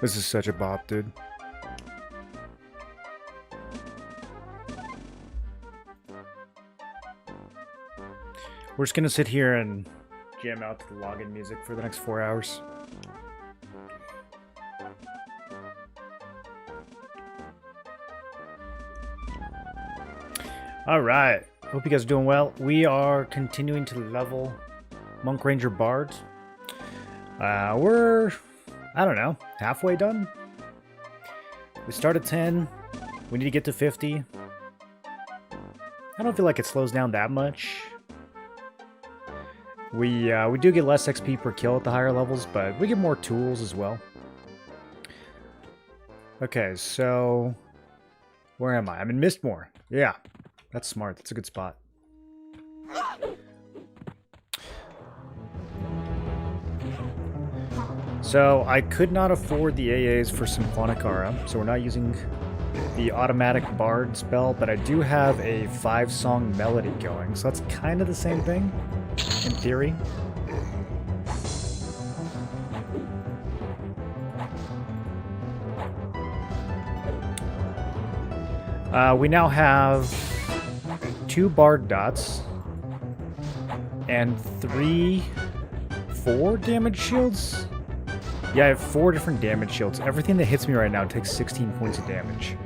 This is such a bop, dude. We're just gonna sit here and jam out to the login music for the next 4 hours. Alright, hope you guys are doing well. We are continuing to level Monk Ranger Bard. We're, I don't know, halfway done? We start at 10, we need to get to 50. I don't feel like it slows down that much. We do get less XP per kill at the higher levels, but we get more tools as well. Okay, so where am I? I'm in Mistmore. Yeah, that's smart. That's a good spot. So I could not afford the AAs for Symphonic Aura, so we're not using the automatic Bard spell, but I do have a 5-song melody going, so that's kind of the same thing, in theory. We now have 2 Bard dots and 4 damage shields? Yeah, I have 4 different damage shields. Everything that hits me right now takes 16 points of damage,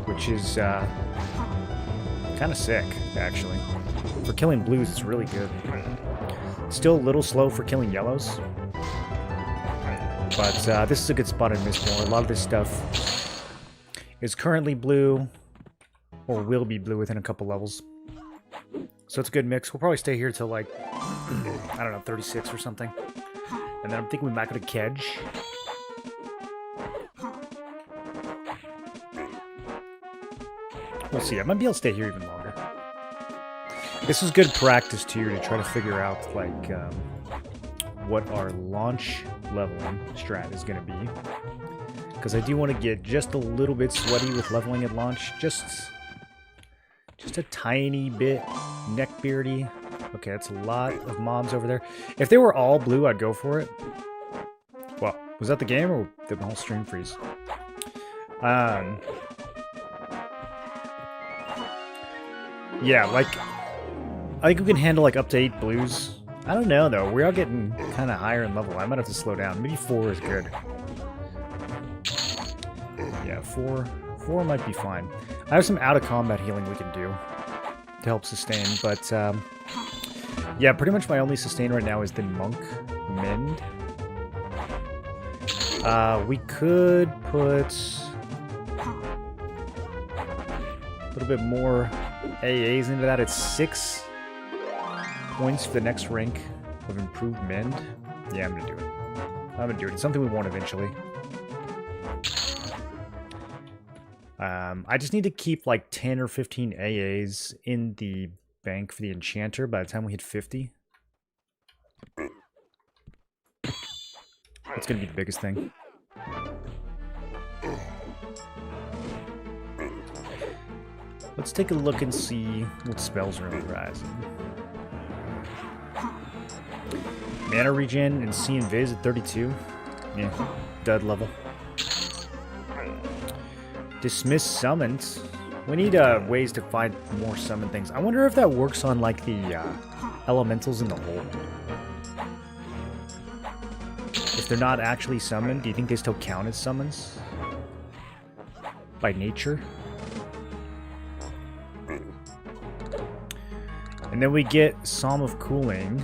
which is kind of sick, actually. For killing blues, it's really good. Still a little slow for killing yellows, but this is a good spot in Mistmore. A lot of this stuff is currently blue, or will be blue within a couple levels. So it's a good mix. We'll probably stay here till like, I don't know, 36 or something. And then I'm thinking we might go to Kedge. We'll see. I might be able to stay here even longer. This is good practice too, to try to figure out like what our launch leveling strat is going to be. Because I do want to get just a little bit sweaty with leveling at launch. Just a tiny bit neckbeardy. Okay, that's a lot of mobs over there. If they were all blue, I'd go for it. Well, was that the game or did the whole stream freeze? Yeah, like, I think we can handle like up to 8 blues. I don't know though, we are getting kind of higher in level. I might have to slow down. Maybe 4 is good. Yeah, 4 might be fine. I have some out of combat healing we can do to help sustain, but Yeah, pretty much my only sustain right now is the Monk Mend. We could put a little bit more AAs into that. It's 6 points for the next rank of improved Mend. Yeah, I'm gonna do it. I'm gonna do it. It's something we want eventually. I just need to keep like 10 or 15 AAs in the bank for the Enchanter by the time we hit 50. That's gonna be the biggest thing. Let's take a look and see what spells are on the horizon. Mana regen and See Invis at 32. Yeah, dud level. Dismiss summons. We need ways to find more summon things. I wonder if that works on like the elementals in the hole. If they're not actually summoned, do you think they still count as summons? By nature? And then we get Psalm of Cooling.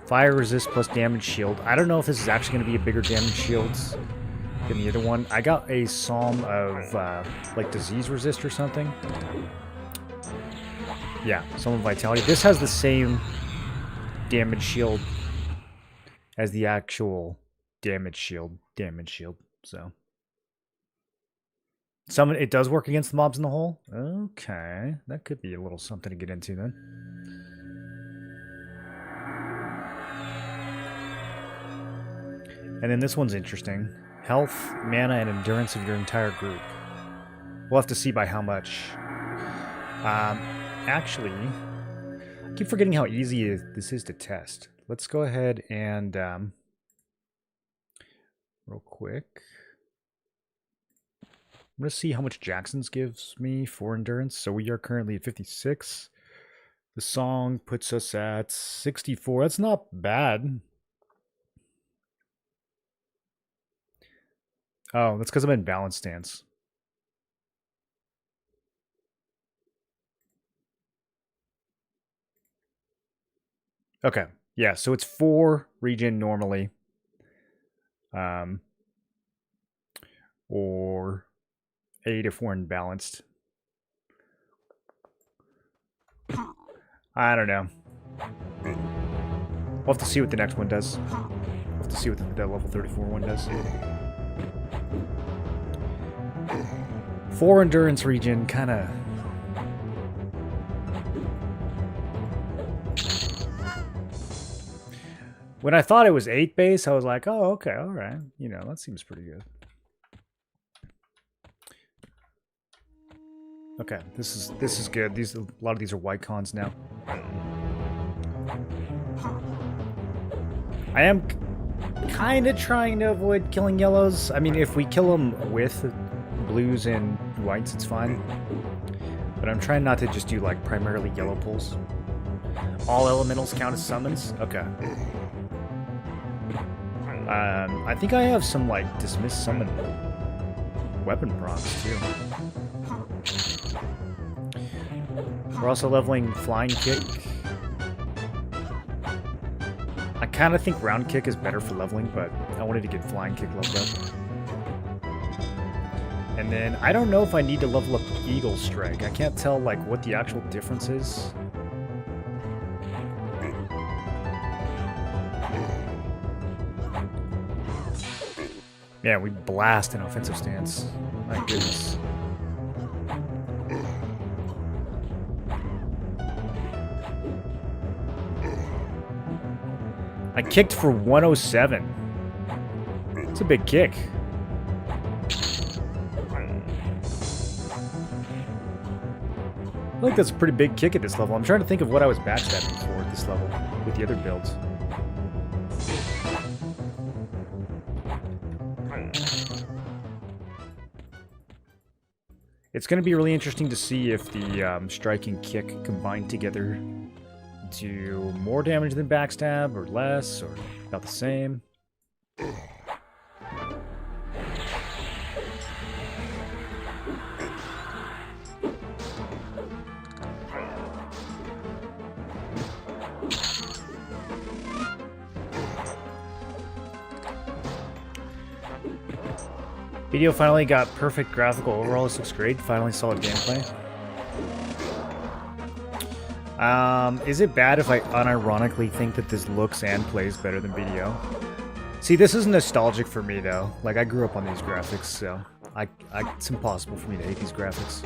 Fire resist plus damage shield. I don't know if this is actually going to be a bigger damage shield than the other one. I got a Psalm of like disease resist or something. Yeah, Psalm of Vitality. This has the same damage shield as the actual damage shield. So it does work against the mobs in the hole. Okay, that could be a little something to get into then. And then this one's interesting. Health, mana, and endurance of your entire group. We'll have to see by how much. Actually, I keep forgetting how easy this is to test. Let's go ahead and, real quick. I'm going to see how much Jackson's gives me for endurance. So we are currently at 56. The song puts us at 64. That's not bad. Oh, that's because I'm in balance stance. Okay. Yeah, so it's 4 regen normally. Or 8 if we're imbalanced. I don't know. We'll have to see what the next one does. We'll have to see what the level 34 one does. 4 endurance regen, kind of. When I thought it was 8 base, I was like, oh, okay, all right. You know, that seems pretty good. Okay, this is good. A lot of these are white cons now. I am kind of trying to avoid killing yellows. I mean, if we kill them with blues and whites, it's fine. But I'm trying not to just do like primarily yellow pulls. All elementals count as summons? Okay. I think I have some like dismiss summon weapon procs too. We're also leveling Flying Kick. I kind of think Round Kick is better for leveling, but I wanted to get Flying Kick leveled up. And then I don't know if I need to level up Eagle Strike. I can't tell like what the actual difference is. Yeah, we blast an offensive stance. My goodness. I kicked for 107. It's a big kick. I feel like that's a pretty big kick at this level. I'm trying to think of what I was backstabbing for at this level with the other builds. It's going to be really interesting to see if the strike and kick combined together do more damage than backstab, or less, or about the same. Video finally got perfect graphical overall. This looks great. Finally solid gameplay. Is it bad if I unironically think that this looks and plays better than BDO? See, this is nostalgic for me though. Like, I grew up on these graphics, so it's impossible for me to hate these graphics.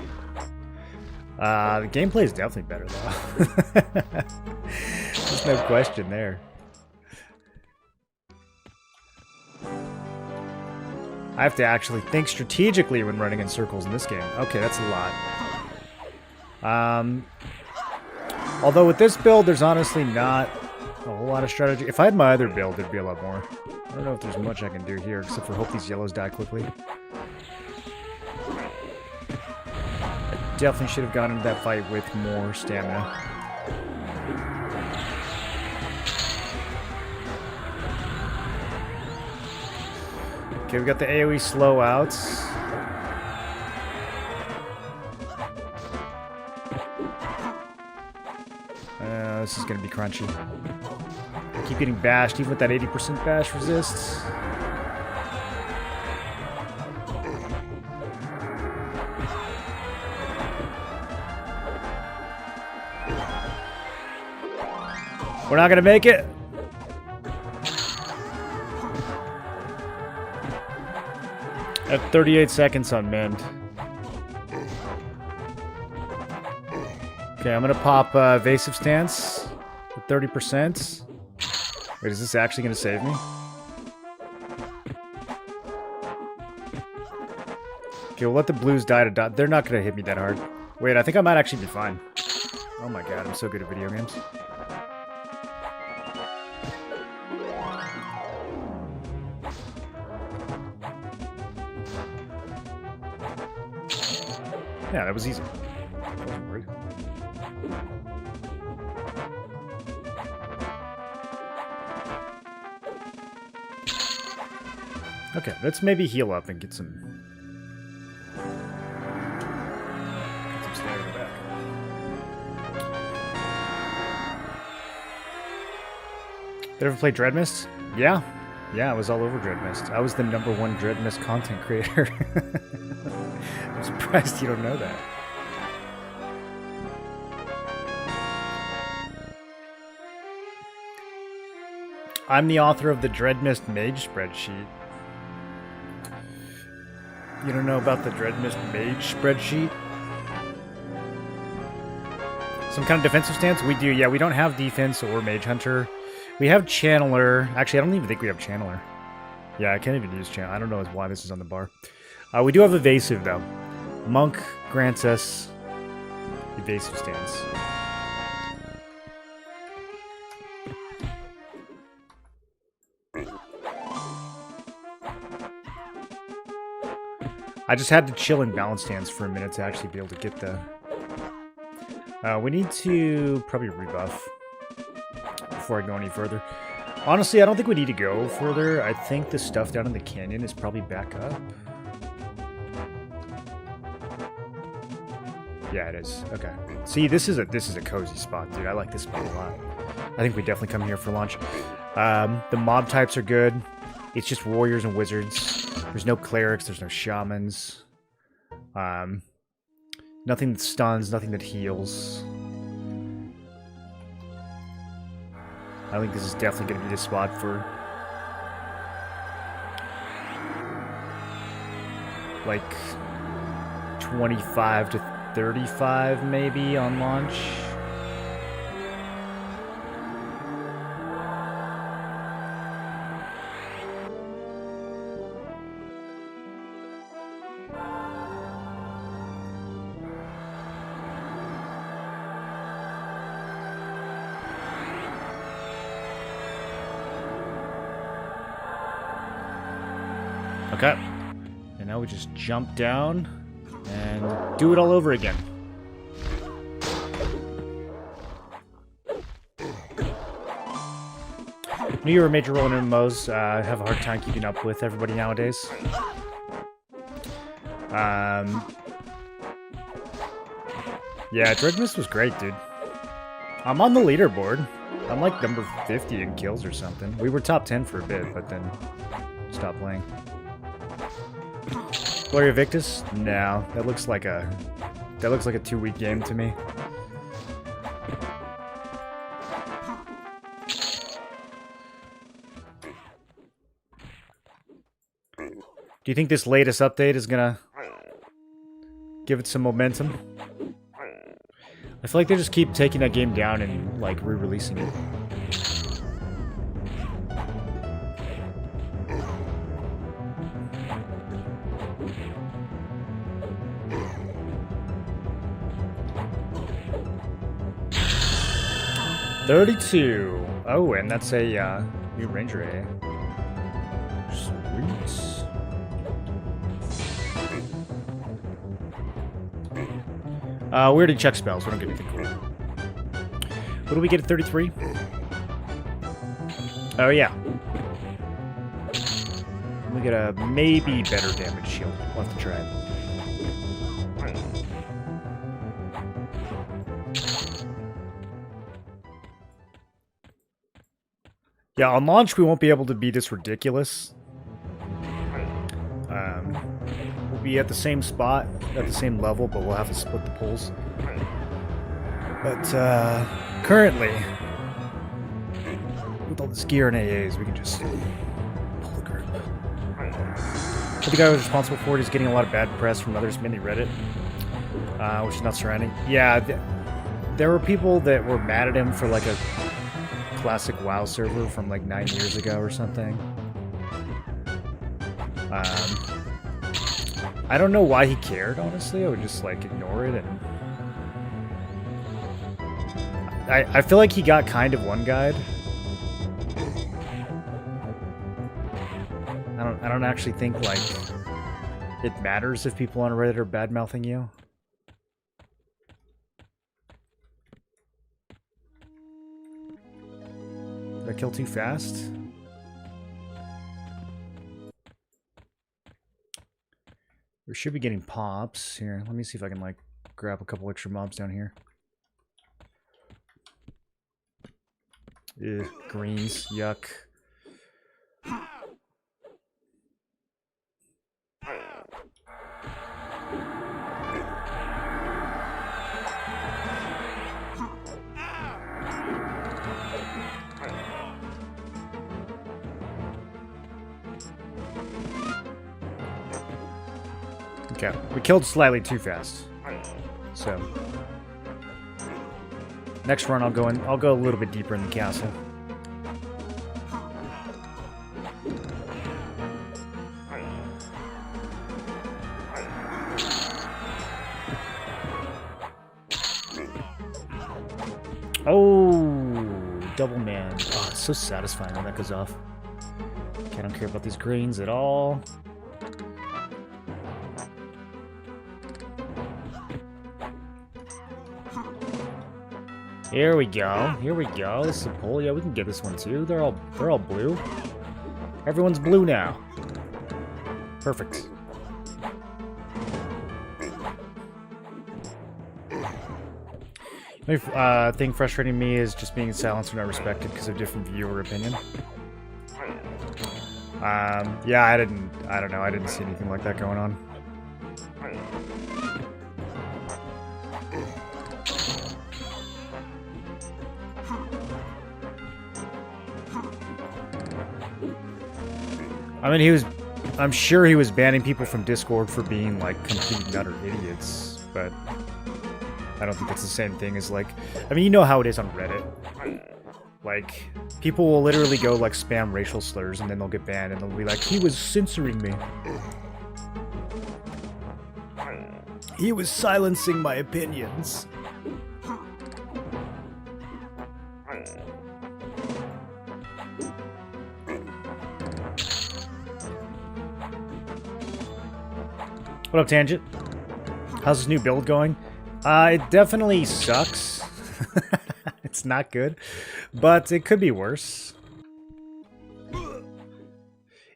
The gameplay is definitely better though. There's no question there. I have to actually think strategically when running in circles in this game. Okay, that's a lot. Although with this build, there's honestly not a whole lot of strategy. If I had my other build, there'd be a lot more. I don't know if there's much I can do here, except for hope these yellows die quickly. I definitely should have gone into that fight with more stamina. Okay, we got the AoE slow outs. This is going to be crunchy. I keep getting bashed, even with that 80% bash resist. We're not going to make it. At 38 seconds on mend. Okay, I'm gonna pop evasive stance at 30%. Wait, is this actually gonna save me? Okay, we'll let the blues die to die. They're not gonna hit me that hard. Wait, I think I might actually be fine. Oh my god, I'm so good at video games. Yeah, that was easy. Wasn't worried. Okay, let's maybe heal up and get some stamina back. Did you ever play Dreadmist? Yeah. Yeah, I was all over Dreadmist. I was the #1 Dreadmist content creator. I'm surprised you don't know that. I'm the author of the Dreadmist Mage spreadsheet. You don't know about the Dreadmist Mage spreadsheet? Some kind of defensive stance? We do, yeah. We don't have defense or Mage Hunter. We have Channeler. Actually, I don't even think we have Channeler. Yeah, I can't even use Channeler. I don't know why this is on the bar. We do have Evasive, though. Monk grants us Evasive stance. I just had to chill in balance stance for a minute to actually be able to get the... we need to probably rebuff before I go any further. Honestly, I don't think we need to go further. I think the stuff down in the canyon is probably back up. Yeah, it is. Okay. See, this is a cozy spot, dude. I like this spot a lot. I think we definitely come here for lunch. The mob types are good. It's just warriors and wizards. There's no clerics. There's no shamans. Nothing that stuns. Nothing that heals. I think this is definitely going to be the spot for like 25 to 35 maybe on launch. Okay. And now we just jump down and do it all over again. Knew you were a major role in MMOs. I have a hard time keeping up with everybody nowadays. Yeah, Dreadmist was great, dude. I'm on the leaderboard. I'm like number 50 in kills or something. We were top 10 for a bit, but then stopped playing. Gloria Victus? No, that looks like a 2-week game to me. Do you think this latest update is gonna give it some momentum? I feel like they just keep taking that game down and like re-releasing it. $32. Oh, and that's a new Ranger A. Sweet. We already checked spells. We don't get anything cool. What do we get at 33? Oh, yeah. We get a maybe better damage shield. We'll have to try it. Yeah, on launch, we won't be able to be this ridiculous. We'll be at the same spot, at the same level, but we'll have to split the pulls. But currently, with all this gear and AAs, we can just pull the group. But the guy who was responsible for it is getting a lot of bad press from others, mainly Reddit, which is not surrounding. Yeah, there were people that were mad at him for like a classic WoW server from like 9 years ago or something. I don't know why he cared, honestly. I would just like ignore it, and I feel like he got kind of one-guyed. I don't actually think like it matters if people on Reddit are bad-mouthing you. Did I kill too fast? We should be getting pops. Here, let me see if I can, like, grab a couple extra mobs down here. Ugh, greens. Yuck. Okay, we killed slightly too fast. So next run I'll go a little bit deeper in the castle. Oh, double man. Oh, it's so satisfying when that goes off. Okay, I don't care about these greens at all. Here we go. Here we go. This is a pull. Yeah, we can get this one too. They're all blue. Everyone's blue now. Perfect. The only thing frustrating me is just being silenced or not respected because of different viewer opinion. Yeah, I don't know. I didn't see anything like that going on. I mean, I'm sure he was banning people from Discord for being, like, complete and utter idiots, but I don't think that's the same thing as, like, I mean, you know how it is on Reddit. Like, people will literally go, like, spam racial slurs, and then they'll get banned, and they'll be like, he was censoring me. He was silencing my opinions. What up, Tangent? How's this new build going? It definitely sucks. It's not good, but it could be worse.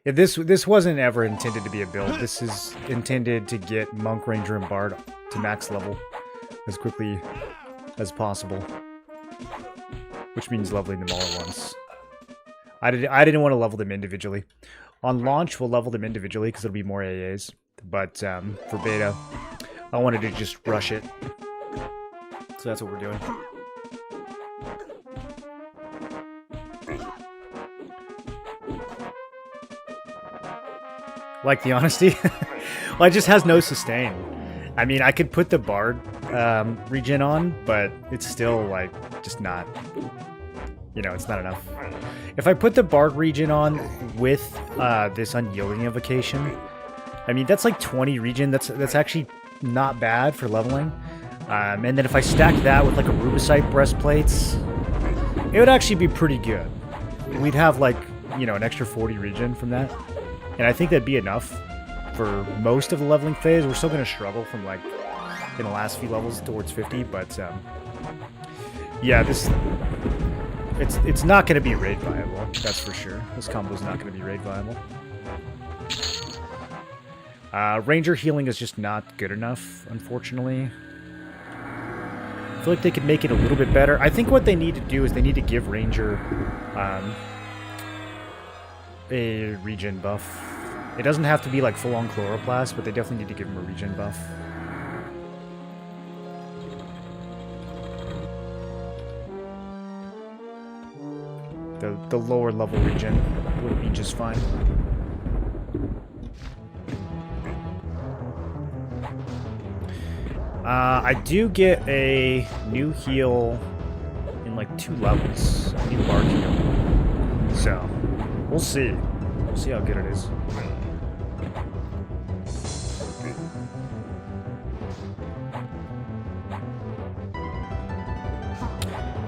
Yeah, this wasn't ever intended to be a build. This is intended to get Monk, Ranger, and Bard to max level as quickly as possible, which means leveling them all at once. I didn't want to level them individually. On launch, we'll level them individually because it'll be more AAs. But for beta, I wanted to just rush it. So that's what we're doing. Like the honesty? Well, it just has no sustain. I mean, I could put the Bard regen on, but it's still, like, just not... You know, it's not enough. If I put the Bard regen on with this Unyielding Invocation, I mean, that's like 20 regen. That's actually not bad for leveling. And then if I stack that with, like, a Rubicite breastplates, it would actually be pretty good. We'd have, like, you know, an extra 40 regen from that. And I think that'd be enough for most of the leveling phase. We're still going to struggle from, like, in the last few levels towards 50, but, yeah, this... It's not going to be raid viable, that's for sure. This combo's not going to be raid viable. Ranger healing is just not good enough, unfortunately. I feel like they could make it a little bit better. I think what they need to do is they need to give Ranger a regen buff. It doesn't have to be like full-on Chloroplast, but they definitely need to give him a regen buff. The lower level regen would be just fine. I do get a new heal in like 2 levels. A new Bard heal. So, we'll see. We'll see how good it is.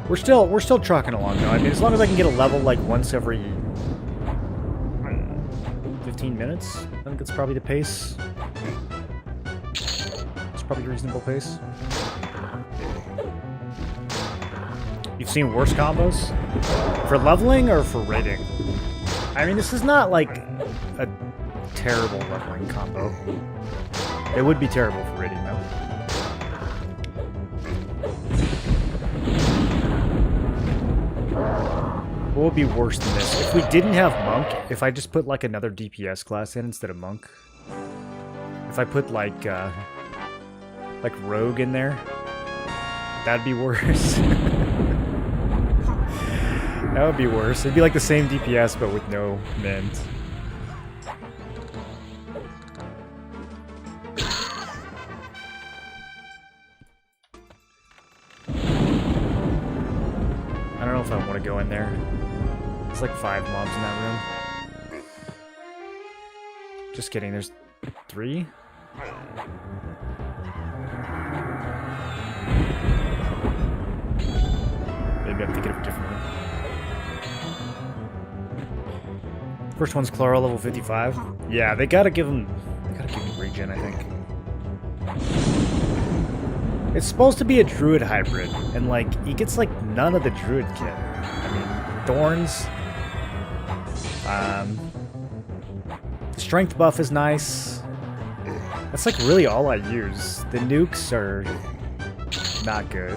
We're still trucking along though. I mean, as long as I can get a level like once every 15 minutes, I think that's probably the pace. It's probably a reasonable pace. You've seen worse combos? For leveling or for raiding? I mean, this is not like a terrible leveling combo. It would be terrible for raiding though. What would be worse than this? If we didn't have Monk, if I just put like another DPS class in instead of Monk, if I put like Rogue in there, that'd be worse. That would be worse. It'd be like the same DPS but with no mint. I don't know if I want to go in there. There's like 5 mobs in that room. Just kidding, there's 3? Maybe I'm thinking of a different one. First one's Chloro, level 55. Yeah, they gotta give him regen, I think. It's supposed to be a Druid hybrid, and like, he gets like none of the Druid kit. I mean, Thorns. The strength buff is nice. That's like really all I use. The nukes are not good.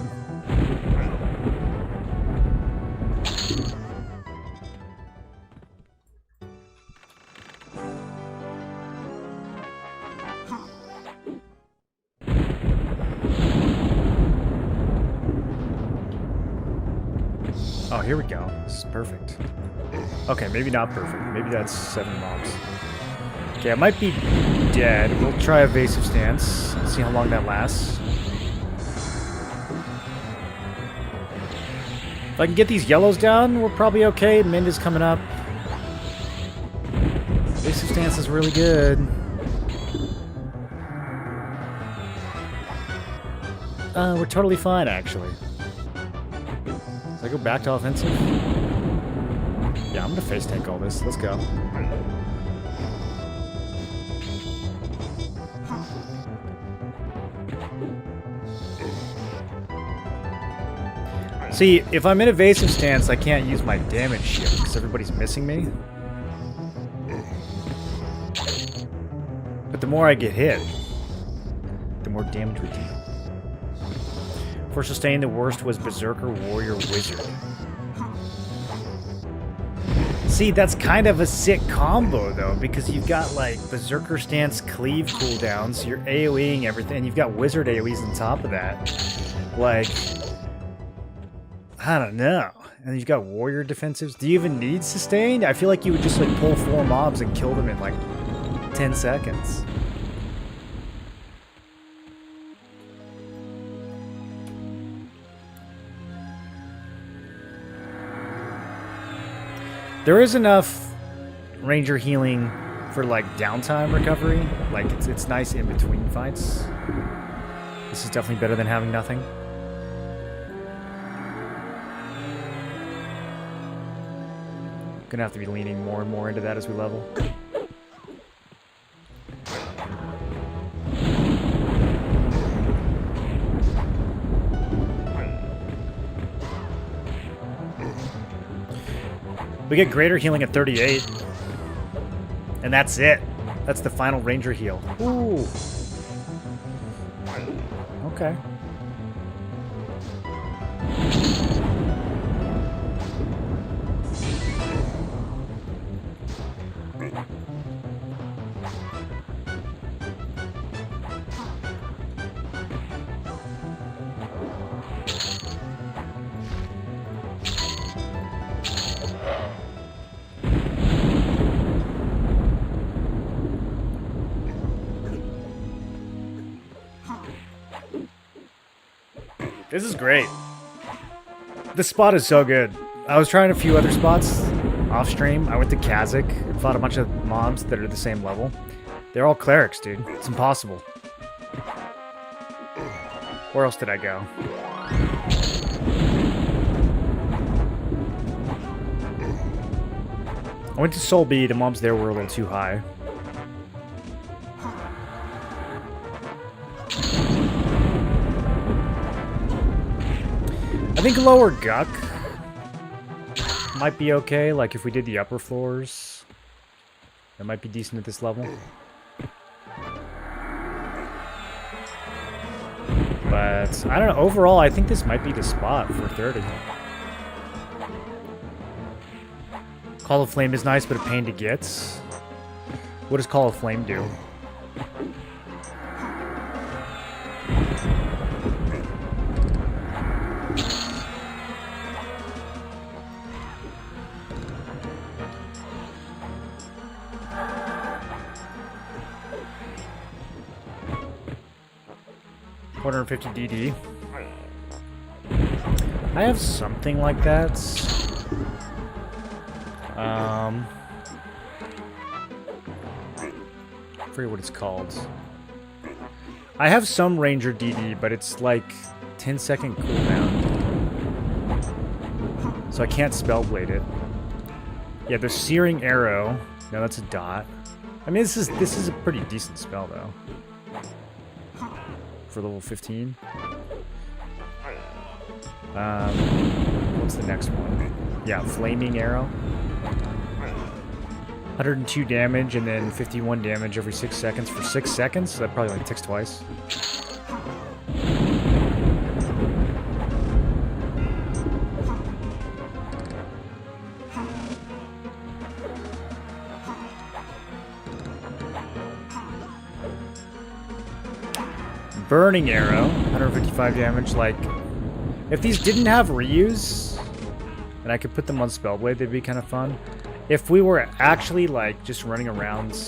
Oh, here we go. This is perfect. Okay, maybe not perfect. Maybe that's 7 mobs. Okay, I might be dead. We'll try evasive stance. See how long that lasts. If I can get these yellows down, we're probably okay. Mind is coming up. Evasive stance is really good. We're totally fine, actually. I go back to offensive? Yeah, I'm gonna face tank all this. Let's go. See, if I'm in evasive stance, I can't use my damage shield because everybody's missing me. But the more I get hit, the more damage we deal. For sustain, the worst was Berserker, Warrior, Wizard. See, that's kind of a sick combo, though, because you've got, like, Berserker Stance cleave cooldowns, you're AoEing everything, and you've got Wizard AoEs on top of that. Like, I don't know. And you've got Warrior defensives. Do you even need Sustained? I feel like you would just, like, pull 4 mobs and kill them in, like, 10 seconds. There is enough Ranger healing for, like, downtime recovery. Like, it's nice in between fights. This is definitely better than having nothing. Gonna have to be leaning more and more into that as we level. We get greater healing at 38. And that's it. That's the final Ranger heal. Ooh. Okay. This is great. This spot is so good. I was trying a few other spots off stream. I went to Kazakh and fought a bunch of mobs that are the same level. They're all clerics, dude. It's impossible. Where else did I go? I went to Soul B. The mobs there were a little too high. I think lower Guck might be okay. Like if we did the upper floors, that might be decent at this level. But I don't know. Overall, I think this might be the spot for 30. Call of Flame is nice, but a pain to get. What does Call of Flame do? $450 DD. I have something like that. I forget what it's called. I have some Ranger DD, but it's like 10-second cooldown. So I can't Spellblade it. Yeah, the Searing Arrow. No, that's a dot. I mean, this is a pretty decent spell, though. For level 15. What's the next one? Yeah, Flaming Arrow. 102 damage and then 51 damage every 6 seconds for 6 seconds. So that probably like ticks twice. Burning Arrow, 155 damage. Like, if these didn't have reuse, and I could put them on Spellblade, they'd be kind of fun. If we were actually, like, just running around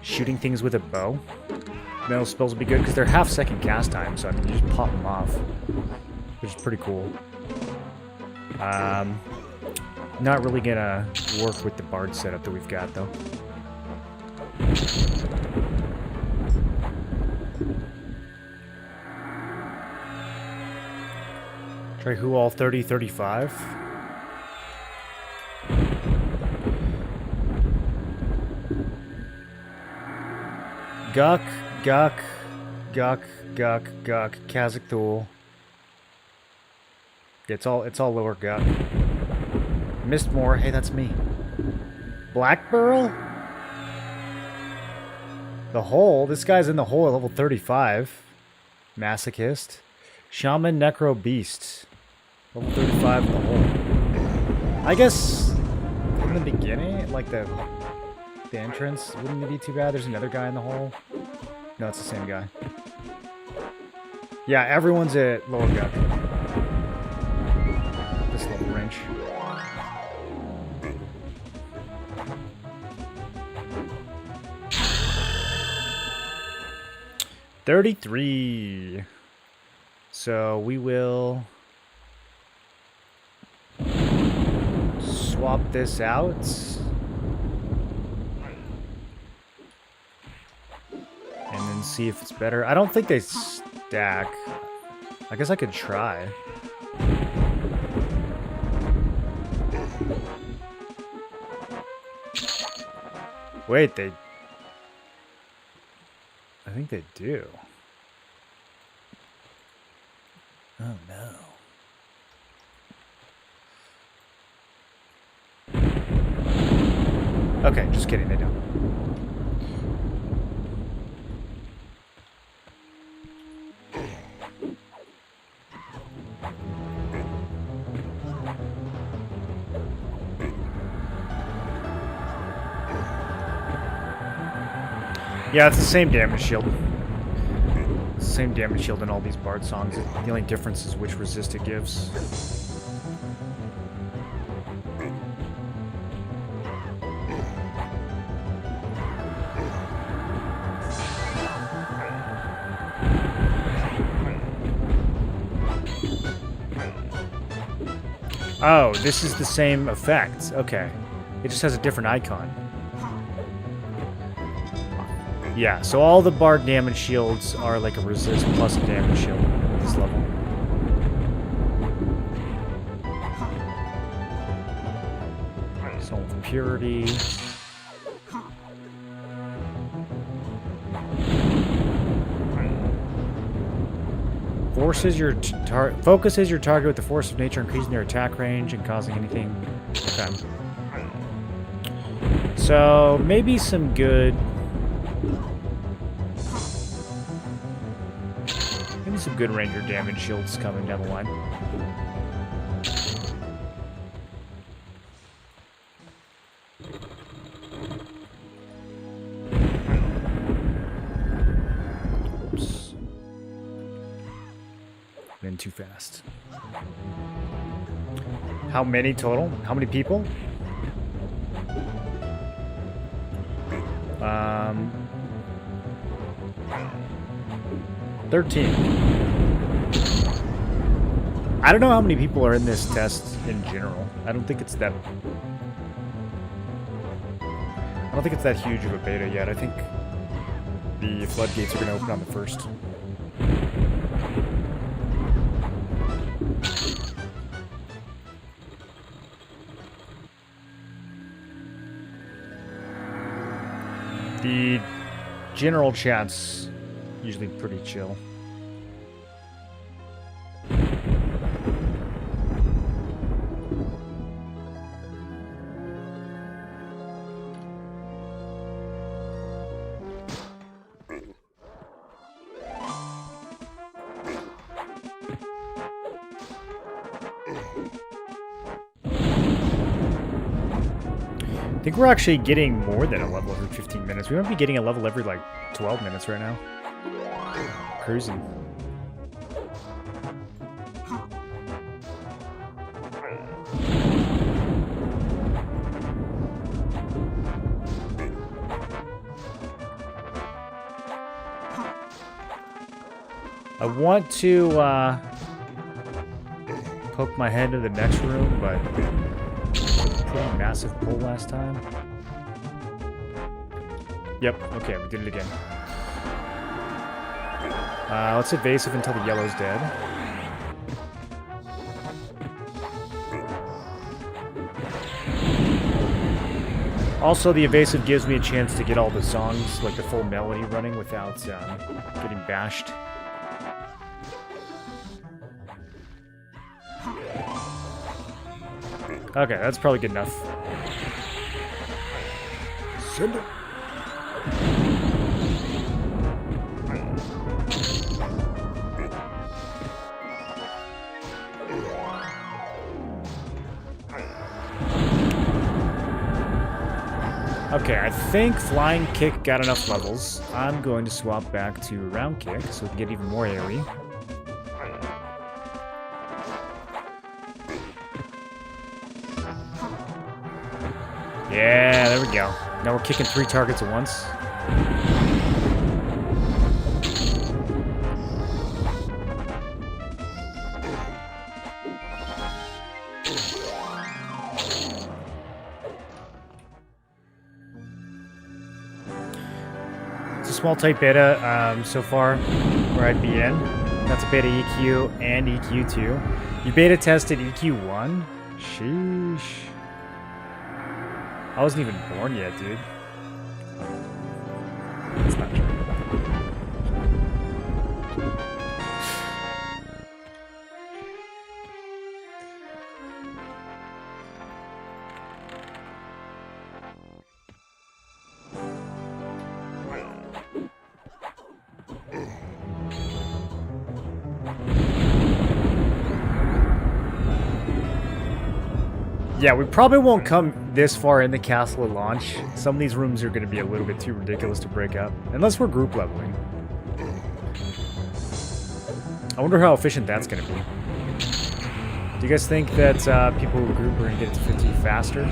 shooting things with a bow, then those spells would be good, because they're half-second cast time, so I mean, you just pop them off, which is pretty cool. Not really gonna work with the Bard setup that we've got, though. Try who all 30, 35. Guck, Guck, Guck, Guck, Guck, Kazakh Thule. It's all lower Guck. Mistmore, hey, that's me. Black Burl? The Hole, this guy's in the Hole at level 35. Masochist. Shaman Necro Beast. Level 35 in the Hole. I guess in the beginning, like the entrance, wouldn't it be too bad? There's another guy in the hole. No, it's the same guy. Yeah, everyone's at lower gut. This level range. $33. So we will swap this out. And then see if it's better. I don't think they stack. I guess I could try. Wait, I think they do. Oh no. Okay, just kidding, they don't. Yeah, it's the same damage shield. Same damage shield in all these Bard songs. The only difference is which resist it gives. Oh, this is the same effect. Okay. It just has a different icon. Yeah, so all the Bard damage shields are like a resist plus a damage shield at this level. Soul of Purity. Focuses your target with the force of nature, increasing their attack range and causing anything. Okay. So maybe some good. Maybe some good ranger damage shields coming down the line. Oops. Been too fast. How many total? How many people? 13. I don't know how many people are in this test in general. I don't think it's that huge of a beta yet. I think the floodgates are going to open on the 1st. The general chat's usually pretty chill. I think we're actually getting more than a level every 15 minutes. We might be getting a level every like 12 minutes right now. Cruising. I want to poke my head to the next room, but pretty massive pull last time. Yep, okay, we did it again. Let's evasive until the yellow's dead. Also, the evasive gives me a chance to get all the songs, like the full melody running without getting bashed. Okay, that's probably good enough. Send it. Okay, I think flying kick got enough levels. I'm going to swap back to round kick so we can get even more AoE. Yeah, there we go. Now we're kicking 3 targets at once. Small type beta so far where I'd be in. That's a beta EQ and EQ2. You beta tested EQ1? Sheesh. I wasn't even born yet, dude. That's not true. Yeah, we probably won't come this far in the castle at launch. Some of these rooms are going to be a little bit too ridiculous to break up. Unless we're group leveling. I wonder how efficient that's going to be. Do you guys think that people who group are going to get it to 50 faster?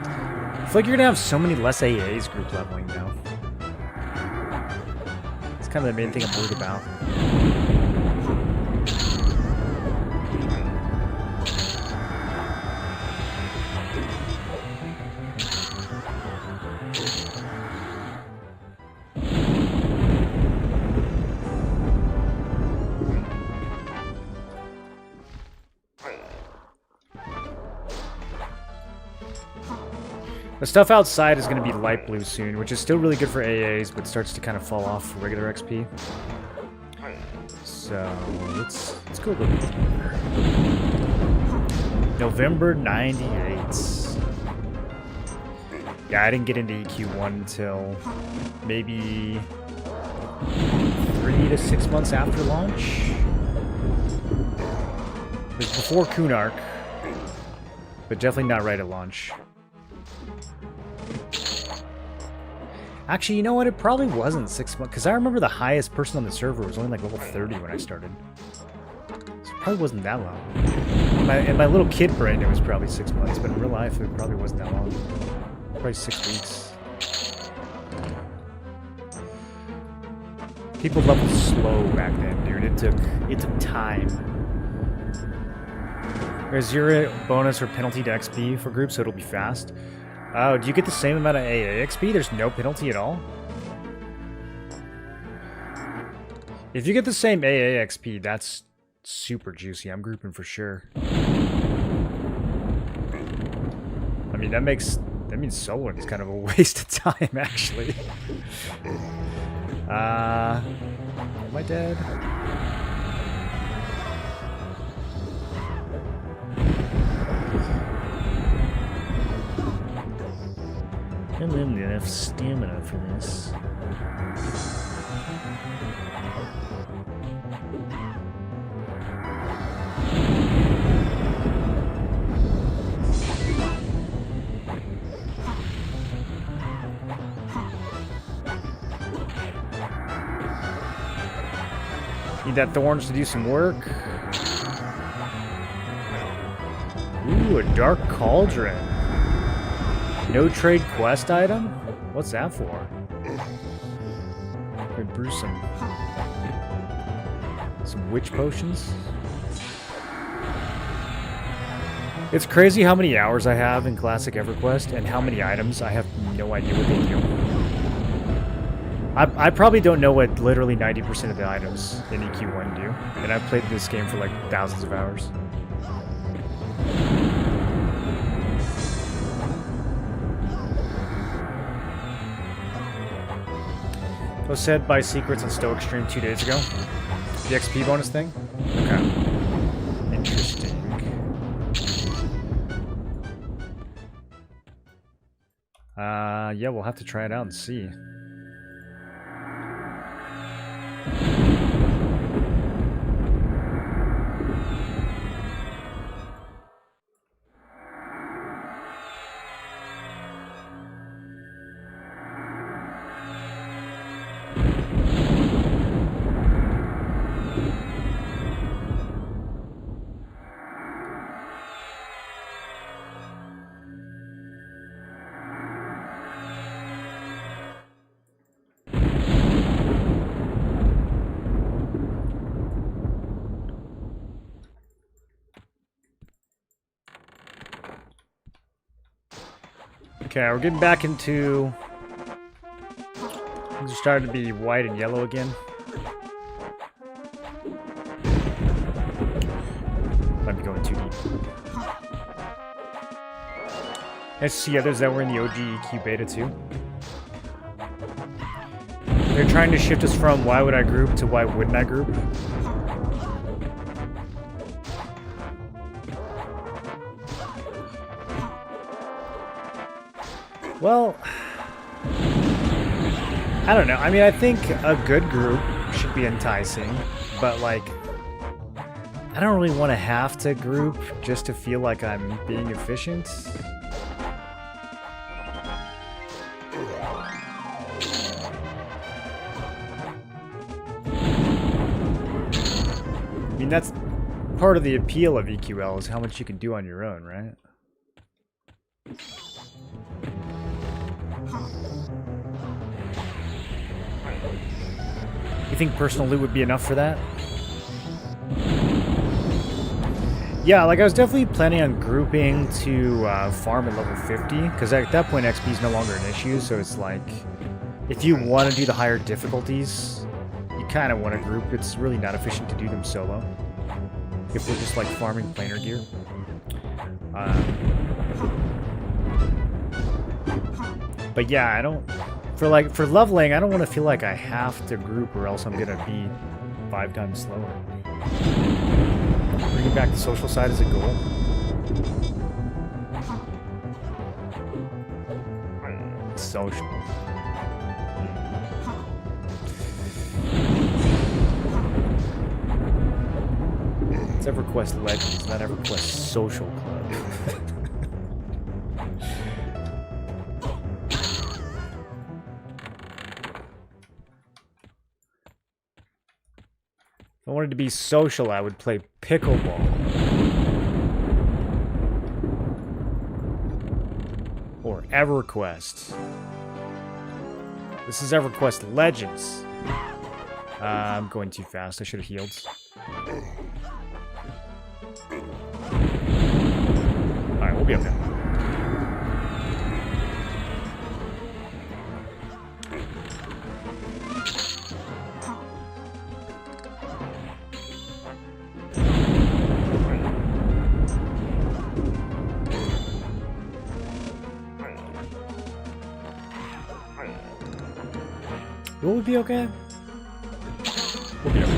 I feel like you're going to have so many less AAs group leveling now. It's kind of the main thing I'm worried about. The stuff outside is going to be light blue soon, which is still really good for AAs, but starts to kind of fall off for regular XP. So let's go look. November 98. Yeah, I didn't get into EQ1 until maybe 3 to 6 months after launch. It was before Kunark, but definitely not right at launch. Actually, you know what? It probably wasn't 6 months, because I remember the highest person on the server was only like level 30 when I started. So it probably wasn't that long. In my little kid brain, it was probably 6 months, but in real life, it probably wasn't that long. Probably 6 weeks. People leveled slow back then, dude. It took time. There's 0 bonus or penalty to XP for groups, so it'll be fast. Oh, do you get the same amount of AA XP? There's no penalty at all? If you get the same AA XP, that's super juicy. I'm grouping for sure. I mean, that means soloing is kind of a waste of time, actually. Am I dead? I don't have enough stamina for this. Need that thorns to do some work. Ooh, a dark cauldron. No trade quest item? What's that for? Could brew some witch potions. It's crazy how many hours I have in classic Everquest and how many items I have no idea what they do. I probably don't know what literally 90% of the items in EQ1 do, and I've played this game for like thousands of hours. It was said by Secrets on Stoic Stream 2 days ago. The XP bonus thing? Okay. Interesting. Yeah, we'll have to try it out and see. Okay, we're getting back into... Things are starting to be white and yellow again. Might be going too deep. Nice to see others that were in the OG EQ beta too. They're trying to shift us from why would I group to why wouldn't I group. Well, I don't know. I mean, I think a good group should be enticing, but like, I don't really want to have to group just to feel like I'm being efficient. I mean, that's part of the appeal of EQL is how much you can do on your own, right? You think personal loot would be enough for that? Yeah, like I was definitely planning on grouping to farm at level 50, because at that point XP is no longer an issue, so it's like, if you want to do the higher difficulties, you kind of want to group. It's really not efficient to do them solo, if we're just like farming planar gear. But yeah, I don't... For leveling, I don't want to feel like I have to group or else I'm going to be 5 times slower. Bringing back the social side as a goal. Social. It's Everquest Legends, not Everquest Social Club. If I wanted to be social, I would play pickleball. Or EverQuest. This is EverQuest Legends. I'm going too fast. I should have healed. Alright, we'll be okay. Will we be okay? We'll be okay.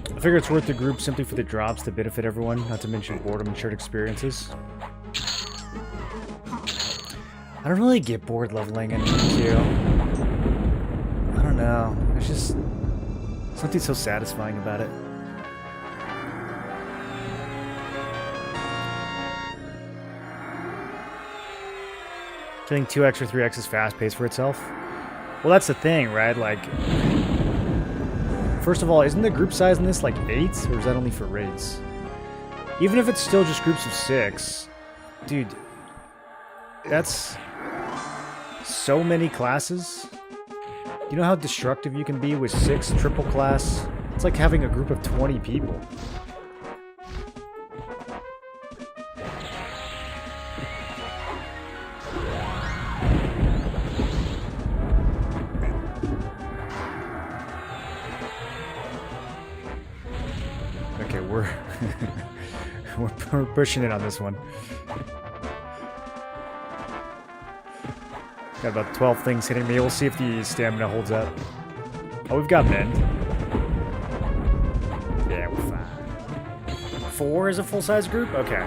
I figure it's worth the group simply for the drops to benefit everyone, not to mention boredom and shared experiences. I don't really get bored leveling in EQ. I don't know. There's just something so satisfying about it. Do you think 2x or 3x is fast-paced for itself? Well, that's the thing, right? Like, first of all, isn't the group size in this like 8? Or is that only for raids? Even if it's still just groups of 6, dude, that's so many classes. You know how destructive you can be with 6 triple class? It's like having a group of 20 people. We're pushing it on this one. Got about 12 things hitting me. We'll see if the stamina holds up. Oh, we've got mend. Yeah, we're fine. 4 is a full-size group? Okay.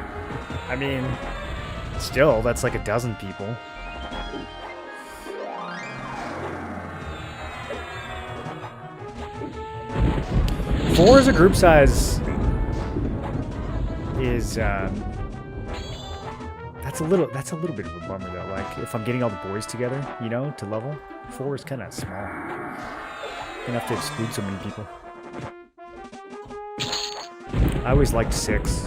I mean, still, that's like a dozen people. Four as a group size is that's a little bit of a bummer though. Like if I'm getting all the boys together, you know, to level, 4 is kind of small. Gonna have to exclude so many people. I always liked 6.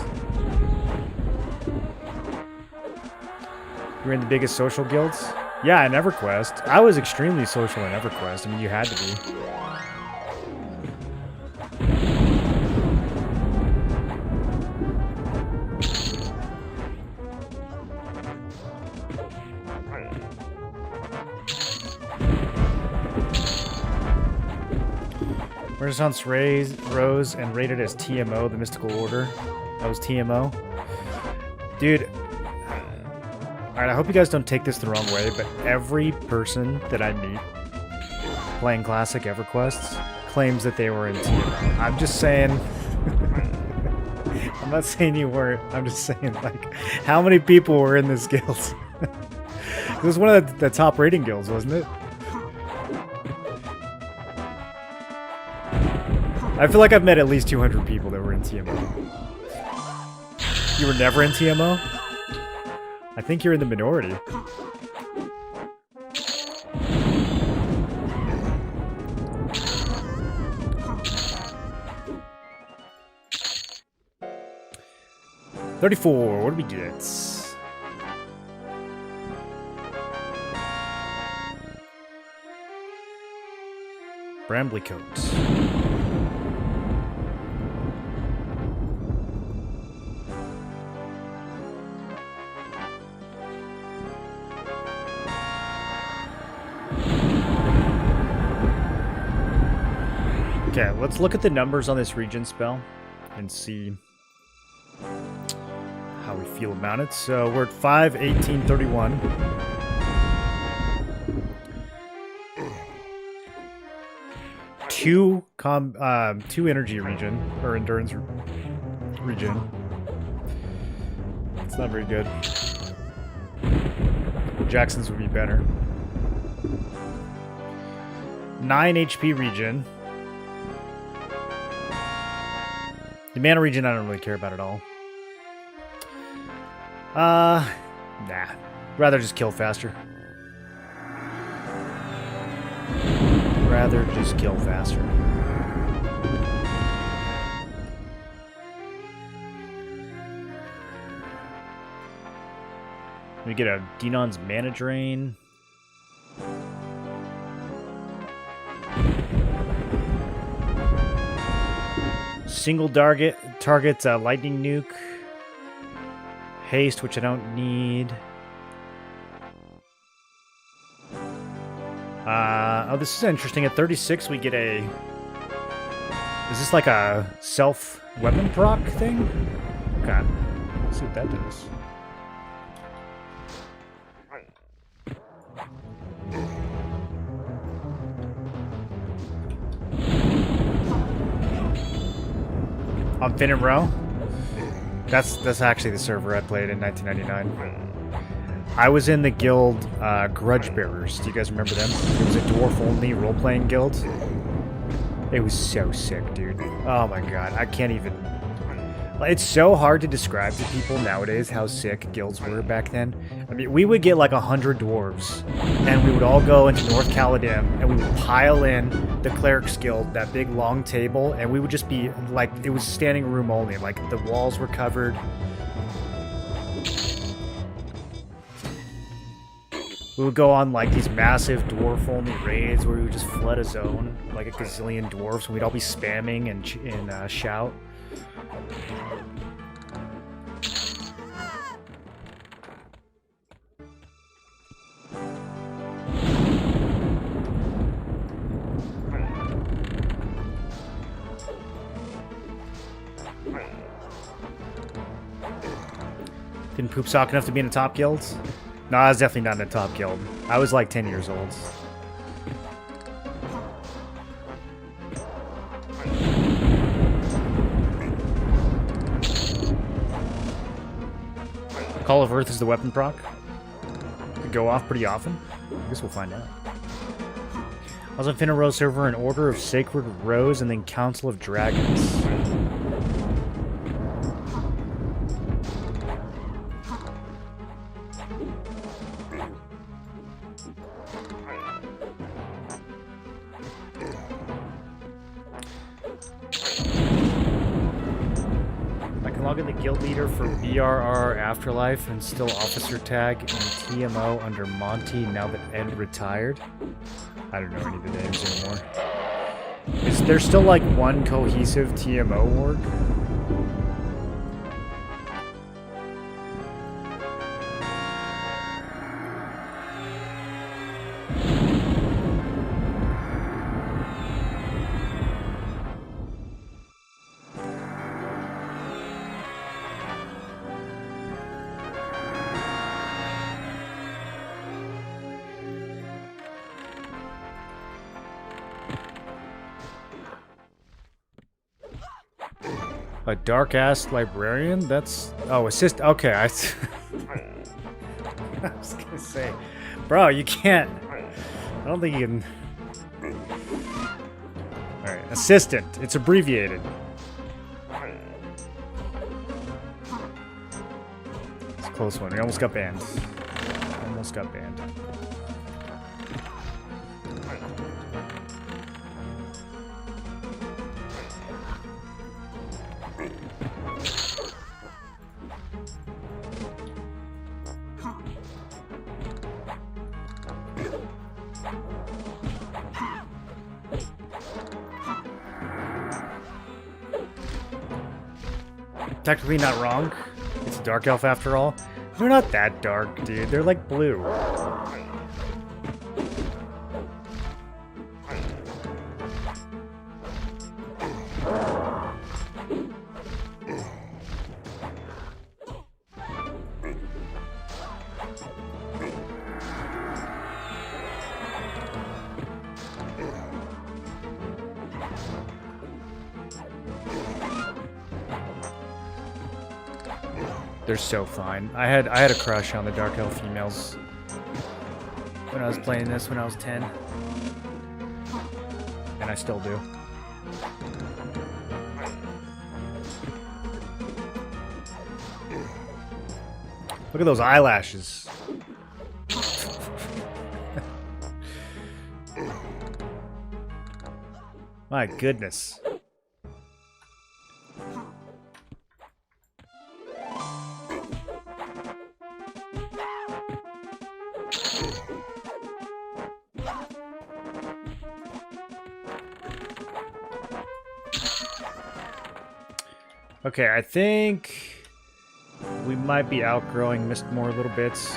You're in the biggest social guilds? Yeah, in EverQuest. I was extremely social in EverQuest. I mean, you had to be. Renaissance rose and rated as TMO, the Mystical Order. That was TMO. Dude, alright, I hope you guys don't take this the wrong way, but every person that I meet playing classic EverQuests claims that they were in TMO. I'm just saying... I'm not saying you weren't. I'm just saying, like, how many people were in this guild? It was one of the top rating guilds, wasn't it? I feel like I've met at least 200 people that were in TMO. You were never in TMO? I think you're in the minority. $34, what do we get? Brambly coat. Okay, let's look at the numbers on this region spell and see how we feel about it. So we're at 5, 18, 31. Two energy regen, or endurance regen. It's not very good. Jackson's would be better. 9 HP regen. The mana regen I don't really care about at all. Nah. Rather just kill faster. Rather just kill faster. We get a Denon's mana drain. Single target lightning nuke. Haste, which I don't need. Oh, this is interesting. At 36, we get a... Is this like a self-weapon proc thing? Okay. Let's see what that does. On Finn and Row? That's actually the server I played in 1999. I was in the guild Grudge Bearers. Do you guys remember them? It was a dwarf-only role-playing guild. It was so sick, dude. Oh my god, I can't even... It's so hard to describe to people nowadays how sick guilds were back then. I mean, we would get like 100 dwarves, and we would all go into North Caladim, and we would pile in the Cleric's Guild, that big long table, and we would just be like, it was standing room only. Like, the walls were covered. We would go on like these massive dwarf-only raids where we would just flood a zone, like a gazillion dwarves, and we'd all be spamming and shout. Didn't poop sock enough to be in the top guilds? No, I was definitely not in the top guild. I was like 10 years old. Call of Earth is the weapon proc. Could go off pretty often. I guess we'll find out. I was on Finn and Row server in Order of Sacred Rose and then Council of Dragons. The guild leader for BRR Afterlife and still officer tag and TMO under Monty now that Ed retired. I don't know any of the names anymore. Is there still like one cohesive TMO org? A dark-ass librarian? That's... Oh, assist... Okay, I was gonna say... Bro, you can't... I don't think you can... Alright, assistant. It's abbreviated. It's a close one. We almost got banned. Almost got banned. Technically not wrong. It's a dark elf after all. They're not that dark, dude. They're like blue. They're so fine. I had a crush on the dark elf females when I was playing this when I was 10. And I still do. Look at those eyelashes. My goodness. Okay, I think we might be outgrowing Mistmore little bits.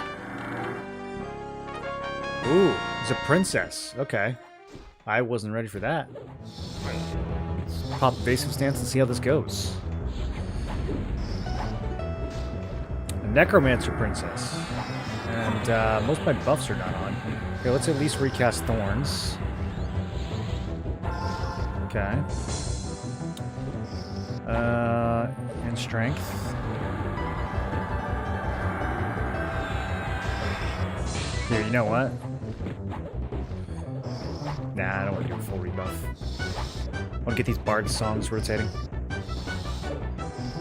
Ooh, it's a princess. Okay. I wasn't ready for that. Pop evasive stance and see how this goes. A necromancer princess. And most of my buffs are not on. Okay, let's at least recast thorns. Okay. And strength. Here, you know what? Nah, I don't want to do a full rebuff. I want to get these bard songs rotating.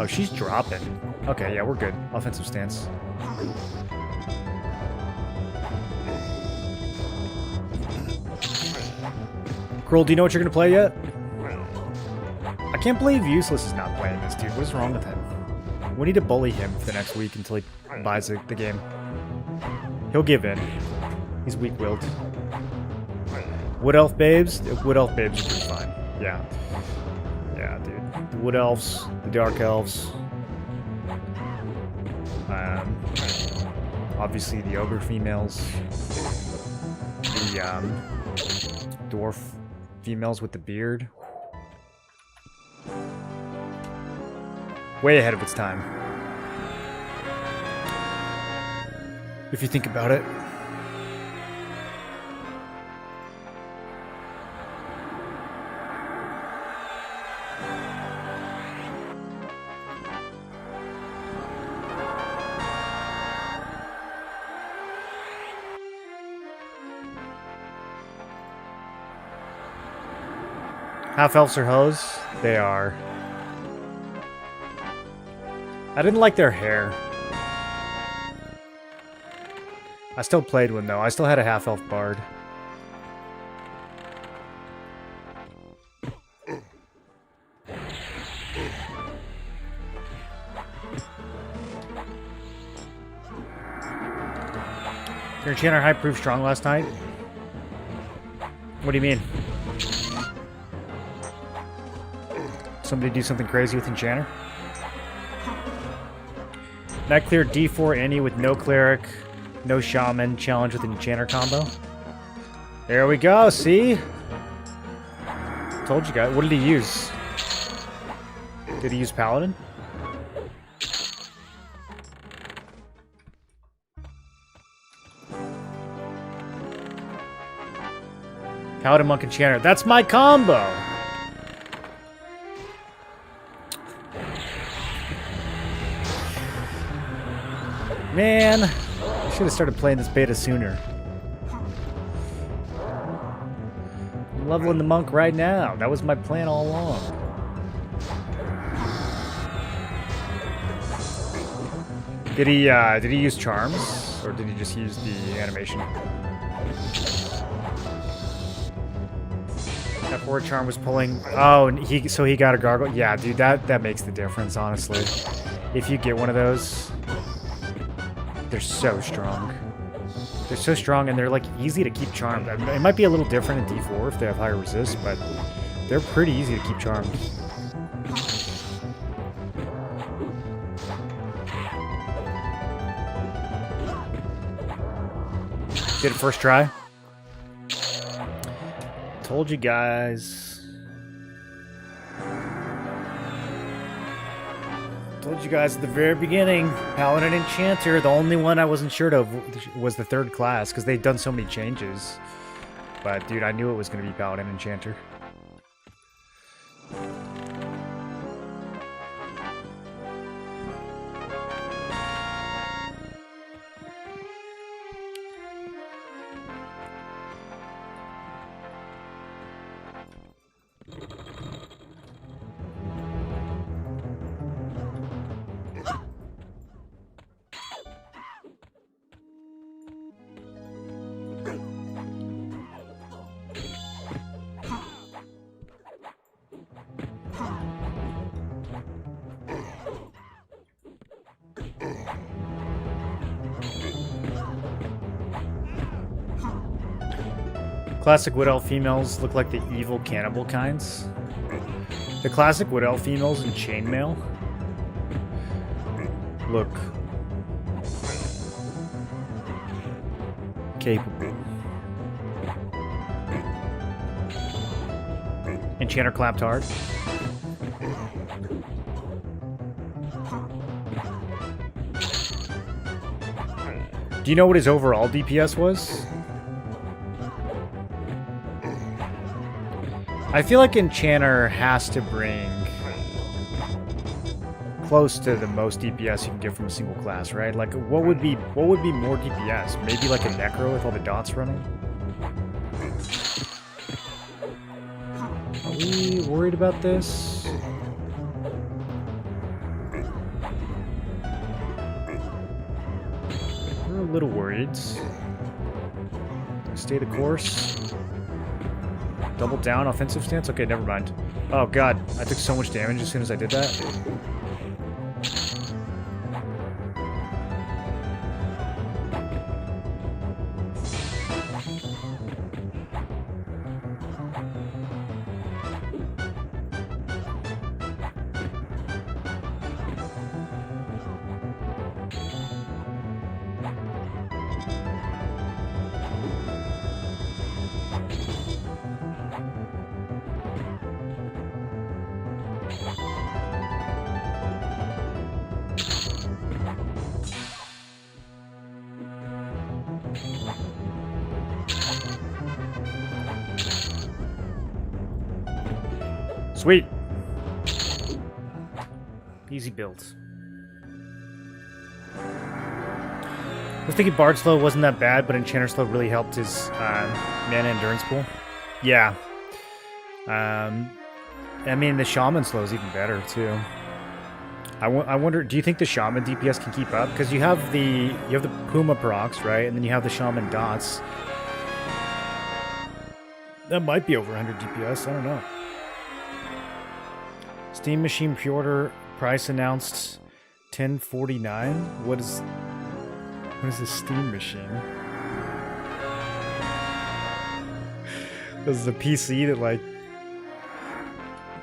Oh, she's dropping. Okay, yeah, we're good. Offensive stance. Cruel, do you know what you're going to play yet? I can't believe Useless is not playing this, dude. What is wrong with him? We need to bully him for the next week until he buys the game. He'll give in. He's weak-willed. Wood Elf Babes? The Wood Elf Babes are pretty fine. Yeah. Yeah, dude. The Wood Elves, the Dark Elves. Obviously the Ogre females. The Dwarf females with the beard. Way ahead of its time. If you think about it. Half-elves are hoes? They are. I didn't like their hair. I still played one, though. I still had a half-elf bard. Your enchanter high proved strong last night? What do you mean? Somebody do something crazy with enchanter? Night clear D4 any with no cleric, no shaman, challenge with an enchanter combo. There we go, see? Told you guys. What did he use? Did he use paladin? Paladin, monk, enchanter. That's my combo! Man, I should have started playing this beta sooner. I'm leveling the monk right now. That was my plan all along. Did he use charms, or did he just use the animation? That forward charm was pulling. Oh, and so he got a gargoyle. Yeah, dude, that makes the difference, honestly. If you get one of those, they're so strong. They're so strong, and they're like easy to keep charmed. It might be a little different in D4 if they have higher resist, but they're pretty easy to keep charmed. Did it first try. Told you guys. Told you guys at the very beginning. Paladin Enchanter. The only one I wasn't sure of was the third class because they'd done so many changes. But dude, I knew it was going to be Paladin Enchanter. Classic Wood Elf females look like the evil cannibal kinds. The classic Wood Elf females in chainmail look capable. Enchanter clapped hard. Do you know what his overall DPS was? I feel like Enchanter has to bring close to the most DPS you can get from a single class, right? Like, what would be more DPS? Maybe like a Necro with all the dots running? Are we worried about this? We're a little worried. Stay the course. Double down, offensive stance? Okay, never mind. Oh god, I took so much damage as soon as I did that. Sweet. Easy builds. I was thinking Bard Slow wasn't that bad, but Enchanter Slow really helped his mana endurance pool. Yeah. I mean, the Shaman Slow is even better, too. I wonder, do you think the Shaman DPS can keep up? Because you have the Puma procs, right? And then you have the Shaman dots. That might be over 100 DPS, I don't know. Steam Machine pre-order price announced $10.49. What is the Steam Machine? This is a PC that like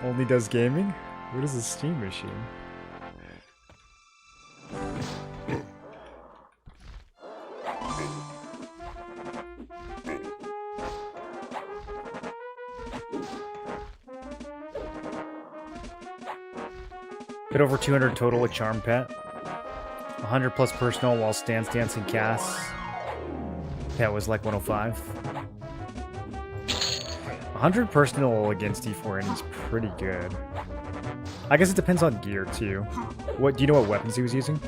only does gaming? What is a Steam Machine? Bit over 200 total with Charm Pet. 100 plus personal while Stance Dancing casts. Pet was like 105. 100 personal against D4N is pretty good. I guess it depends on gear too. What do you know what weapons he was using?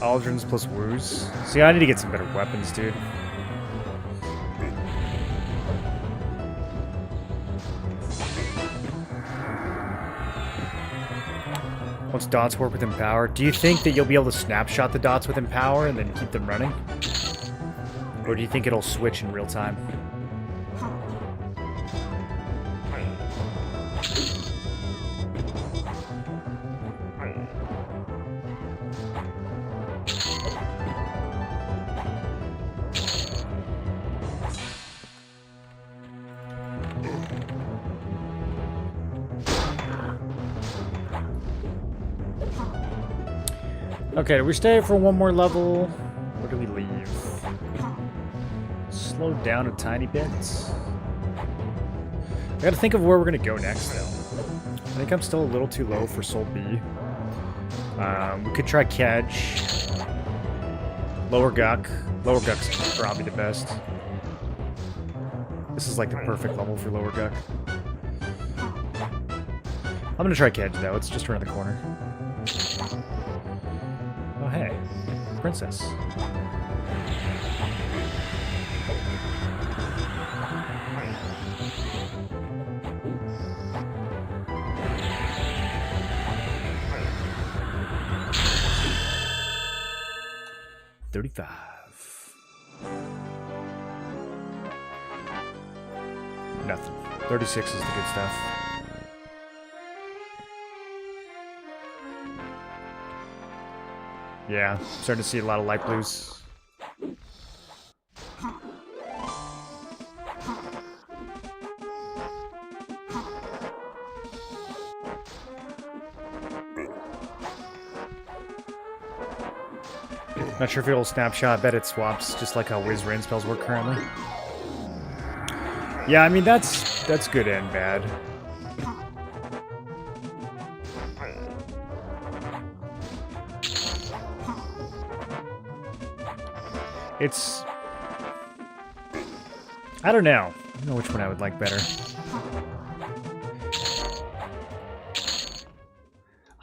Aldrins plus woos. See, I need to get some better weapons, dude. Once dots work with Empower, do you think that you'll be able to snapshot the dots with Empower and then keep them running? Or do you think it'll switch in real time? Okay, do we stay for one more level? Or do we leave? Slow down a tiny bit. I gotta think of where we're gonna go next, though. I think I'm still a little too low for Soul B. We could try Kedge. Lower Guck. Lower Guck's probably the best. This is like the perfect level for Lower Guck. I'm gonna try Kedge, though. It's just around the corner. Oh, hey. Princess. $35. Nothing. 36 is the good stuff. Yeah, starting to see a lot of light blues. Not sure if it'll snapshot. I bet it swaps, just like how Wiz Rain spells work currently. Yeah, I mean that's good and bad. It's... I don't know. I don't know which one I would like better.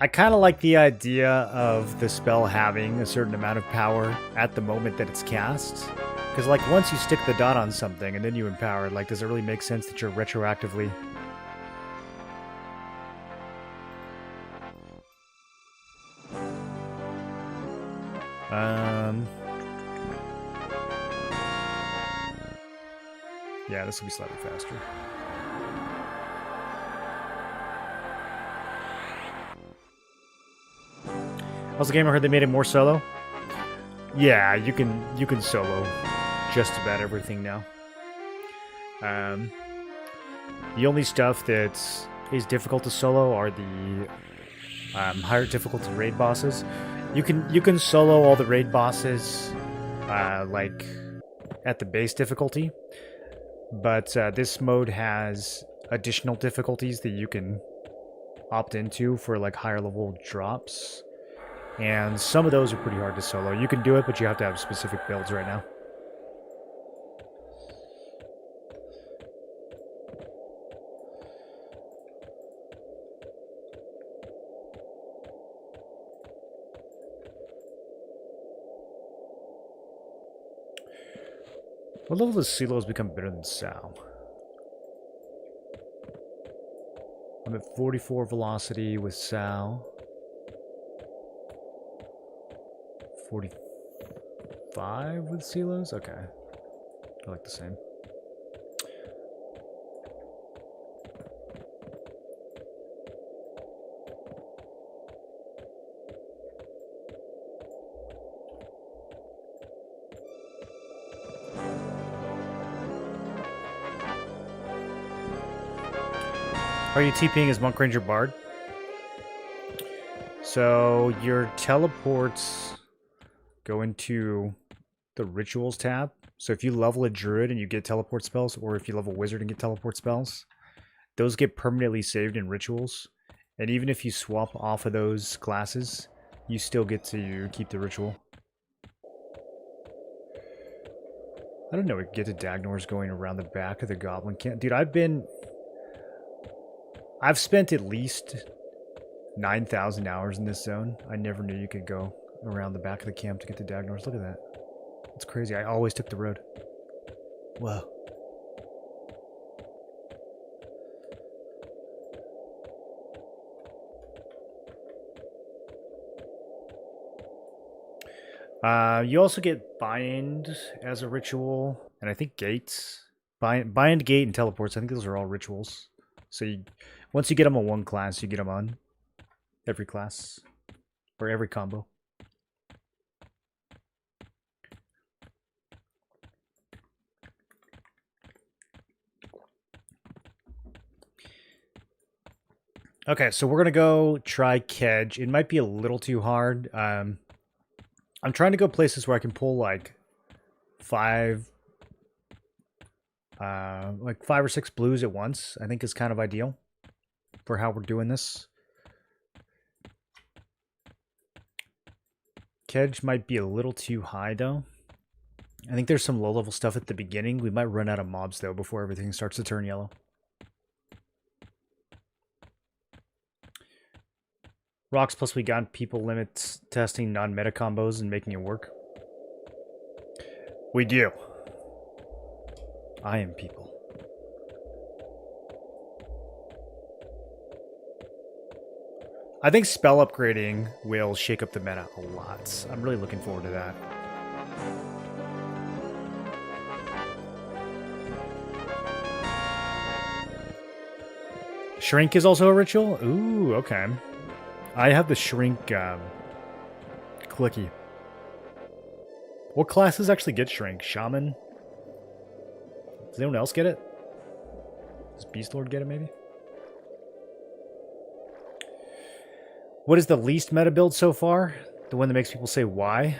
I kind of like the idea of the spell having a certain amount of power at the moment that it's cast. Because, like, once you stick the dot on something and then you empower it, like, does it really make sense that you're retroactively... Yeah, this will be slightly faster. How's the game? I heard they made it more solo. Yeah, you can solo just about everything now. The only stuff that is difficult to solo are the higher difficulty raid bosses. You can solo all the raid bosses like at the base difficulty. But this mode has additional difficulties that you can opt into for like higher level drops. And some of those are pretty hard to solo. You can do it, but you have to have specific builds right now. What level does CeeLo has become better than Sal? I'm at 44 velocity with Sal. 45 with CeeLo's? Okay. I like the same. Are you TPing as Monk Ranger Bard? So your teleports go into the Rituals tab. So if you level a Druid and you get teleport spells, or if you level Wizard and get teleport spells, those get permanently saved in Rituals. And even if you swap off of those classes, you still get to keep the Ritual. I don't know, we get to Dagnor's going around the back of the Goblin Camp. Dude, I've spent at least 9,000 hours in this zone. I never knew you could go around the back of the camp to get to Dagnors. Look at that. It's crazy. I always took the road. Whoa. You also get bind as a ritual, and I think gates. Bind, gate, and teleports. I think those are all rituals. So once you get them on one class, you get them on every class. Or every combo. Okay, so we're going to go try Kedge. It might be a little too hard. I'm trying to go places where I can pull like 5 or 6 blues at once. I think is kind of ideal for how we're doing this. Kedge might be a little too high though. I think there's some low-level stuff at the beginning. We might run out of mobs though before everything starts to turn yellow. Rocks plus we got people limits testing non-meta combos and making it work. We do. I am people. I think spell upgrading will shake up the meta a lot. I'm really looking forward to that. Shrink is also a ritual? Ooh, okay. I have the Shrink clicky. What classes actually get Shrink? Shaman? Does anyone else get it? Does Beast Lord get it, maybe? What is the least meta build so far? The one that makes people say why?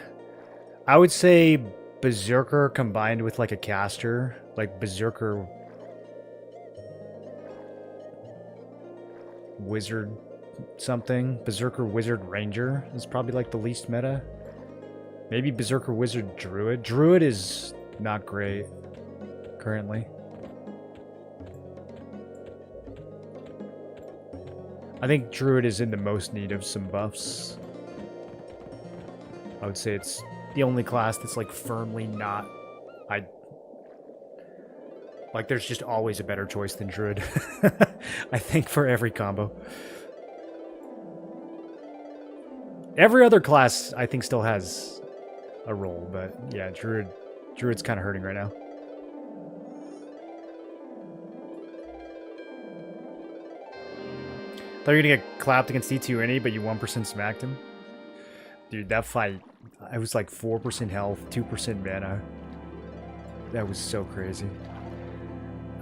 I would say Berserker combined with like a caster. Like Berserker Wizard something. Berserker Wizard Ranger is probably like the least meta. Maybe Berserker Wizard Druid. Druid is not great currently. I think Druid is in the most need of some buffs. I would say it's the only class that's like firmly not... Like there's just always a better choice than Druid. I think for every combo. Every other class I think still has a role, but yeah, Druid's kind of hurting right now. Thought you were gonna get clapped against D2 any, but you 1% smacked him. Dude, that fight, I was like 4% health, 2% mana. That was so crazy.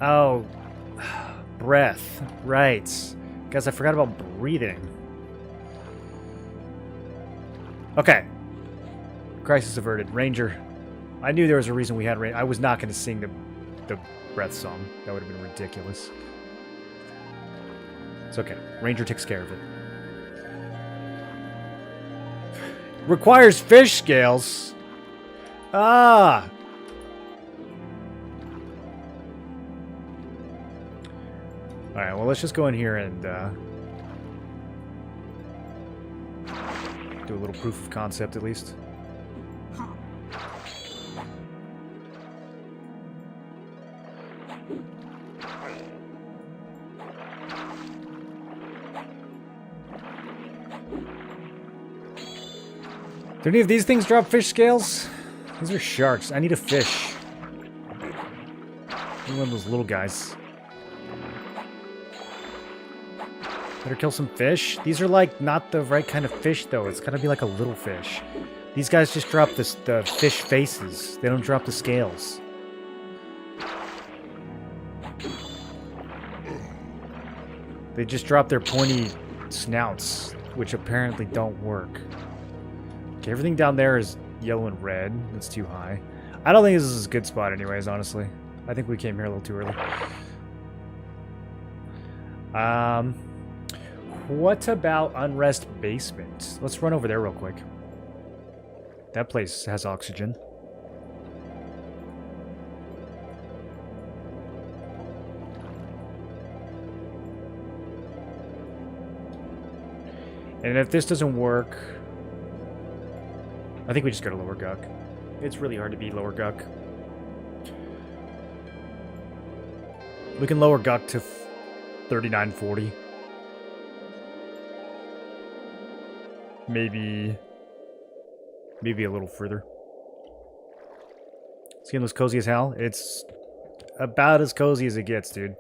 Oh, breath. Right. Guys, I forgot about breathing. Okay. Crisis averted. Ranger. I knew there was a reason we had Ranger. I was not going to sing the breath song. That would have been ridiculous. It's okay. Ranger takes care of it. Requires fish scales. Ah! Alright, well, let's just go in here and do a little proof of concept, at least. Do any of these things drop fish scales? These are sharks. I need a fish. I need one of those little guys. Better kill some fish. These are like not the right kind of fish though. It's gotta be like a little fish. These guys just drop the fish faces. They don't drop the scales. They just drop their pointy snouts, which apparently don't work. Okay, everything down there is yellow and red. That's too high. I don't think this is a good spot anyways, honestly. I think we came here a little too early. What about Unrest Basement? Let's run over there real quick. That place has oxygen. And if this doesn't work, I think we just go to lower Guck. It's really hard to beat lower Guck. We can lower Guck to 3940. Maybe a little further. This game looks cozy as hell. It's about as cozy as it gets, dude.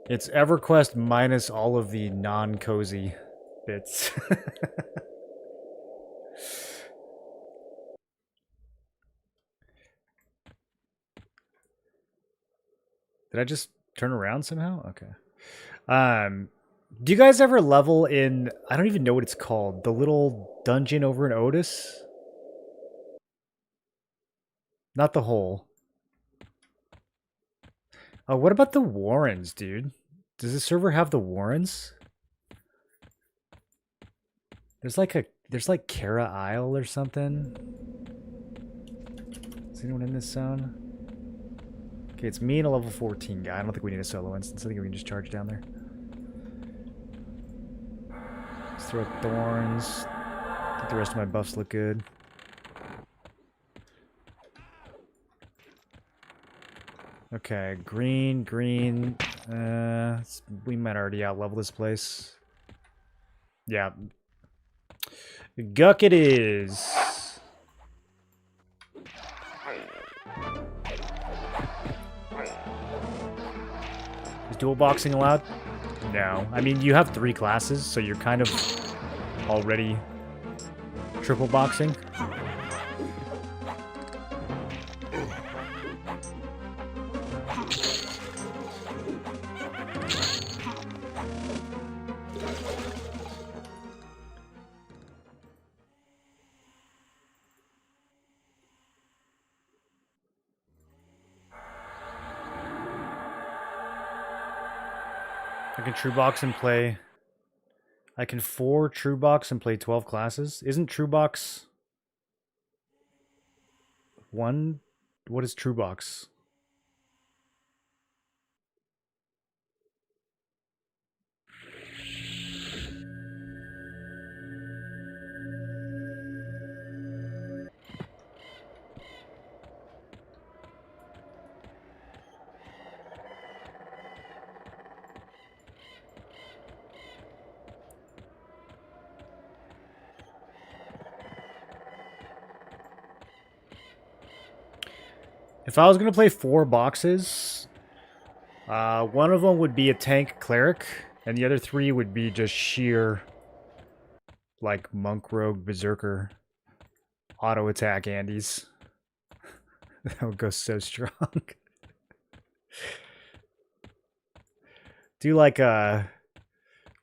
It's EverQuest minus all of the non-cozy bits. Did I just turn around somehow? Okay. Do you guys ever level in, I don't even know what it's called, the little dungeon over in Otis? Not the hole. Oh, what about the Warrens, dude? Does the server have the Warrens? There's like Kara Isle or something. Is anyone in this zone? Okay, it's me and a level 14 guy. I don't think we need a solo instance. I think we can just charge down there. Let's throw thorns. I think the rest of my buffs look good. Okay, green. We might already out-level this place. Yeah. Guck it is. Is dual boxing allowed? No. I mean, you have 3 classes, so you're kind of already triple boxing. I can true box and play. I can 4 true box and play 12 classes. Isn't true box 1? What is true box? If I was going to play 4 boxes, one of them would be a tank cleric, and the other 3 would be just sheer, like, monk, rogue, berserker, auto attack Andes. That would go so strong. Do like a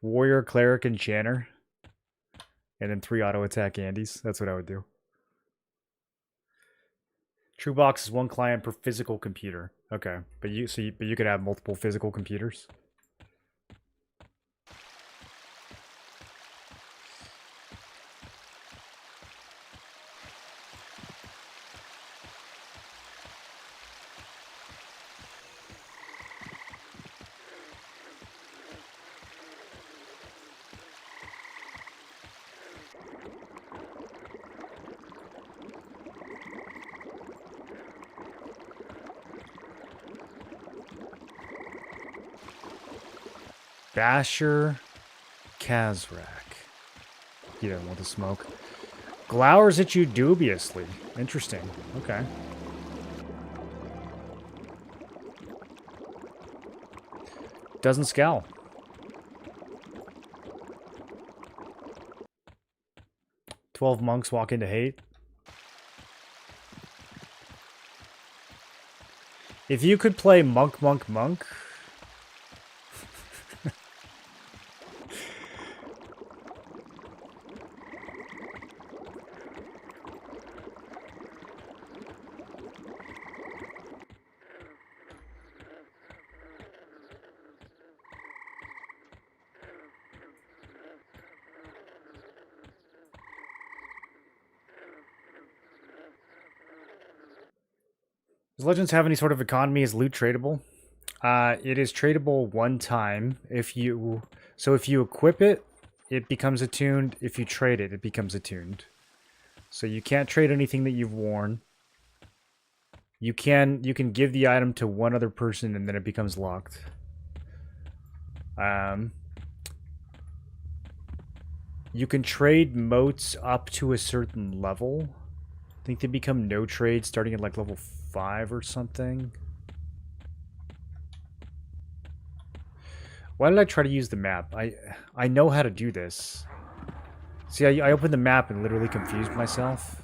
warrior, cleric, and chanter, and then 3 auto attack Andes. That's what I would do. True box is 1 client per physical computer. Okay, but you could have multiple physical computers. Basher Kazrak. He doesn't want to smoke. Glowers at you dubiously. Interesting. Okay. Doesn't scowl. "12 monks walk into hate." If you could play monk. Does Legends have any sort of economy? Is loot tradable? It is tradable one time. If you equip it, it becomes attuned. If you trade it, it becomes attuned. So you can't trade anything that you've worn. You can give the item to one other person and then it becomes locked. You can trade motes up to a certain level. I think they become no trade starting at like level 5 or something. Why did I try to use the map? I know how to do this. See, I opened the map and literally confused myself.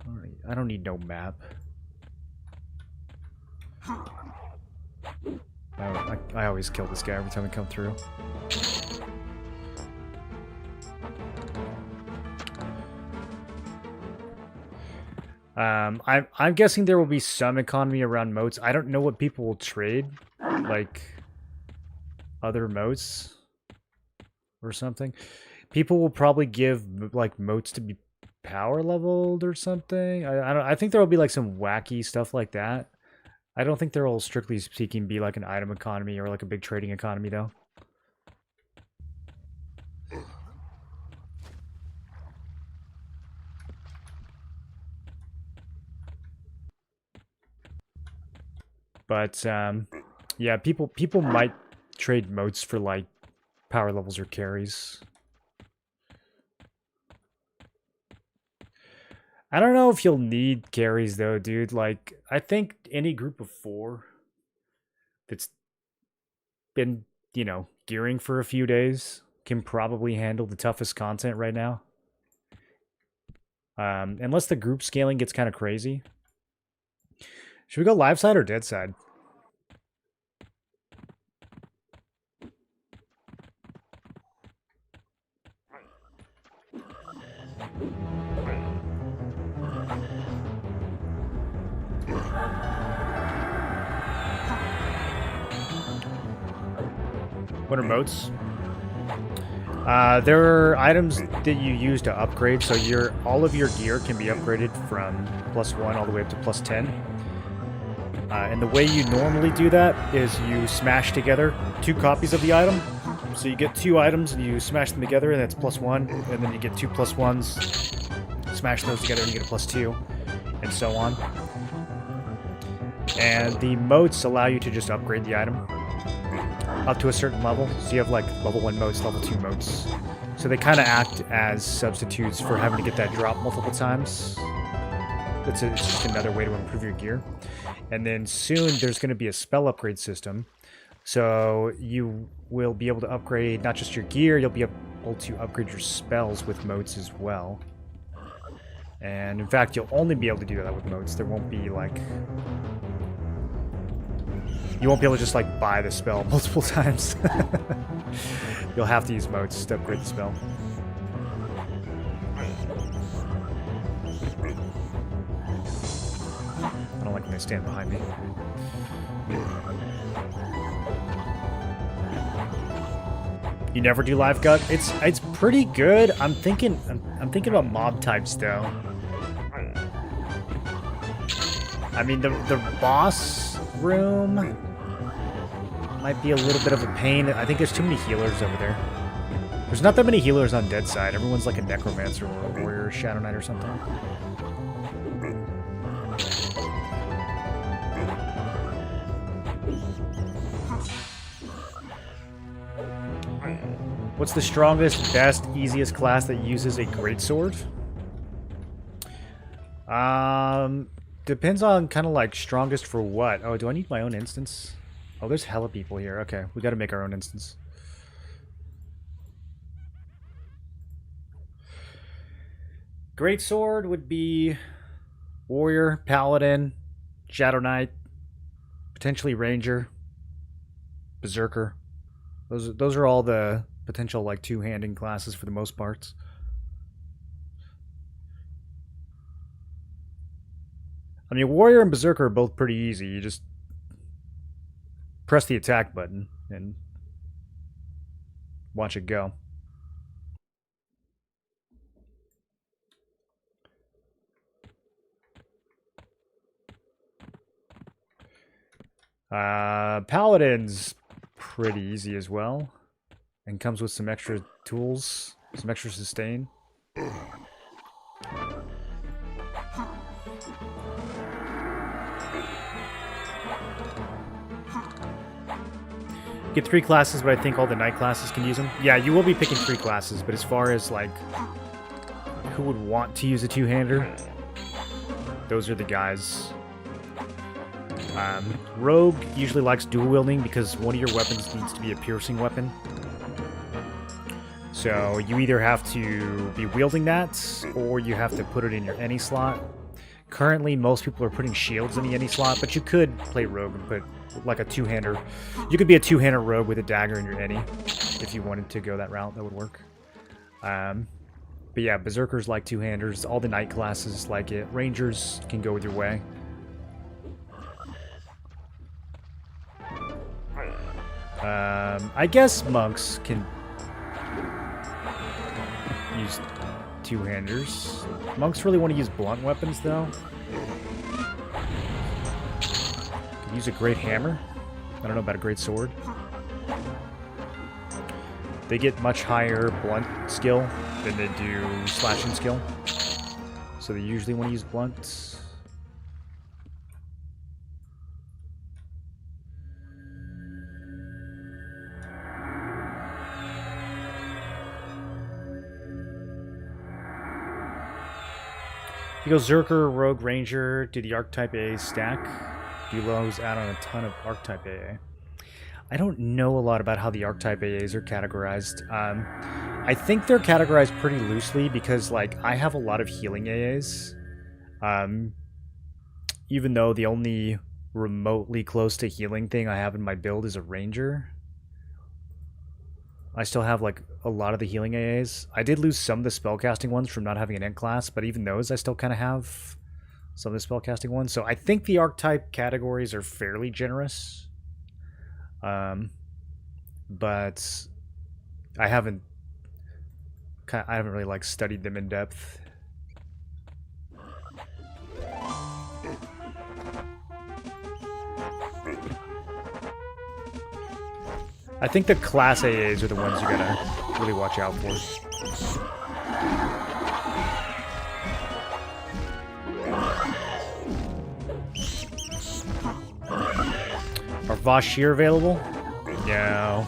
Alright, I don't need no map. I always kill this guy every time I come through. I'm guessing there will be some economy around motes. I don't know what people will trade, like other motes or something. People will probably give like motes to be power leveled or something. I think there will be like some wacky stuff like that. I don't think there will, strictly speaking, be like an item economy or like a big trading economy though. But yeah, people might trade motes for like power levels or carries. I don't know if you'll need carries though, dude. Like, I think any group of 4 that's been, you know, gearing for a few days can probably handle the toughest content right now. Unless the group scaling gets kind of crazy. Should we go live side or dead side? What are motes? There are items that you use to upgrade, so all of your gear can be upgraded from +1 all the way up to +10. And the way you normally do that is you smash together 2 copies of the item. So you get 2 items and you smash them together and that's +1, and then you get 2 +1s, smash those together and you get a +2, and so on. And the motes allow you to just upgrade the item up to a certain level. So you have like level 1 motes, level 2 motes. So they kind of act as substitutes for having to get that drop multiple times. It's just another way to improve your gear. And then soon there's going to be a spell upgrade system. So you will be able to upgrade not just your gear, you'll be able to upgrade your spells with motes as well. And in fact, you'll only be able to do that with motes. There won't be like... You won't be able to just like buy the spell multiple times. You'll have to use motes to upgrade the spell. I don't like when they stand behind me. You never do live gut? It's pretty good. I'm thinking about mob types though. I mean the boss room might be a little bit of a pain. I think there's too many healers over there. There's not that many healers on dead side. Everyone's like a necromancer or a warrior, shadow knight or something. What's the strongest, best, easiest class that uses a greatsword? Depends on kind of like strongest for what. Oh, do I need my own instance? Oh, there's hella people here. Okay, we got to make our own instance. Greatsword would be warrior, paladin, shadow knight, potentially ranger, berserker. Those are all the potential like two-handing classes for the most parts. I mean, warrior and berserker are both pretty easy. You just press the attack button and watch it go. Paladin's pretty easy as well. And comes with some extra tools, some extra sustain. Get 3 classes, but I think all the knight classes can use them. Yeah, you will be picking 3 classes, but as far as like who would want to use a two-hander, those are the guys. Rogue usually likes dual wielding because one of your weapons needs to be a piercing weapon. So you either have to be wielding that, or you have to put it in your any slot. Currently, most people are putting shields in the any slot, but you could play rogue and put like a two-hander. You could be a two-hander rogue with a dagger in your any if you wanted to go that route. That would work. But yeah, berserkers like two-handers. All the knight classes like it. Rangers can go either way. I guess monks can use two-handers. Monks really want to use blunt weapons, though. Could use a great hammer. I don't know about a great sword. They get much higher blunt skill than they do slashing skill. So they usually want to use blunt. He goes Zerker, Rogue, Ranger. Do the Archetype AA stack? Do those add on a ton of Archetype AA? I don't know a lot about how the Archetype AAs are categorized. I think they're categorized pretty loosely because, like, I have a lot of healing AAs. Even though the only remotely close to healing thing I have in my build is a Ranger. I still have, like, a lot of the healing AAs. I did lose some of the spellcasting ones from not having an end class, but even those I still kind of have some of the spellcasting ones. So I think the archetype categories are fairly generous. But I haven't really, like, studied them in depth. I think the class AAs are the ones you gotta really watch out for. Are Vashir available? No.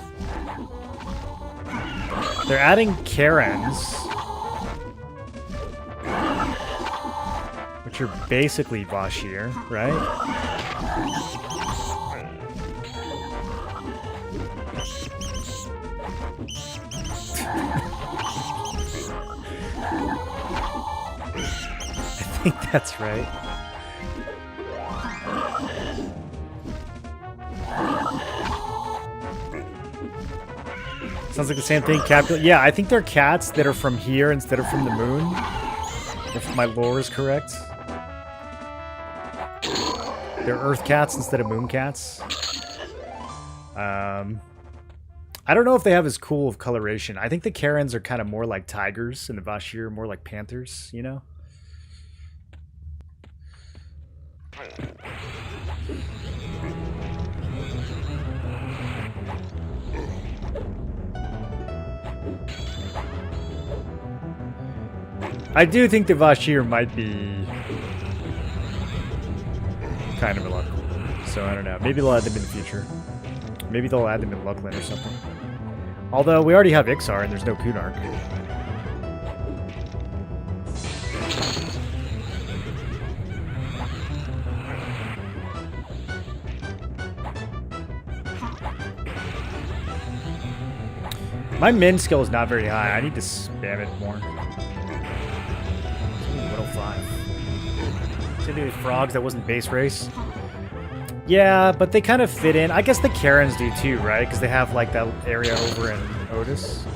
They're adding Karens, which are basically Vashir, right? I think that's right. Sounds like the same thing. Yeah, I think they're cats that are from here instead of from the moon. If my lore is correct. They're earth cats instead of moon cats. I don't know if they have as cool of coloration. I think the Karens are kind of more like tigers and the Vashir are more like panthers, you know? I do think the Vashir might be kind of a lot cooler. So I don't know. Maybe they'll add them in the future. Maybe they'll add them in Luckland or something. Although we already have Ixar and there's no Kunark. My min skill is not very high. I need to spam it more. 105. Same thing with frogs, that wasn't base race. Yeah, but they kind of fit in. I guess the Karens do too, right? Because they have like that area over in Otis.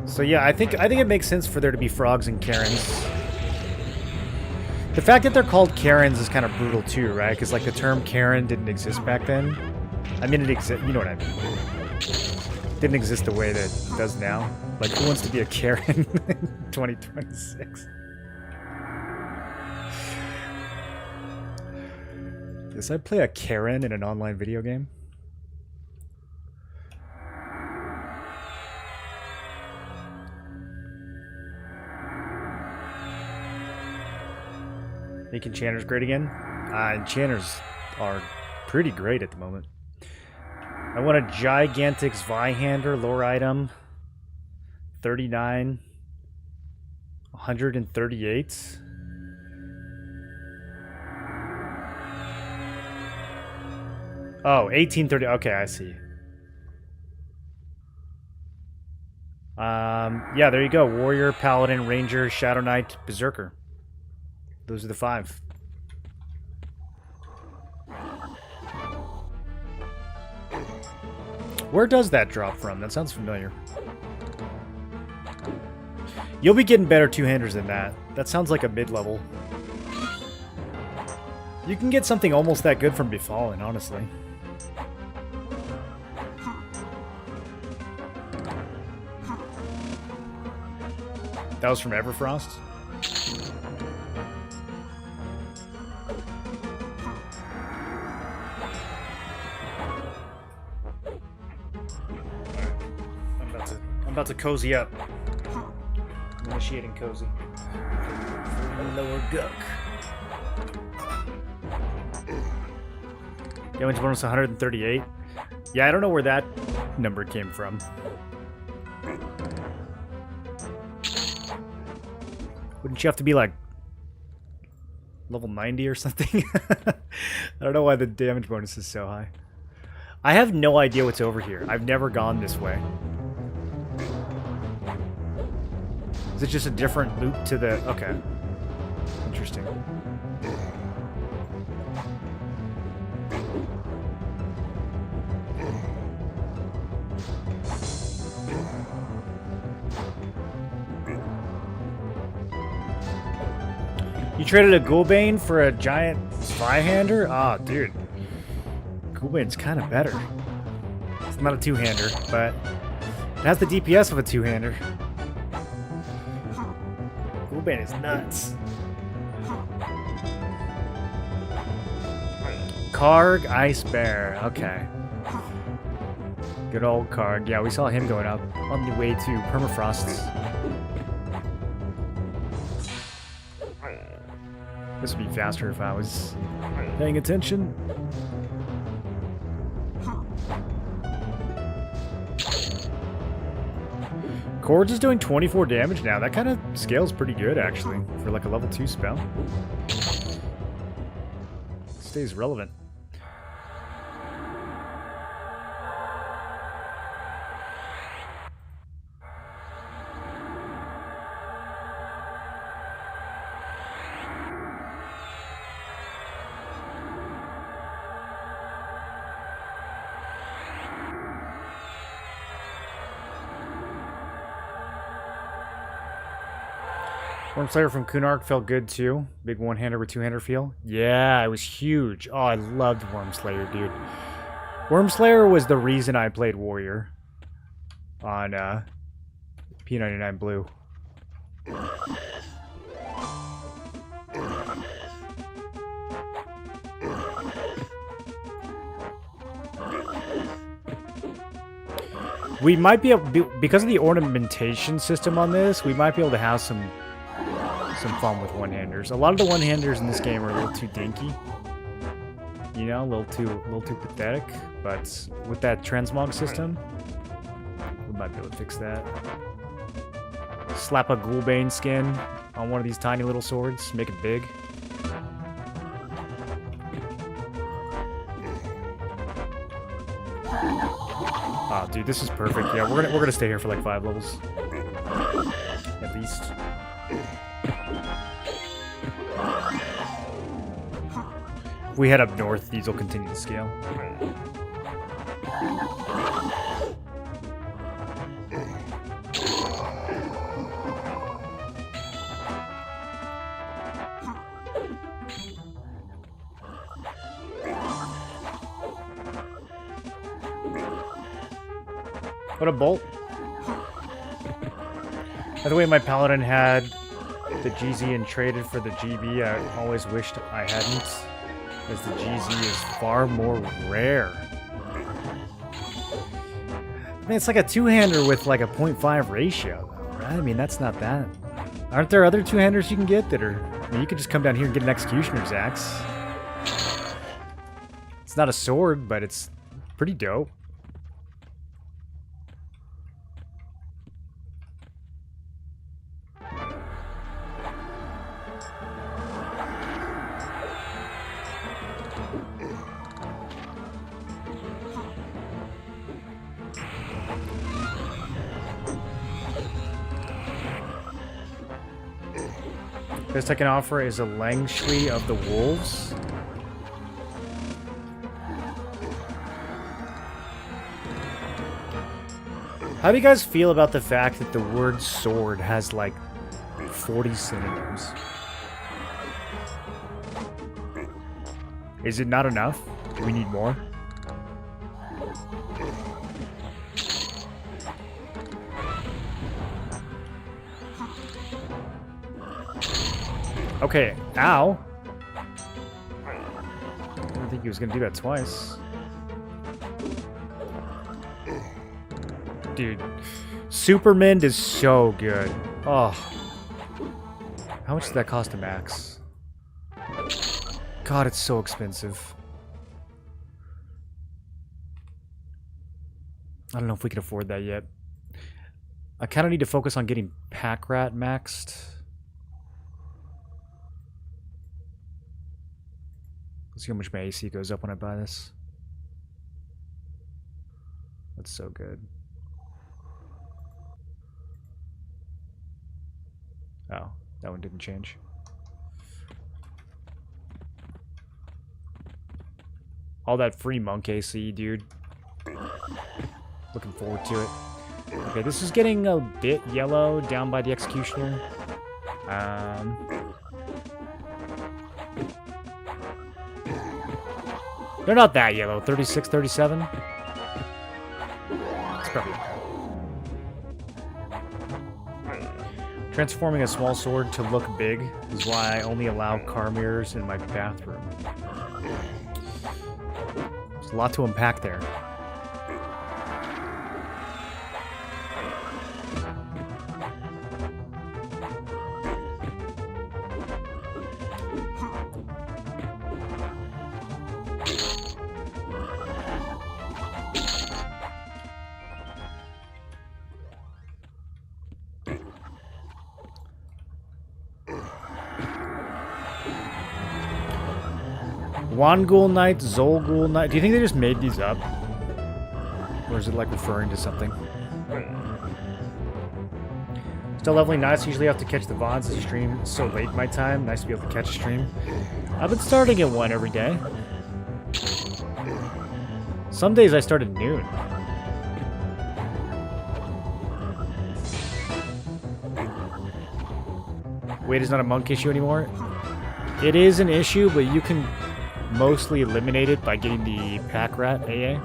So yeah, I think it makes sense for there to be frogs and Karens. The fact that they're called Karens is kind of brutal too, right? Because like the term Karen didn't exist back then. I mean, it exists. You know what I mean? Didn't exist the way that it does now. Like, who wants to be a Karen in 2026? this. I play a Karen in an online video game. Make enchanters great again? Enchanters are pretty great at the moment. I want a Gigantic Zweihander lore item. 39. 138. Oh, 1830. Okay, I see. Yeah, there you go. Warrior, Paladin, Ranger, Shadow Knight, Berserker. Those are the 5. Where does that drop from? That sounds familiar. You'll be getting better two-handers than that. That sounds like a mid-level. You can get something almost that good from Befallen, honestly. That was from Everfrost? I'm about to cozy up. Initiating cozy. Lower Guk. Damage bonus 138. Yeah, I don't know where that number came from. Wouldn't you have to be like level 90 or something? I don't know why the damage bonus is so high. I have no idea what's over here. I've never gone this way. Is it just a different loop to the... Okay. Interesting. You traded a Ghoulbane for a giant Zweihander? Ah, oh, dude. Ghoulbane's kind of better. It's not a two-hander, but it has the DPS of a two-hander. Ghoulbane is nuts. Karg Ice Bear. Okay. Good old Karg. Yeah, we saw him going up on the way to Permafrost's. This would be faster if I was paying attention. Chord's is doing 24 damage now. That kind of scales pretty good, actually, for like a level 2 spell. Stays relevant. Wormslayer from Kunark felt good too. Big one-hander with two-hander feel. Yeah, it was huge. Oh, I loved Wormslayer, dude. Wormslayer was the reason I played Warrior on P99 Blue. We might be able, because of the ornamentation system on this, we might be able to have some fun with one-handers. A lot of the one-handers in this game are a little too dinky. You know, a little too pathetic. But with that transmog system, we might be able to fix that. Slap a Ghoulbane skin on one of these tiny little swords, make it big. Oh, dude, this is perfect. Yeah, we're gonna stay here for like 5 levels, at least. If we head up north, these will continue to scale. What a bolt. By the way, my Paladin had the GZ and traded for the GB. I always wished I hadn't. as the GZ is far more rare. I mean, it's like a two-hander with like a 0.5 ratio, though, right? I mean, that's not that. Aren't there other two-handers you can get that are... I mean, you could just come down here and get an Executioner's Axe. It's not a sword, but it's pretty dope. Best I can offer is a Langsley of the Wolves. How do you guys feel about the fact that the word sword has like 40 synonyms? Is it not enough? Do we need more? Okay, ow. I didn't think he was gonna do that twice. Dude, Supermend is so good. Oh. How much did that cost to max? God, it's so expensive. I don't know if we can afford that yet. I kind of need to focus on getting Pack Rat maxed. Let's see how much my AC goes up when I buy this. That's so good. Oh, that one didn't change. All that free monk AC, dude. Looking forward to it. Okay, this is getting a bit yellow down by the Executioner. They're not that yellow. 36, 37. It's probably... Transforming a small sword to look big is why I only allow car mirrors in my bathroom. There's a lot to unpack there. Wangul Knight, Zolgul Knight. Do you think they just made these up? Or is it like referring to something? Still leveling nice. Usually I have to catch the VODs to stream so late my time. Nice to be able to catch a stream. I've been starting at 1 every day. Some days I start at noon. Weight is not a monk issue anymore. It is an issue, but you can mostly eliminate it by getting the Pack Rat AA.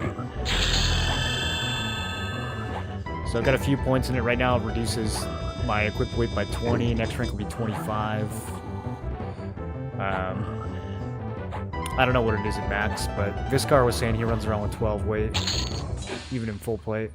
So I've got a few points in it right now. It reduces my equipped weight by 20. Next rank will be 25. I don't know what it is at max, but Viscar was saying he runs around with 12 weight, even in full plate.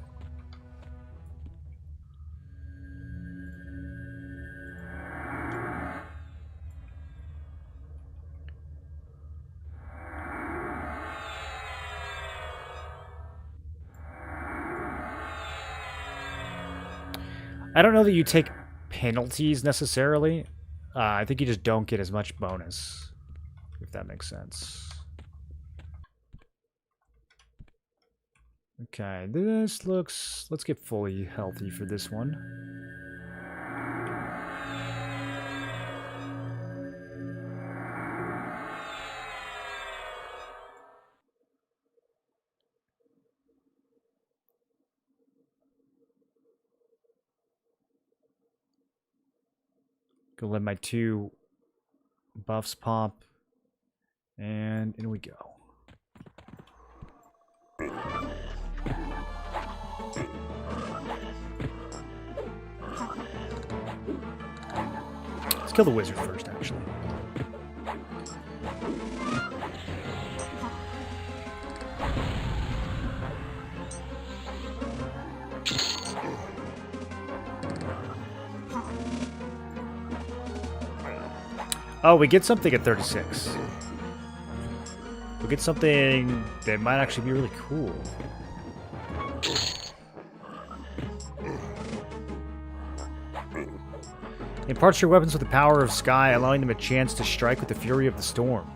I don't know that you take penalties necessarily. I think you just don't get as much bonus, if that makes sense. Okay, this looks... Let's get fully healthy for this one. Go let my 2 buffs pop, and in we go. Let's kill the wizard first, actually. Oh, we get something at 36. We get something that might actually be really cool. Imparts your weapons with the power of sky, allowing them a chance to strike with the fury of the storm.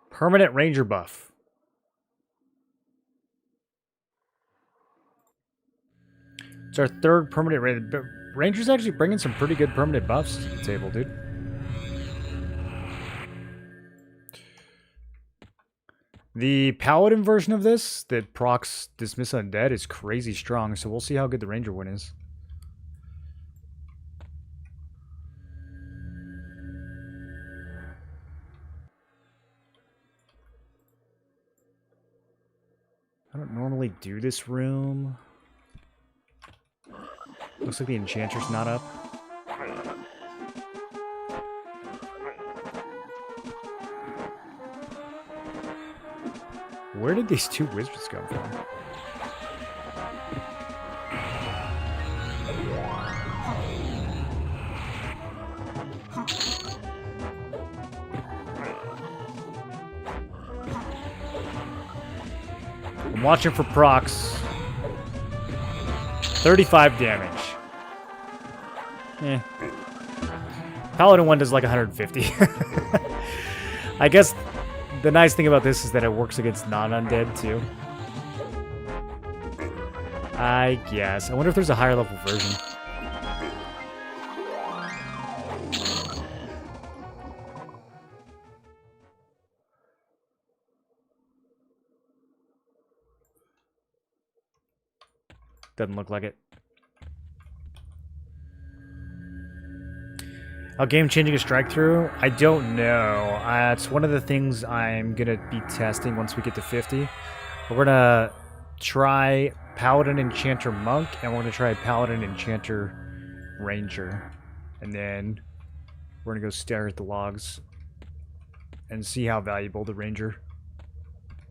Permanent Ranger buff. It's our third permanent Ranger. Ranger's actually bringing some pretty good permanent buffs to the table, dude. The Paladin version of this that procs Dismiss Undead is crazy strong, so we'll see how good the Ranger one is. I don't normally do this room. Looks like the Enchanter's not up. Where did these two wizards come from? I'm watching for procs. 35 damage. Eh. Paladin 1 does like 150. I guess the nice thing about this is that it works against non-undead too. I guess. I wonder if there's a higher level version. Doesn't look like it. How game-changing a strike through? I don't know. It's one of the things I'm going to be testing once we get to 50. We're going to try Paladin, Enchanter, Monk, and we're going to try Paladin, Enchanter, Ranger. And then we're going to go stare at the logs and see how valuable the Ranger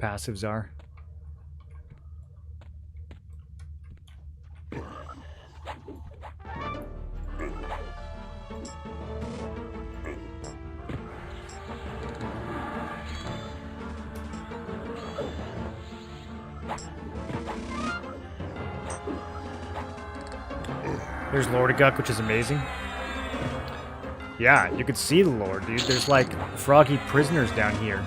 passives are. There's Lord Guk, which is amazing. Yeah, you can see the Lord, dude. There's like froggy prisoners down here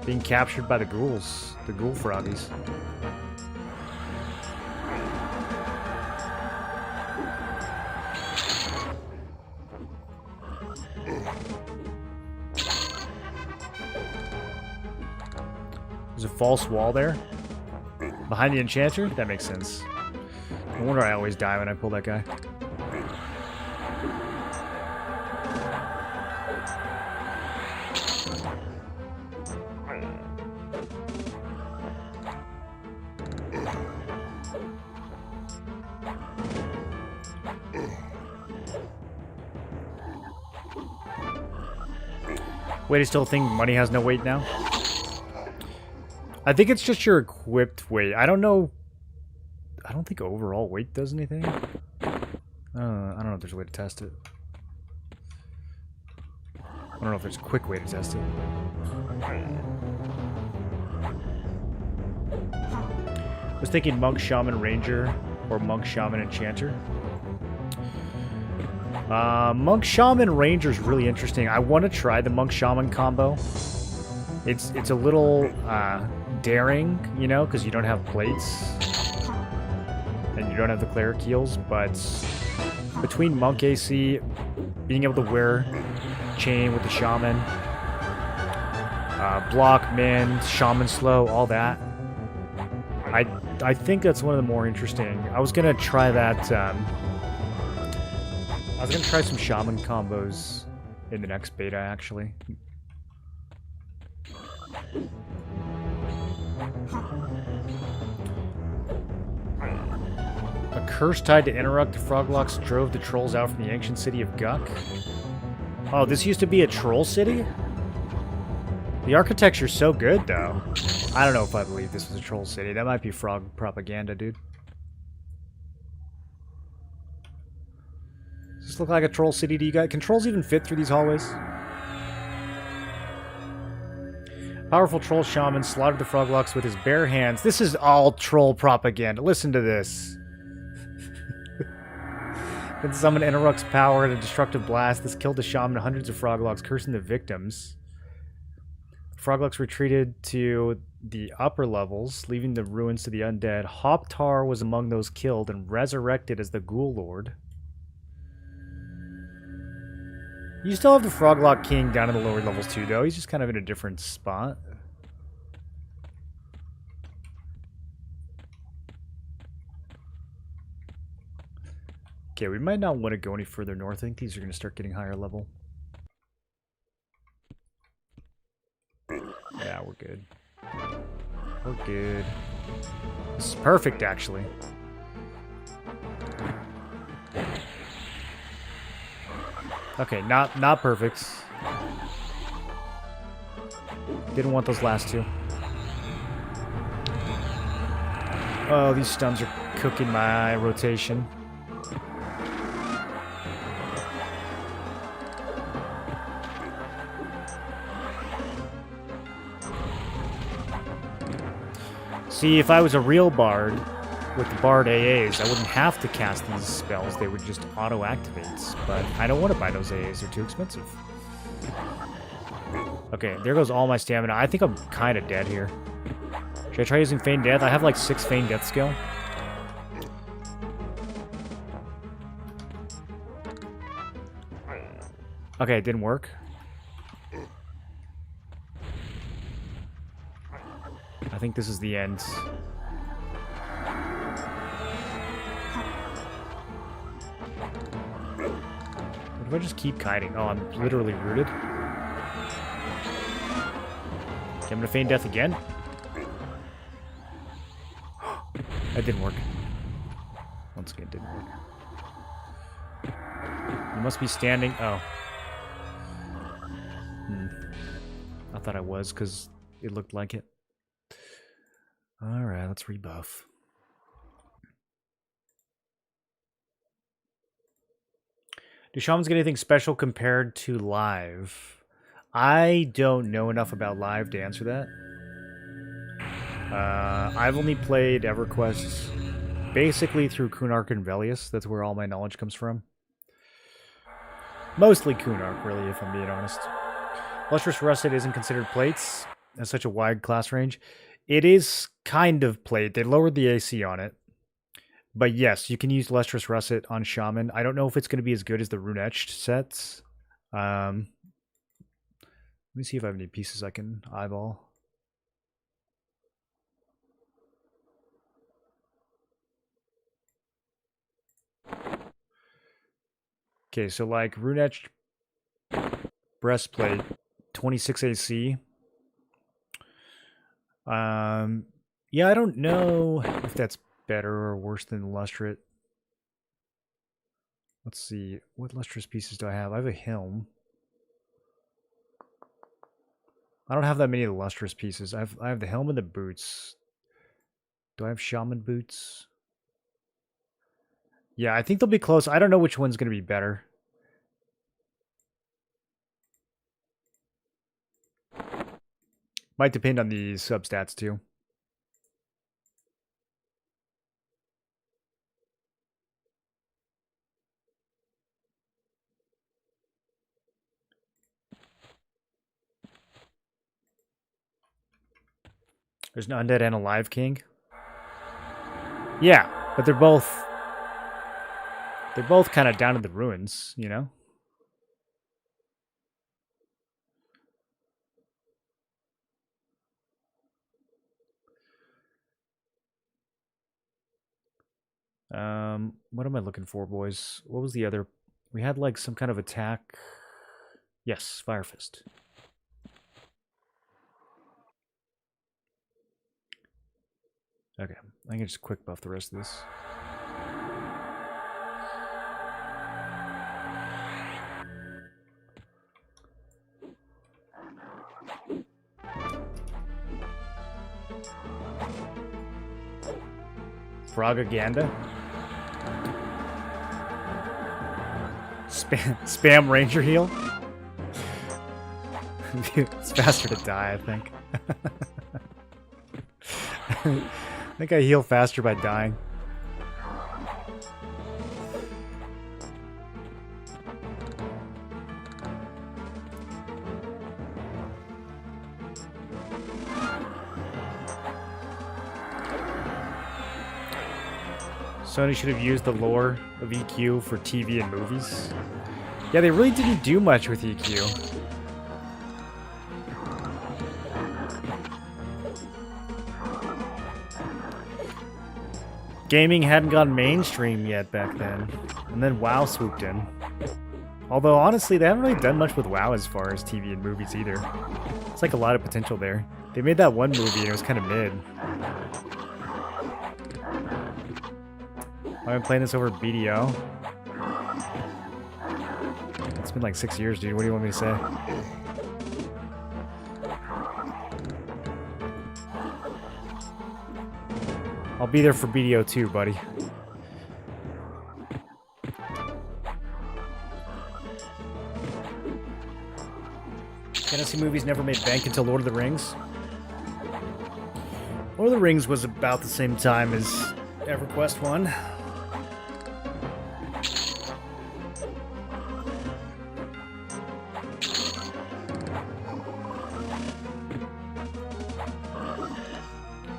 being captured by the ghouls, the ghoul froggies. There's a false wall there behind the Enchanter? That makes sense. No wonder I always die when I pull that guy. Wait, I still think money has no weight now? I think it's just your equipped weight. I don't know. I don't think overall weight does anything. I don't know if there's a way to test it. I don't know if there's a quick way to test it. I was thinking Monk, Shaman, Ranger, or Monk, Shaman, Enchanter. Monk, Shaman, Ranger is really interesting. I want to try the Monk, Shaman combo. It's a little daring, you know, because you don't have plates. And you don't have the cleric heals, but between Monk AC, being able to wear chain with the Shaman, block, mend, Shaman slow, all that, I think that's one of the more interesting. I was going to try that I was gonna try some shaman combos in the next beta, actually. A curse tied to Interrupt the Froglocks drove the trolls out from the ancient city of Guck. Oh, this used to be a troll city? The architecture's so good, though. I don't know if I believe this was a troll city. That might be frog propaganda, dude. Does this look like a troll city to you guys? Can trolls even fit through these hallways? Powerful troll shaman slaughtered the Froglocks with his bare hands. This is all troll propaganda. Listen to this. Then summon Interruct's power at a destructive blast. This killed the shaman and hundreds of Froglocks, cursing the victims. Froglocks retreated to the upper levels, leaving the ruins to the undead. Hoptar was among those killed and resurrected as the Ghoul Lord. You still have the Froglock King down in the lower levels too, though. He's just kind of in a different spot. Okay, we might not want to go any further north. I think these are going to start getting higher level. Yeah, we're good. We're good. This is perfect, actually. Okay, not perfect. Didn't want those last two. Oh, these stuns are cooking my rotation. See, if I was a real bard with the bard AAs, I wouldn't have to cast these spells. They would just auto-activate. But I don't want to buy those AAs. They're too expensive. Okay, there goes all my stamina. I think I'm kind of dead here. Should I try using Feign Death? I have like 6 Feign Death skill. Okay, it didn't work. I think this is the end. What if I just keep kiting? Oh, I'm literally rooted. Okay, I'm gonna Feign Death again. That didn't work. Once again, it didn't work. You must be standing. Oh. I thought I was because it looked like it. Alright, let's rebuff. Do shamans get anything special compared to live? I don't know enough about live to answer that. I've only played EverQuest basically through Kunark and Velius. That's where all my knowledge comes from. Mostly Kunark, really, if I'm being honest. Lustrous Russet isn't considered plates. It has such a wide class range. It is kind of plate. They lowered the AC on it. But yes, you can use Lustrous Russet on Shaman. I don't know if it's going to be as good as the Rune Etched sets. Let me see if I have any pieces I can eyeball. Okay, so like Rune Etched Breastplate, 26 AC. Yeah, I don't know if that's better or worse than Lustrate. Let's see. What lustrous pieces do I have? I have a helm. I don't have that many of the lustrous pieces. I have the helm and the boots. Do I have shaman boots? Yeah, I think they'll be close. I don't know which one's going to be better. Might depend on the substats too. There's an undead and a live king. Yeah, but they're both kind of down in the ruins, you know? What am I looking for, boys? What was the other We had like some kind of attack. Yes, Fire Fist. Okay, I can just quick buff the rest of this. Frogaganda. Spam Ranger heal. It's faster to die, I think. I think I heal faster by dying. Sony should have used the lore of EQ for TV and movies. Yeah, they really didn't do much with EQ. Gaming hadn't gone mainstream yet back then. And then WoW swooped in. Although, honestly, they haven't really done much with WoW as far as TV and movies either. It's like a lot of potential there. They made that one movie and it was kind of mid. I've been playing this over BDO. It's been like 6 years, dude. What do you want me to say? I'll be there for BDO too, buddy. Fantasy movies never made bank until Lord of the Rings. Lord of the Rings was about the same time as Everquest 1.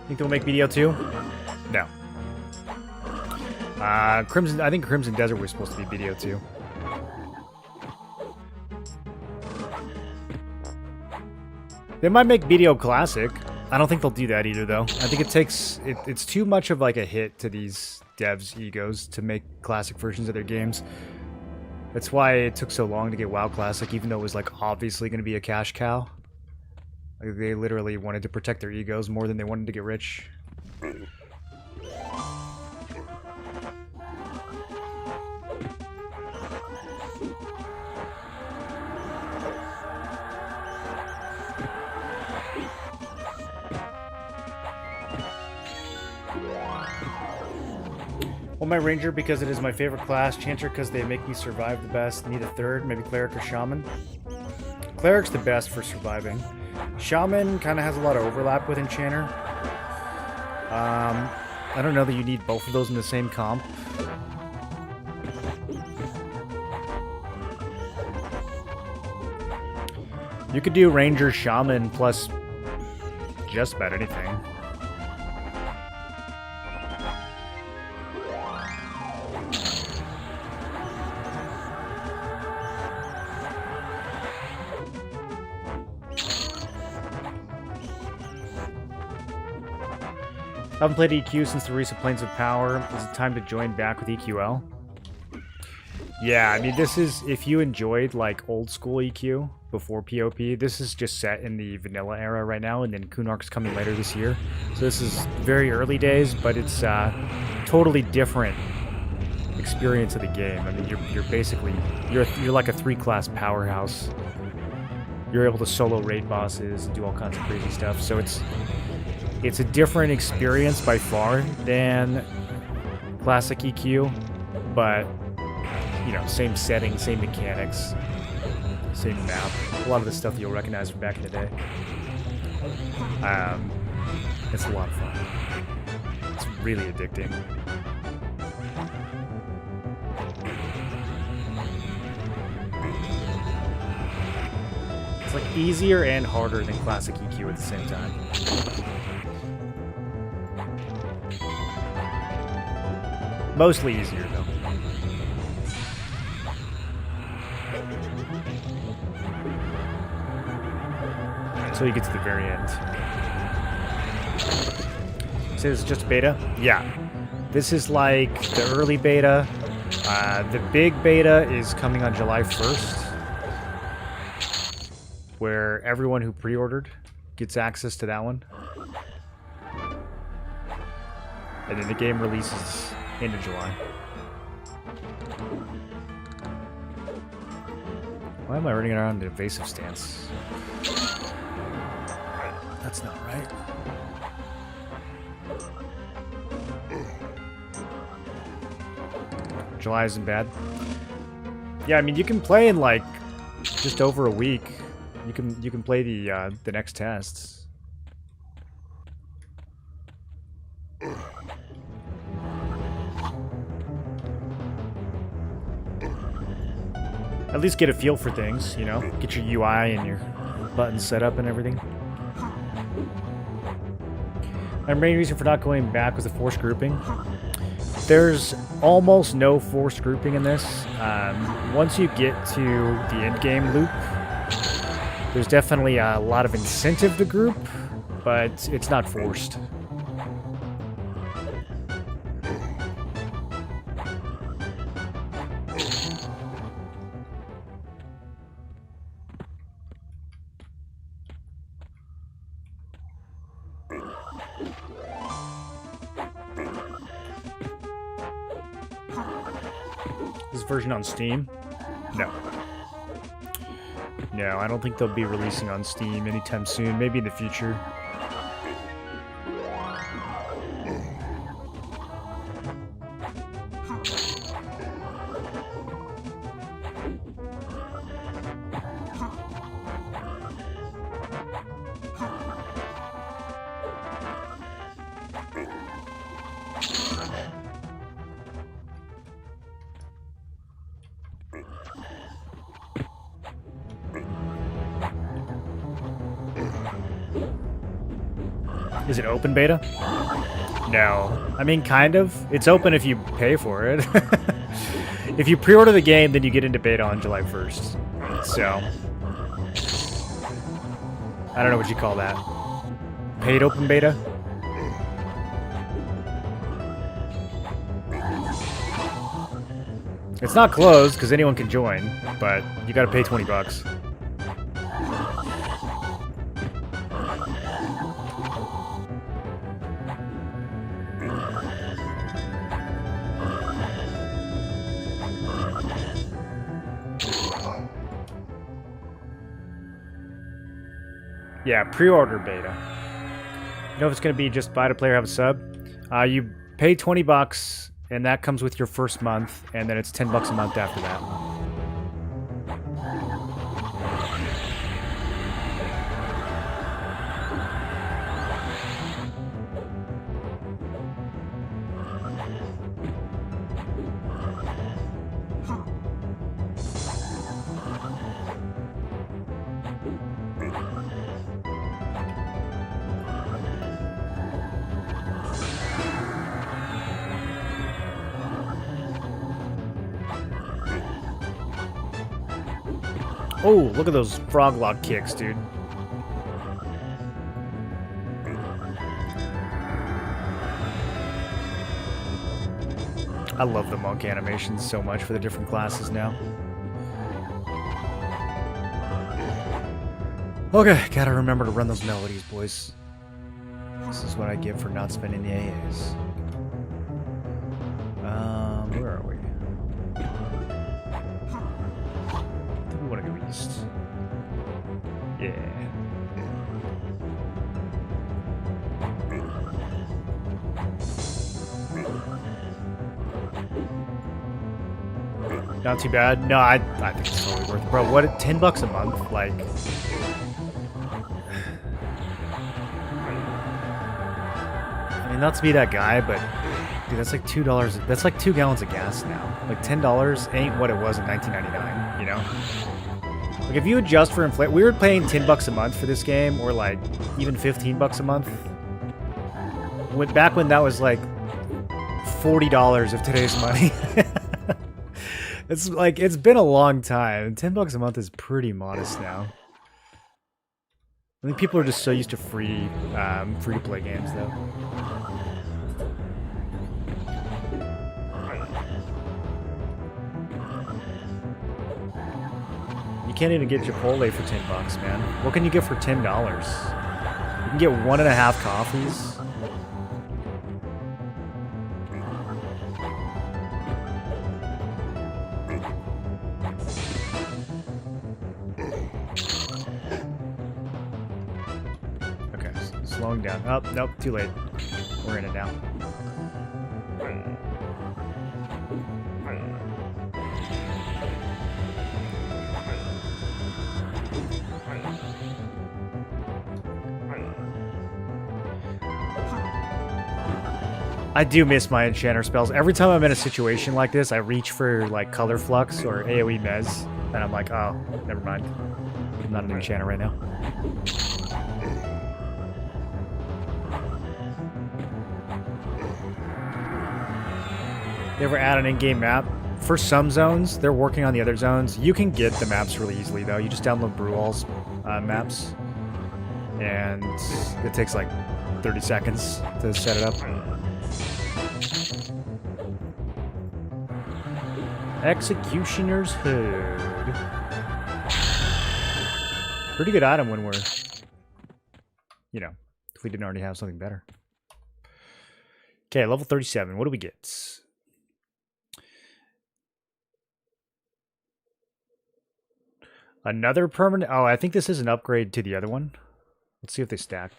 Think they'll make BDO 2? No. Crimson. I think Crimson Desert was supposed to be BDO 2. They might make BDO Classic. I don't think they'll do that either, though. I think it's too much of like a hit to these devs' egos to make classic versions of their games. That's why it took so long to get WoW Classic, even though it was like obviously going to be a cash cow. Like, they literally wanted to protect their egos more than they wanted to get rich. Well, my Ranger because it is my favorite class. Chanter because they make me survive the best. Need a third, maybe Cleric or Shaman. Cleric's the best for surviving. Shaman kind of has a lot of overlap with Enchanter. I don't know that you need both of those in the same comp. You could do Ranger, Shaman, plus just about anything. I haven't played EQ since the recent Planes of Power. Is it time to join back with EQL? Yeah, I mean, this is, if you enjoyed, like, old school EQ before POP, this is just set in the vanilla era right now, and then Kunark's coming later this year. So this is very early days, but it's totally different experience of the game. I mean, you're basically, you're like a 3-class powerhouse. You're able to solo raid bosses and do all kinds of crazy stuff, so it's a different experience by far than classic EQ, but, you know, same setting, same mechanics, same map. A lot of the stuff that you'll recognize from back in the day. It's a lot of fun. It's really addicting. It's like easier and harder than classic EQ at the same time. Mostly easier, though. Until you get to the very end. So this is just beta? Yeah. This is like the early beta. The big beta is coming on July 1st, where everyone who pre-ordered gets access to that one. And then the game releases end of July. Why am I running around in an evasive stance? That's not right. July isn't bad. Yeah, I mean you can play in like just over a week. You can play the next tests. At least get a feel for things, you know? Get your UI and your buttons set up and everything. My main reason for not going back was the forced grouping. There's almost no forced grouping in this. Once you get to the end game loop, there's definitely a lot of incentive to group, but it's not forced. This version on Steam? No. No, I don't think they'll be releasing on Steam anytime soon. Maybe in the future. Is it open beta? No. I mean, kind of. It's open if you pay for it. If you pre-order the game, then you get into beta on July 1st. So, I don't know what you call that. Paid open beta? It's not closed, because anyone can join, but you gotta pay 20 bucks. Yeah, pre-order beta. You know if it's going to be just buy to player have a sub? You pay 20 bucks, and that comes with your first month, and then it's 10 bucks a month after that. Oh, look at those frog lock kicks, dude. I love the monk animations so much for the different classes now. Okay, gotta remember to run those melodies, boys. This is what I get for not spending the AAs. Where are we? I think we want to go east. Yeah. Not too bad. No, I think it's totally worth it. Bro, what, 10 bucks a month? Like... I mean, not to be that guy, but... Dude, that's like $2. That's like 2 gallons of gas now. Like $10 ain't what it was in 1999, you know? Like if you adjust for inflation, we were paying 10 bucks a month for this game, or like even 15 bucks a month. Back when that was like $40 of today's money. It's like, it's been a long time. 10 bucks a month is pretty modest now. I think people are just so used to free to play games though. can't even get Chipotle for $10, man. What can you get for $10? You can get 1.5 coffees. Okay, slowing down. Oh, nope, too late. We're in it now. I do miss my enchanter spells. Every time I'm in a situation like this, I reach for like color flux or AoE mez, and I'm like, oh, never mind. I'm not an enchanter right now. They ever add an in-game map? For some zones, they're working on the other zones. You can get the maps really easily though. You just download Brewall's maps, and it takes like 30 seconds to set it up. Executioner's Hood. Pretty good item when we're, you know, if we didn't already have something better. Okay, level 37. What do we get? Another permanent. Oh, I think this is an upgrade to the other one. Let's see if they stack.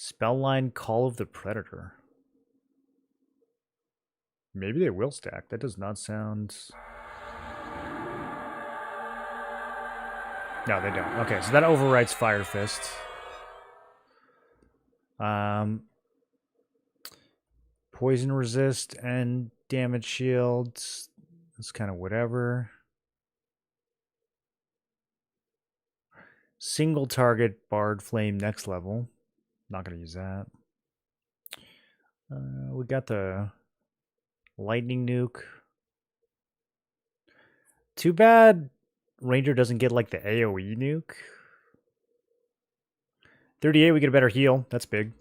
Spellline Call of the Predator. Maybe they will stack. That does not sound... No, they don't. Okay, so that overwrites Fire Fist. Poison resist and damage shields. That's kind of whatever. Single target Bard Flame next level. Not going to use that. We got the Lightning Nuke. Too bad Ranger doesn't get like the AoE nuke. 38, we get a better heal. That's big.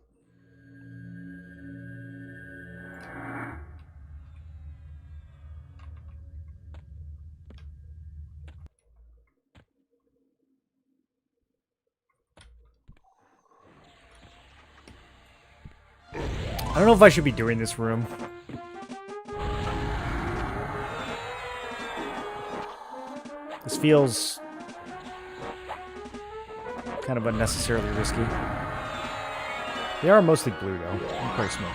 I don't know if I should be doing this room. This feels kind of unnecessarily risky. They are mostly blue, though. I'm quite smoky.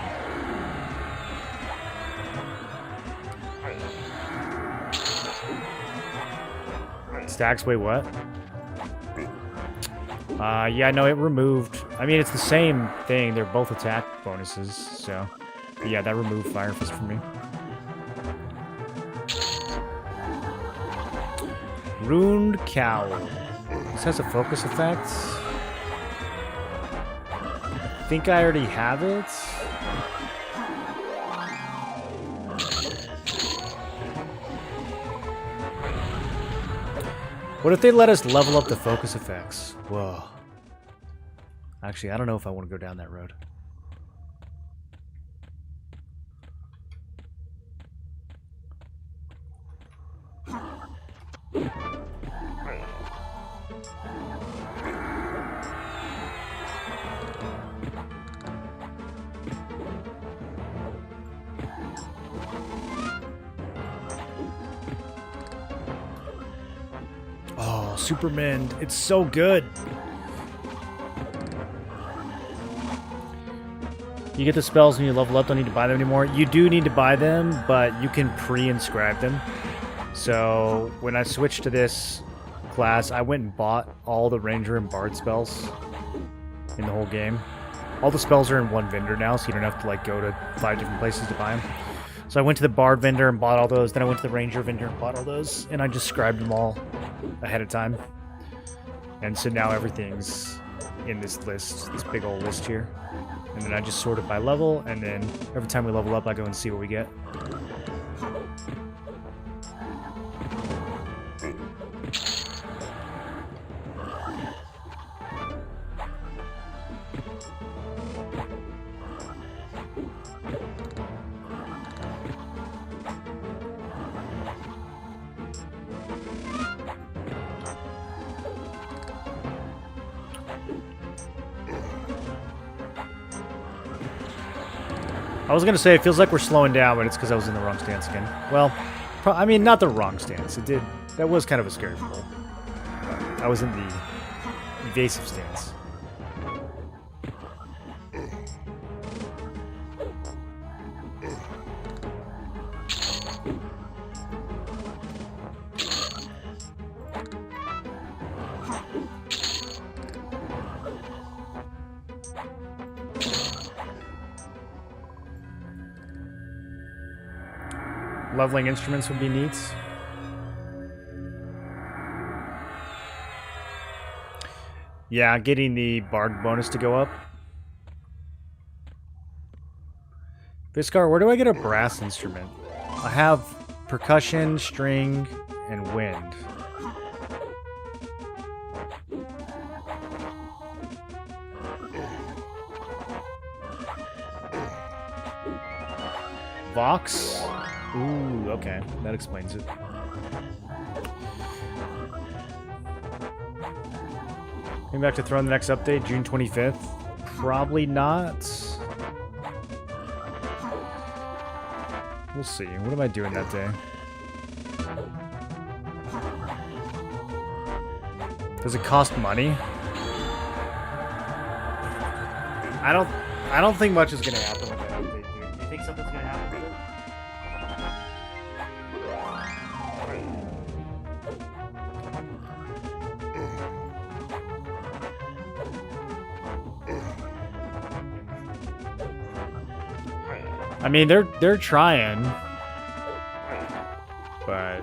Stacks, wait, what? Yeah, no, it removed... I mean, it's the same thing. They're both attack bonuses, so... Yeah, that removed Fire Fist for me. Runed Cowl. This has a focus effect. I think I already have it. What if they let us level up the focus effects? Whoa. Actually, I don't know if I want to go down that road. Oh, Superman, it's so good. You get the spells when you level up, don't need to buy them anymore. You do need to buy them, but you can pre-inscribe them. So when I switched to this class, I went and bought all the Ranger and Bard spells in the whole game. All the spells are in one vendor now, so you don't have to like go to 5 different places to buy them. So I went to the Bard vendor and bought all those. Then I went to the Ranger vendor and bought all those. And I just scribed them all ahead of time. And so now everything's in this list, this big old list here. And then I just sort it by level, and then every time we level up, I go and see what we get. I was gonna say it feels like we're slowing down, but it's because I was in the wrong stance again. Well, I mean, not the wrong stance. It did. That was kind of a scary pull. I was in the evasive stance. Leveling instruments would be neat. Yeah, getting the Bard bonus to go up. Viscar, where do I get a brass instrument? I have percussion, string, and wind. Vox? Ooh, okay. That explains it. Coming back to Throne the next update, June 25th? Probably not. We'll see. What am I doing that day? Does it cost money? I don't think much is gonna happen with that update, dude. Do you think something's gonna happen with it? I mean, they're trying, but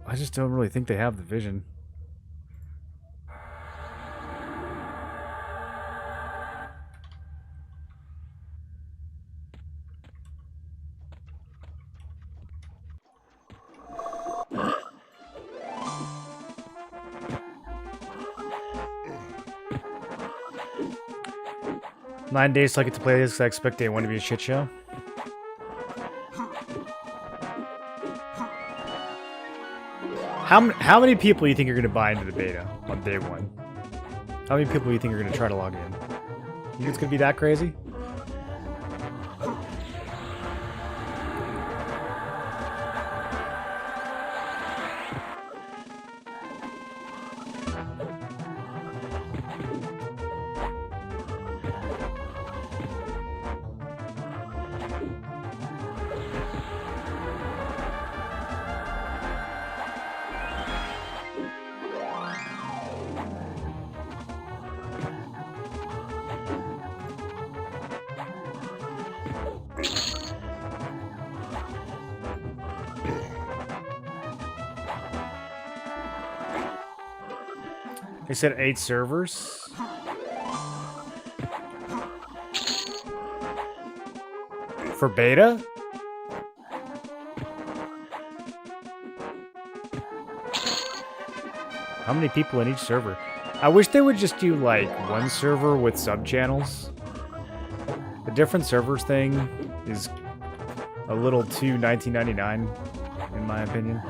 I just don't really think they have the vision. Nine days till I get to play this because I expect day one to be a shit show. How many people do you think are going to buy into the beta on day one? How many people do you think are going to try to log in? You think it's going to be that crazy? They said 8 servers. For beta? How many people in each server? I wish they would just do like one server with sub-channels. The different servers thing is a little too 1999, in my opinion.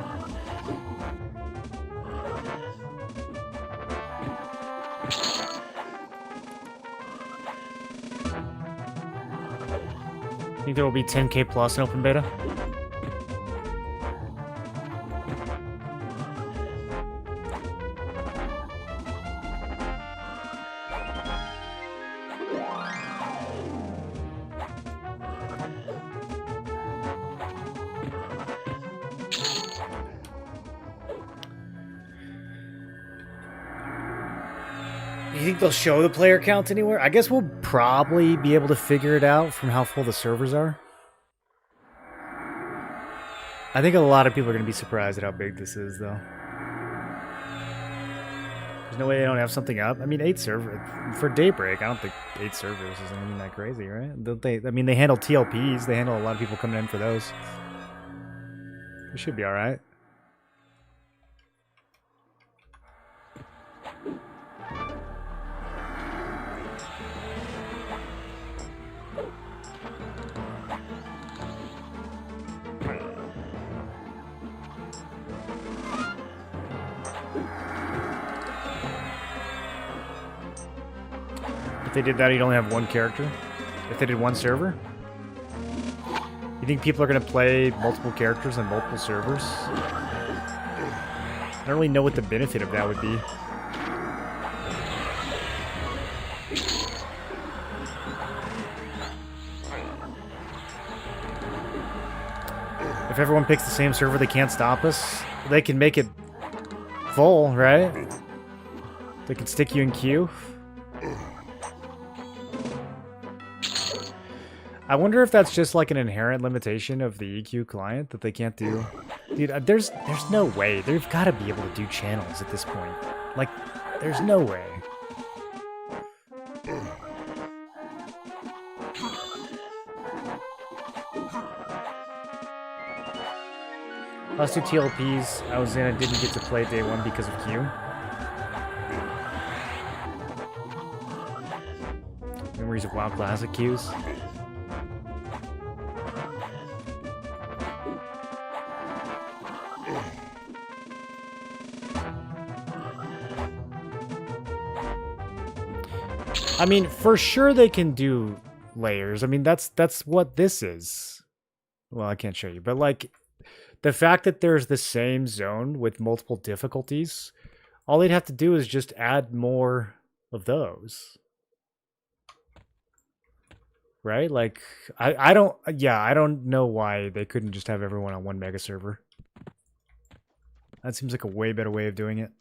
Think there will be 10K plus in open beta? You think they'll show the player count anywhere? I guess we'll probably be able to figure it out from how full the servers are. I think a lot of people are going to be surprised at how big this is, though. There's no way they don't have something up. I mean, 8 servers. For Daybreak, I don't think 8 servers is anything that crazy, right? I mean, they handle TLPs. They handle a lot of people coming in for those. It should be alright. they did that, you'd only have one character. If they did one server. You think people are going to play multiple characters on multiple servers? I don't really know what the benefit of that would be. If everyone picks the same server, they can't stop us. They can make it full, right? They can stick you in queue. I wonder if that's just like an inherent limitation of the EQ client that they can't do. Dude, there's no way. They've got to be able to do channels at this point. Like, there's no way. Last two TLPs I was in, I didn't get to play day one because of Q. Memories of WoW Classic queues. I mean, for sure they can do layers. I mean, that's what this is. Well, I can't show you, but like the fact that there's the same zone with multiple difficulties, all they'd have to do is just add more of those. Right? Like I don't know why they couldn't just have everyone on one mega server. That seems like a way better way of doing it.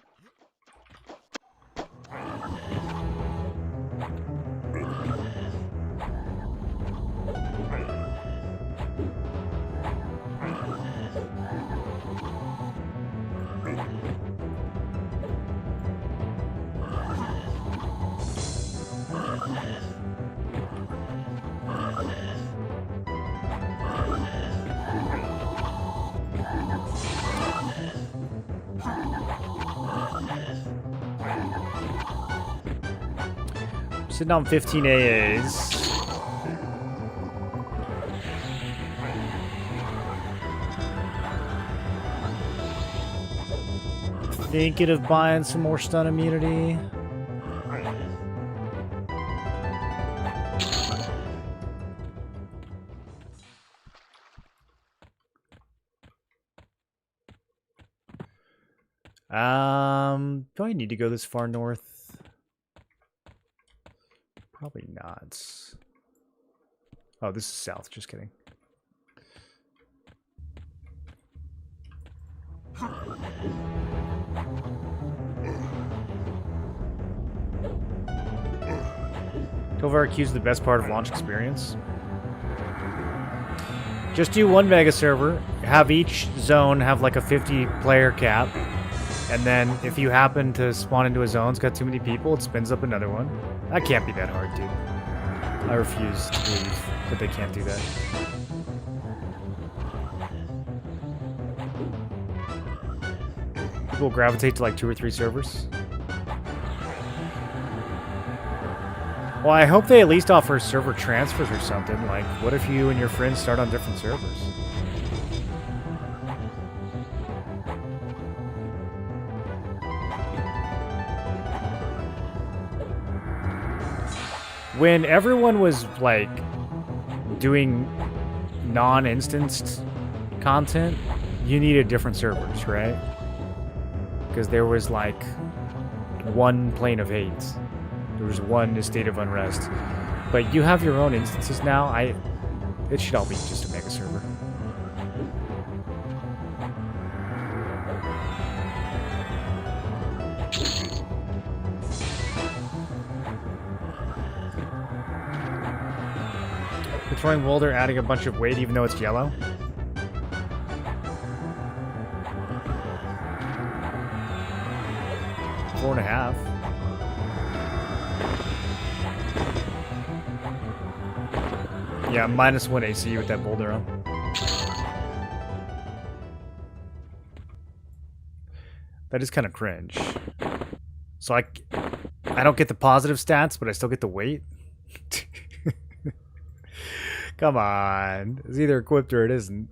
Sitting on 15 AAs. Thinking of buying some more stun immunity. Do I need to go this far north? Probably not. Oh, this is south. Just kidding. Tovar accused the best part of launch experience. Just do one mega server, have each zone have like a 50-player cap, and then if you happen to spawn into a zone that's got too many people, it spins up another one. That can't be that hard, dude. I refuse to believe that they can't do that. People gravitate to like 2 or 3 servers. Well, I hope they at least offer server transfers or something. Like, what if you and your friends start on different servers? When everyone was, like, doing non-instanced content, you needed different servers, right? Because there was, like, one plane of hate. There was one state of unrest. But you have your own instances now. It should all be just a mega server. We're throwing Wolder, adding a bunch of weight even though it's yellow. Four and a half. Yeah, -1 AC with that boulder on. That is kind of cringe. So I don't get the positive stats, but I still get the weight. Come on. It's either equipped or it isn't.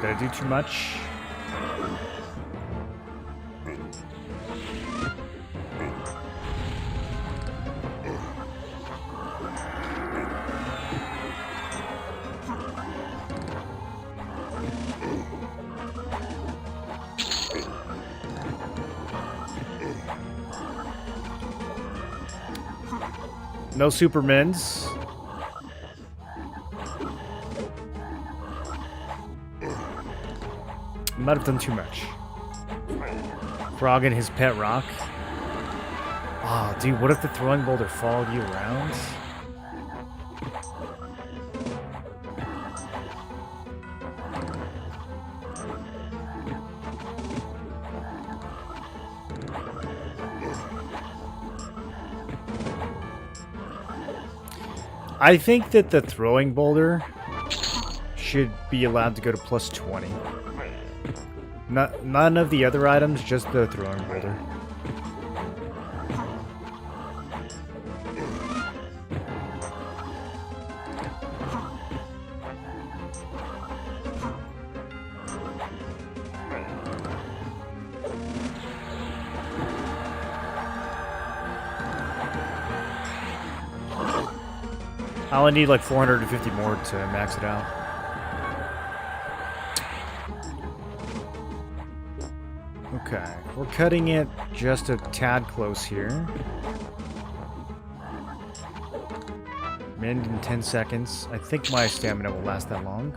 Did I do too much? No Supermans. Might have done too much. Frog and his pet rock. Oh, dude, what if the throwing boulder followed you around? I think that the throwing boulder should be allowed to go to plus 20. None of the other items, just the throwing boulder. I only need like 450 more to max it out. Okay, we're cutting it just a tad close here. End in 10 seconds. I think my stamina will last that long.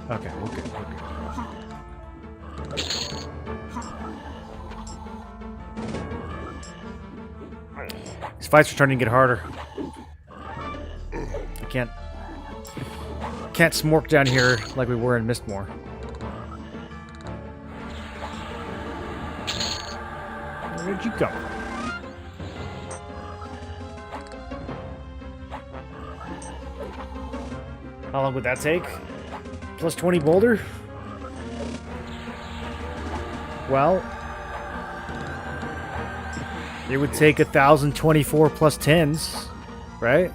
Okay, we're good, we're good. These fights are starting to get harder. I can't smork down here like we were in Mistmore. Where'd you go? How long would that take? Plus 20 boulder? Well, it would take 1,024 plus 10s, right?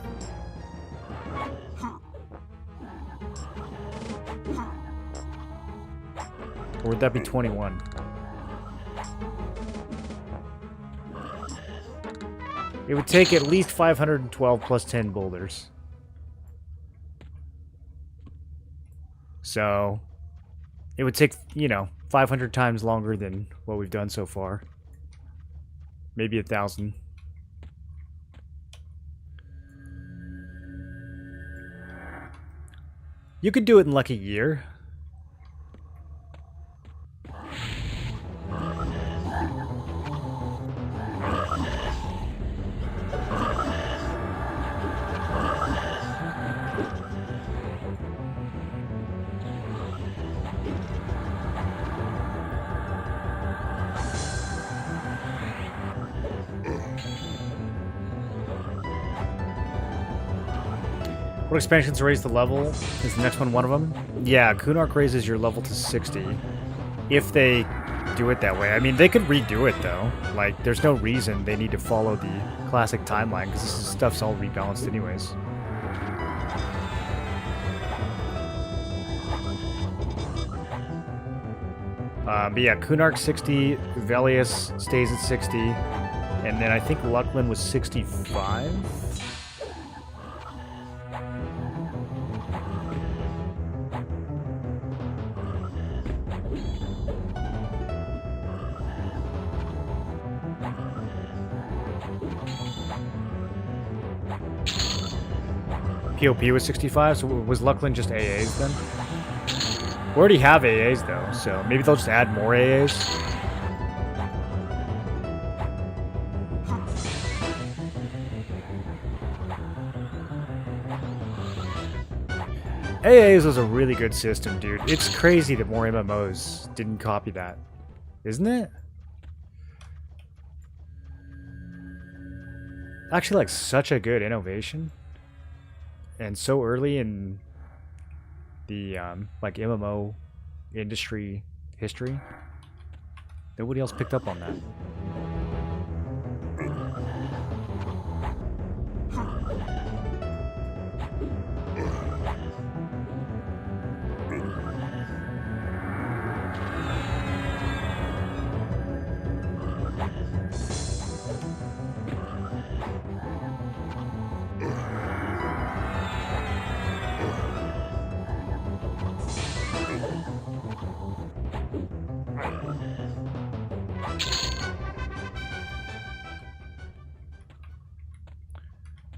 Or would that be 21? It would take at least 512 plus 10 boulders. So, it would take, you know, 500 times longer than what we've done so far. Maybe 1,000. You could do it in like a year. What expansions raise the level? Is the next one of them? Yeah, Kunark raises your level to 60. If they do it that way. I mean, they could redo it, though. Like, there's no reason they need to follow the classic timeline, because this stuff's all rebalanced anyways. But yeah, Kunark 60, Velius stays at 60, and then I think Lucklin was 65? POP was 65, so was Lucklin just AAs then? We already have AAs though, so maybe they'll just add more AAs. AAs was a really good system, dude. It's crazy that more MMOs didn't copy that. Isn't it? Actually, like, such a good innovation. And so early in the, like, MMO industry history. Nobody else picked up on that.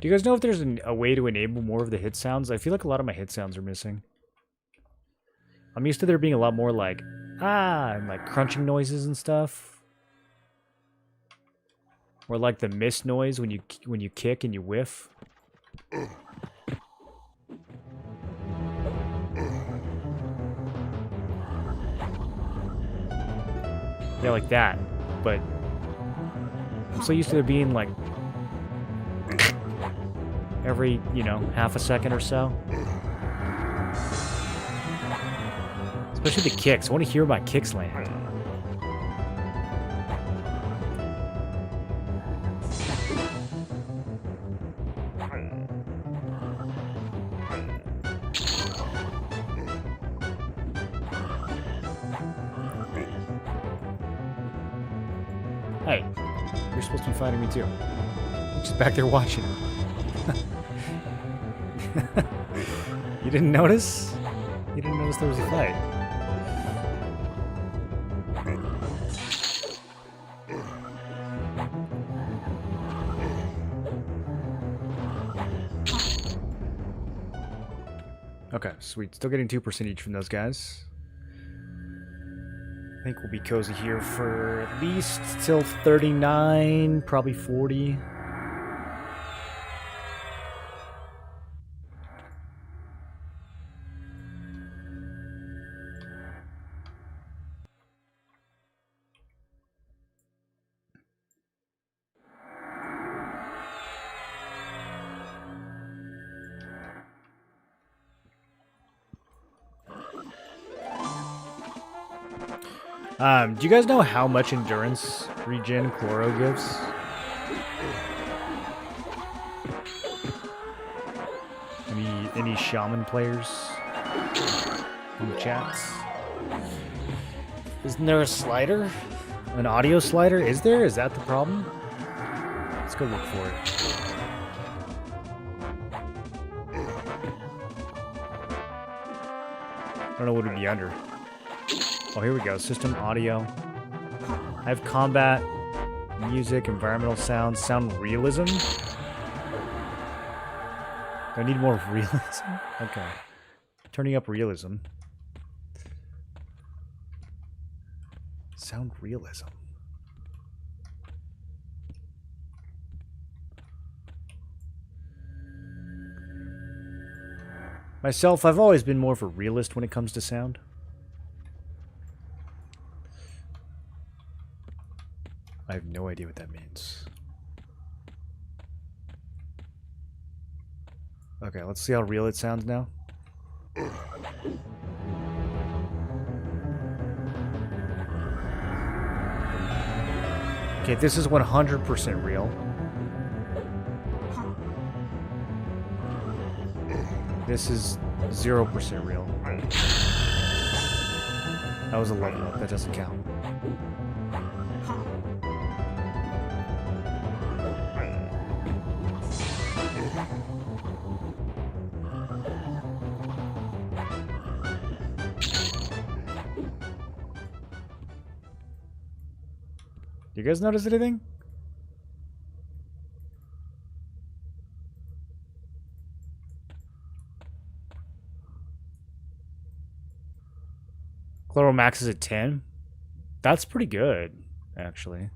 Do you guys know if there's a way to enable more of the hit sounds? I feel like a lot of my hit sounds are missing. I'm used to there being a lot more like, ah, and like crunching noises and stuff. Or like the miss noise when you kick and you whiff. Yeah, like that. But I'm so used to there being like every, you know, half a second or so. Especially the kicks. I want to hear my kicks land. Hey, you're supposed to be fighting me too. I'm just back there watching. You didn't notice? You didn't notice there was a fight. Okay, sweet. Still getting 2% each from those guys. I think we'll be cozy here for at least till 39, probably 40. Do you guys know how much endurance regen Chloro gives? Any shaman players in the chats? Isn't there a slider? An audio slider? Is there? Is that the problem? Let's go look for it. I don't know what it'd be under. Oh, here we go. System audio. I have combat, music, environmental sounds, sound realism. Do I need more realism? Okay. Turning up realism. Sound realism. Myself, I've always been more of a realist when it comes to sound. I have no idea what that means. Okay, let's see how real it sounds now. Okay, this is 100% real. This is 0% real. That was a level up, that doesn't count. You guys notice anything? Chloro Max is at 10. That's pretty good, actually.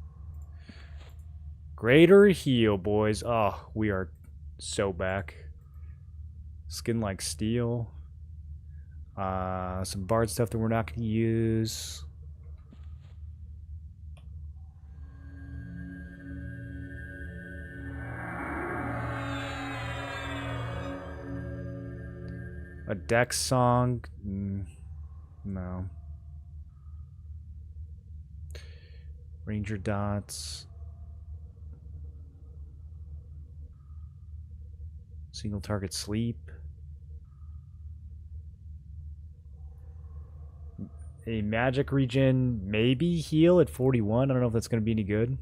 Greater heal, boys. Oh, we are so back. Skin like steel. Some Bard stuff that we're not going to use. A Dex song? No. Ranger dots. Single target sleep. A magic regen, maybe heal at 41. I don't know if that's going to be any good.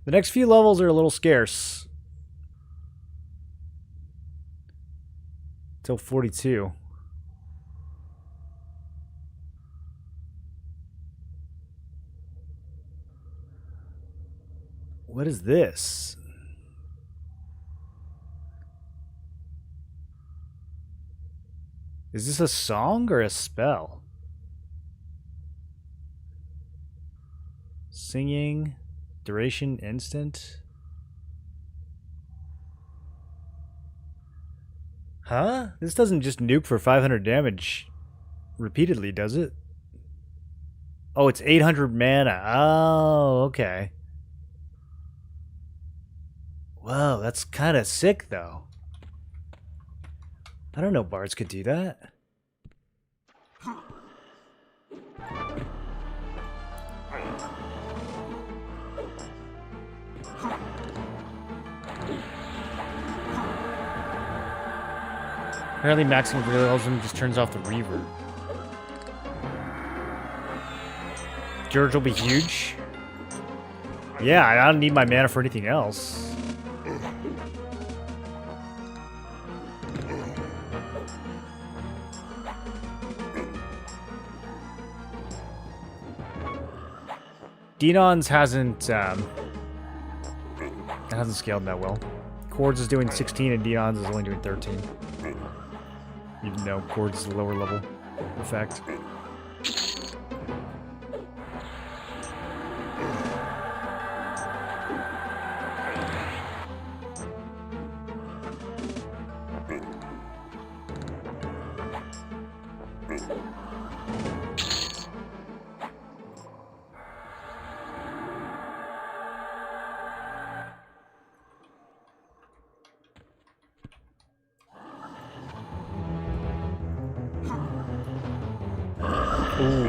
The next few levels are a little scarce. Till 42. What is this? Is this a song or a spell? Singing, duration, instant. Huh? This doesn't just nuke for 500 damage repeatedly, does it? Oh, it's 800 mana. Oh, okay. Whoa, that's kind of sick, though. I don't know bards could do that. Apparently maxing realism just turns off the reverb. George will be huge. Yeah, I don't need my mana for anything else. Denon's hasn't scaled that well. Chords is doing 16 and Denon's is only doing 13. Even though Chords is a lower level effect. Ooh.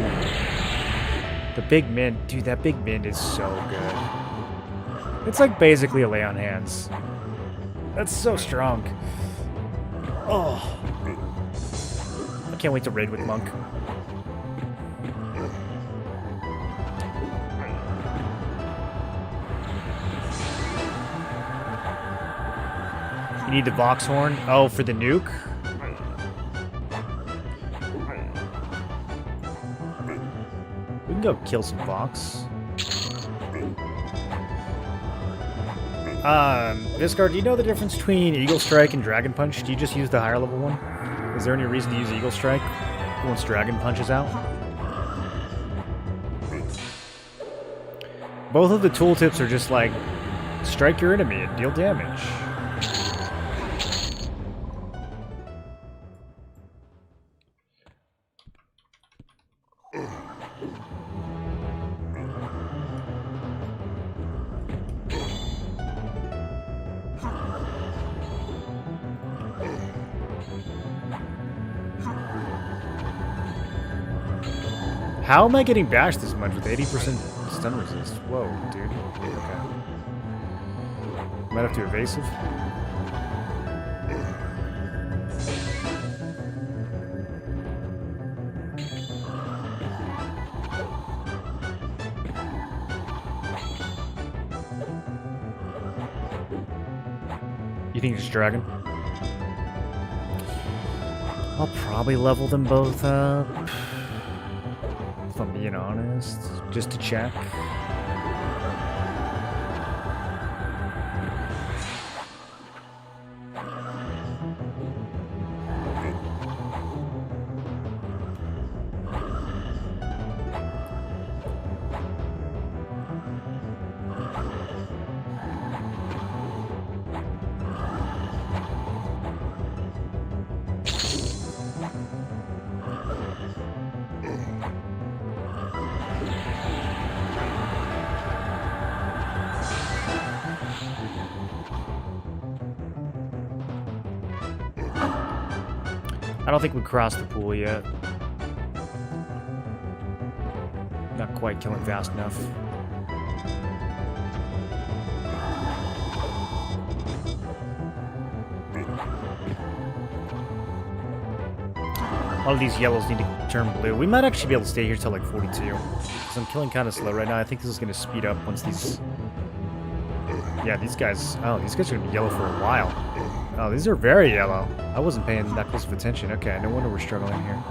The big mint. Dude, that big mint is so good. It's like basically a lay on hands. That's so strong. Oh. I can't wait to raid with Monk. You need the Vox Horn? Oh, for the nuke? We can go kill some Vox. Viscar, do you know the difference between Eagle Strike and Dragon Punch? Do you just use the higher level one? Is there any reason to use Eagle Strike once Dragon Punch is out? Both of the tooltips are just like, strike your enemy and deal damage. How am I getting bashed this much with 80% stun resist? Whoa, dude. Okay. Might have to evasive. You think it's dragon? I'll probably level them both up. If I'm being honest, just to check. I don't think we crossed the pool yet. Not quite killing fast enough. All of these yellows need to turn blue. We might actually be able to stay here till like 42. Because I'm killing kind of slow right now. I think this is going to speed up once these... Yeah, these guys... Oh, these guys are going to be yellow for a while. Oh, these are very yellow. I wasn't paying that close of attention. Okay, no wonder we're struggling here.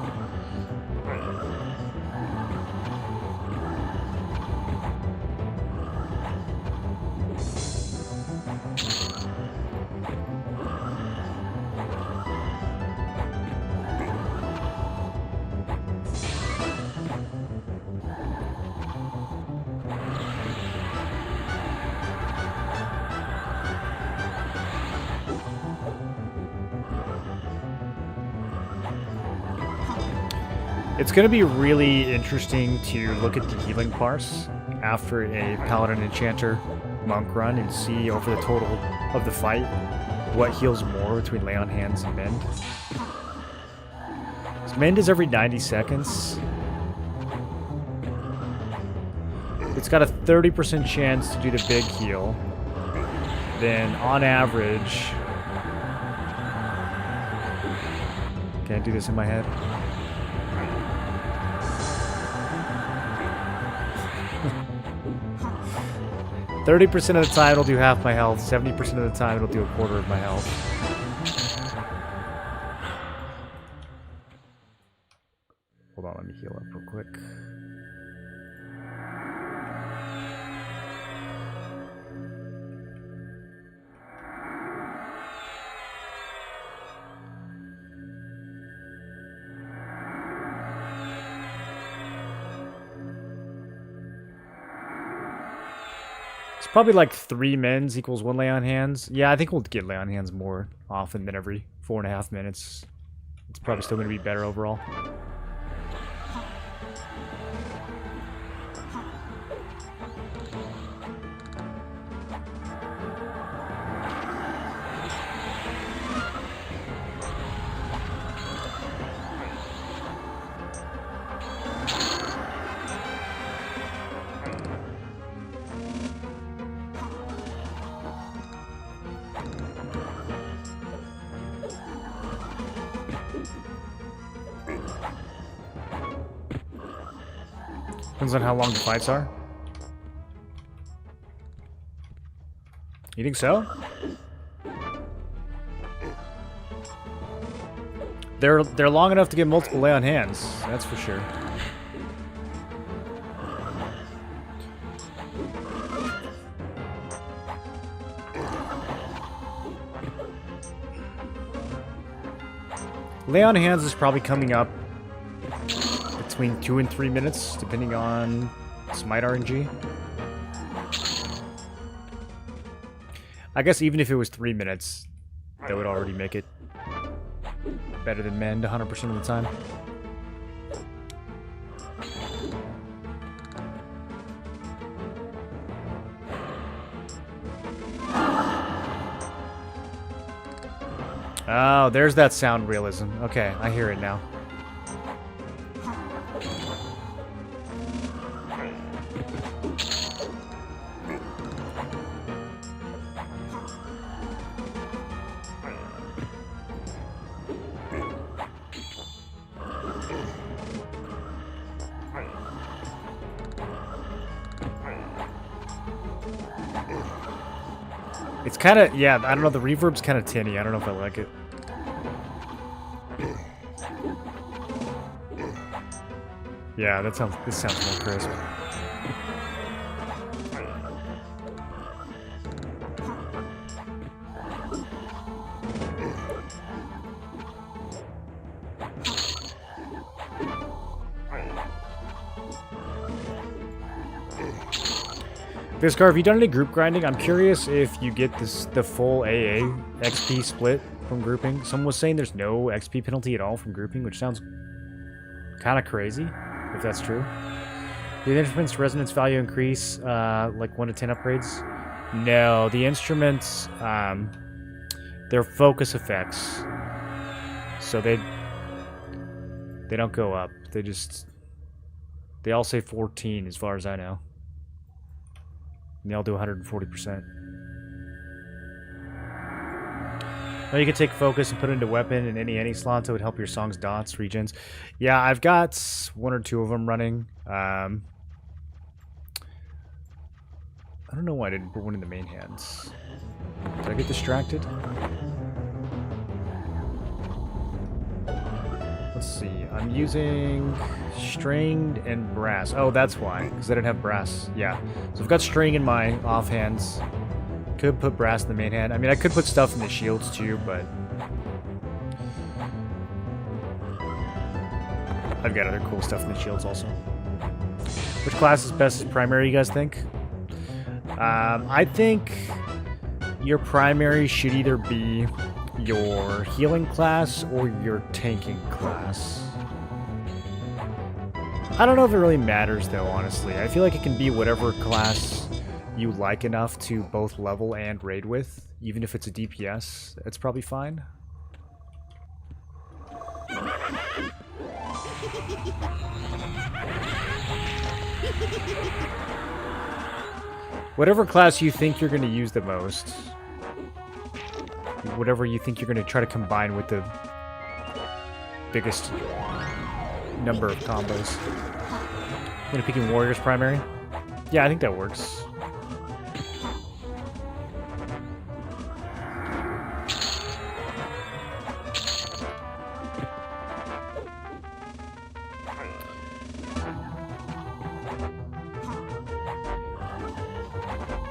It's going to be really interesting to look at the healing parse after a Paladin Enchanter Monk run and see over the total of the fight what heals more between Lay on Hands and Mend. So Mend is every 90 seconds. It's got a 30% chance to do the big heal. Then on average... Can't do this in my head. 30% of the time it'll do half my health, 70% of the time it'll do a quarter of my health. Hold on, let me heal up real quick. Probably like 3 mends equals 1 lay on hands. Yeah, I think we'll get lay on hands more often than every 4.5 minutes. It's probably still going to be better overall. Depends on how long the fights are. You think so? They're long enough to get multiple lay on hands, that's for sure. Lay on hands is probably coming up between 2 and 3 minutes, depending on Smite RNG. I guess even if it was 3 minutes, that would already make it better than Mend 100% of the time. Oh, there's that sound realism. Okay, I hear it now. It's kind of, yeah, I don't know, the reverb's kind of tinny. I don't know if I like it. Yeah, this sounds more crisp. Biscar, have you done any group grinding? I'm curious if you get the full AA XP split from grouping. Someone was saying there's no XP penalty at all from grouping, which sounds kind of crazy, if that's true. Do the instruments' resonance value increase like 1 to 10 upgrades? No, the instruments, they're focus effects. So they don't go up. They all say 14 as far as I know. And they all do 140%. Now you can take focus and put it into weapon in any slot, so it would help your song's dots, regens. Yeah, I've got 1 or 2 of them running. I don't know why I didn't put one in the main hands. Did I get distracted? Let's see. I'm using stringed and brass. Oh, that's why, because I didn't have brass. Yeah. So I've got string in my offhands. Could put brass in the main hand. I mean, I could put stuff in the shields too, but I've got other cool stuff in the shields also. Which class is best as primary, you guys think? I think your primary should either be your healing class or your tanking class. I don't know if it really matters, though, honestly. I feel like it can be whatever class you like enough to both level and raid with. Even if it's a DPS, it's probably fine. Whatever class you think you're going to use the most. Whatever you think you're going to try to combine with the biggest number of combos. I'm going to picking Warriors primary. Yeah, I think that works.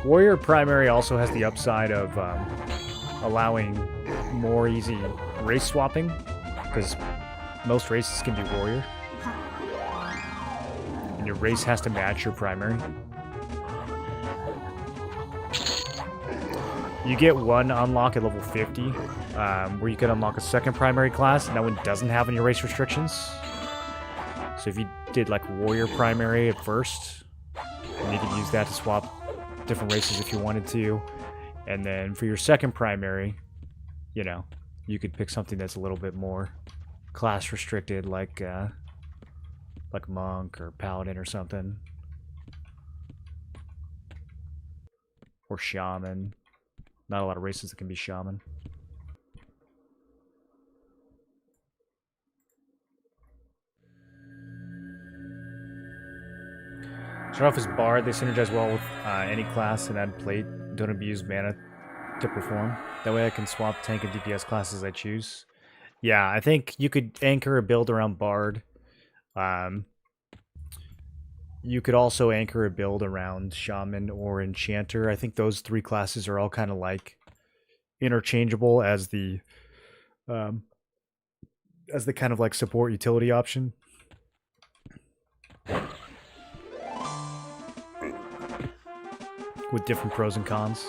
Warrior primary also has the upside of allowing more easy race swapping, because most races can be warrior. And your race has to match your primary. You get one unlock at level 50, where you can unlock a second primary class, and that one doesn't have any race restrictions. So if you did like warrior primary at first, and you could use that to swap different races if you wanted to, and then for your second primary, you know, you could pick something that's a little bit more class restricted, like monk or paladin or something, or shaman. Not a lot of races that can be shaman. Start off as Bard, they synergize well with any class and add plate. Don't abuse mana to perform. That way I can swap tank and DPS classes I choose. Yeah, I think you could anchor a build around Bard. You could also anchor a build around Shaman or Enchanter. I think those three classes are all kind of like interchangeable as the kind of like support utility option. With different pros and cons.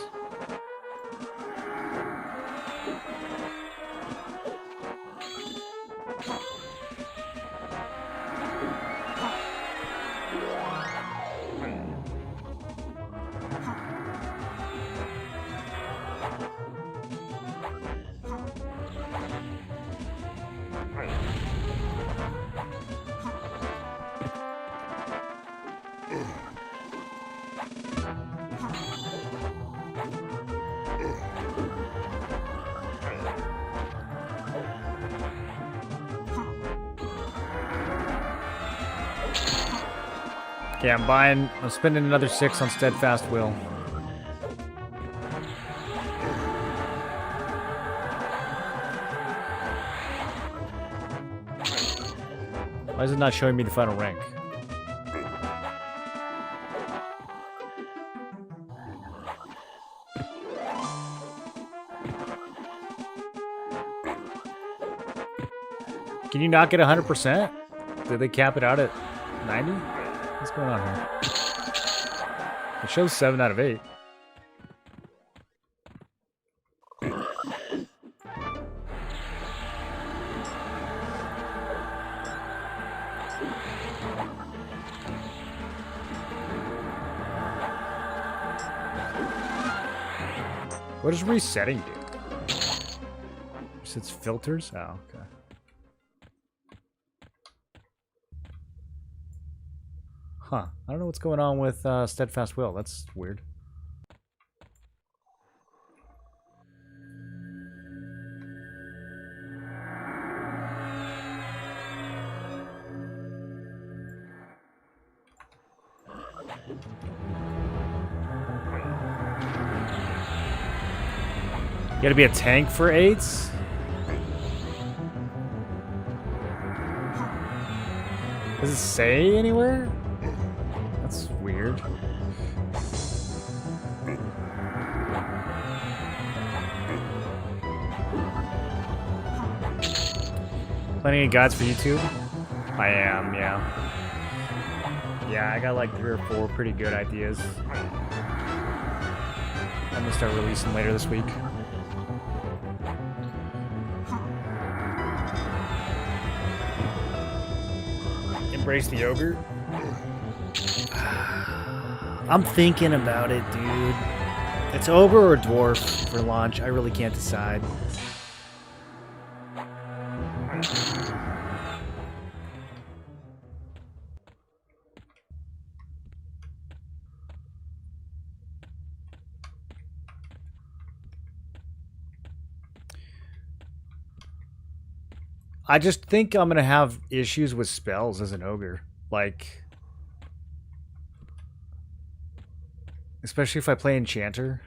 Yeah, I'm spending another 6 on Steadfast Will. Why is it not showing me the final rank? Can you not get 100%? Did they cap it out at 90? What's going on here? It shows 7 out of 8. What does resetting do? Resets filters? Oh, okay. Huh. I don't know what's going on with Steadfast Will. That's weird. You gotta be a tank for 8s? Does it say anywhere? That's weird. Planning guides for YouTube? I am, yeah. Yeah, I got like 3 or 4 pretty good ideas. I'm gonna start releasing later this week. Embrace the ogre. I'm thinking about it, dude. It's ogre or dwarf for launch. I really can't decide. I just think I'm gonna have issues with spells as an ogre. Like, especially if I play Enchanter.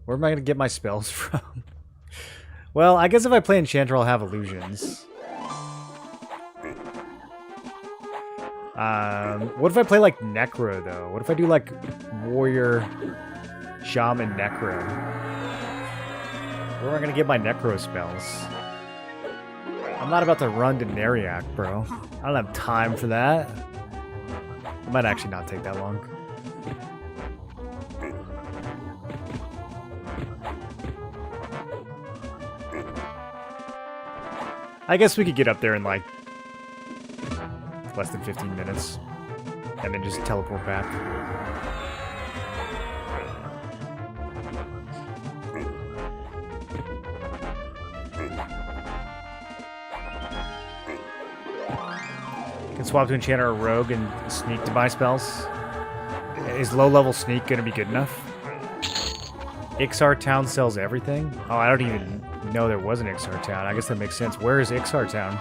Where am I gonna get my spells from? Well, I guess if I play Enchanter, I'll have illusions. What if I play like Necro though? What if I do like Warrior, Shaman, Necro? Where am I gonna get my Necro spells? I'm not about to run to Neriak, bro. I don't have time for that. It might actually not take that long. I guess we could get up there in like less than 15 minutes and then just teleport back. Can swap to Enchanter or Rogue and sneak to buy spells. Is low level sneak going to be good enough? Ixar Town sells everything? Oh, I don't even know there was an Ixar Town. I guess that makes sense. Where is Ixar Town?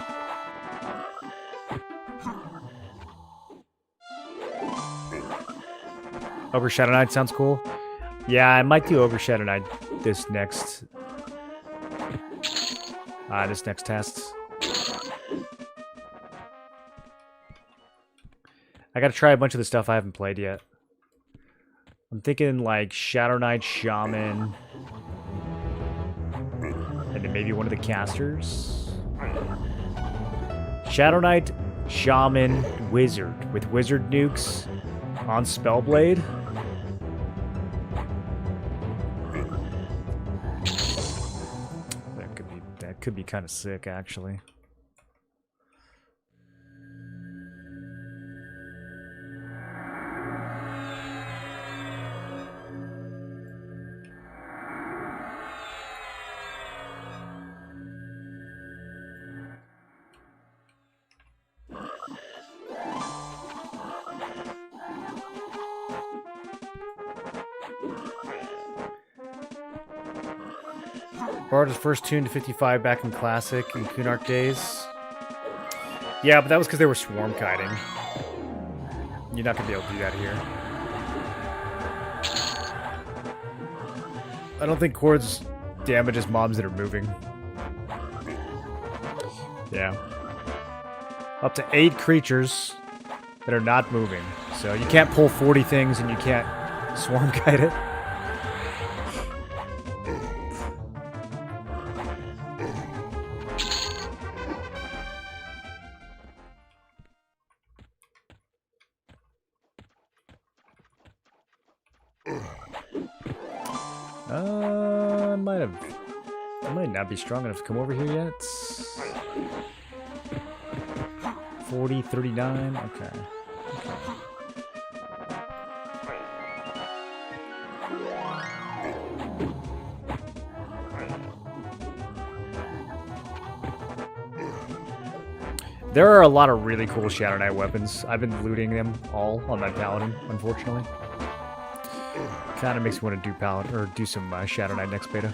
Ogre Shadow Knight sounds cool. Yeah, I might do Ogre Shadow Knight this next test. I gotta try a bunch of the stuff I haven't played yet. I'm thinking like Shadow Knight, Shaman, and then maybe one of the casters. Shadow Knight, Shaman, Wizard with Wizard nukes on Spellblade. That could be kind of sick, actually. Borrowed his first tune to 55 back in Classic in Kunark days. Yeah, but that was because they were swarm kiting. You're not going to be able to do that here. I don't think chords damages mobs that are moving. Yeah. Up to 8 creatures that are not moving. So you can't pull 40 things and you can't swarm kite it. I might not be strong enough to come over here yet. 40, 39, okay. There are a lot of really cool Shadow Knight weapons. I've been looting them all on my Paladin, unfortunately. Kind of makes me want to do Paladin or do some Shadow Knight next beta.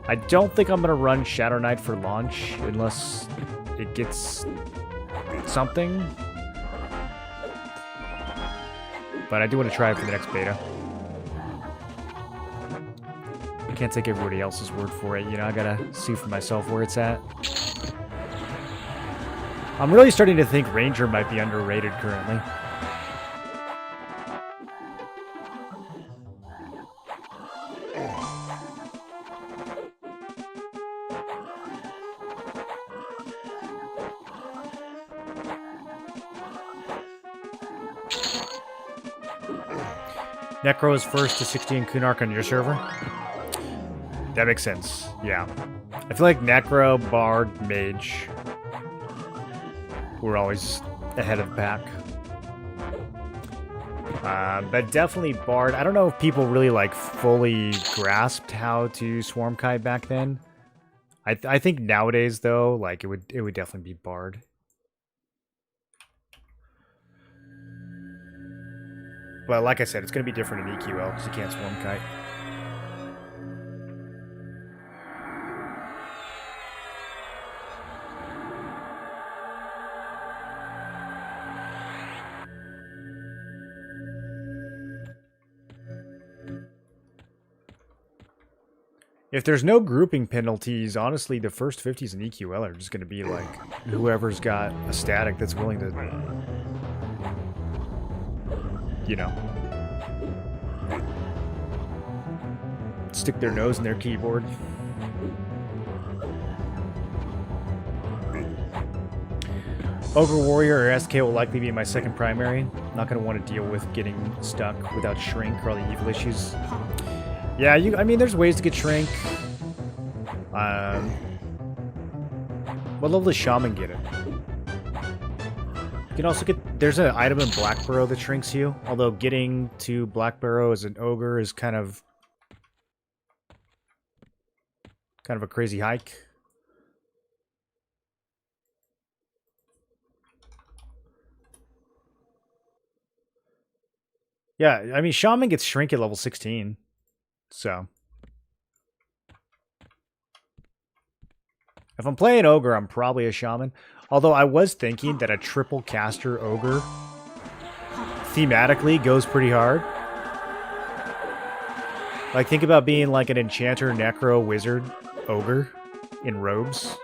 I don't think I'm gonna run Shadow Knight for launch unless it gets something. But I do want to try it for the next beta. I can't take everybody else's word for it, you know, I gotta see for myself where it's at. I'm really starting to think Ranger might be underrated currently. Necro is first to 16 Kunark on your server. That makes sense, yeah. I feel like Necro, Bard, Mage were always ahead of the pack. But definitely Bard. I don't know if people really like fully grasped how to Swarm Kite back then. I think nowadays though, like it would definitely be Bard. But like I said, it's going to be different in EQL because you can't Swarm Kite. If there's no grouping penalties, honestly, the first 50s in EQL are just going to be like whoever's got a static that's willing to, you know, stick their nose in their keyboard. Ogre Warrior or SK will likely be my second primary. Not going to want to deal with getting stuck without Shrink or all the evil issues. Yeah, I mean, there's ways to get Shrink. What level does Shaman get it? You can also get... There's an item in Black Burrow that shrinks you. Although getting to Black Burrow as an Ogre is kind of a crazy hike. Yeah, I mean, Shaman gets Shrink at level 16. So... if I'm playing Ogre, I'm probably a Shaman. Although I was thinking that a triple caster Ogre thematically goes pretty hard. Like, think about being like an Enchanter, Necro, Wizard, Ogre in robes.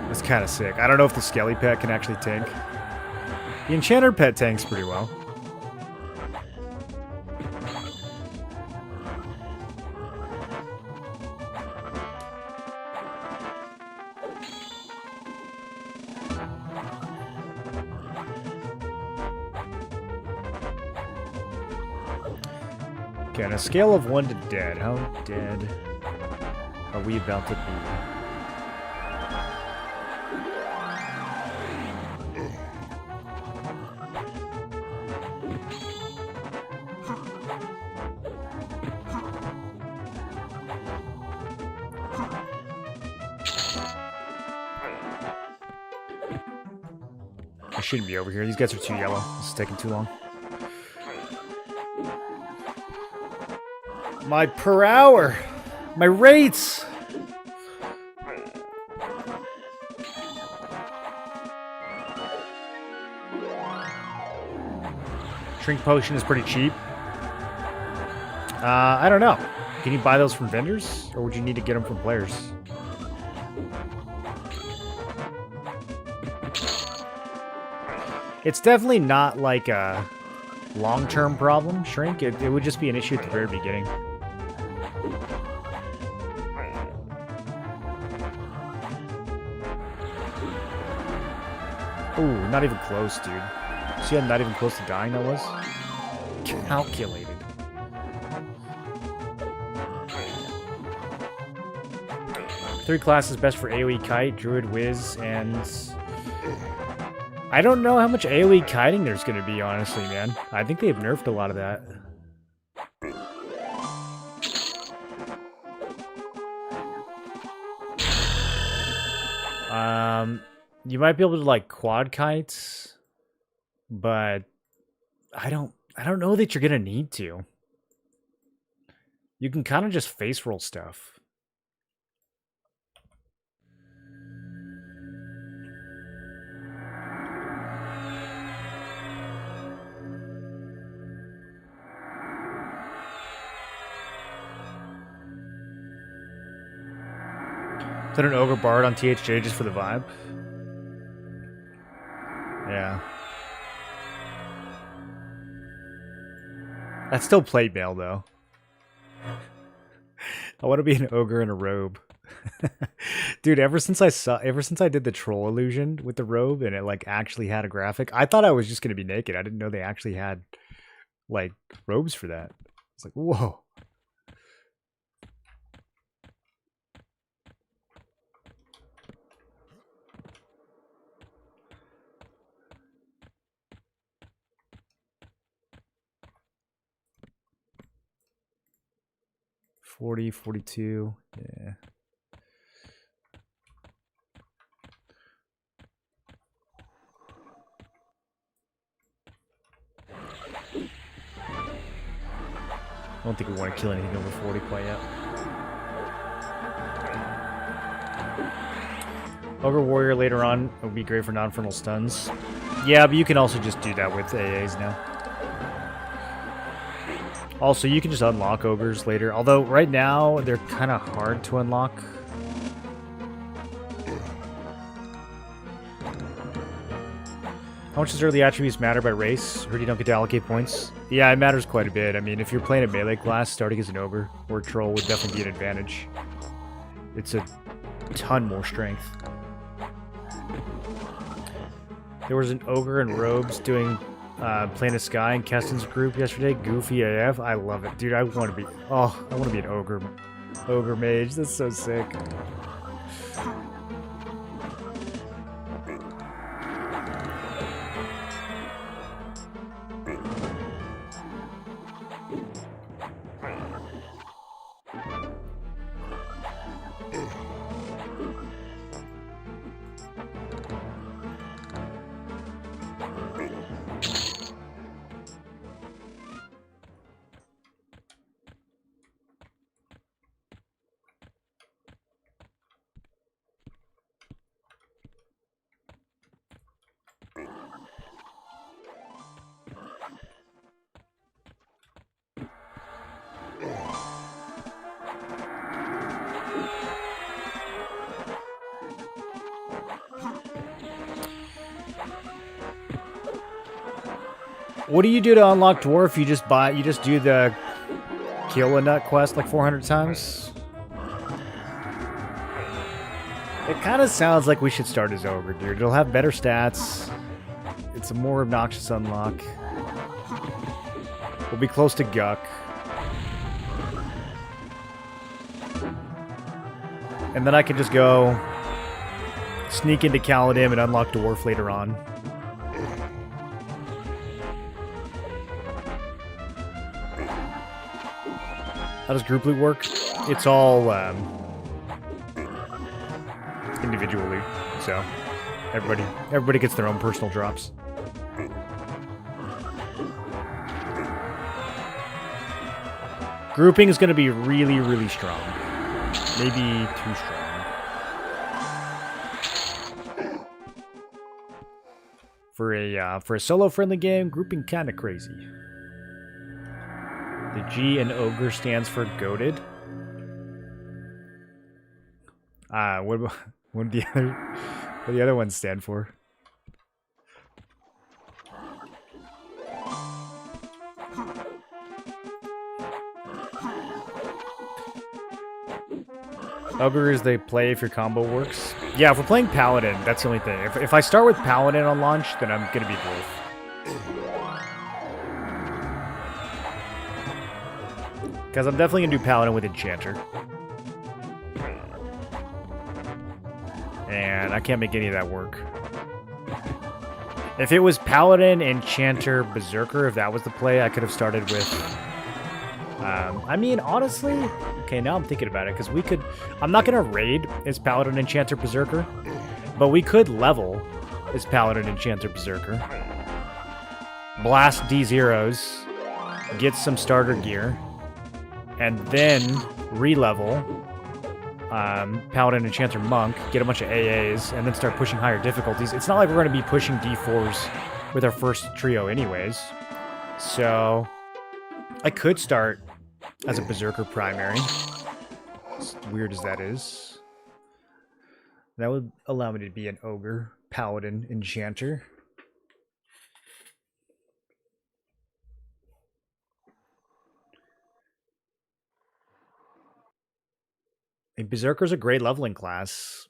That's kind of sick. I don't know if the Skelly pet can actually tank. The Enchanter pet tanks pretty well. Okay, on a scale of 1 to dead, how dead are we about to be? I shouldn't be over here. These guys are too yellow. This is taking too long. My per hour! My rates! Shrink potion is pretty cheap. I don't know. Can you buy those from vendors? Or would you need to get them from players? It's definitely not like a long-term problem, Shrink. It would just be an issue at the very beginning. Ooh, not even close, dude. See how not even close to dying that was? Calculated. Three classes best for AoE Kite, Druid, Wiz, and... I don't know how much AoE kiting there's going to be, honestly, man. I think they've nerfed a lot of that. You might be able to like quad kites, but I don't know that you're gonna need to. You can kind of just face roll stuff. Is that an Ogre Bard on THJ just for the vibe? Yeah. That's still plate mail, though. I want to be an ogre in a robe. Dude, ever since I did the troll illusion with the robe and it like actually had a graphic, I thought I was just going to be naked. I didn't know they actually had like robes for that. It's like, whoa. 40, 42. Yeah. I don't think we want to kill anything over 40 quite yet. Ogre Warrior later on would be great for non-frontal stuns. Yeah, but you can also just do that with AAs now. Also, you can just unlock Ogres later. Although, right now, they're kind of hard to unlock. How much does early attributes matter by race? Heard you don't get to allocate points. Yeah, it matters quite a bit. I mean, if you're playing a melee class, starting as an Ogre or a Troll would definitely be an advantage. It's a ton more strength. There was an Ogre in robes doing Planet Sky in Keston's group yesterday. Goofy AF. I love it. Dude, I want to be... Oh, I want to be an Ogre mage. That's so sick. What do you do to unlock Dwarf? You just do the kill a nut quest like 400 times? It kind of sounds like we should start as Ogre, dude. It'll have better stats. It's a more obnoxious unlock. We'll be close to Guck. And then I can just go sneak into Caladim and unlock Dwarf later on. How does group loot work? It's all individual loot, so everybody gets their own personal drops. Grouping is going to be really, really strong. Maybe too strong. For a solo-friendly game, grouping kind of crazy. The G in Ogre stands for goated. What do the other ones stand for? Ogre is they play if your combo works. Yeah, if we're playing Paladin, that's the only thing. If I start with Paladin on launch, then I'm gonna be Dwarf. Because I'm definitely going to do Paladin with Enchanter. And I can't make any of that work. If it was Paladin, Enchanter, Berserker, if that was the play, I could have started with... I mean, honestly... Okay, now I'm thinking about it, because we could... I'm not going to raid as Paladin, Enchanter, Berserker. But we could level as Paladin, Enchanter, Berserker. Blast D0s. Get some starter gear. And then re-level Paladin, Enchanter, Monk, get a bunch of AAs, and then start pushing higher difficulties. It's not like we're going to be pushing D4s with our first trio anyways. So, I could start as a Berserker primary. As weird as that is. That would allow me to be an Ogre, Paladin, Enchanter. And Berserker's a great leveling class.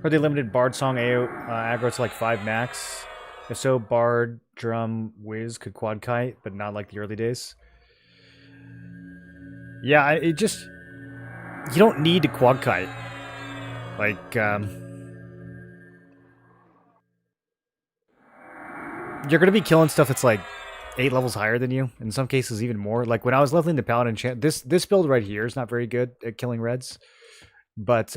Are they limited Bard Song aggro to like 5 max? If so, Bard, Drum, Wiz could quad kite, but not like the early days. Yeah, it just... You don't need to quad kite. Like, you're gonna be killing stuff that's like 8 levels higher than you. In some cases, even more. Like when I was leveling the paladin, this build right here is not very good at killing reds. But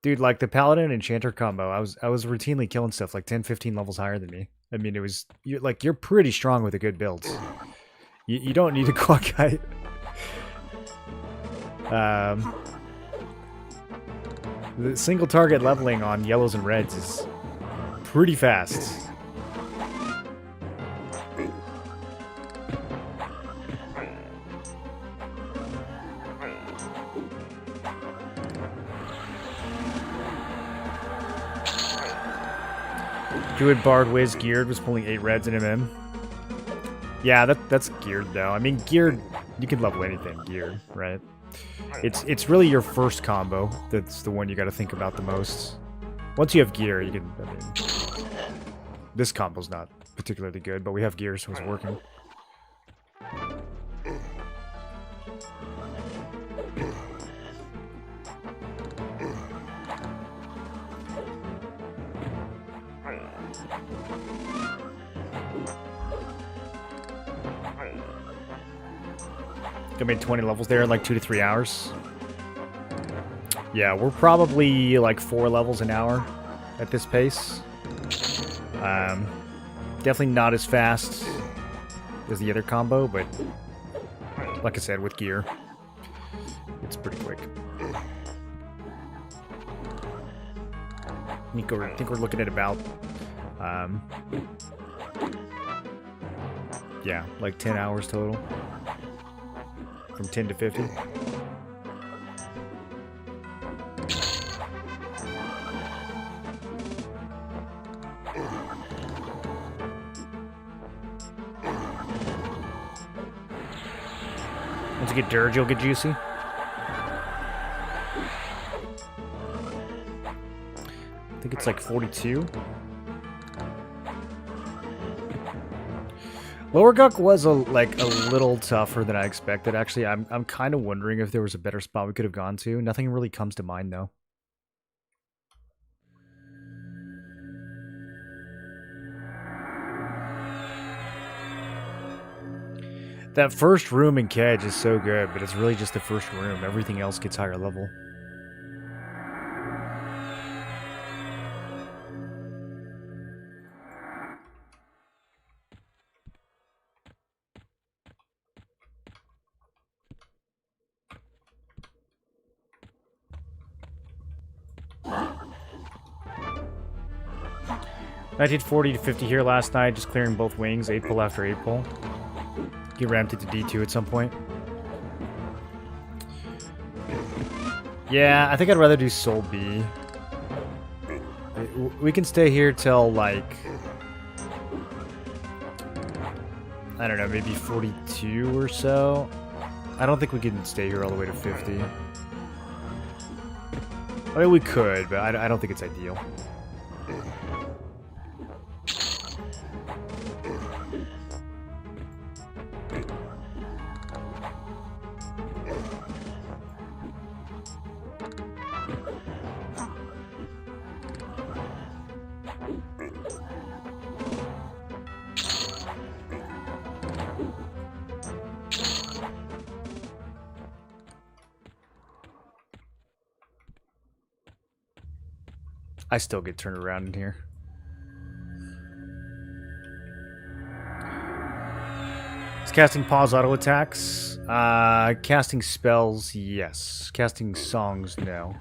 dude, like the paladin enchanter combo, I was routinely killing stuff like 10, 15 levels higher than me. I mean, you're pretty strong with a good build. You don't need a quad kite. The single target leveling on yellows and reds is pretty fast. Druid Bard Wiz geared was pulling 8 reds in MM. Yeah, that's geared though. I mean, geared, you can level anything geared, right? It's really your first combo that's the one you got to think about the most. Once you have gear, you can. I mean, this combo's not particularly good, but we have gear, so it's working. I made 20 levels there in like 2 to 3 hours. Yeah, we're probably like 4 levels an hour at this pace. Definitely not as fast as the other combo, but like I said, with gear, it's pretty quick. I think we're looking at about, yeah, like 10 hours total. From 10 to 50. Once you get Dirge, you'll get Juicy. I think it's like 42. Lower Guk was a little tougher than I expected. Actually, I'm kind of wondering if there was a better spot we could have gone to. Nothing really comes to mind though. That first room in Kedge is so good, but it's really just the first room. Everything else gets higher level. I did 40 to 50 here last night, just clearing both wings, 8 pull after 8 pull. Get ramped it to D2 at some point. Yeah, I think I'd rather do Soul B. We can stay here till like, I don't know, maybe 42 or so. I don't think we can stay here all the way to 50. I mean, we could, but I don't think it's ideal. I still get turned around in here. Is casting pause auto attacks? Casting spells, yes. Casting songs, no.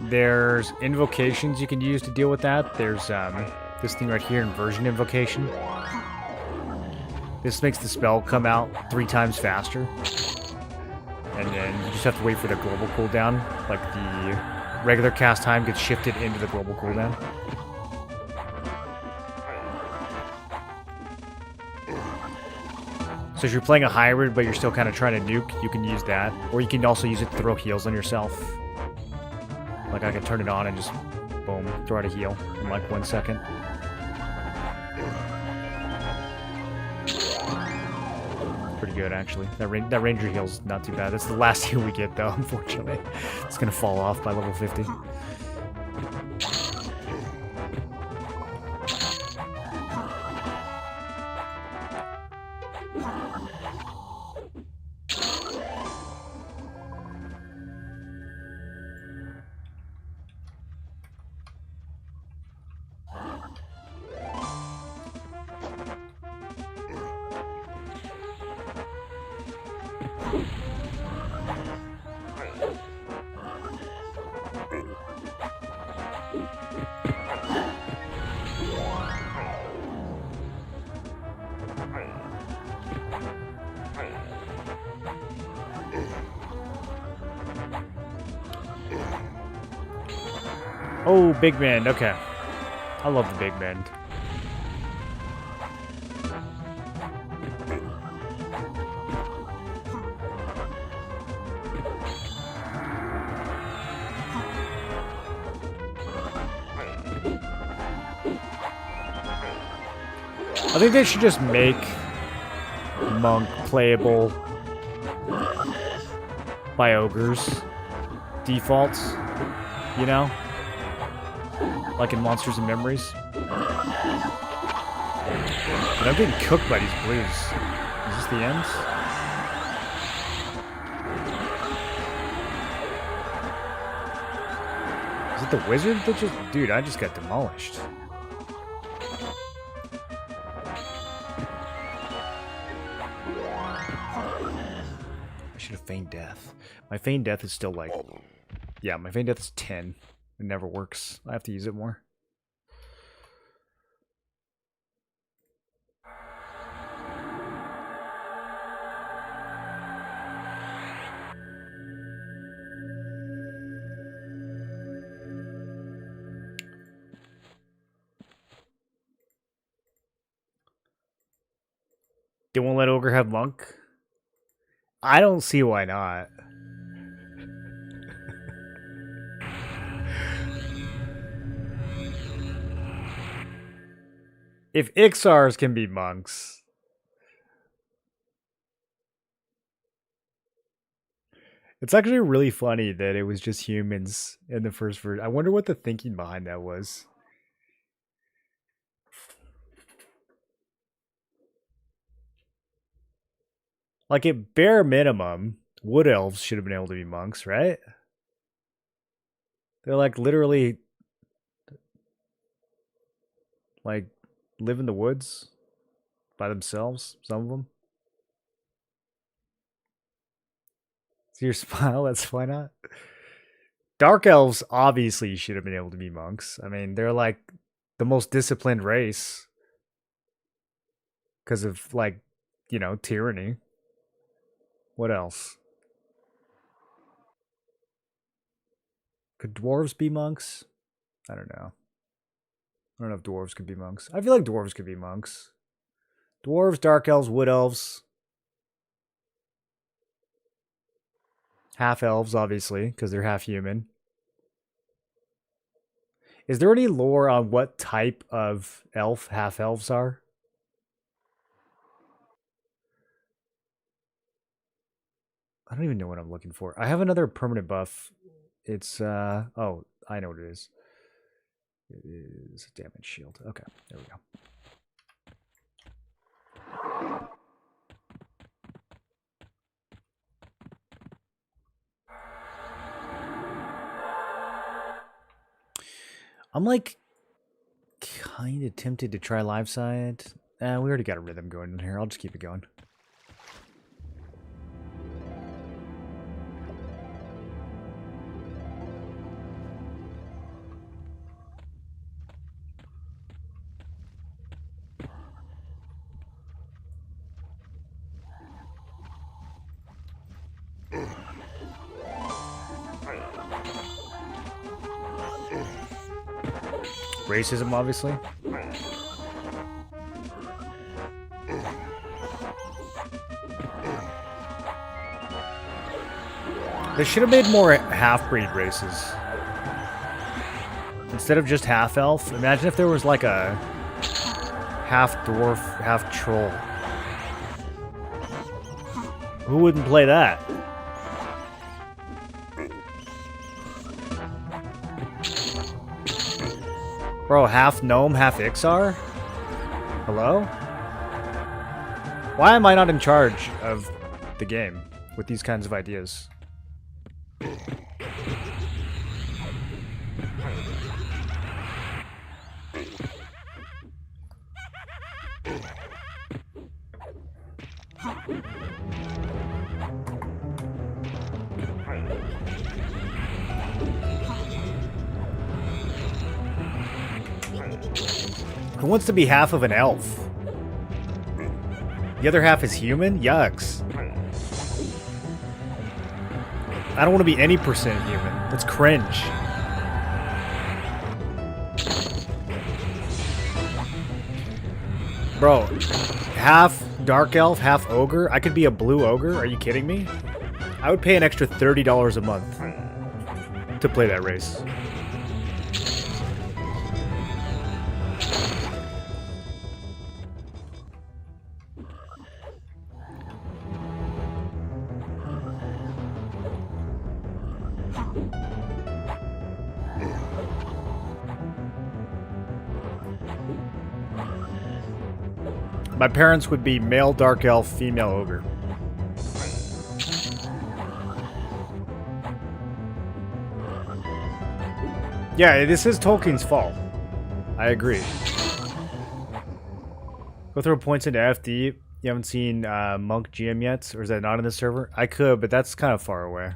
There's invocations you can use to deal with that. There's this thing right here, inversion invocation. This makes the spell come out 3 times faster. And then you just have to wait for the global cooldown. Like the regular cast time gets shifted into the global cooldown. So if you're playing a hybrid but you're still kind of trying to nuke, you can use that. Or you can also use it to throw heals on yourself. Like I can turn it on and just boom. throw out a heal in like 1 second. Pretty good, actually. That ranger heal's not too bad. That's the last heal we get, though, unfortunately. It's gonna fall off by level 50. Oh, big bend. Okay. I love the big bend. I think they should just make Monk playable by ogres defaults, you know? Like in Monsters and Memories. But I'm getting cooked by these blues. Is this the end? Is it the wizard that just... Dude, I just got demolished. I should have feigned death. My feigned death is still like... Yeah, my feigned death is 10. It never works. I have to use it more. They won't let Ogre have Monk? I don't see why not. If Ixars can be monks. It's actually really funny that it was just humans in the first version. I wonder what the thinking behind that was. Like, at bare minimum, wood elves should have been able to be monks, right? They're like literally like live in the woods by themselves, some of them. See your smile? That's why not. Dark elves obviously should have been able to be monks. I mean, they're like the most disciplined race because of, like, you know, tyranny. What else? Could dwarves be monks? I don't know. I don't know if dwarves could be monks. I feel like dwarves could be monks. Dwarves, dark elves, wood elves. Half elves, obviously, because they're half human. Is there any lore on what type of elf half elves are? I don't even know what I'm looking for. I have another permanent buff. It's, oh, I know what it is. It is a damage shield. Okay, there we go. I'm like kind of tempted to try live side. We already got a rhythm going in here. I'll just keep it going. Racism, obviously. They should have made more half-breed races. Instead of just half elf, imagine if there was like a half dwarf, half troll. Who wouldn't play that? Bro, half gnome, half Ixar? Hello? Why am I not in charge of the game with these kinds of ideas? Who wants to be half of an elf? The other half is human? Yucks. I don't want to be any percent human. That's cringe. Bro, half dark elf, half ogre? I could be a blue ogre? Are you kidding me? I would pay an extra $30 a month to play that race. My parents would be male dark elf, female ogre. Yeah, this is Tolkien's fault. I agree. Go throw points into FD. You haven't seen Monk GM yet? Or is that not in the server? I could, but that's kind of far away.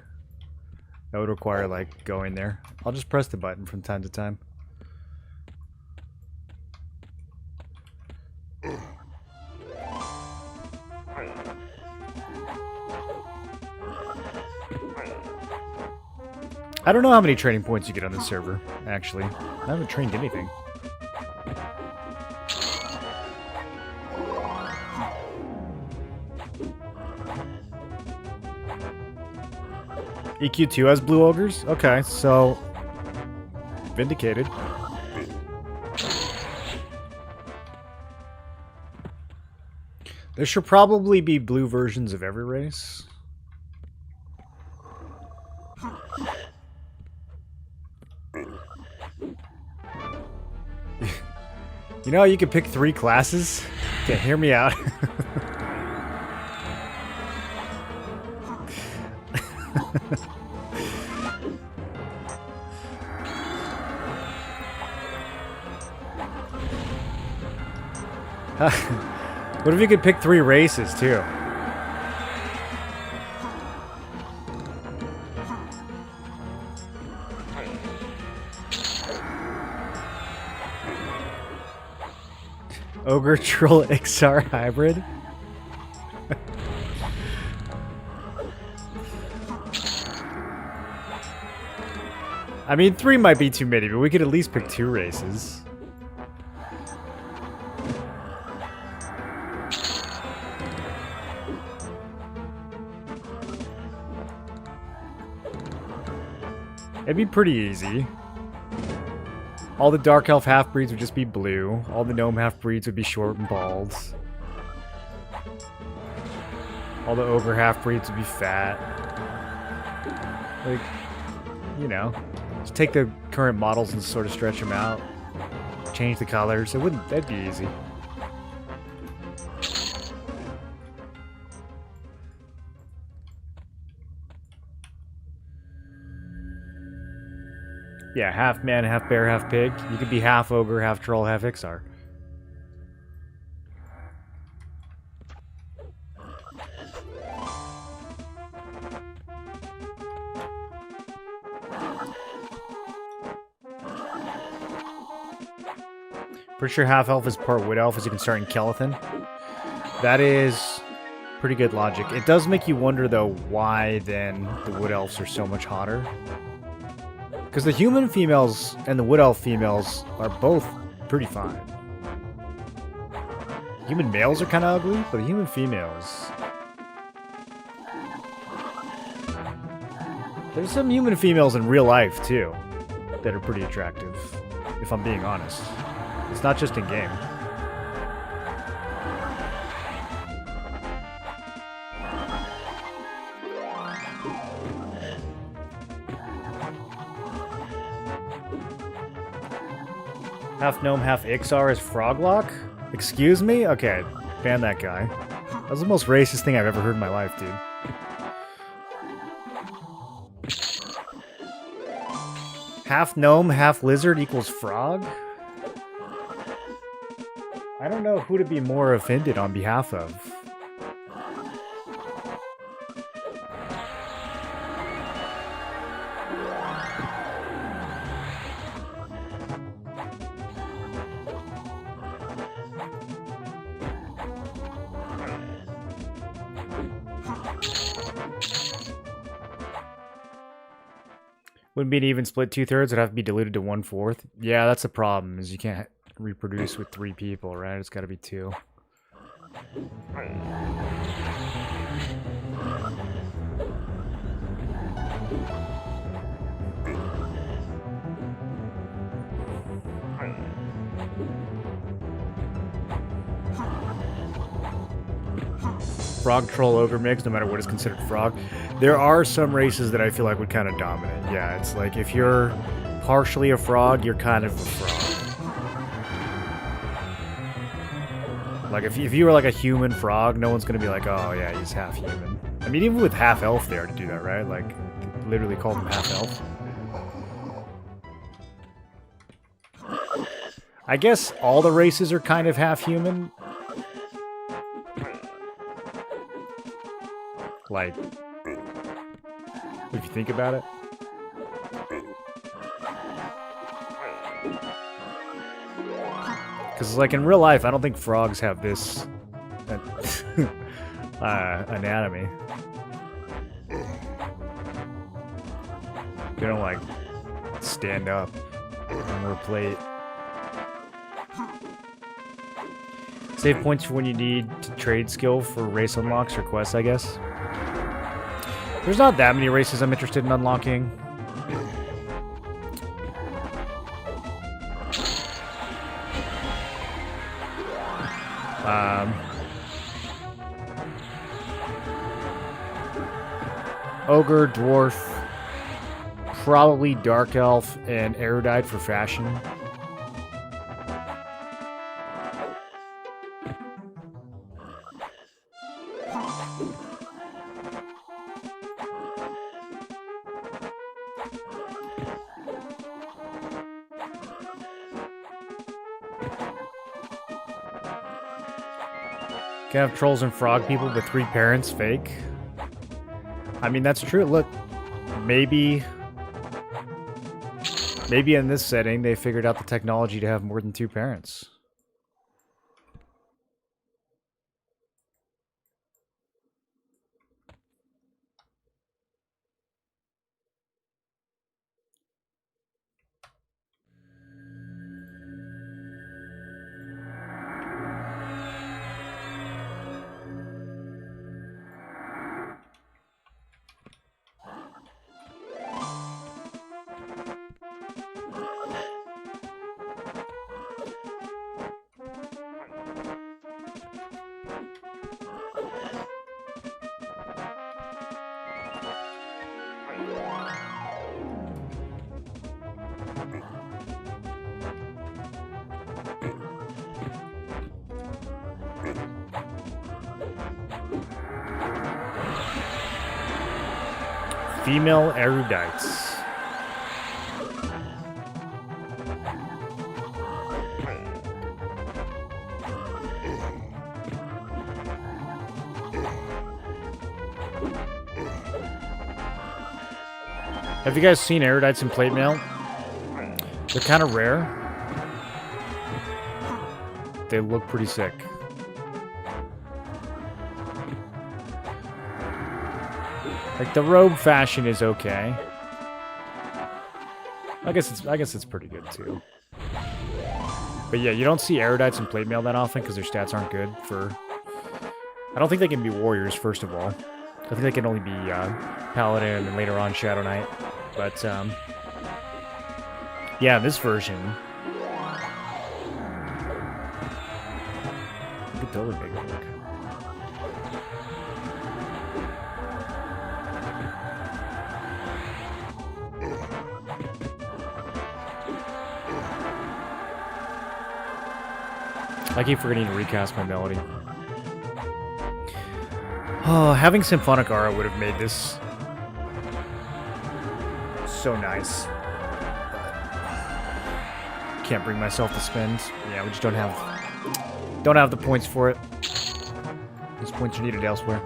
That would require, like, going there. I'll just press the button from time to time. I don't know how many training points you get on this server, actually. I haven't trained anything. EQ2 has blue ogres? Okay, so... Vindicated. There should probably be blue versions of every race. You know, you could pick 3 classes. Okay, hear me out. What if you could pick 3 races, too? Ogre Troll Ixar hybrid? I mean, 3 might be too many, but we could at least pick 2 races. It'd be pretty easy. All the Dark Elf half-breeds would just be blue. All the Gnome half-breeds would be short and bald. All the Ogre half-breeds would be fat. Like, you know, just take the current models and sort of stretch them out. Change the colors. That'd be easy. Yeah, half man, half bear, half pig. You could be half ogre, half troll, half Ixar. Pretty sure half elf is part wood elf, as you can start in Kelethin. That is pretty good logic. It does make you wonder, though, why then the wood elves are so much hotter. Because the human females and the wood elf females are both pretty fine. Human males are kind of ugly, but the human females... There's some human females in real life, too, that are pretty attractive. if I'm being honest. It's not just in game. Half gnome, half Ixar is Froglock? Excuse me? Okay, ban that guy. That was the most racist thing I've ever heard in my life, dude. Half gnome, half lizard equals frog? I don't know who to be more offended on behalf of. Wouldn't be an even split 2/3, it'd have to be diluted to 1/4. Yeah, that's the problem, is you can't reproduce with 3 people, right? It's gotta be 2. Frog troll overmix, no matter what is considered frog. There are some races that I feel like would kind of dominate. Yeah, it's like if you're partially a frog, you're kind of a frog. Like if you were like a human frog, no one's gonna be like, oh yeah, he's half human. I mean, even with half elf, they already do that, right? Like, they literally call them half elf. I guess all the races are kind of half human. Like, if you think about it. Because, like, in real life, I don't think frogs have this anatomy. They don't, like, stand up on their plate. Save points for when you need to trade skill for race unlocks or quests, I guess. There's not that many races I'm interested in unlocking. Ogre, Dwarf, probably Dark Elf, and Erudite for fashion. Can have trolls and frog people with 3 parents, fake. I mean, that's true. Look, maybe in this setting, they figured out the technology to have more than 2 parents. Female erudites. Have you guys seen erudites in plate mail? They're kind of rare. They look pretty sick. Like, the robe fashion is okay. I guess it's pretty good too. But yeah, you don't see erudites in plate mail that often because their stats aren't good for. I don't think they can be warriors, first of all. I think they can only be paladin and later on Shadow Knight. But yeah, this version You could totally make it work. I keep forgetting to recast my melody. Oh, having symphonic aura would have made this so nice. Can't bring myself to spend. Yeah, we just don't have the points for it. Those points are needed elsewhere.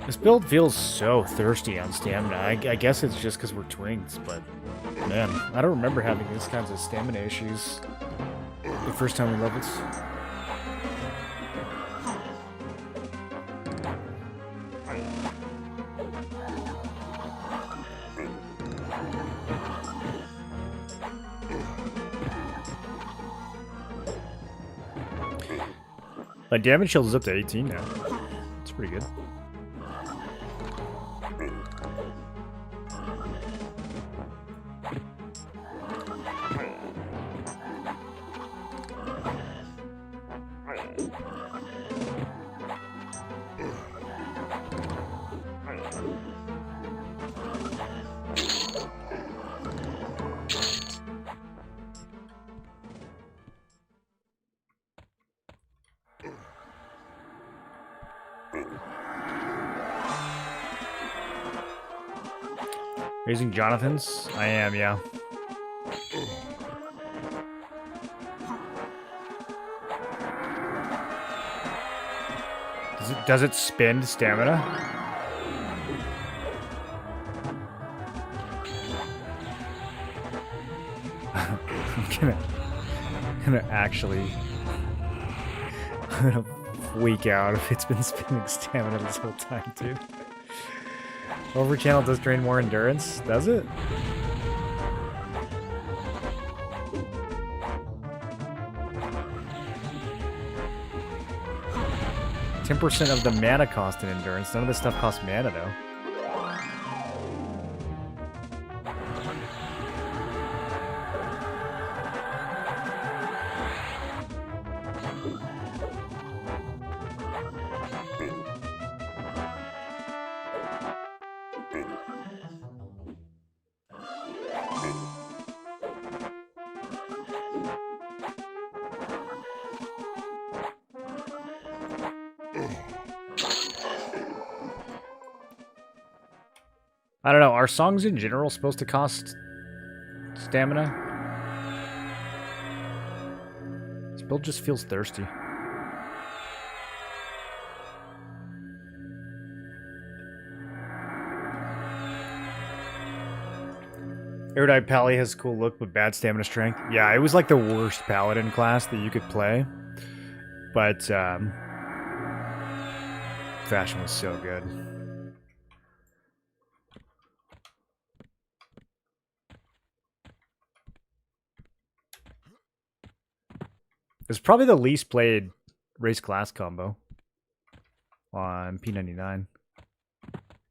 This build feels so thirsty on stamina. I guess it's just because we're twins, but man, I don't remember having these kinds of stamina issues the first time we leveled. My damage shield is up to 18 now. It's pretty good. Raising Jonathan's? I am, yeah. Does it spend stamina? I'm gonna actually freak out if it's been spending stamina this whole time too. Over channel does drain more endurance, does it? %10 of the mana cost in endurance. None of this stuff costs mana though. I don't know, are songs in general supposed to cost stamina? This build just feels thirsty. Erudite Pally has a cool look but bad stamina strength. Yeah, it was like the worst paladin class that you could play. But fashion was so good. It's probably the least played race class combo on P99.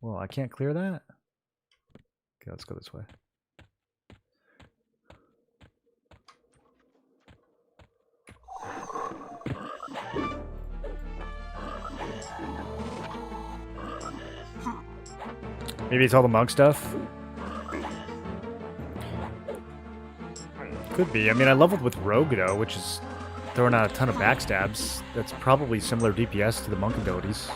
Well, I can't clear that? Okay, let's go this way. Maybe it's all the monk stuff? Could be. I mean, I leveled with Rogue, though, which is throwing out a ton of backstabs. That's probably similar DPS to the monk abilities.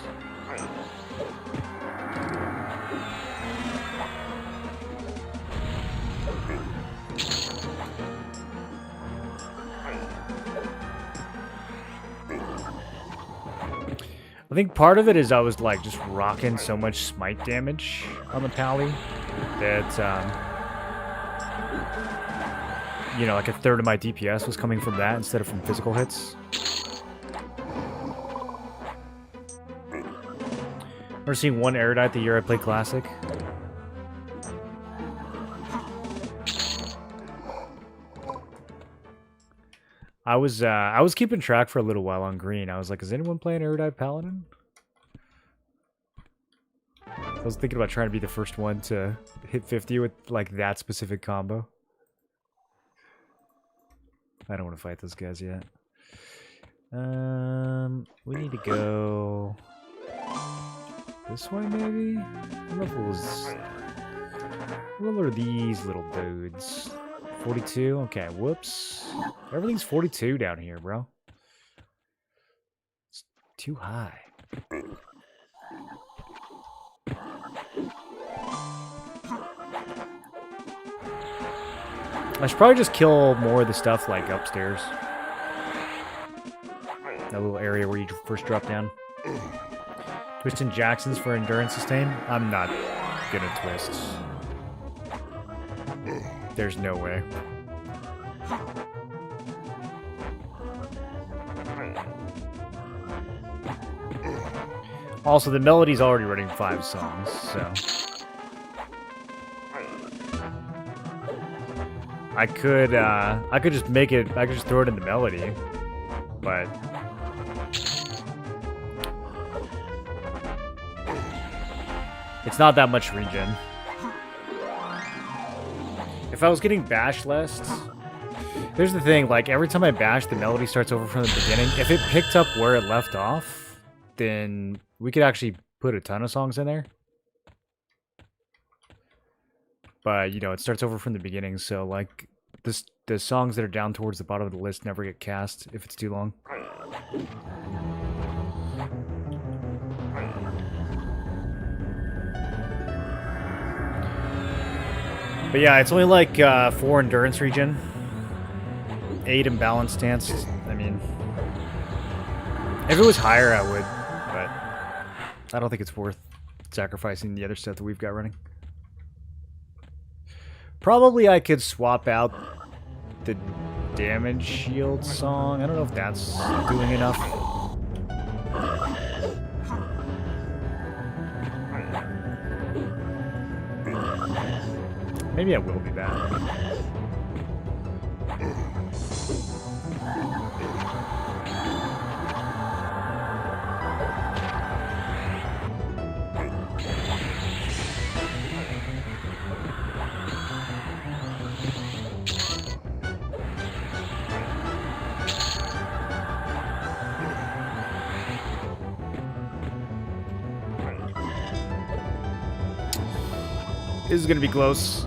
I think part of it is I was like just rocking so much smite damage on the pally that you know, like a third of my DPS was coming from that instead of from physical hits. We're seeing one Erudite the year I played Classic. I was keeping track for a little while on green. I was like, is anyone playing Erudite Paladin? I was thinking about trying to be the first one to hit 50 with like that specific combo. I don't want to fight those guys yet. We need to go this way, maybe? What are these little dudes? 42? Okay, whoops. Everything's 42 down here, bro. It's too high. I should probably just kill more of the stuff like upstairs. That little area where you first drop down. Twisting Jacksons for endurance sustain? I'm not gonna twist. There's no way. Also, the melody's already running 5 songs, so... I could just make it, I could just throw it in the melody, but... It's not that much regen. If I was getting bash less... Here's the thing, like, every time I bash, the melody starts over from the beginning. If it picked up where it left off, then we could actually put a ton of songs in there. But, you know, it starts over from the beginning, so, like, the songs that are down towards the bottom of the list never get cast if it's too long. But yeah, it's only like 4 endurance regen, 8 in balance stance. I mean, if it was higher, I would, but I don't think it's worth sacrificing the other stuff that we've got running. Probably I could swap out the damage shield song. I don't know if that's doing enough. Maybe I will do that. This is gonna be close.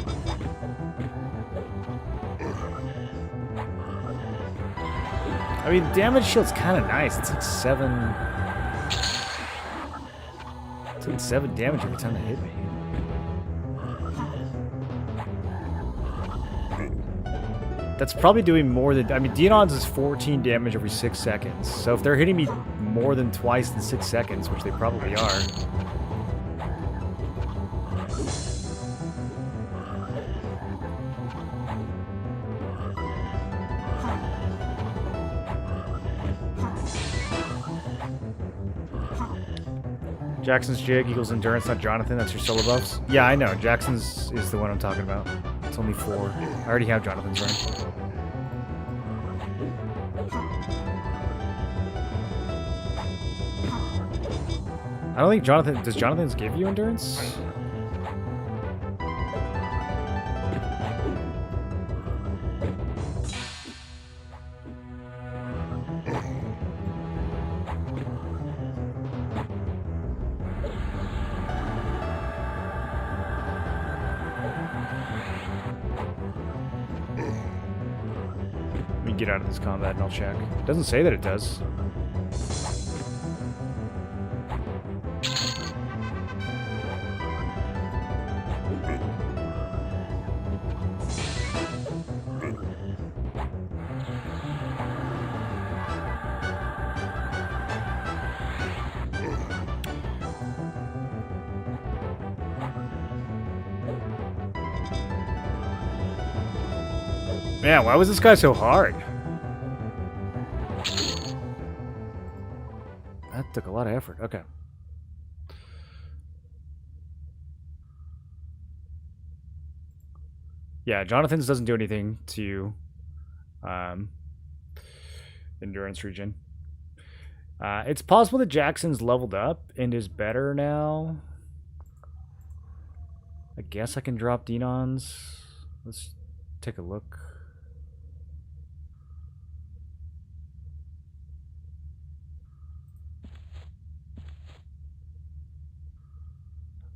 I mean, damage shield's kind of nice. It's like 7. It's like 7 damage every time they hit me. That's probably doing more than... I mean, Deonon's is 14 damage every 6 seconds. So if they're hitting me more than twice in 6 seconds, which they probably are... Jackson's Jig equals endurance, not Jonathan. That's your solo buffs. Yeah, I know. Jackson's is the one I'm talking about. It's only 4. I already have Jonathan's right. I don't think Jonathan... Does Jonathan's give you endurance? Get out of this combat and I'll check. It doesn't say that it does. Man, why was this guy so hard? That took a lot of effort. Okay. Yeah, Jonathan's doesn't do anything to endurance regen. It's possible that Jackson's leveled up and is better now. I guess I can drop Denon's. Let's take a look.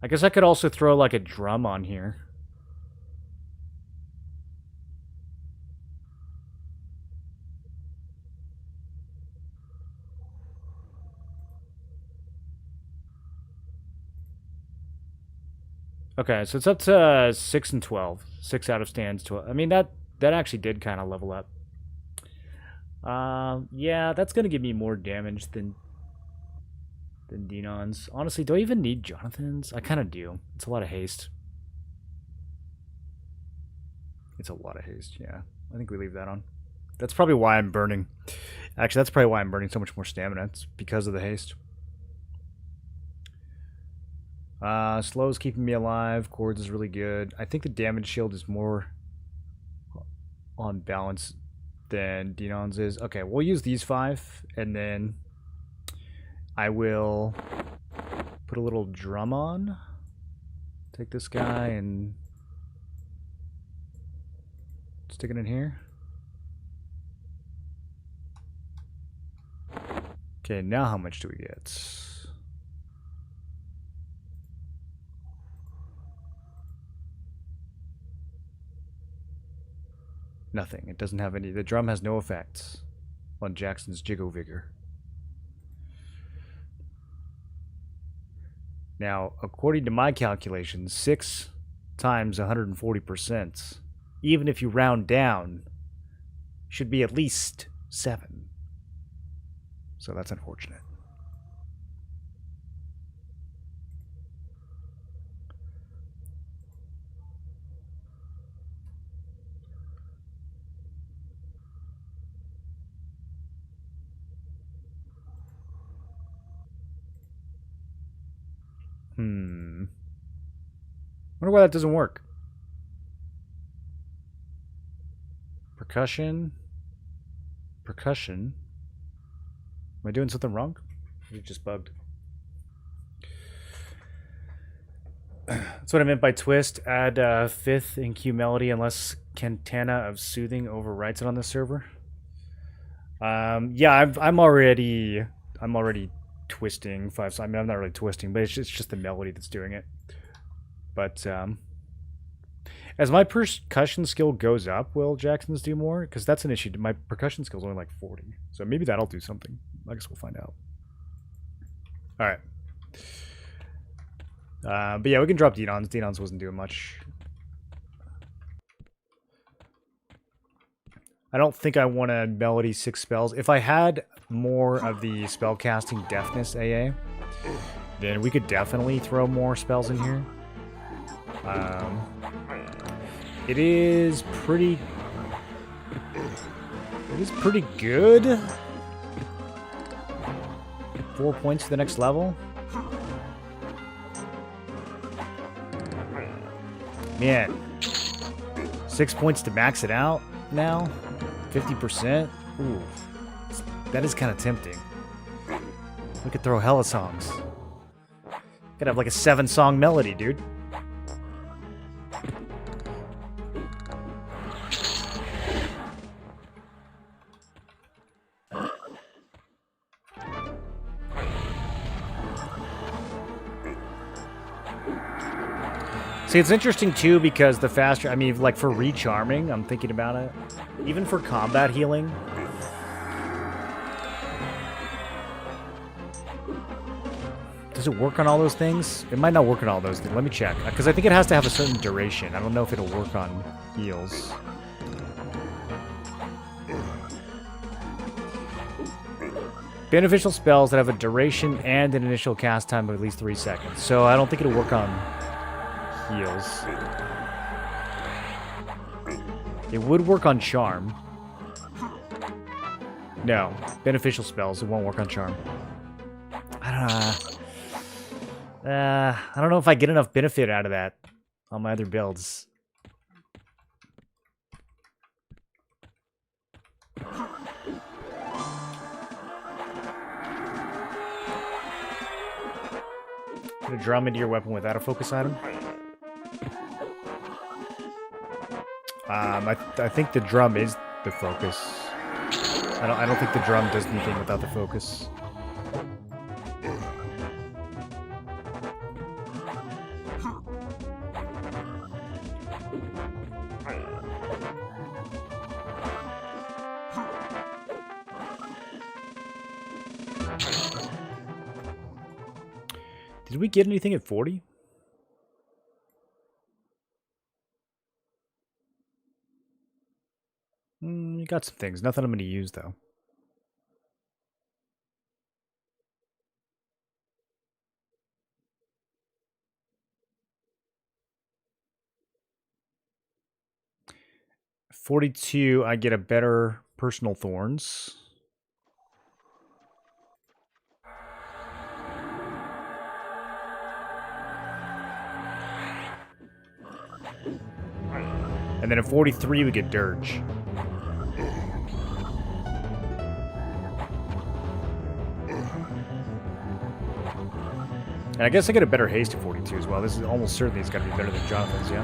I guess I could also throw like a drum on here. Okay, so it's up to 6 and 12. 6 out of stands, 12. I mean, that actually did kind of level up. Yeah, that's going to give me more damage than Denon's. Honestly, do I even need Jonathan's? I kind of do. It's a lot of haste. It's a lot of haste, yeah. I think we leave that on. That's probably why I'm burning. Actually, that's probably why I'm burning so much more stamina. It's because of the haste. Slow is keeping me alive. Cords is really good. I think the damage shield is more on balance than Denon's is. Okay, we'll use these 5, and then I will put a little drum on. Take this guy and stick it in here. Okay, now how much do we get? Nothing. It doesn't have any. The drum has no effects on Jackson's Jiggo Vigor. Now, according to my calculations, 6 times 140%, even if you round down, should be at least 7. So that's unfortunate. Wonder why that doesn't work. Percussion. Percussion. Am I doing something wrong? Or is it just bugged? That's what I meant by twist. Add 5th in Q melody unless Cantana of Soothing overwrites it on the server. Yeah, I'm already twisting 5. I mean, I'm not really twisting, but it's just the melody that's doing it. But as my percussion skill goes up, will Jackson's do more? Because that's an issue. My percussion skill's only like 40, so maybe that'll do something. I guess we'll find out. All right. But yeah, we can drop Denon's. Denon's wasn't doing much. I don't think I want to melody 6 spells. If I had more of the spellcasting deafness AA, then we could definitely throw more spells in here. It is pretty good. 4 points to the next level. Man, 6 points to max it out now. 50%. Ooh, that is kind of tempting. We could throw hella songs. Could have like a 7-song melody, dude. See, it's interesting too because the faster, I mean, like for recharming, I'm thinking about it. Even for combat healing. Does it work on all those things? It might not work on all those things. Let me check. Because I think it has to have a certain duration. I don't know if it'll work on heals. Beneficial spells that have a duration and an initial cast time of at least 3 seconds. So I don't think it'll work on heals. It would work on Charm. No. Beneficial spells. It won't work on Charm. I don't know if I get enough benefit out of that on my other builds. Put a drum into your weapon without a focus item. I think the drum is the focus. I don't think the drum does anything without the focus. Did we get anything at 40? You got some things. Nothing I'm going to use, though. $42, I get a better personal thorns. And then at 43, we get Dirge. And I guess I get a better haste at 42 as well. This is almost certainly it's got to be better than Jonathan's, yeah?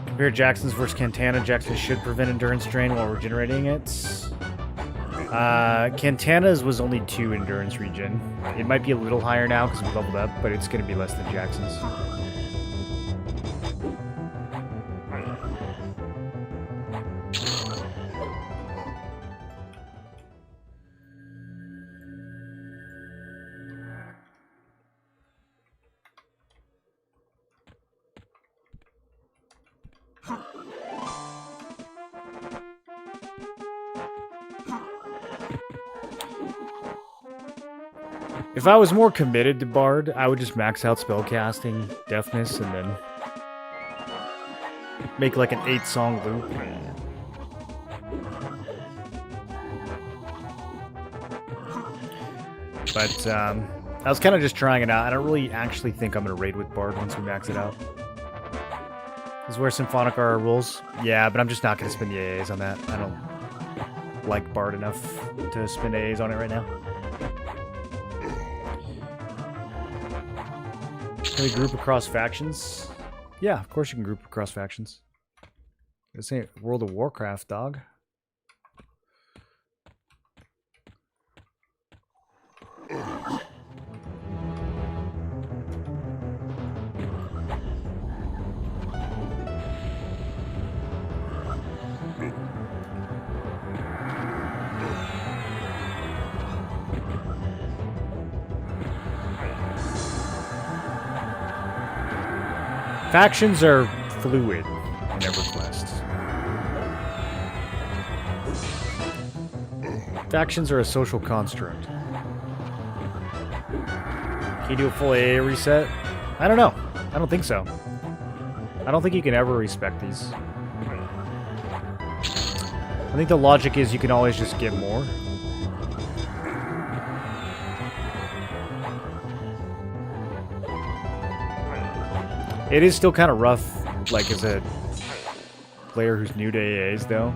Compare Jackson's versus Cantana. Jackson should prevent endurance drain while regenerating it. Cantana's was only 2 endurance regen. It might be a little higher now because we leveled up, but it's going to be less than Jackson's. If I was more committed to Bard, I would just max out spellcasting, deafness, and then make like an 8-song loop. But I was kind of just trying it out. I don't really actually think I'm going to raid with Bard once we max it out. This is where Symphonic are our rules. Yeah, but I'm just not going to spend the AAs on that. I don't like Bard enough to spend AAs on it right now. Can we group across factions? Yeah, of course you can group across factions. This ain't World of Warcraft, dog. Factions are fluid in EverQuest. Factions are a social construct. Can you do a full AA reset? I don't know. I don't think so. I don't think you can ever respect these. I think the logic is you can always just get more. It is still kind of rough, like, as a player who's new to AAs, though.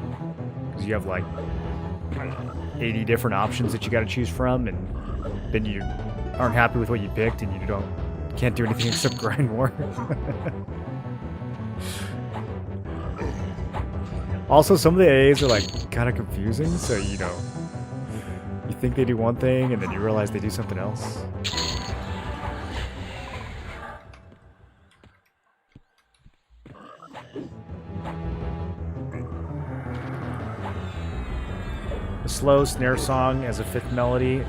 Because you have, like, 80 different options that you got to choose from, and then you aren't happy with what you picked, and you can't do anything except grind more. Also, some of the AAs are, like, kind of confusing, so, you know, you think they do one thing, and then you realize they do something else. Slow snare song as a 5th melody.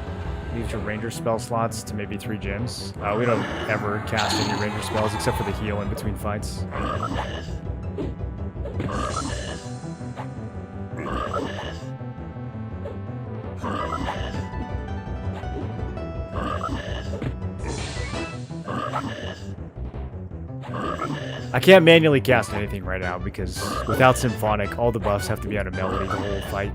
Use your ranger spell slots to maybe 3 gems. We don't ever cast any ranger spells except for the heal in between fights. I can't manually cast anything right now because without Symphonic, all the buffs have to be on a melody the whole fight.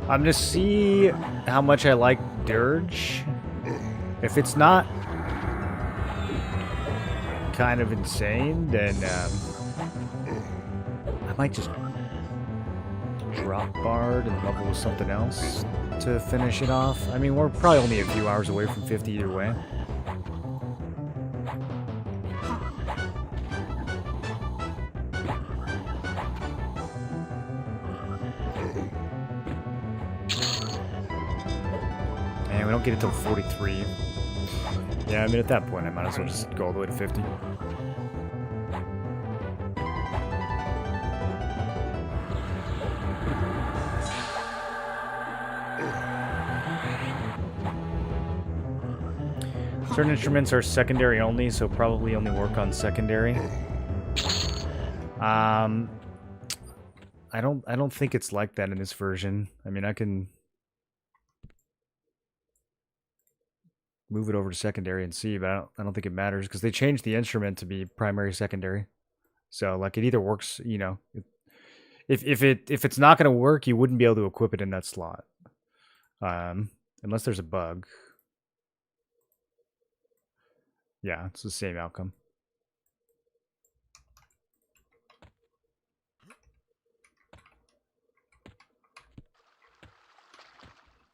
I'm gonna see how much I like Dirge. If it's not kind of insane, then I might just drop Bard and level with something else to finish it off. I mean, we're probably only a few hours away from 50 either way. And we don't get it till 43. Yeah, I mean, at that point, I might as well just go all the way to 50. Certain instruments are secondary only, so probably only work on secondary. I don't think it's like that in this version. I mean, I can move it over to secondary and see, but I don't think it matters because they changed the instrument to be primary secondary. So like it either works, you know, if it's not going to work, you wouldn't be able to equip it in that slot, unless there's a bug. Yeah, it's the same outcome.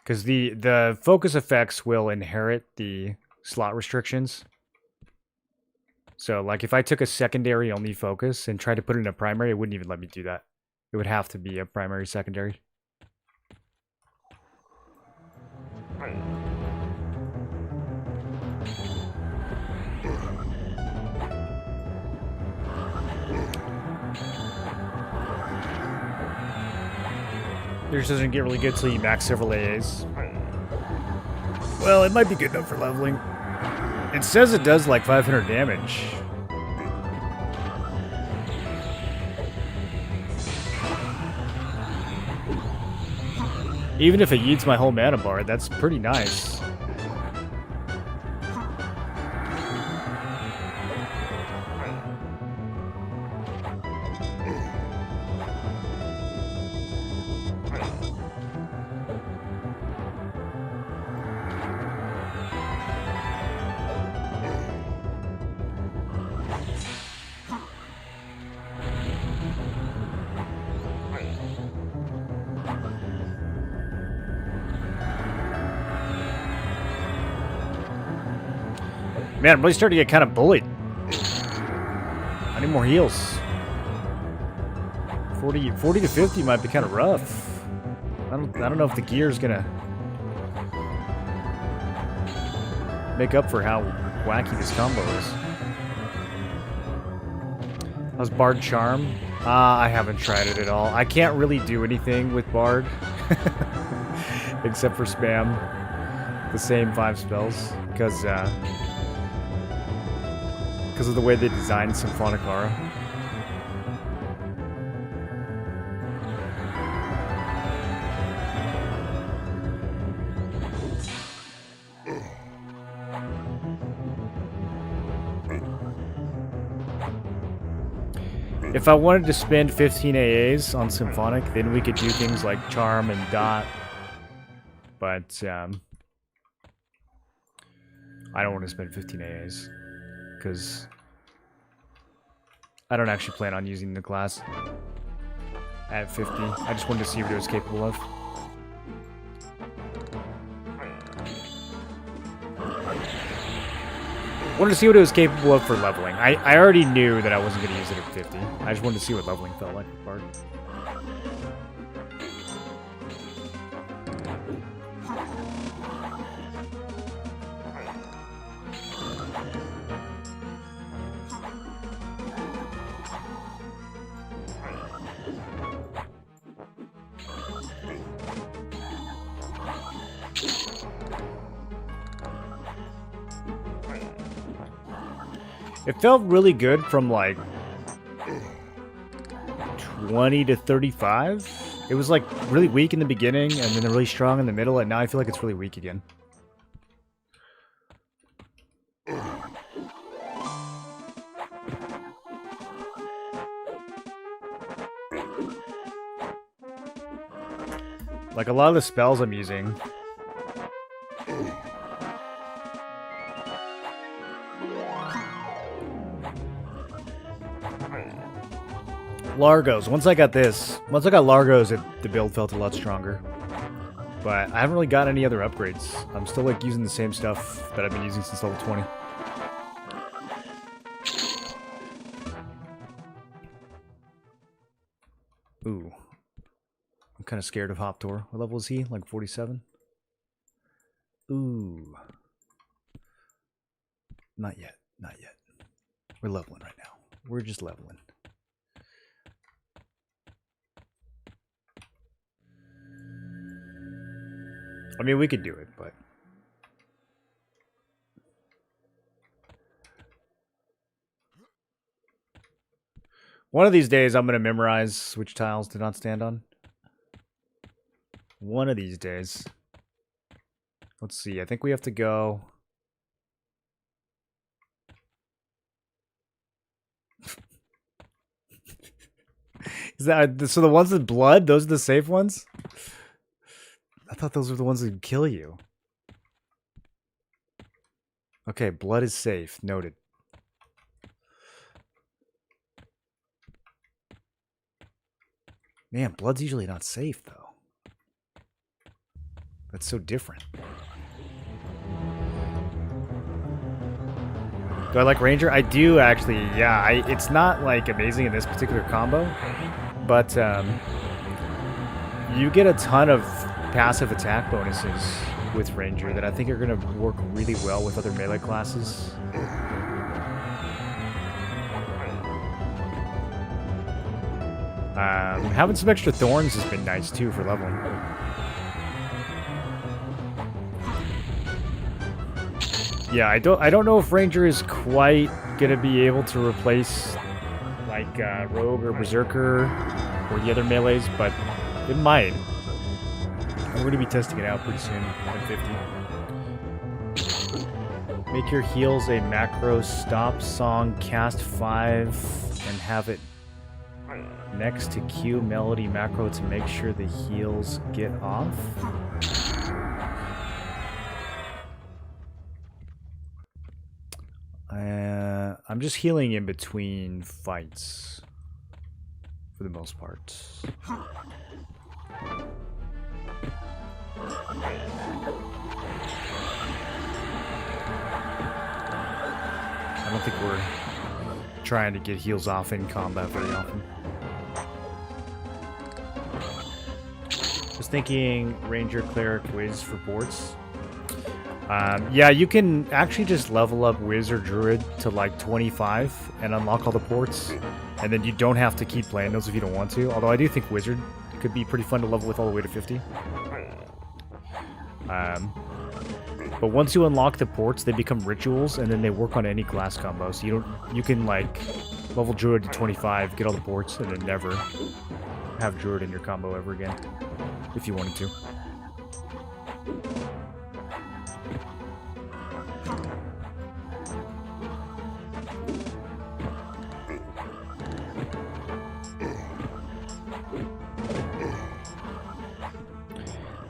Because the focus effects will inherit the slot restrictions. So, like, if I took a secondary only focus and tried to put it in a primary, it wouldn't even let me do that. It would have to be a primary secondary. Yours doesn't get really good till you max several AAs. Well, it might be good enough for leveling. It says it does like 500 damage. Even if it yeets my whole mana bar, that's pretty nice. Man, I'm really starting to get kind of bullied. I need more heals. 40 to 50 might be kind of rough. I don't know if the gear is gonna make up for how wacky this combo is. How's Bard Charm? I haven't tried it at all. I can't really do anything with Bard except for spam the same 5 spells because of the way they designed Symphonic Aura. If I wanted to spend 15 AAs on Symphonic, then we could do things like Charm and Dot. But I don't want to spend 15 AAs because I don't actually plan on using the class at 50. I just wanted to see what it was capable of. Wanted to see what it was capable of for leveling. I already knew that I wasn't going to use it at 50. I just wanted to see what leveling felt like with Bard. It felt really good from like 20 to 35. It was like really weak in the beginning and then really strong in the middle, and now I feel like it's really weak again. Like a lot of the spells I'm using. Largos. Once I got Largos, the build felt a lot stronger. But I haven't really got any other upgrades. I'm still like using the same stuff that I've been using since level 20. Ooh. I'm kind of scared of Hoptor. What level is he? Like 47? Ooh. Not yet. Not yet. We're leveling right now. We're just leveling. I mean, we could do it, but... one of these days, I'm going to memorize which tiles to not stand on. One of these days. Let's see, I think we have to go... Is that... so the ones with blood, those are the safe ones? I thought those were the ones that would kill you. Okay, blood is safe. Noted. Man, blood's usually not safe, though. That's so different. Do I like Ranger? I do, actually, yeah. It's not, like, amazing in this particular combo, but you get a ton of passive attack bonuses with Ranger that I think are going to work really well with other melee classes. Having some extra thorns has been nice too for leveling. Yeah, I don't know if Ranger is quite going to be able to replace like Rogue or Berserker or the other melees, but it might. We're going to be testing it out pretty soon at 50. Make your heals a macro stop song, cast 5, and have it next to Q melody macro to make sure the heals get off. I'm just healing in between fights for the most part. I don't think we're trying to get heals off in combat very often. Just thinking Ranger, Cleric, Wiz for boards. Yeah, you can actually just level up Wiz or Druid to like 25 and unlock all the ports. And then you don't have to keep playing those if you don't want to. Although I do think Wizard could be pretty fun to level with all the way to 50. But once you unlock the ports, they become rituals, and then they work on any class combo. So you can like level Druid to 25, get all the ports, and then never have Druid in your combo ever again, if you wanted to.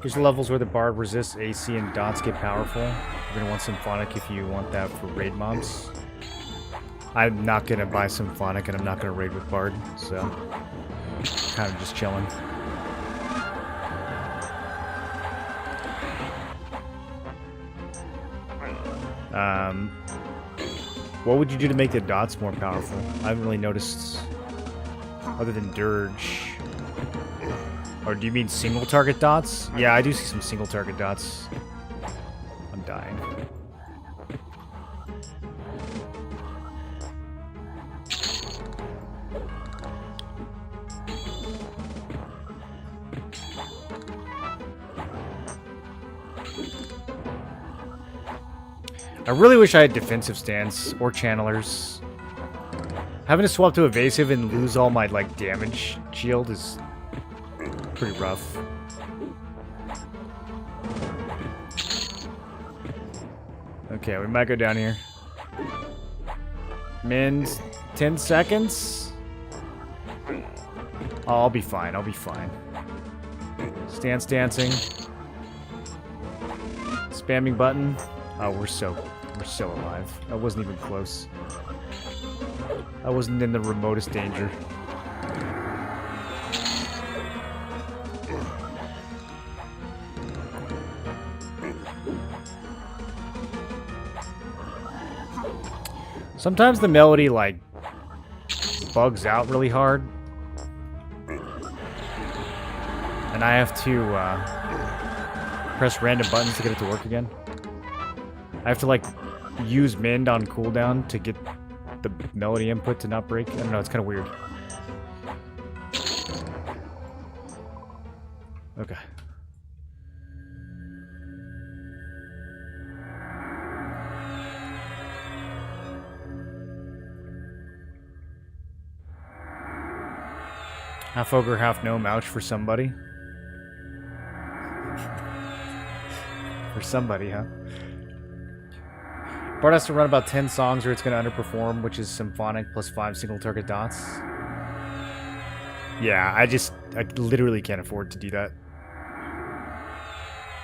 Here's the levels where the Bard resists AC and dots get powerful. You're going to want Symphonic if you want that for raid mobs. I'm not going to buy Symphonic, and I'm not going to raid with Bard, so kind of just chilling. What would you do to make the dots more powerful? I haven't really noticed, other than Dirge. Or do you mean single target dots? Yeah, I do see some single target dots. I'm dying. I really wish I had defensive stance or channelers. Having to swap to evasive and lose all my, like, damage shield is pretty rough. Okay, we might go down here. Min's 10 seconds. Oh, I'll be fine. I'll be fine. Stance dancing. Spamming button. Oh, we're so alive. I wasn't even close. I wasn't in the remotest danger. Sometimes the melody, like, bugs out really hard. And I have to press random buttons to get it to work again. I have to, like, use Mend on cooldown to get the melody input to not break. I don't know, it's kind of weird. Okay. Half ogre, half gnome. Ouch for somebody. For somebody, huh? Bard has to run about 10 songs or it's going to underperform, which is symphonic plus 5 single target dots. Yeah, I literally can't afford to do that.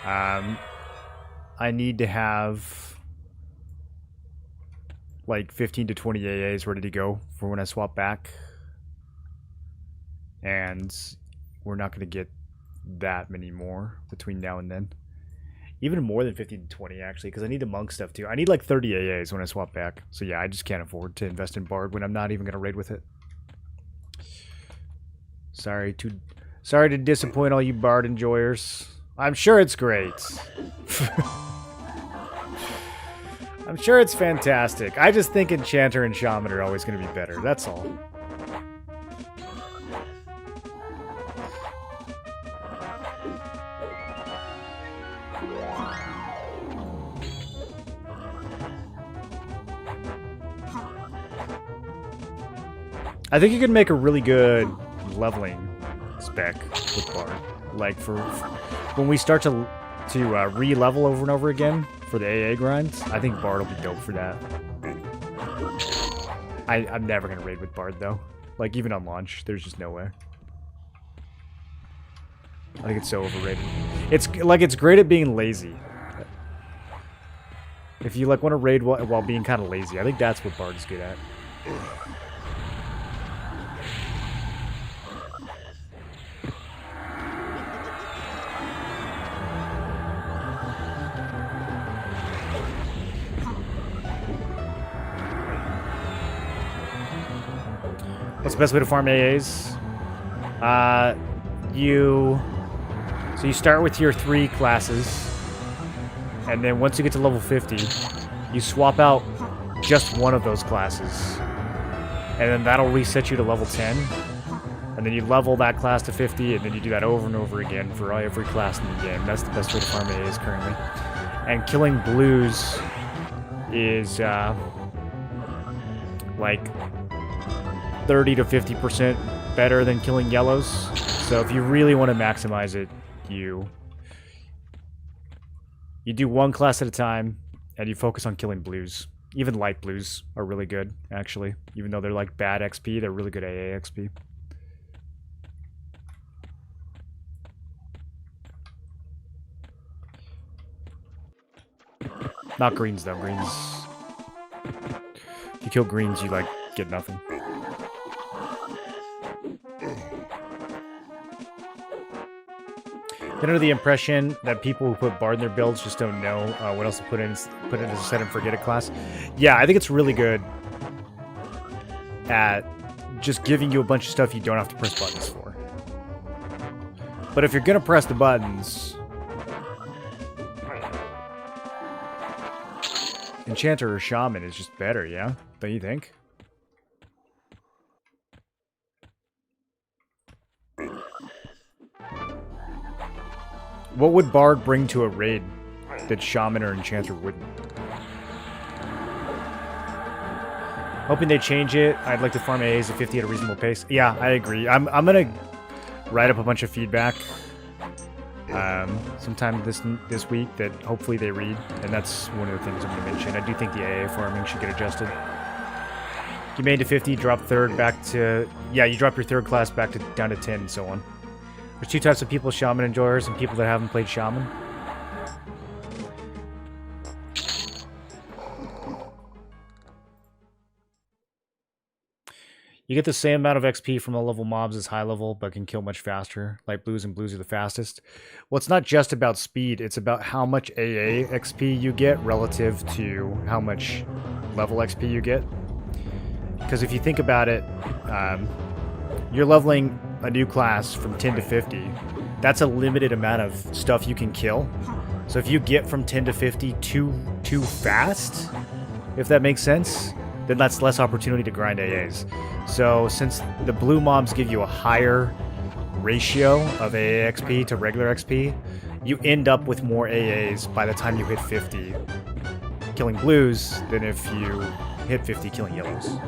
I need to have like 15 to 20 AAs ready to go for when I swap back. And we're not going to get that many more between now and then. Even more than 15 to 20, actually, because I need the monk stuff, too. I need, like, 30 AAs when I swap back. So, yeah, I just can't afford to invest in Bard when I'm not even going to raid with it. Sorry to disappoint all you Bard enjoyers. I'm sure it's great. I'm sure it's fantastic. I just think Enchanter and Shaman are always going to be better. That's all. I think you can make a really good leveling spec with Bard. Like, for when we start to re-level over and over again for the AA grind, I think Bard will be dope for that. I'm never going to raid with Bard, though. Like, even on launch, there's just no way. I think it's so overrated. It's great at being lazy. If you, like, want to raid while being kind of lazy, I think that's what Bard's good at. What's the best way to farm AAs? So you start with your 3 classes, and then once you get to level 50, you swap out just one of those classes, and then that'll reset you to level 10, and then you level that class to 50, and then you do that over and over again for every class in the game. That's the best way to farm AAs currently. And killing blues is like 30 to 50% better than killing yellows. So if you really want to maximize it, you do one class at a time and you focus on killing blues. Even light blues are really good, actually. Even though they're like bad XP, they're really good AA XP. Not greens though. Greens, if you kill greens, you like get nothing. Get under the impression that people who put Bard in their builds just don't know what else to put in as a set and forget it class. Yeah, I think it's really good at just giving you a bunch of stuff you don't have to press buttons for. But if you're gonna press the buttons, Enchanter or Shaman is just better, yeah? Don't you think? What would Bard bring to a raid that Shaman or Enchanter wouldn't? Hoping they change it. I'd like to farm AAs at 50 at a reasonable pace. Yeah, I agree. I'm gonna write up a bunch of feedback sometime this week that hopefully they read, and that's one of the things I'm gonna mention. I do think the AA farming should get adjusted. You made to 50, drop third back to... Yeah, you drop your third class back to down to 10 and so on. There's two types of people, Shaman enjoyers and people that haven't played Shaman. You get the same amount of XP from low-level mobs as high-level, but can kill much faster. Light blues and blues are the fastest. Well, it's not just about speed. It's about how much AA XP you get relative to how much level XP you get. Because if you think about it, you're leveling a new class from 10 to 50. That's a limited amount of stuff you can kill. So if you get from 10 to 50 too fast, if that makes sense, then that's less opportunity to grind AAs. So since the blue mobs give you a higher ratio of AA XP to regular XP, you end up with more AAs by the time you hit 50 killing blues than if you hit 50 killing yellows.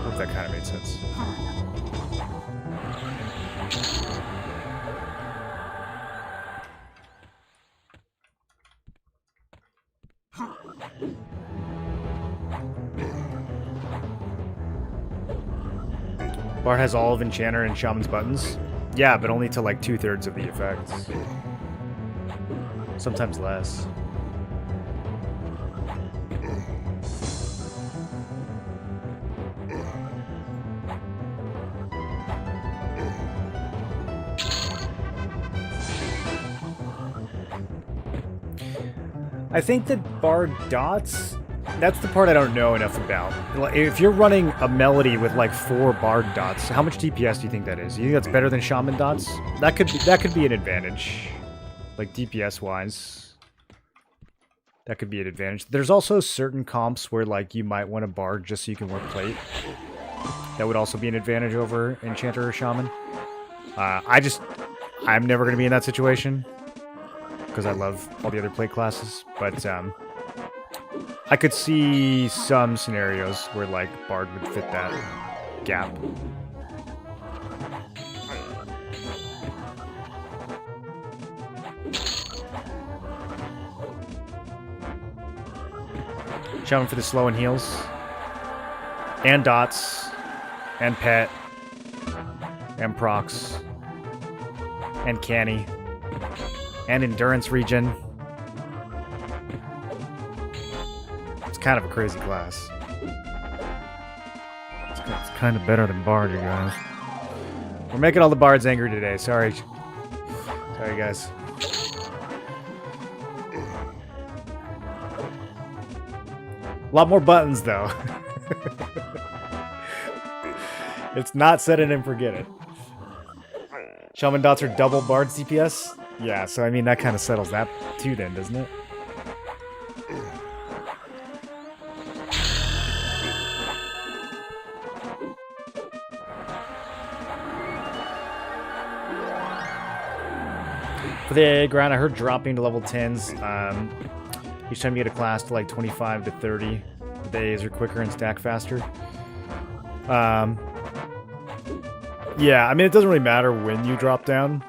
Hope that kind of made sense. Bard has all of Enchanter and Shaman's buttons. Yeah, but only to like 2/3 of the effects. Sometimes less. I think that Bard dots, that's the part I don't know enough about. If you're running a melody with like 4 Bard dots, how much DPS do you think that is? You think that's better than Shaman dots? That could be an advantage. Like DPS wise. That could be an advantage. There's also certain comps where like you might want a Bard just so you can work plate. That would also be an advantage over Enchanter or Shaman. I'm never going to be in that situation because I love all the other plate classes, but I could see some scenarios where like Bard would fit that gap. Shaman for the slow and heals, and dots, and pet, and procs, and canny, and endurance regen. It's kind of a crazy class. It's kind of better than Bard, you guys. We're making all the Bards angry today. Sorry. Sorry, guys. A lot more buttons, though. It's not set it and forget it. Shaman dots are double Bard's DPS? Yeah, so I mean, that kind of settles that too then, doesn't it? For the AA grind, I heard dropping to level 10s. Each time you get a class to like 25 to 30, the AAs are quicker and stack faster. Yeah, I mean, it doesn't really matter when you drop down.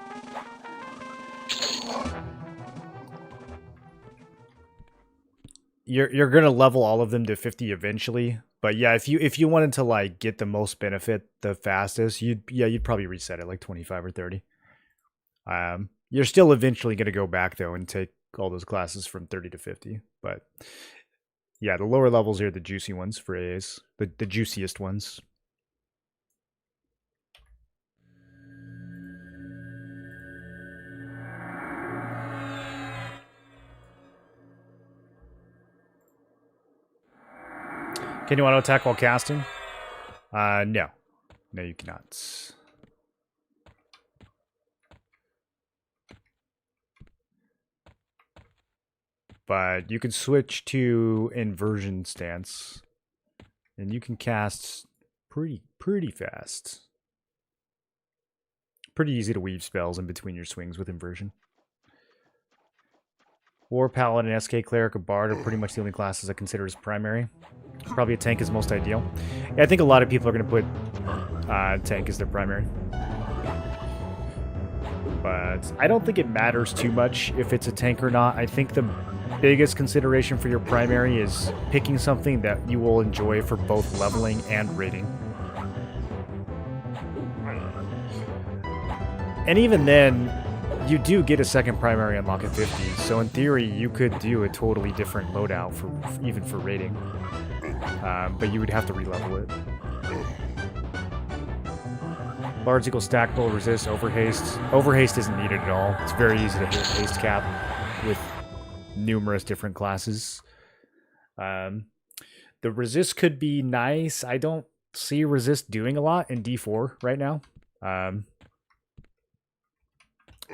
You're gonna level all of them to 50 eventually. But yeah, if you wanted to like get the most benefit the fastest, you'd probably reset it like 25 or 30. You're still eventually gonna go back though and take all those classes from 30 to 50. But yeah, the lower levels are the juicy ones for AAs, the juiciest ones. Can you auto attack while casting? No. No, you cannot. But you can switch to inversion stance, and you can cast pretty fast. Pretty easy to weave spells in between your swings with inversion. War Paladin, SK Cleric, or Bard are pretty much the only classes I consider as primary. Probably a tank is most ideal. Yeah, I think a lot of people are going to put tank as their primary. But I don't think it matters too much if it's a tank or not. I think the biggest consideration for your primary is picking something that you will enjoy for both leveling and raiding. And even then, you do get a second primary unlock at 50, so in theory, you could do a totally different loadout for even for raiding. But you would have to re-level it. Bards equal stack roll, resist, overhaste. Overhaste isn't needed at all. It's very easy to hit haste cap with numerous different classes. The resist could be nice. I don't see resist doing a lot in D4 right now.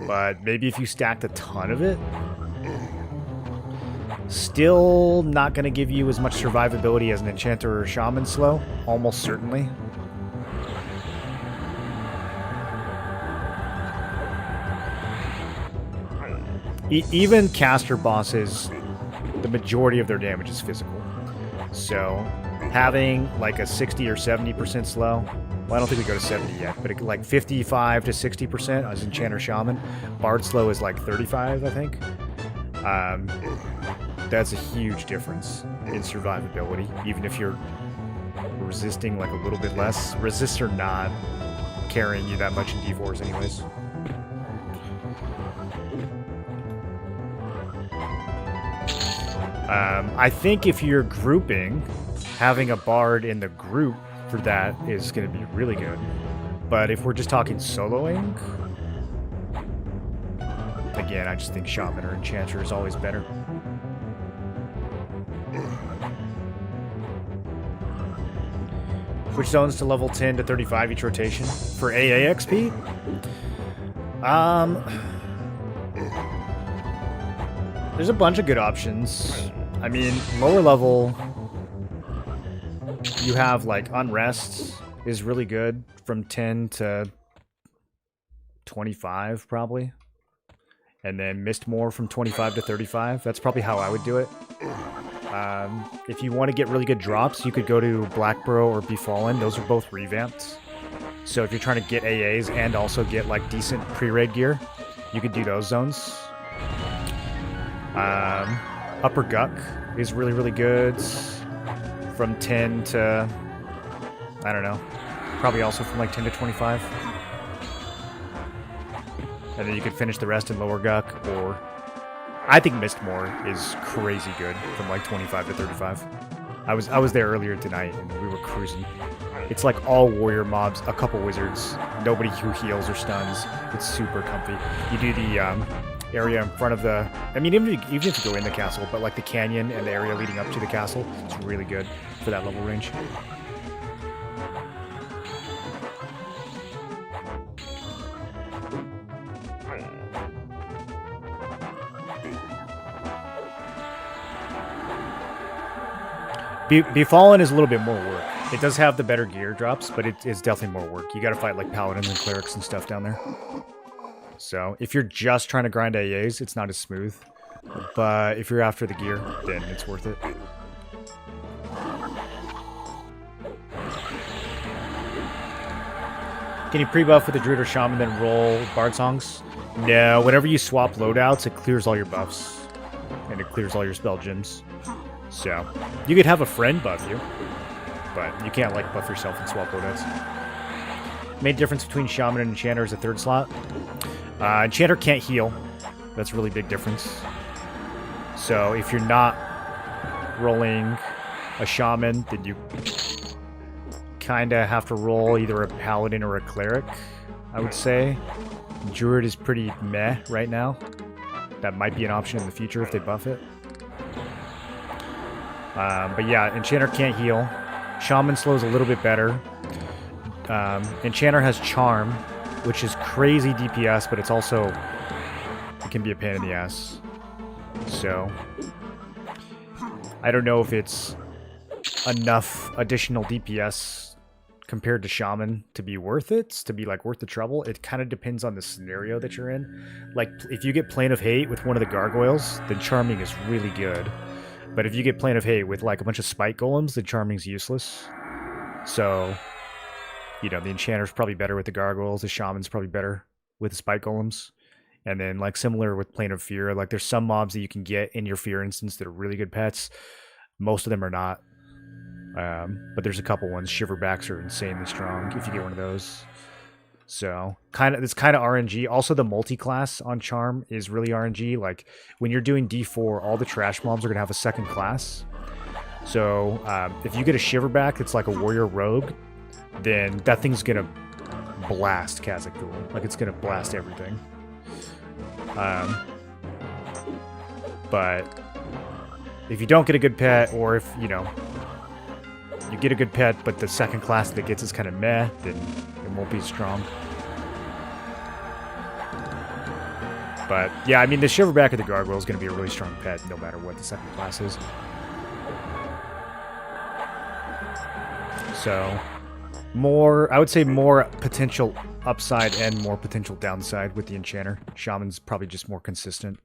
But maybe if you stacked a ton of it, still not going to give you as much survivability as an enchanter or shaman slow, almost certainly. Even caster bosses, the majority of their damage is physical. So having like a 60 or 70% slow, well, I don't think we go to 70 yet, but like 55 to 60% as enchanter shaman. Bard slow is like 35, I think. That's a huge difference in survivability, even if you're resisting like a little bit less. Resists are not carrying you that much in D4s anyways. I think if you're grouping, having a bard in the group for that is going to be really good. But if we're just talking soloing, again, I just think shaman or enchanter is always better. Switch zones to level 10 to 35 each rotation. For AA XP? There's a bunch of good options. I mean, lower level, you have like Unrest is really good from 10 to 25 probably. And then Mistmore from 25 to 35. That's probably how I would do it. If you want to get really good drops, you could go to Blackborough or Befallen. Those are both revamped. So if you're trying to get AAs and also get like decent pre-raid gear, you could do those zones. Upper Guck is really, really good from 10 to, I don't know, probably also from like 10 to 25. And then you could finish the rest in Lower Guck, or I think Mistmore is crazy good from like 25 to 35. I was there earlier tonight and we were cruising. It's like all warrior mobs, a couple wizards, nobody who heals or stuns. It's super comfy. You do the area in front of the, I mean, even if you go in the castle, but like the canyon and the area leading up to the castle, it's really good for that level range. Befallen is a little bit more work. It does have the better gear drops, but it's definitely more work. You gotta fight like paladins and clerics and stuff down there. So if you're just trying to grind AAs, it's not as smooth. But if you're after the gear, then it's worth it. Can you pre-buff with the Druid or Shaman, then roll Bard songs? No, whenever you swap loadouts, it clears all your buffs. And it clears all your spell gems. So, you could have a friend buff you, but you can't like buff yourself and swap loadouts. Main difference between Shaman and Enchanter is a third slot. Enchanter can't heal. That's a really big difference. So if you're not rolling a Shaman, then you kind of have to roll either a Paladin or a Cleric, I would say. Druid is pretty meh right now. That might be an option in the future if they buff it. But yeah, Enchanter can't heal. Shaman slows a little bit better. Enchanter has Charm, which is crazy DPS, but it's also, it can be a pain in the ass. So, I don't know if it's enough additional DPS compared to Shaman to be worth it, to be like worth the trouble. It kind of depends on the scenario that you're in. Like if you get Plane of Hate with one of the gargoyles, then Charming is really good. But if you get Plane of Hate with like a bunch of spike golems, then Charming's useless. So, you know, the Enchanter's probably better with the gargoyles. The Shaman's probably better with the spike golems. And then like similar with Plane of Fear, like there's some mobs that you can get in your Fear instance that are really good pets. Most of them are not. But there's a couple ones. Shiverbacks are insanely strong if you get one of those. So it's kind of RNG. Also, the multi-class on Charm is really RNG. Like when you're doing D4, all the trash mobs are gonna have a second class. So if you get a Shiverback that's like a warrior rogue, then that thing's gonna blast Khazad-dûl. Like it's gonna blast everything. But if you don't get a good pet, or if you know you get a good pet, but the second class that gets is kind of meh, then it won't be strong. But yeah, I mean, the Shiverback or the Gargoyle is going to be a really strong pet no matter what the second class is. So, I would say more potential upside and more potential downside with the Enchanter. Shaman's probably just more consistent.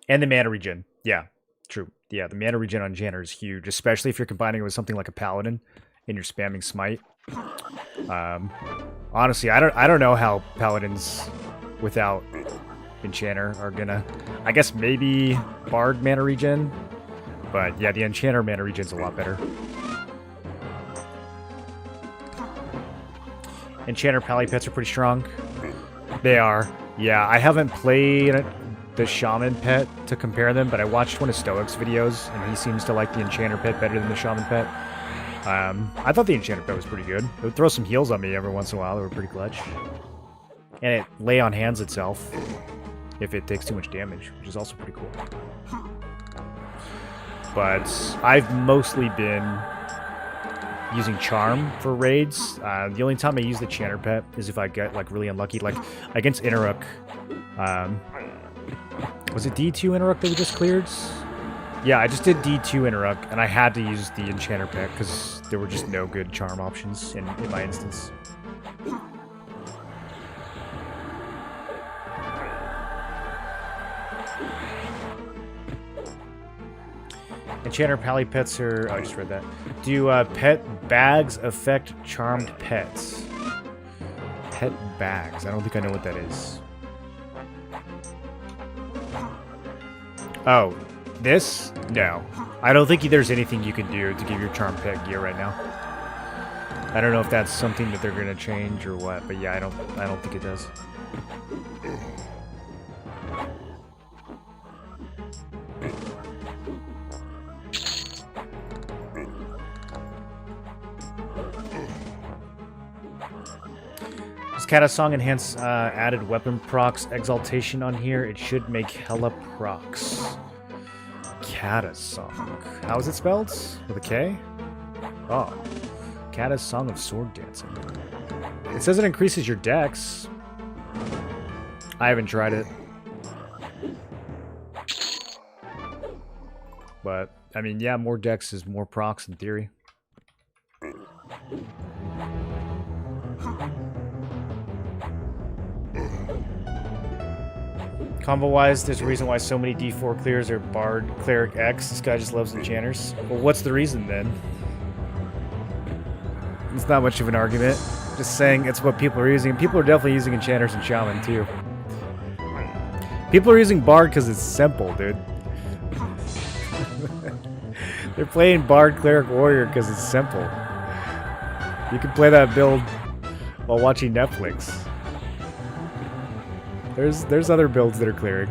And the mana regen. Yeah, true. Yeah, the mana regen on Enchanter is huge, especially if you're combining it with something like a Paladin and you're spamming Smite. Honestly, I don't know how Paladins without Enchanter are gonna... I guess maybe Bard mana regen, but yeah, the Enchanter mana regen's a lot better. Enchanter Pally pets are pretty strong. They are. Yeah, I haven't played the Shaman pet to compare them, but I watched one of Stoic's videos, and he seems to like the Enchanter pet better than the Shaman pet. I thought the Enchanter pet was pretty good. It would throw some heals on me every once in a while. They were pretty clutch. And it lay on hands itself if it takes too much damage, which is also pretty cool. But I've mostly been using Charm for raids. The only time I use the Enchanter pet is if I get like really unlucky, like against Inaruk. Was it D2 Inaruk that we just cleared? Yeah, I just did D2 Inaruk, and I had to use the Enchanter pet because there were just no good Charm options in my instance. Enchanter Pally pets are... Oh, I just read that. Do pet bags affect charmed pets? Pet bags. I don't think I know what that is. Oh, this? No. I don't think there's anything you can do to give your charmed pet gear right now. I don't know if that's something that they're going to change or what, but yeah, I don't think it does. Does Kata's Song enhance added weapon procs exaltation on here? It should make hella procs. Kata's Song. How is it spelled? With a K? Oh. Kata's Song of Sword Dancing. It says it increases your dex. I haven't tried it. But, I mean, yeah, more dex is more procs in theory. Combo-wise, there's a reason why so many D4 clears are Bard, Cleric X. This guy just loves enchanters. Well, what's the reason then? It's not much of an argument. Just saying it's what people are using. People are definitely using enchanters and shaman too. People are using Bard because it's simple, dude. They're playing Bard, Cleric, Warrior because it's simple. You can play that build while watching Netflix. There's other builds that are clearing.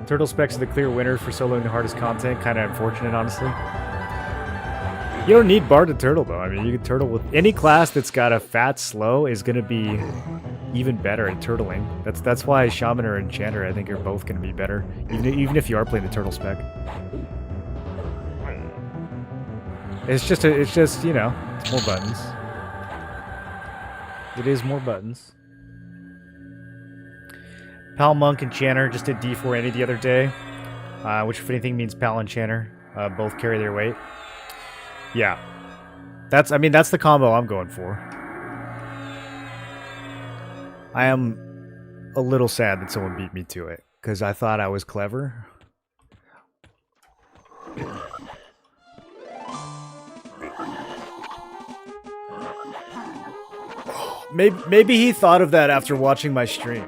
Turtle Specs are the clear winner for soloing the hardest content. Kind of unfortunate, honestly. You don't need Bard to turtle, though. I mean, you can turtle with... Any class that's got a fat slow is going to be even better at turtling. That's why Shaman or Enchanter, I think, are both going to be better. Even if you are playing the Turtle Spec. It's just, you know, it's more buttons. It is more buttons. Pal, Monk, Enchanter just did D480 the other day, which if anything means Pal and Enchanter both carry their weight. Yeah. That's the combo I'm going for. I am a little sad that someone beat me to it, because I thought I was clever. Maybe he thought of that after watching my stream.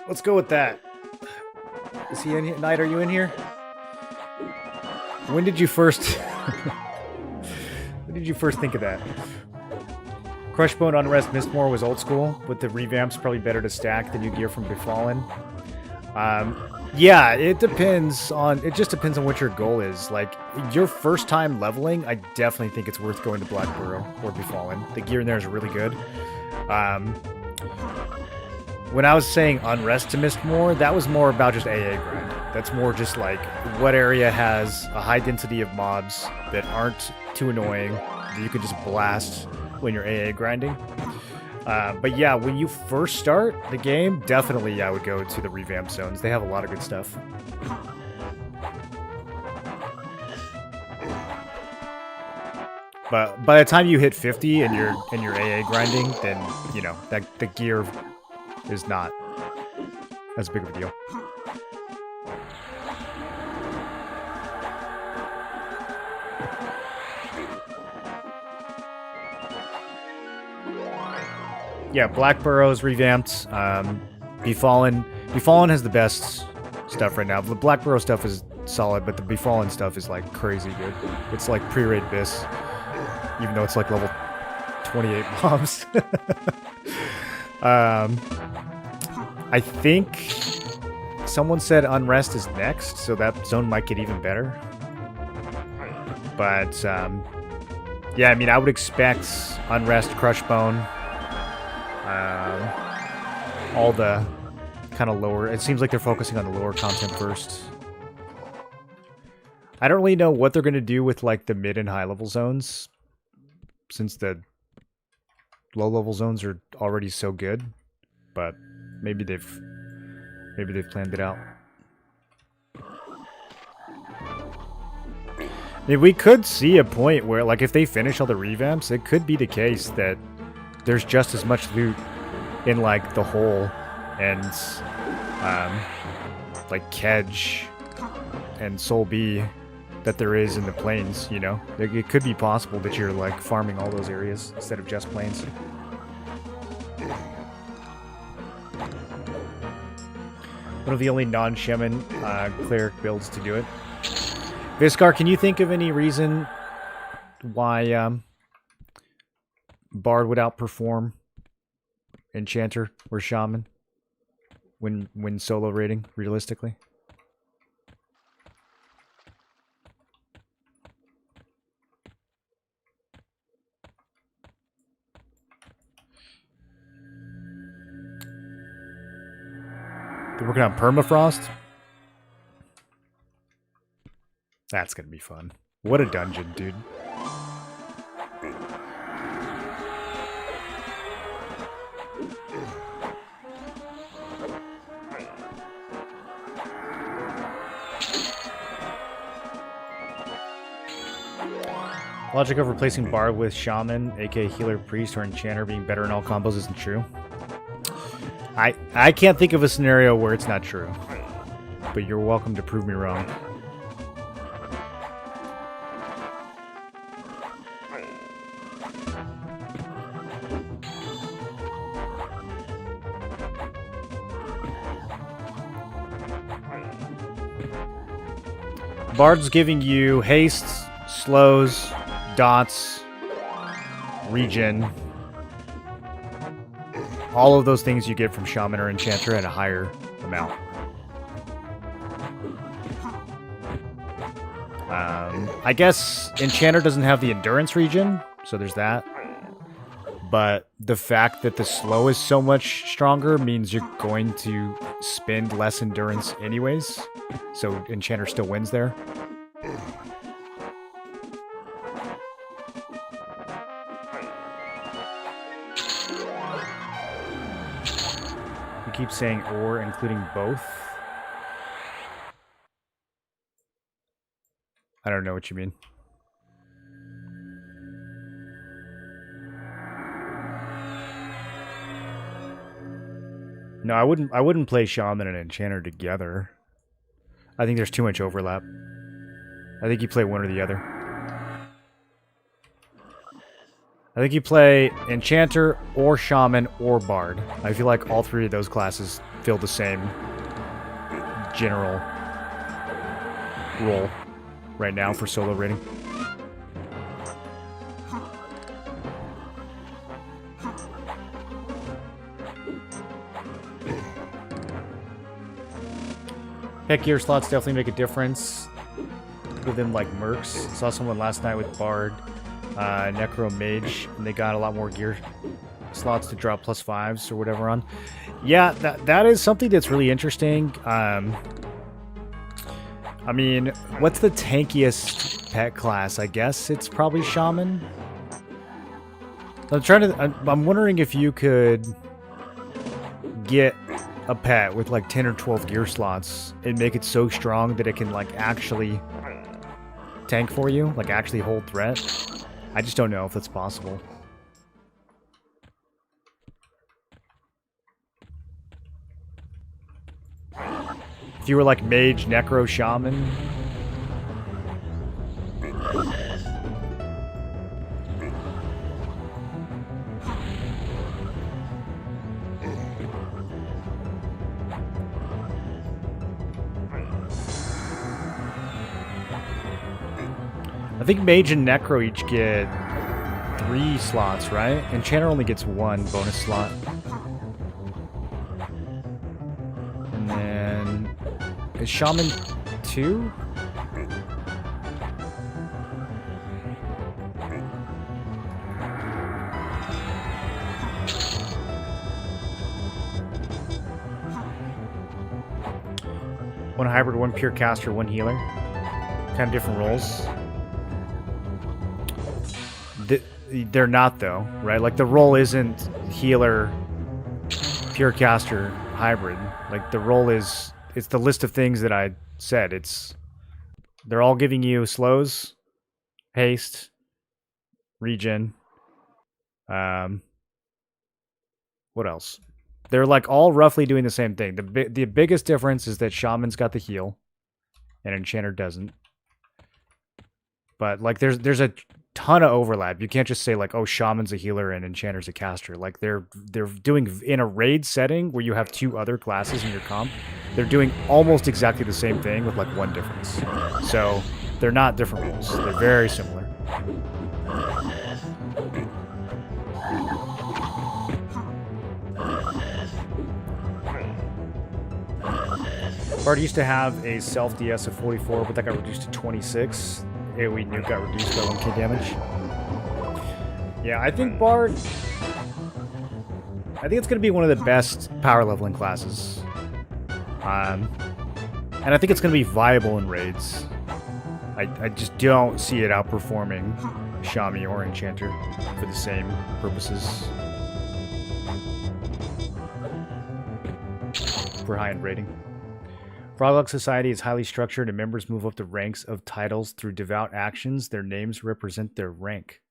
Let's go with that. Is he in here? Knight, are you in here? When did you first... when did you first think of that? Crushbone Unrest Mistmore was old school. With the revamps, probably better to stack the new gear from Befallen. Yeah, it depends on... It just depends on what your goal is. Like, your first time leveling, I definitely think it's worth going to Black Burrow or Befallen. The gear in there is really good. When I was saying Unrest to Mistmore, that was more about just AA grind. That's more just like what area has a high density of mobs that aren't too annoying, that you can just blast when you're AA grinding. But yeah, when you first start the game, definitely I would go to the revamp zones. They have a lot of good stuff. But by the time you hit 50 and you're AA grinding, then you know that the gear is not as big of a deal. Yeah, Black Burrow's revamped. Befallen has the best stuff right now. The Black Burrow stuff is solid, but the Befallen stuff is like crazy good. It's like pre-raid Bis, even though it's like level 28 mobs. I think someone said Unrest is next, so that zone might get even better. But yeah, I mean, I would expect Unrest, Crushbone, all the kind of lower... It seems like they're focusing on the lower content first. I don't really know what they're going to do with like the mid and high level zones, since the low level zones are already so good. But maybe they've planned it out. I mean, we could see a point where, like, if they finish all the revamps, it could be the case that there's just as much loot in like the hole and like Kedge and Soul B that there is in the plains. You know, it could be possible that you're like farming all those areas instead of just plains. One of the only non-shaman cleric builds to do it. Viscar, can you think of any reason why Bard would outperform Enchanter or Shaman when solo raiding, realistically? They're working on permafrost? That's gonna be fun. What a dungeon, dude. Logic of replacing Bard with Shaman, aka Healer, Priest, or Enchanter being better in all combos isn't true. I can't think of a scenario where it's not true. But you're welcome to prove me wrong. Bard's giving you haste, slows, dots, regen. All of those things you get from Shaman or Enchanter at a higher amount. I guess Enchanter doesn't have the endurance regen, so there's that. But the fact that the slow is so much stronger means you're going to spend less endurance anyways. So Enchanter still wins there. keep saying or, including both. I don't know what you mean. No, I wouldn't play Shaman and Enchanter together. I think there's too much overlap. I think you play one or the other. I think you play Enchanter or Shaman or Bard. I feel like all three of those classes fill the same general role right now for solo rating. Heck, gear slots definitely make a difference within like mercs. Saw someone last night with Bard, Necro Mage, and they got a lot more gear slots to drop +5s or whatever on. Yeah, that is something that's really interesting. I mean, what's the tankiest pet class? I guess it's probably Shaman. I'm wondering if you could get a pet with like 10 or 12 gear slots and make it so strong that it can like actually tank for you, like actually hold threat. I just don't know if that's possible. If you were like Mage, Necro, Shaman. I think Mage and Necro each get 3 slots, right? Enchanter only gets 1 bonus slot. And then... is Shaman 2? One hybrid, one pure caster, one healer. Kind of different roles. They're not, though, right? Like, the role isn't healer, pure caster, hybrid. Like, the role is... it's the list of things that I said. They're all giving you slows, haste, regen. What else? They're, like, all roughly doing the same thing. The biggest difference is that Shaman's got the heal, and Enchanter doesn't. But, like, there's a ton of overlap. You can't just say like, oh, Shaman's a healer and Enchanter's a caster. Like they're doing in a raid setting where you have 2 other classes in your comp. They're doing almost exactly the same thing with like 1 difference. So they're not different roles. They're very similar. Bard used to have a self DS of 44, but that got reduced to 26. AoE nuke got reduced by 1k damage. Yeah, I think Bard... I think it's going to be one of the best power leveling classes. And I think it's going to be viable in raids. I just don't see it outperforming Shami or Enchanter for the same purposes. For high-end rating. Froglog Society is highly structured and members move up the ranks of titles through devout actions. Their names represent their rank.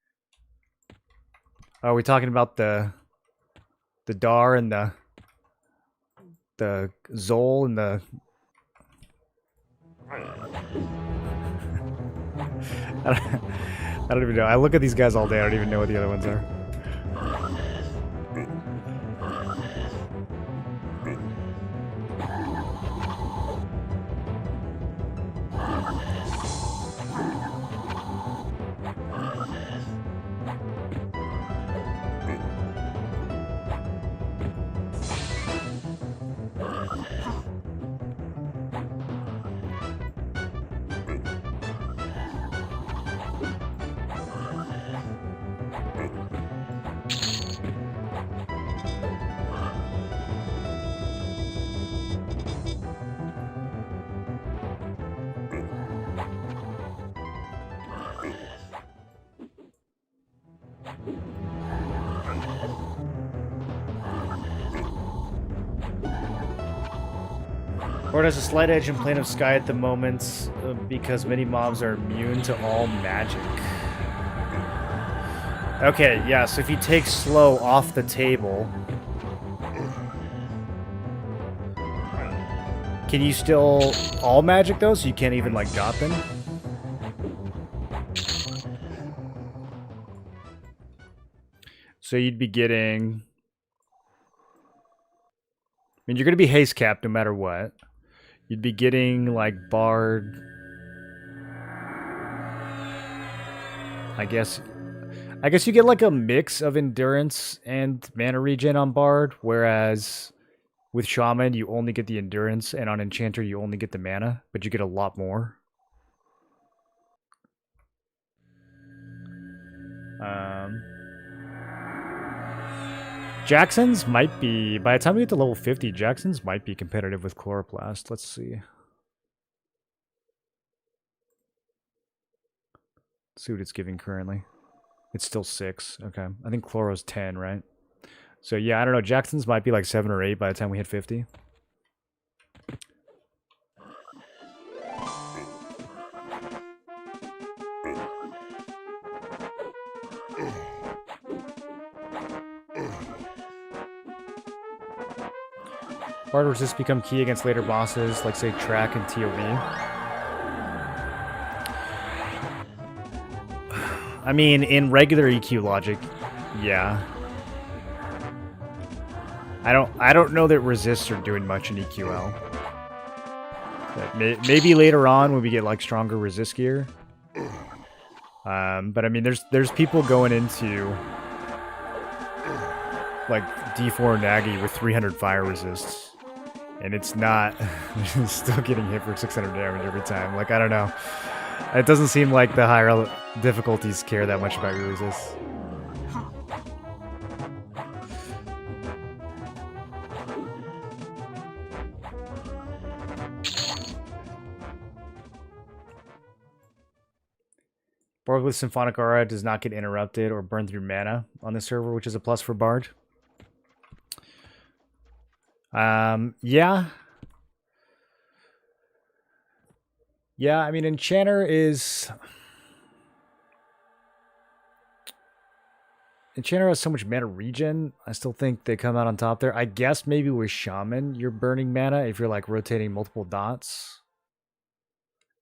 Are we talking about the Dar and the Zol and the... I don't even know. I look at these guys all day. I don't even know what the other ones are. Bard has a slight edge in Plane of Sky at the moment because many mobs are immune to all magic. Okay, yeah, so if you take slow off the table, can you still all magic though? So you can't even like dot them? So you'd be getting... I mean, you're going to be haste capped no matter what. You'd be getting, like, Bard... I guess you get, like, a mix of Endurance and Mana Regen on Bard, whereas with Shaman, you only get the Endurance, and on Enchanter, you only get the Mana, but you get a lot more. Jackson's might be, by the time we get to level 50, Jackson's might be competitive with Chloroplast. Let's see. Let's see what it's giving currently. It's still 6. Okay. I think Chloro's 10, right? So yeah, I don't know. Jackson's might be like 7 or 8 by the time we hit 50. Bard resist become key against later bosses, like say Track and TOV. I mean, in regular EQ logic, yeah. I don't know that resists are doing much in EQL. But maybe later on when we get like stronger resist gear. But I mean, there's people going into like D4 Nagi with 300 fire resists. And it's not... it's still getting hit for 600 damage every time. Like, I don't know. It doesn't seem like the higher difficulties care that much about your resists. Bard with Symphonic Aura does not get interrupted or burn through mana on the server, which is a plus for Bard. Yeah. Yeah, I mean, Enchanter has so much mana regen. I still think they come out on top there. I guess maybe with Shaman, you're burning mana if you're like rotating multiple dots.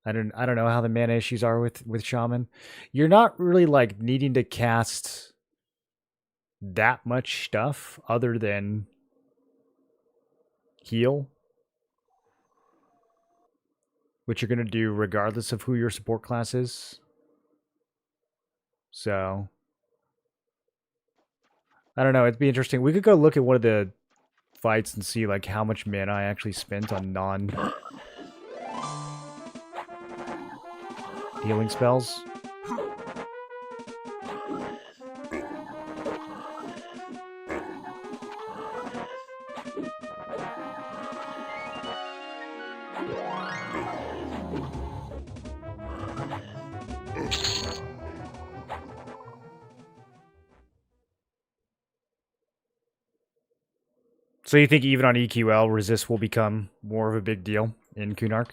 I don't know how the mana issues are with Shaman. You're not really like needing to cast that much stuff other than heal, which you're going to do regardless of who your support class is. So, I don't know. It'd be interesting. We could go look at one of the fights and see like how much mana I actually spent on non-healing spells. So you think even on EQL, resist will become more of a big deal in Kunark?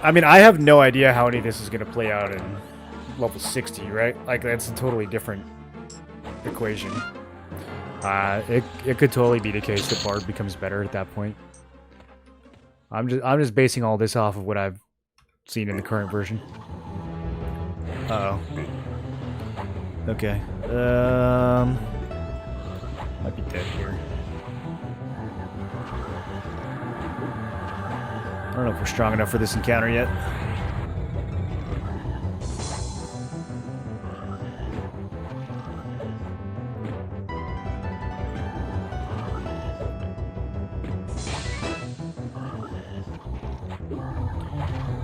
I mean, I have no idea how any of this is going to play out in level 60, right? Like, that's a totally different equation. It could totally be the case that Bard becomes better at that point. I'm just basing all this off of what I've seen in the current version. Uh-oh. Okay. Might be dead here. I don't know if we're strong enough for this encounter yet.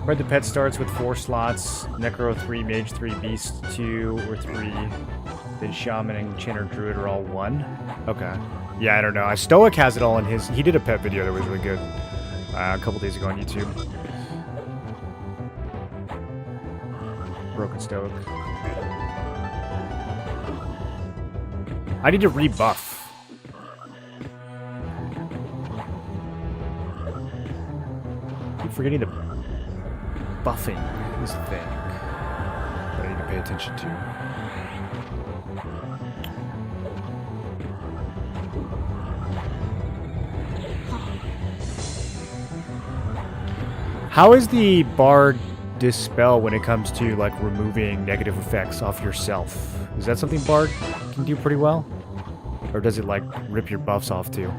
Red the pet starts with 4 slots, Necro 3, Mage 3, Beast 2 or 3, then Shaman and Enchanter Druid are all 1. Okay. Yeah, I don't know. Stoic has it all in his... He did a pet video that was really good a couple days ago on YouTube. Broken Stoic. I need to rebuff. I keep forgetting the buffing is the thing that I need to pay attention to. How is the BRD Dispel when it comes to like removing negative effects off yourself? Is that something BRD can do pretty well? Or does it like rip your buffs off too?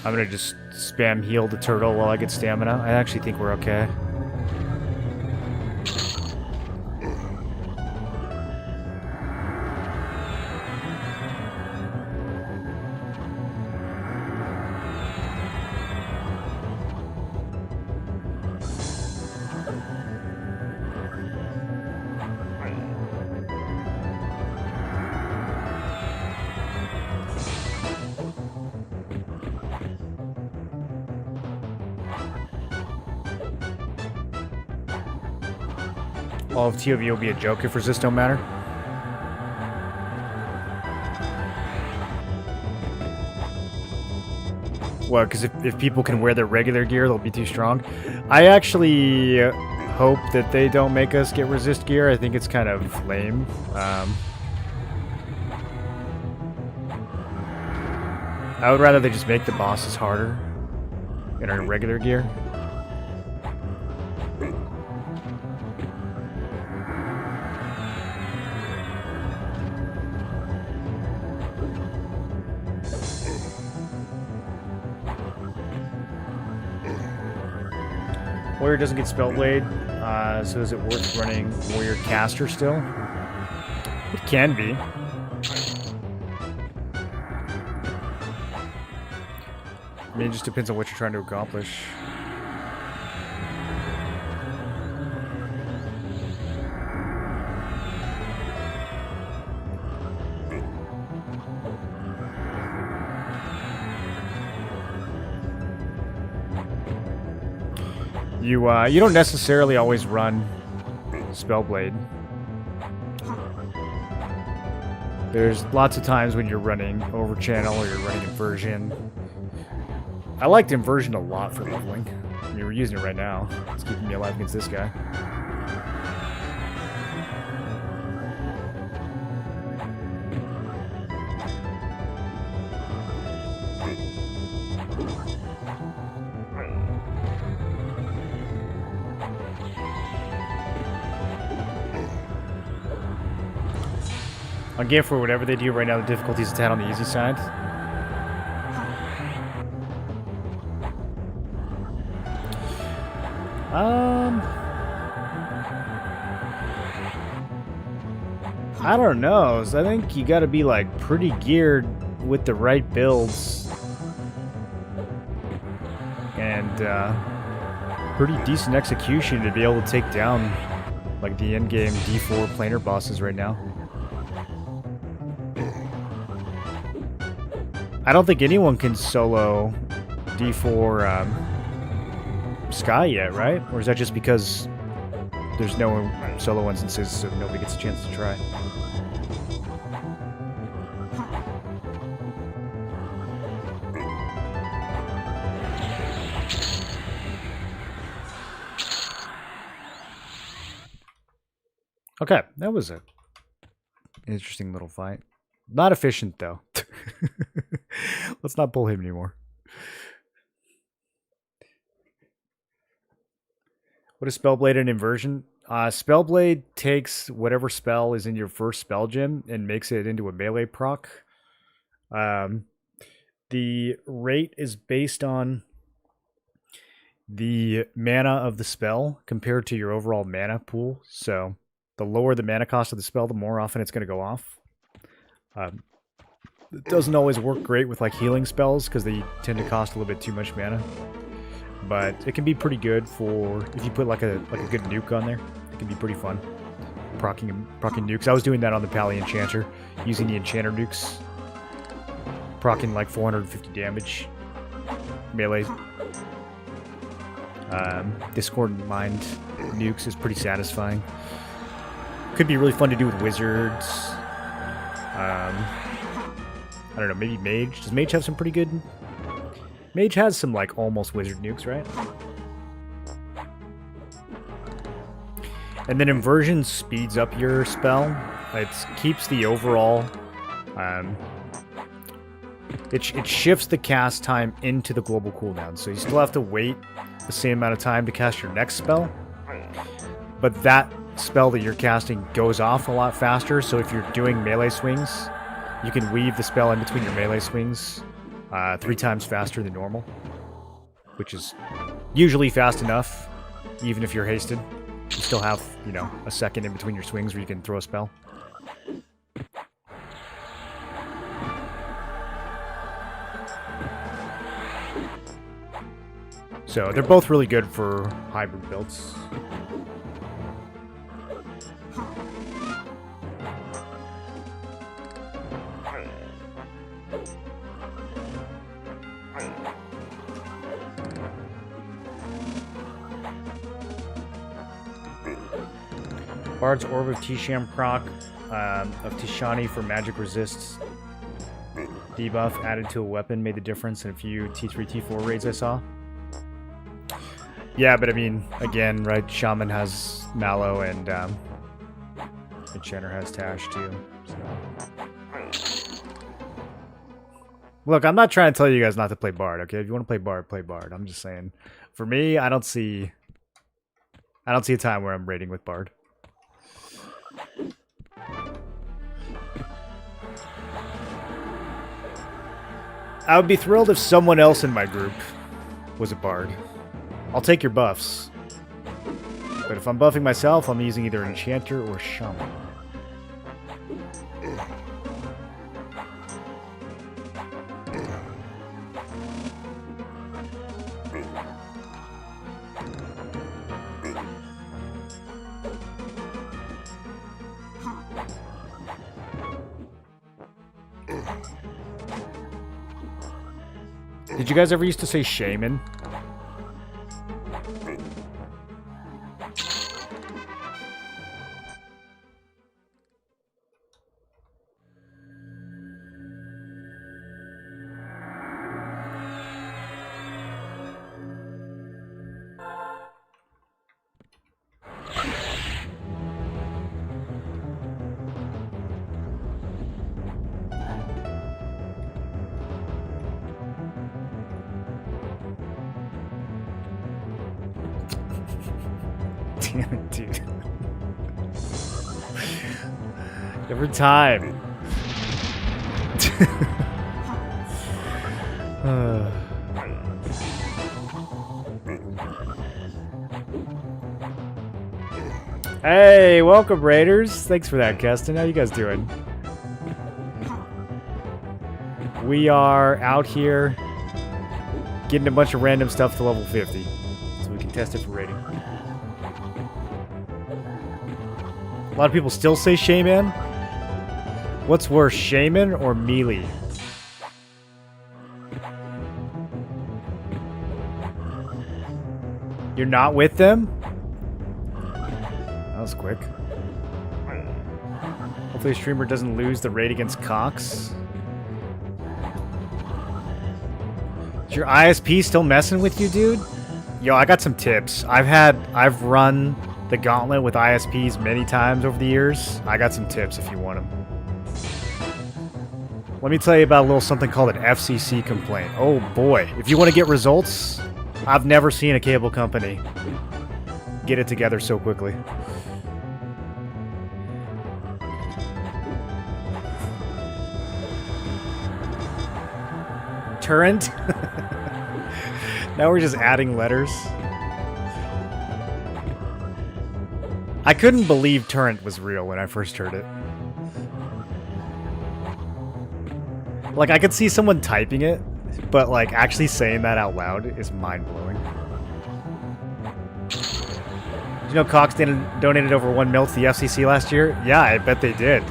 I'm gonna just spam heal the turtle while I get stamina. I actually think we're okay. All of TOV will be a joke if resist don't matter. Well, because if people can wear their regular gear, they'll be too strong. I actually hope that they don't make us get resist gear. I think it's kind of lame. I would rather they just make the bosses harder in our regular gear. Warrior doesn't get Spellblade, so is it worth running Warrior Caster still? It can be. I mean, it just depends on what you're trying to accomplish. You don't necessarily always run Spellblade. There's lots of times when you're running Overchannel or you're running Inversion. I liked Inversion a lot for leveling. I mean, we're using it right now. It's keeping me alive against this guy. On game for whatever they do right now, the difficulty is a tad on the easy side. I don't know. I think you gotta be like pretty geared with the right builds. And pretty decent execution to be able to take down like the endgame D4 planar bosses right now. I don't think anyone can solo D4 Sky yet, right? Or is that just because there's no solo instances, so nobody gets a chance to try? Okay, that was an interesting little fight. Not efficient, though. Let's not pull him anymore. What is Spellblade and Inversion? Spellblade takes whatever spell is in your first spell gem and makes it into a melee proc. The rate is based on the mana of the spell compared to your overall mana pool. So the lower the mana cost of the spell, the more often it's going to go off. It doesn't always work great with like healing spells because they tend to cost a little bit too much mana. but it can be pretty good for if you put like a good nuke on there. It can be pretty fun. Procking nukes. I was doing that on the Pally Enchanter, using the Enchanter nukes. Procking like 450 damage. Melee. Discordant Mind nukes is pretty satisfying. Could be really fun to do with wizards. I don't know, maybe Mage. Does Mage have some pretty good... Mage has some like almost wizard nukes, right? And then Inversion speeds up your spell. It keeps the overall... It shifts the cast time into the global cooldown. So you still have to wait the same amount of time to cast your next spell. But that spell that you're casting goes off a lot faster. So if you're doing melee swings, you can weave the spell in between your melee swings 3 times faster than normal. Which is usually fast enough, even if you're hasted. You still have, you know, a second in between your swings where you can throw a spell. So they're both really good for hybrid builds. Bard's Orb of Tisham proc of Tishani for magic resists debuff added to a weapon made the difference in a few T3, T4 raids I saw. Yeah, but I mean, again, right, Shaman has Mallow and Enchanter has Tash too. So. Look, I'm not trying to tell you guys not to play Bard, okay? If you want to play Bard, play Bard. I'm just saying. For me, I don't see a time where I'm raiding with Bard. I would be thrilled if someone else in my group was a Bard. I'll take your buffs. But if I'm buffing myself, I'm using either Enchanter or Shaman. Did you guys ever used to say Shaman? Damn it, dude. Every time. Hey, welcome, Raiders. Thanks for that, Keston. How you guys doing? We are out here getting a bunch of random stuff to level 50. So we can test it for rating. A lot of people still say Shaman. What's worse, Shaman or Melee? You're not with them? That was quick. Hopefully a streamer doesn't lose the raid against Cox. Is your ISP still messing with you, dude? Yo, I got some tips. I've run the gauntlet with ISPs many times over the years. I got some tips if you want them. Let me tell you about a little something called an FCC complaint. Oh boy, if you want to get results, I've never seen a cable company get it together so quickly. Turrent? Now we're just adding letters. I couldn't believe Turrent was real when I first heard it. Like, I could see someone typing it, but like actually saying that out loud is mind-blowing. You know, Cox donated over 1 mil to the FCC last year? Yeah, I bet they did.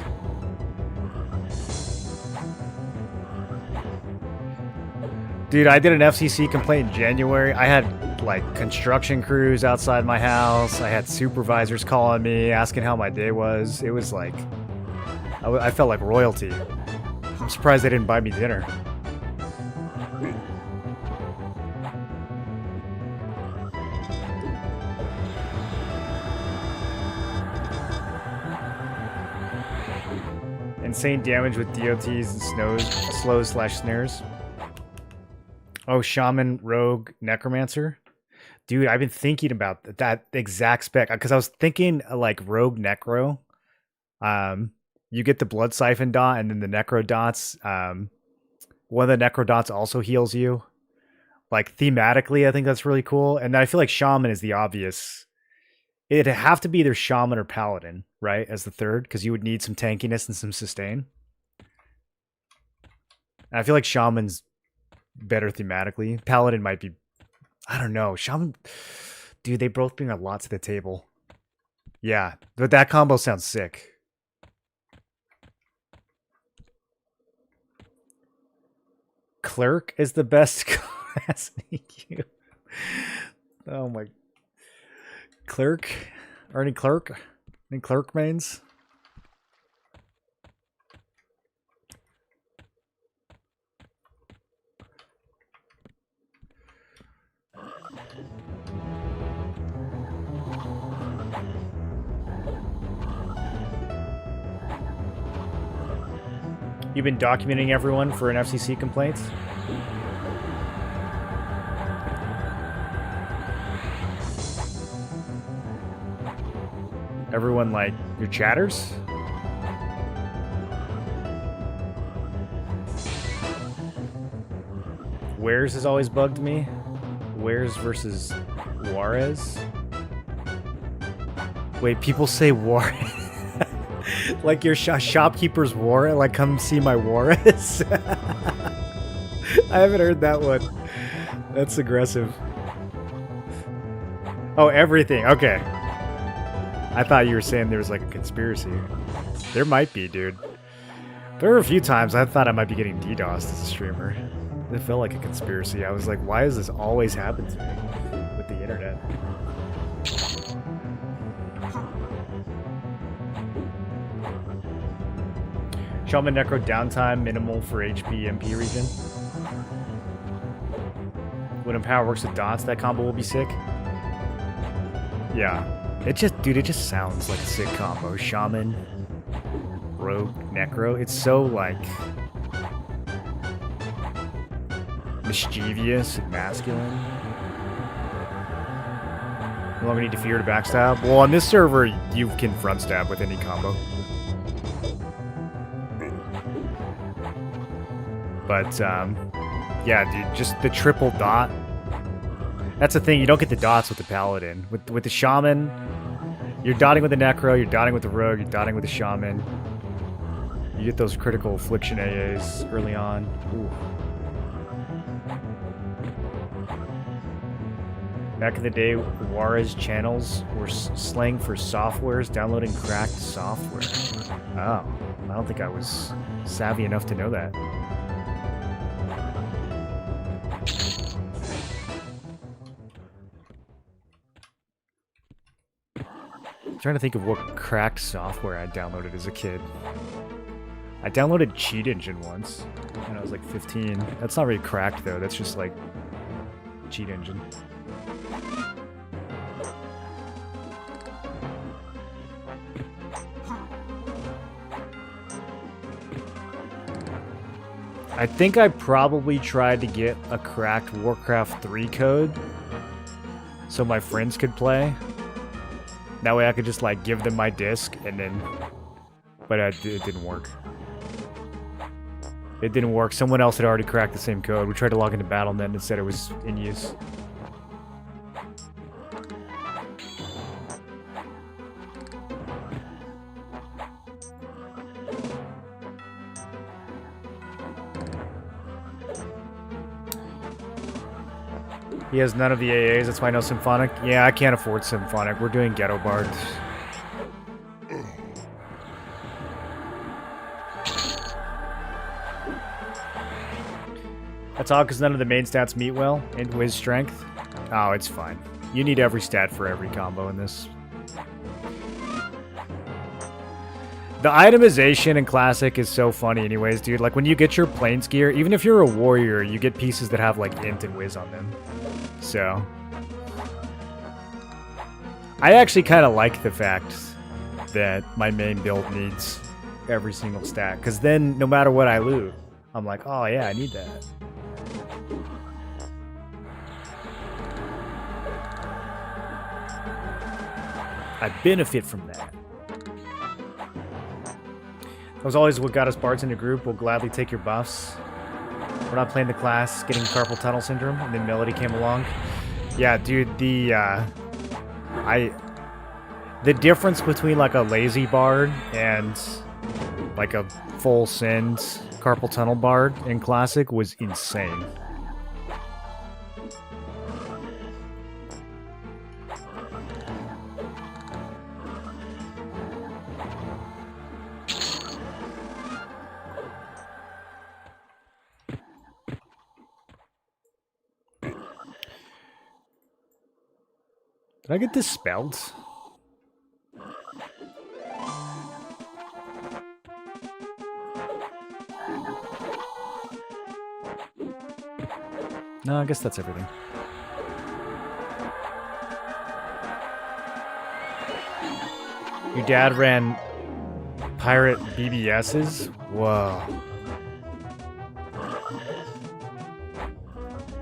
Dude, I did an FCC complaint in January. I had, like, construction crews outside my house. I had supervisors calling me, asking how my day was. It was like... I felt like royalty. I'm surprised they didn't buy me dinner. Insane damage with DOTs and slows/snares. Oh, Shaman, Rogue, Necromancer. Dude, I've been thinking about that exact spec. Because I was thinking, like, Rogue Necro. You get the Blood Siphon dot and then the Necro dots. One of the Necro dots also heals you. Like, thematically, I think that's really cool. And I feel like Shaman is the obvious... It'd have to be either Shaman or Paladin, right? As the third, because you would need some tankiness and some sustain. And I feel like Shaman's better thematically. Paladin might be... I don't know. Shaman... Dude, they both bring a lot to the table. Yeah, but that combo sounds sick. Clerk is the best class. Oh my... Clerk? Or any Clerk? Any Clerk mains? You've been documenting everyone for an FCC complaint? Everyone, like, your chatters? Wares has always bugged me. Wares versus Juarez? Wait, people say Juarez? Like your shopkeeper's Juarez? Like, come see my Juarez? I haven't heard that one. That's aggressive. Oh, everything. Okay. I thought you were saying there was like a conspiracy. There might be, dude. There were a few times I thought I might be getting DDoSed as a streamer. It felt like a conspiracy. I was like, why does this always happen to me with the internet? Shaman Necro downtime minimal for HP MP region. When Empower works with dots, that combo will be sick. Yeah. It just, dude, it just sounds like a sick combo. Shaman, Rogue, Necro. It's so, like, mischievous and masculine. No longer need to fear to backstab. Well, on this server, you can front stab with any combo. But, yeah, dude, just the triple dot. That's the thing, you don't get the dots with the Paladin. With the Shaman, you're dotting with the Necro, you're dotting with the Rogue, you're dotting with the Shaman. You get those critical affliction AAs early on. Ooh. Back in the day, Juarez channels were slang for softwares downloading cracked software. Oh, I don't think I was savvy enough to know that. I'm trying to think of what cracked software I downloaded as a kid. I downloaded Cheat Engine once when I was like 15. That's not really cracked though, that's just like Cheat Engine. I think I probably tried to get a cracked Warcraft 3 code so my friends could play. That way I could just like give them my disc and then... But it didn't work. It didn't work. Someone else had already cracked the same code. We tried to log into BattleNet and it said it was in use. He has none of the AAs, that's why no Symphonic. Yeah, I can't afford Symphonic. We're doing Ghetto Bards. That's all because none of the main stats meet well in Wiz Strength. Oh, it's fine. You need every stat for every combo in this. The itemization in Classic is so funny anyways, dude. Like, when you get your Plains gear, even if you're a warrior, you get pieces that have, like, Int and Wiz on them. So... I actually kind of like the fact that my main build needs every single stat. Because then, no matter what I loot, I'm like, oh yeah, I need that. I benefit from that. That was always what got us Bards in the group. We'll gladly take your buffs. We're not playing the class, getting carpal tunnel syndrome, and then Melody came along. Yeah, dude, the difference between like a lazy bard and like a full send carpal tunnel bard in Classic was insane. Did I get dispelled? No, I guess that's everything. Your dad ran pirate BBSs? Whoa.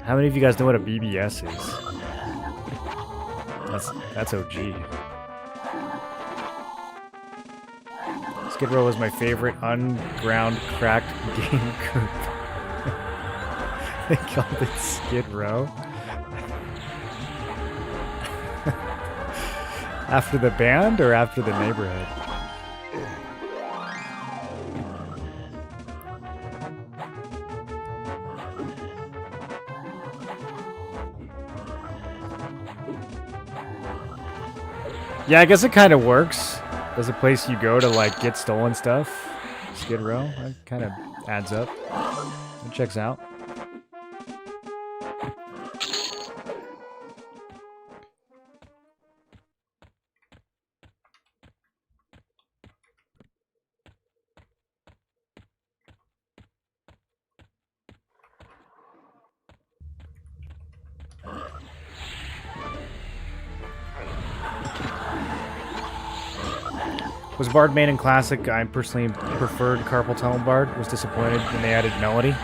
How many of you guys know what a BBS is? That's OG. Skid Row was my favorite unground cracked game group. They called it Skid Row. After the band or after the neighborhood? Yeah, I guess it kind of works. There's a place you go to, like, get stolen stuff. Skid Row. That kind of adds up. It checks out. Was Bard main in Classic? I personally preferred Carpal Tunnel Bard. Was disappointed when they added Melody.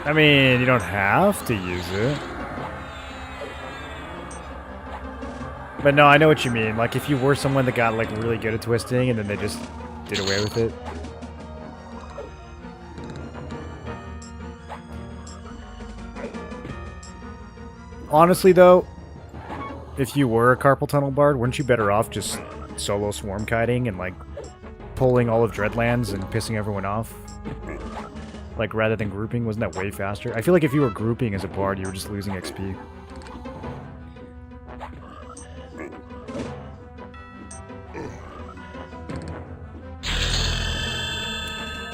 I mean, you don't have to use it. But no, I know what you mean. Like, if you were someone that got, like, really good at twisting and then they just did away with it. Honestly, though, if you were a Carpal Tunnel Bard, weren't you better off just solo swarm kiting and like pulling all of Dreadlands and pissing everyone off? Like, rather than grouping, wasn't that way faster? I feel like if you were grouping as a bard, you were just losing XP.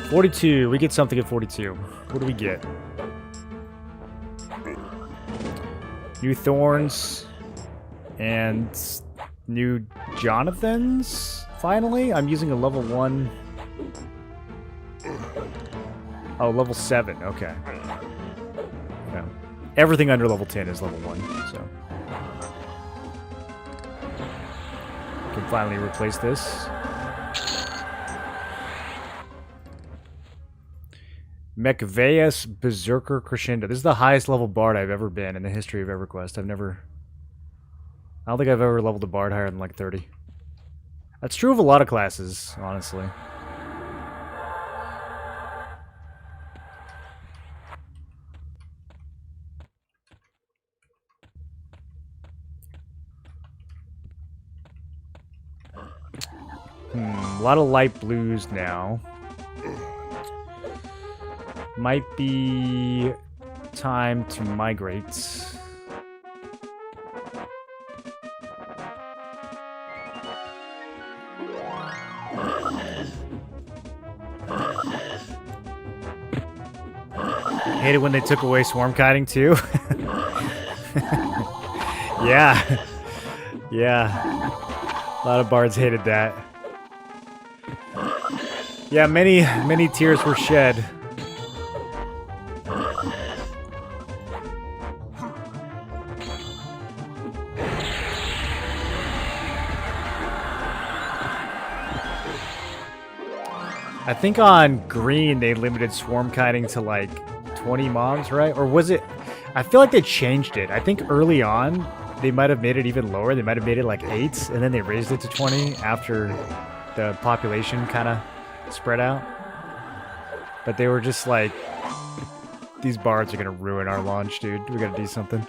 $42. We get something at 42. What do we get? New Thorns and new Jonathans, finally? I'm using a level 1. Oh, level 7, okay. Yeah. Everything under level 10 is level 1, so. Can finally replace this. Mekveus Berserker Crescendo. This is the highest level bard I've ever been in the history of EverQuest. I don't think I've ever leveled a bard higher than like 30. That's true of a lot of classes, honestly. A lot of light blues now. Might be time to migrate. Hated when they took away swarm kiting too. Yeah. Yeah. A lot of bards hated that. Yeah, many tears were shed. I think on green they limited swarm kiting to like 20 mobs, right? Or was it? I feel like they changed it. I think early on they might have made it even lower. They might have made it like 8, and then they raised it to 20 after the population kind of spread out. But they were just like, these bards are gonna ruin our launch, dude. We gotta do something.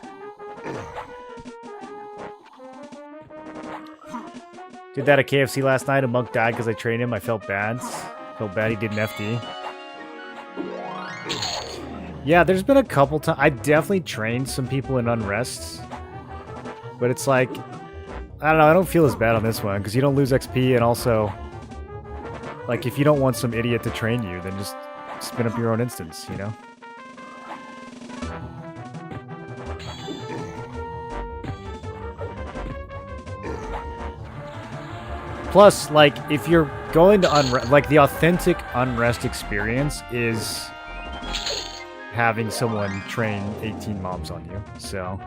Did that at KFC last night. A monk died because I trained him. I felt bad. Felt bad he did an FD. Yeah, there's been a couple times. I definitely trained some people in Unrest. But it's like, I don't know, I don't feel as bad on this one because you don't lose XP, and also, like, if you don't want some idiot to train you, then just spin up your own instance, you know? Plus, like, if you're going to Unrest, like, the authentic Unrest experience is having someone train 18 mobs on you, so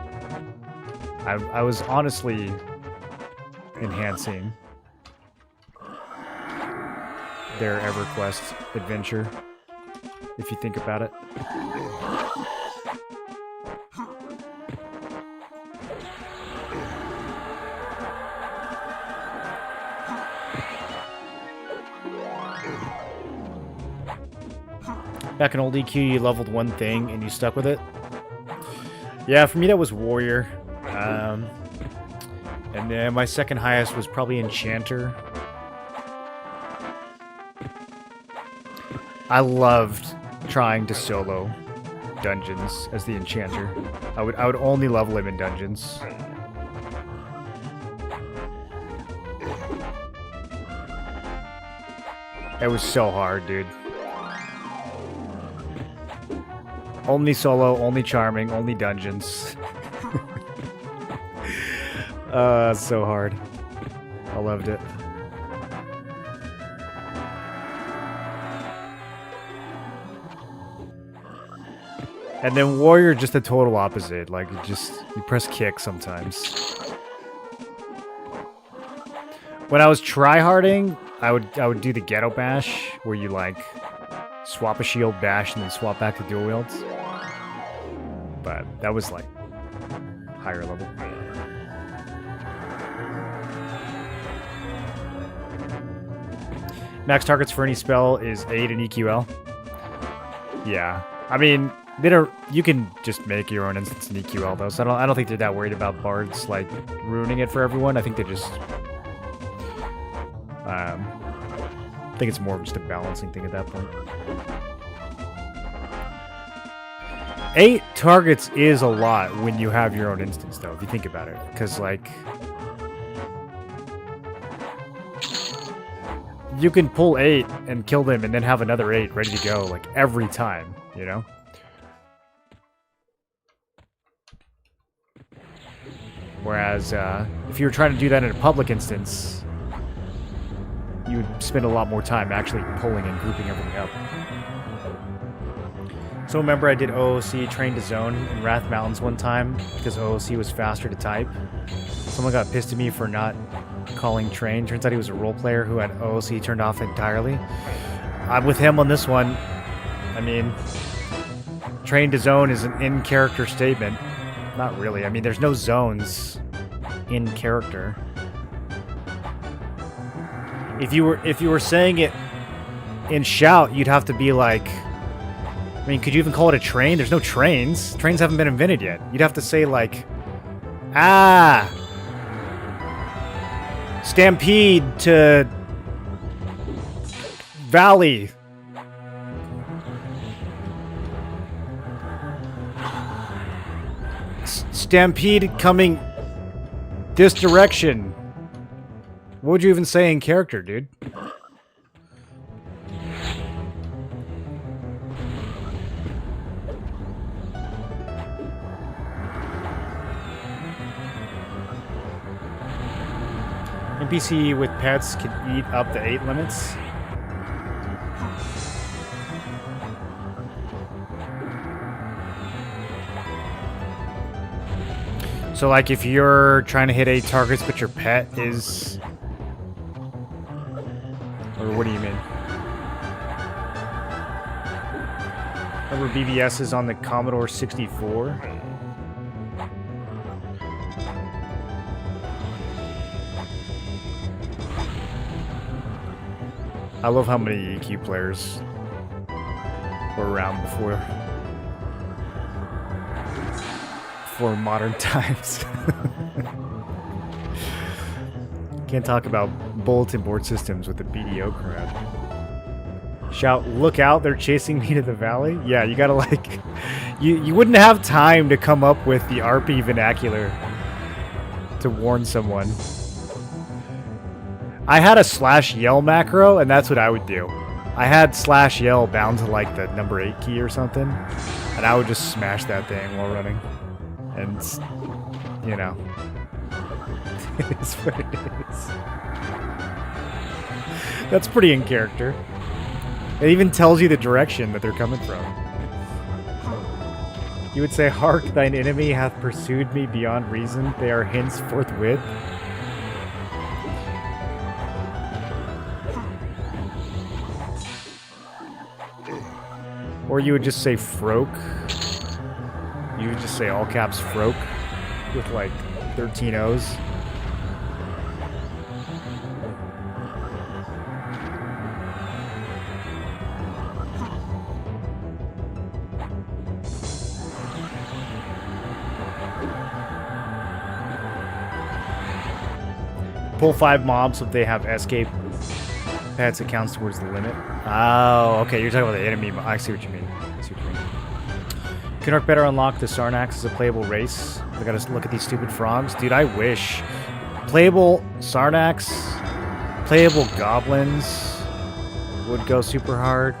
I was honestly enhancing their EverQuest adventure, if you think about it. Back in old EQ, you leveled one thing and you stuck with it. Yeah, for me that was Warrior. And then my second highest was probably Enchanter. I loved trying to solo dungeons as the Enchanter. I would only level him in dungeons. It was so hard, dude. Only solo, only charming, only dungeons. So hard. I loved it. And then Warrior, just the total opposite. Like, you press kick sometimes. When I was tryharding, I would do the ghetto bash, where you like swap a shield bash and then swap back to dual wields. But that was like higher level. Max targets for any spell is 8 in EQL. Yeah, I mean, you can just make your own instance in EQL though, so I don't think they're that worried about bards like ruining it for everyone. I think they just, I think it's more of just a balancing thing at that point. 8 targets is a lot when you have your own instance though, if you think about it, because like, you can pull 8 and kill them and then have another 8 ready to go, like, every time, you know? Whereas, if you were trying to do that in a public instance, you would spend a lot more time actually pulling and grouping everything up. So remember I did OOC train to zone in Wrath Mountains one time because OOC was faster to type. Someone got pissed at me for not calling train. Turns out he was a role player who had OOC turned off entirely. I'm with him on this one. I mean, train to zone is an in-character statement. Not really. I mean, there's no zones in character. If you were saying it in shout, you'd have to be like, I mean, could you even call it a train? There's no trains. Trains haven't been invented yet. You'd have to say like, Stampede to Valley. Stampede coming this direction. What would you even say in character, dude? NPC with pets can eat up to 8 limits. So, like, if you're trying to hit 8 targets, but your pet is... Or what do you mean? Remember BBS is on the Commodore 64? I love how many EQ players were around before modern times. Can't talk about bulletin board systems with the BDO crowd. Shout, look out, they're chasing me to the valley. Yeah, you gotta like... You wouldn't have time to come up with the RP vernacular to warn someone. I had a /yell macro, and that's what I would do. I had /yell bound to like the number 8 key or something, and I would just smash that thing while running. And, you know, it is what it is. That's pretty in character. It even tells you the direction that they're coming from. You would say, hark, thine enemy hath pursued me beyond reason. They are henceforth with. Or you would just say froke. You would just say all caps froke with like 13 O's. Pull 5 mobs if they have escape pets, it counts towards the limit. Oh, okay, you're talking about the enemy. I see what you mean. Can Orc better unlock the Sarnax as a playable race? I gotta look at these stupid frogs. Dude, I wish. Playable Sarnax, playable goblins would go super hard.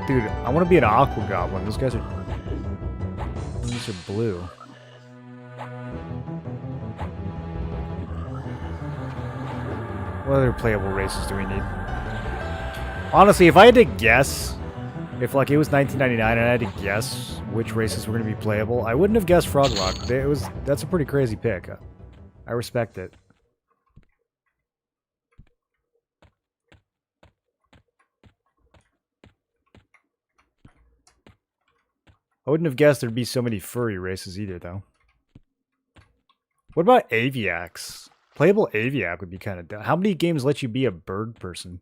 Dude, I want to be an aqua goblin. Those guys are blue. What other playable races do we need? Honestly, if I had to guess, if like it was 1999 and I had to guess which races were going to be playable, I wouldn't have guessed Froglock. That's a pretty crazy pick. I respect it. I wouldn't have guessed there'd be so many furry races either, though. What about Aviacs? Playable Aviac would be kind of dumb. How many games let you be a bird person?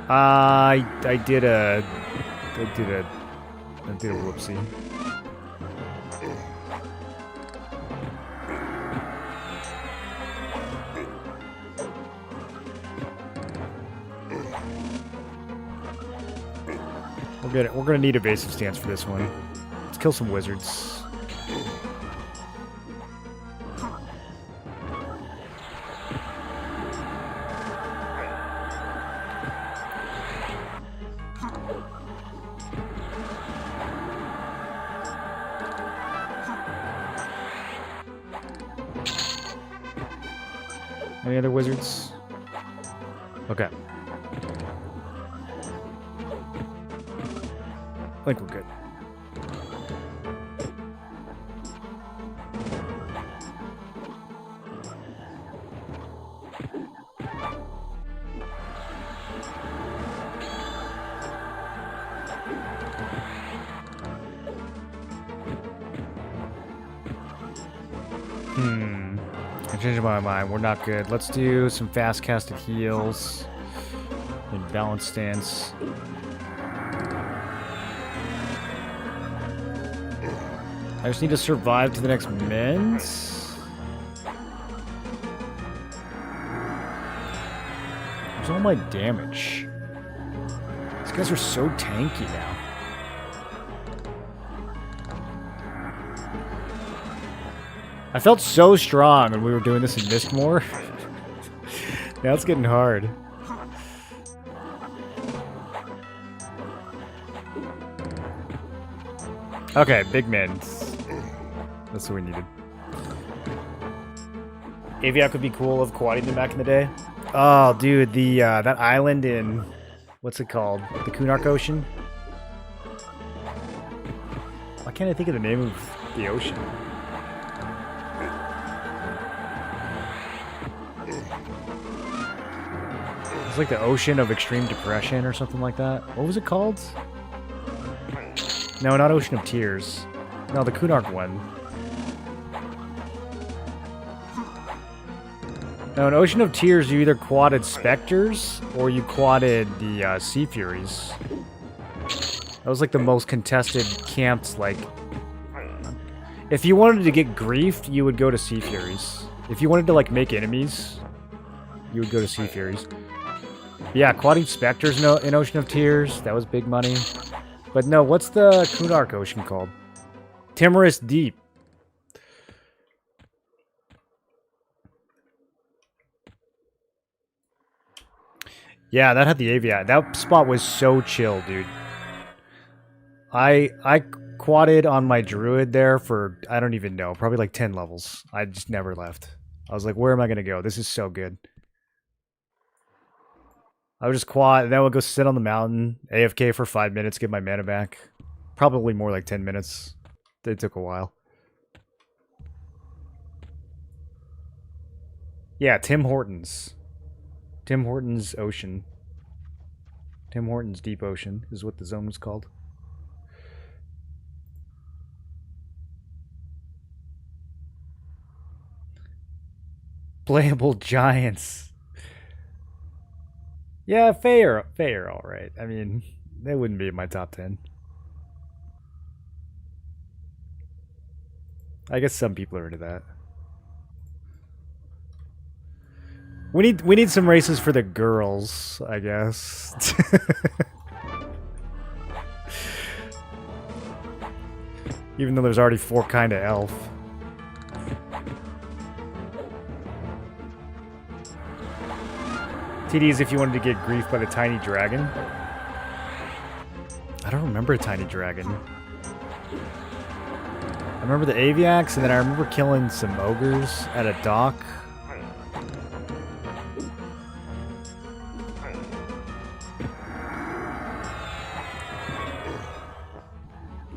I did a whoopsie. We're gonna need evasive stance for this one. Let's kill some wizards. Any other wizards? Okay. I think we're good. I changed my mind. We're not good. Let's do some fast casted heals. In balance stance. I just need to survive to the next men's. Where's all my damage? These guys are so tanky now. I felt so strong when we were doing this in Mistmore. Now it's getting hard. Okay, big men's. That's what we needed. Aviac would be cool of quadding them back in the day. Oh, dude, the that island in what's it called? The Kunark Ocean. Why can't I think of the name of the ocean? It's like the Ocean of Extreme Depression or something like that. What was it called? No, not Ocean of Tears. No, the Kunark one. Now, in Ocean of Tears, you either quadded Spectres or you quadded the Sea Furies. That was like the most contested camps, like... If you wanted to get griefed, you would go to Sea Furies. If you wanted to, like, make enemies, you would go to Sea Furies. But yeah, quadding Spectres in Ocean of Tears, that was big money. But no, what's the Kunark Ocean called? Timorous Deep. Yeah, that had the Aviat. That spot was so chill, dude. I quadded on my Druid there for, I don't even know, probably like 10 levels. I just never left. I was like, where am I going to go? This is so good. I would just quad, and then I would go sit on the mountain, AFK for 5 minutes, get my mana back. Probably more like 10 minutes. It took a while. Yeah, Tim Hortons. Tim Hortons Ocean. Tim Hortons Deep Ocean is what the zone was called. Playable Giants. Yeah, fair, all right. I mean, they wouldn't be in my top 10. I guess some people are into that. We need some races for the girls, I guess. Even though there's already 4 kind of elf. TDs if you wanted to get griefed by the tiny dragon. I don't remember a tiny dragon. I remember the Aviacs, and then I remember killing some ogres at a dock.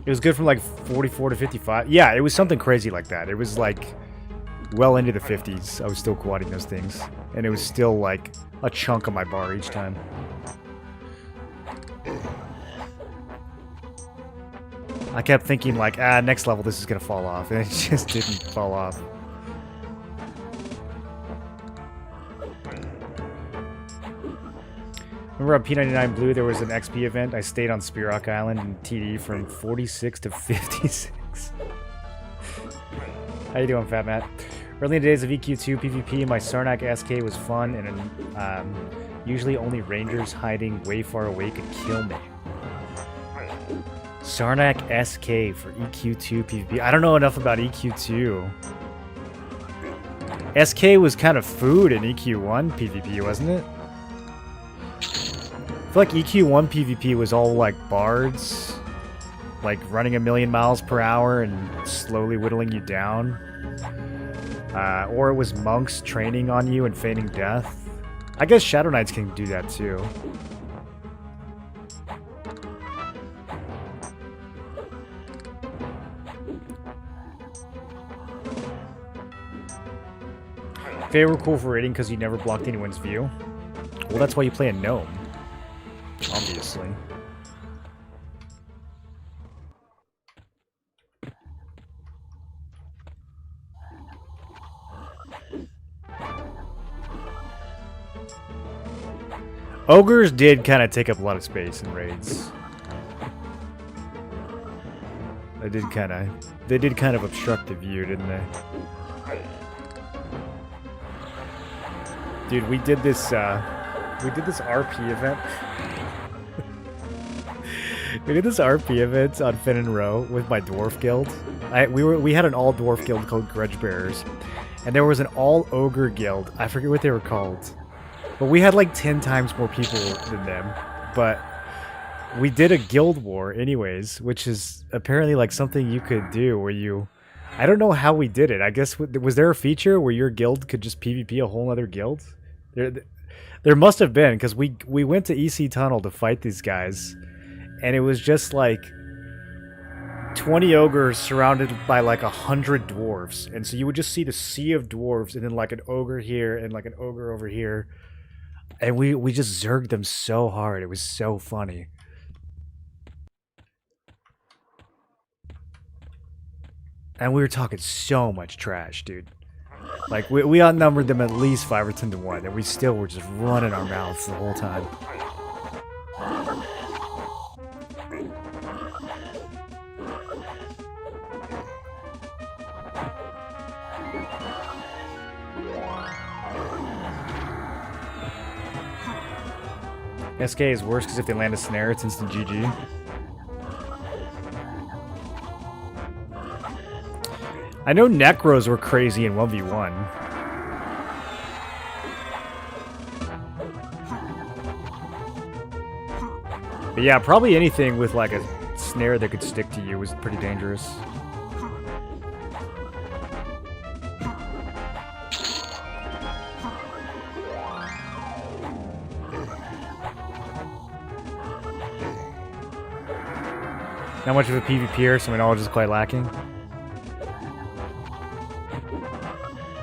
It was good from like 44 to 55. Yeah, it was something crazy like that. It was like well into the 50s. I was still quadding those things. And it was still like a chunk of my bar each time. I kept thinking like, next level this is going to fall off. And it just didn't fall off. Remember on P99 Blue there was an XP event. I stayed on Spearrock Island in TD from 46 to 56. How you doing, Fat Matt? Early in the days of EQ2 PvP, my Sarnak SK was fun, and usually only rangers hiding way far away could kill me. Sarnak SK for EQ2 PvP. I don't know enough about EQ2. SK was kind of food in EQ1 PvP, wasn't it? I feel like EQ1 PvP was all like bards, like running 1,000,000 miles per hour and slowly whittling you down. Or it was monks training on you and feigning death. I guess Shadow Knights can do that too. Fae were cool for raiding because you never blocked anyone's view. Well, that's why you play a gnome. Obviously. Ogres did kind of take up a lot of space in raids. They did kind of obstruct the view, didn't they? Dude, we did this RP event. We did this RP event on Finn and Row with my dwarf guild. We had an all dwarf guild called Grudge Bearers, and there was an all ogre guild. I forget what they were called, but we had like 10 times more people than them. But we did a guild war anyways, which is apparently like something you could do where you... I don't know how we did it. I guess, was there a feature where your guild could just PvP a whole other guild? There must have been, because we went to EC Tunnel to fight these guys, and it was just like 20 ogres surrounded by like 100 dwarves. And so you would just see the sea of dwarves, and then like an ogre here and like an ogre over here. And we just zerged them so hard. It was so funny. And we were talking so much trash, dude. Like, we outnumbered them at least 5 or 10 to 1, and we still were just running our mouths the whole time. SK is worse because if they land a snare, it's instant GG. I know Necros were crazy in 1v1. But yeah, probably anything with like a snare that could stick to you was pretty dangerous. Not much of a PvPer, so my knowledge is quite lacking.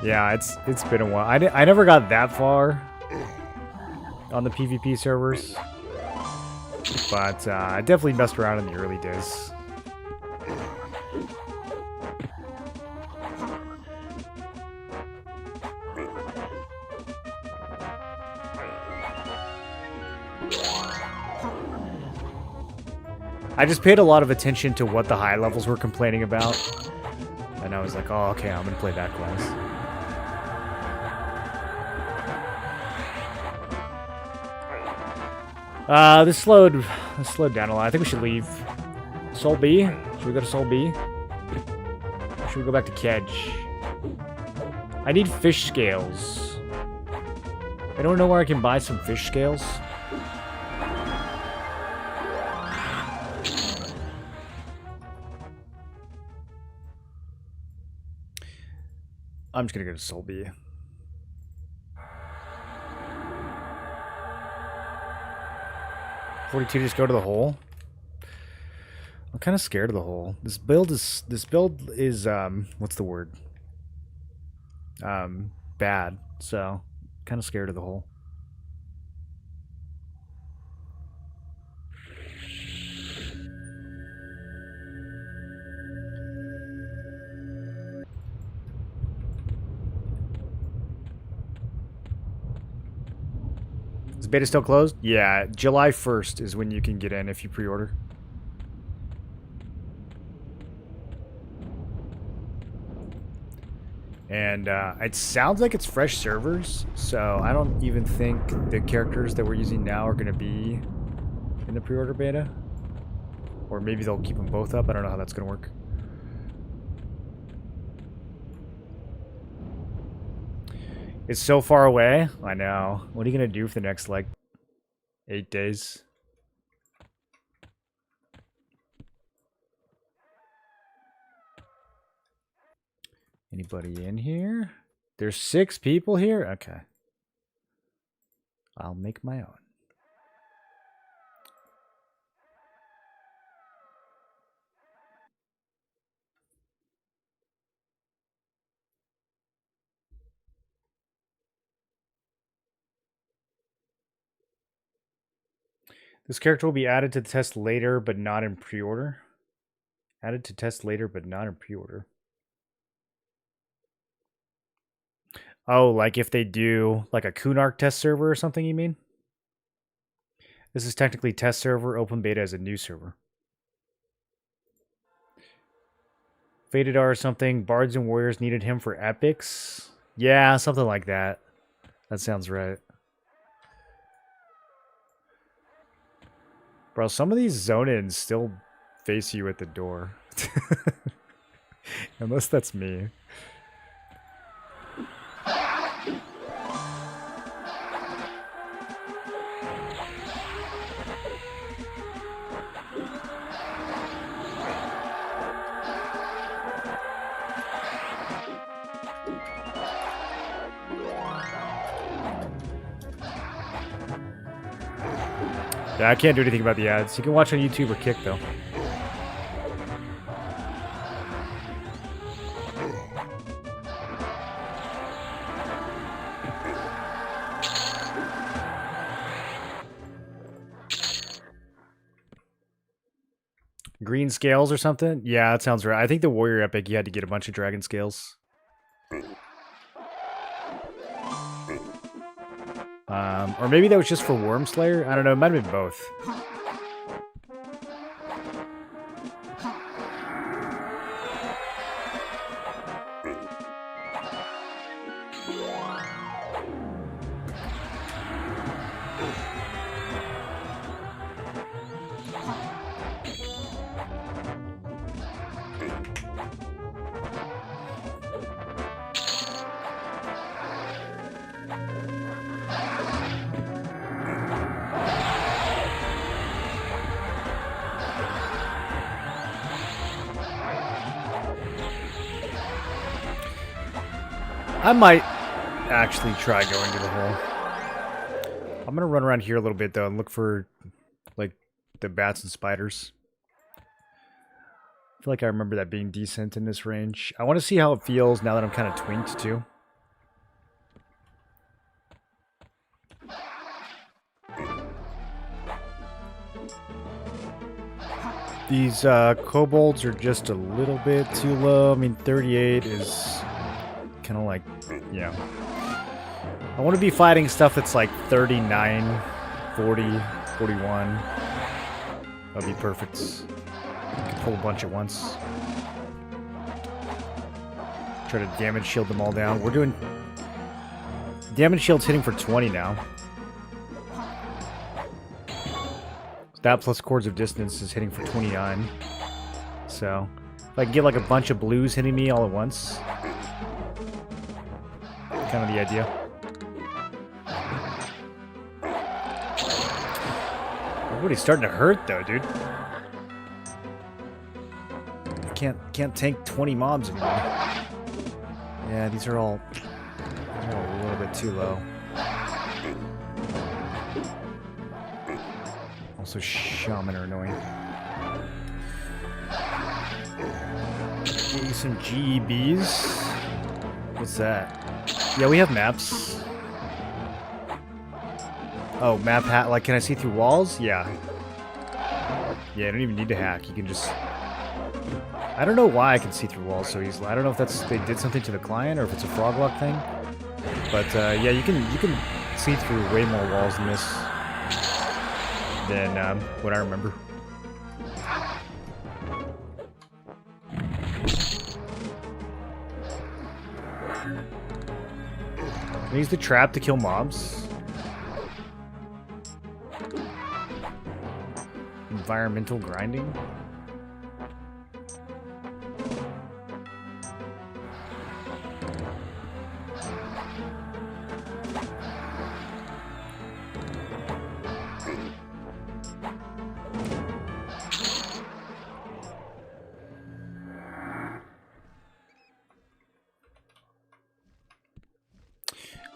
Yeah, it's been a while. I never got that far on the PvP servers, but I definitely messed around in the early days. I just paid a lot of attention to what the high levels were complaining about, and I was like, oh, okay, I'm gonna play that class. This slowed down a lot. I think we should leave. Sol B? Should we go to Sol B? Or should we go back to Kedge? I need fish scales. I don't know where I can buy some fish scales. I'm just gonna go to Sol B. 42, just go to the hole. I'm kind of scared of the hole. This build is what's the word? Bad. So, kind of scared of the hole. Is beta still closed? Yeah, July 1st is when you can get in if you pre-order. And it sounds like it's fresh servers, so I don't even think the characters that we're using now are going to be in the pre-order beta. Or maybe they'll keep them both up. I don't know how that's going to work. It's so far away. I know. What are you going to do for the next, like, 8 days? Anybody in here? There's 6 people here? Okay. I'll make my own. This character will be added to the test later, but not in pre-order. Added to test later, but not in pre-order. Oh, like if they do like a Kunark test server or something, you mean? This is technically test server, open beta as a new server. Faded R or something. Bards and Warriors needed him for epics. Yeah, something like that. That sounds right. Bro, some of these zone-ins still face you at the door. Unless that's me. Yeah, I can't do anything about the ads. You can watch on YouTube or Kick, though. Green scales or something? Yeah, that sounds right. I think the Warrior Epic, you had to get a bunch of dragon scales. Or maybe that was just for Wormslayer? I don't know, it might have been both. I might actually try going to the hole. I'm gonna run around here a little bit though and look for like the bats and spiders. I feel like I remember that being decent in this range. I want to see how it feels now that I'm kind of twinked too. These kobolds are just a little bit too low. I mean, 38 is kind of like, yeah. I want to be fighting stuff that's like 39, 40, 41. That'd be perfect. I could pull a bunch at once. Try to damage shield them all down. We're doing... Damage shield's hitting for 20 now. That plus Chords of Distance is hitting for 29. So, if I can get like a bunch of blues hitting me all at once. Kind of the idea. Everybody's starting to hurt though, dude. Can't tank 20 mobs anymore. Yeah, these are all a little bit too low. Also, Shaman are annoying. Get you some GEBs. What's that? Yeah, we have maps. Oh, map hack. Like, can I see through walls? Yeah. Yeah, I don't even need to hack. You can just... I don't know why I can see through walls so easily. I don't know if that's they did something to the client or if it's a frog lock thing. But yeah, you can see through way more walls than this than what I remember. Can I use the trap to kill mobs? Environmental grinding?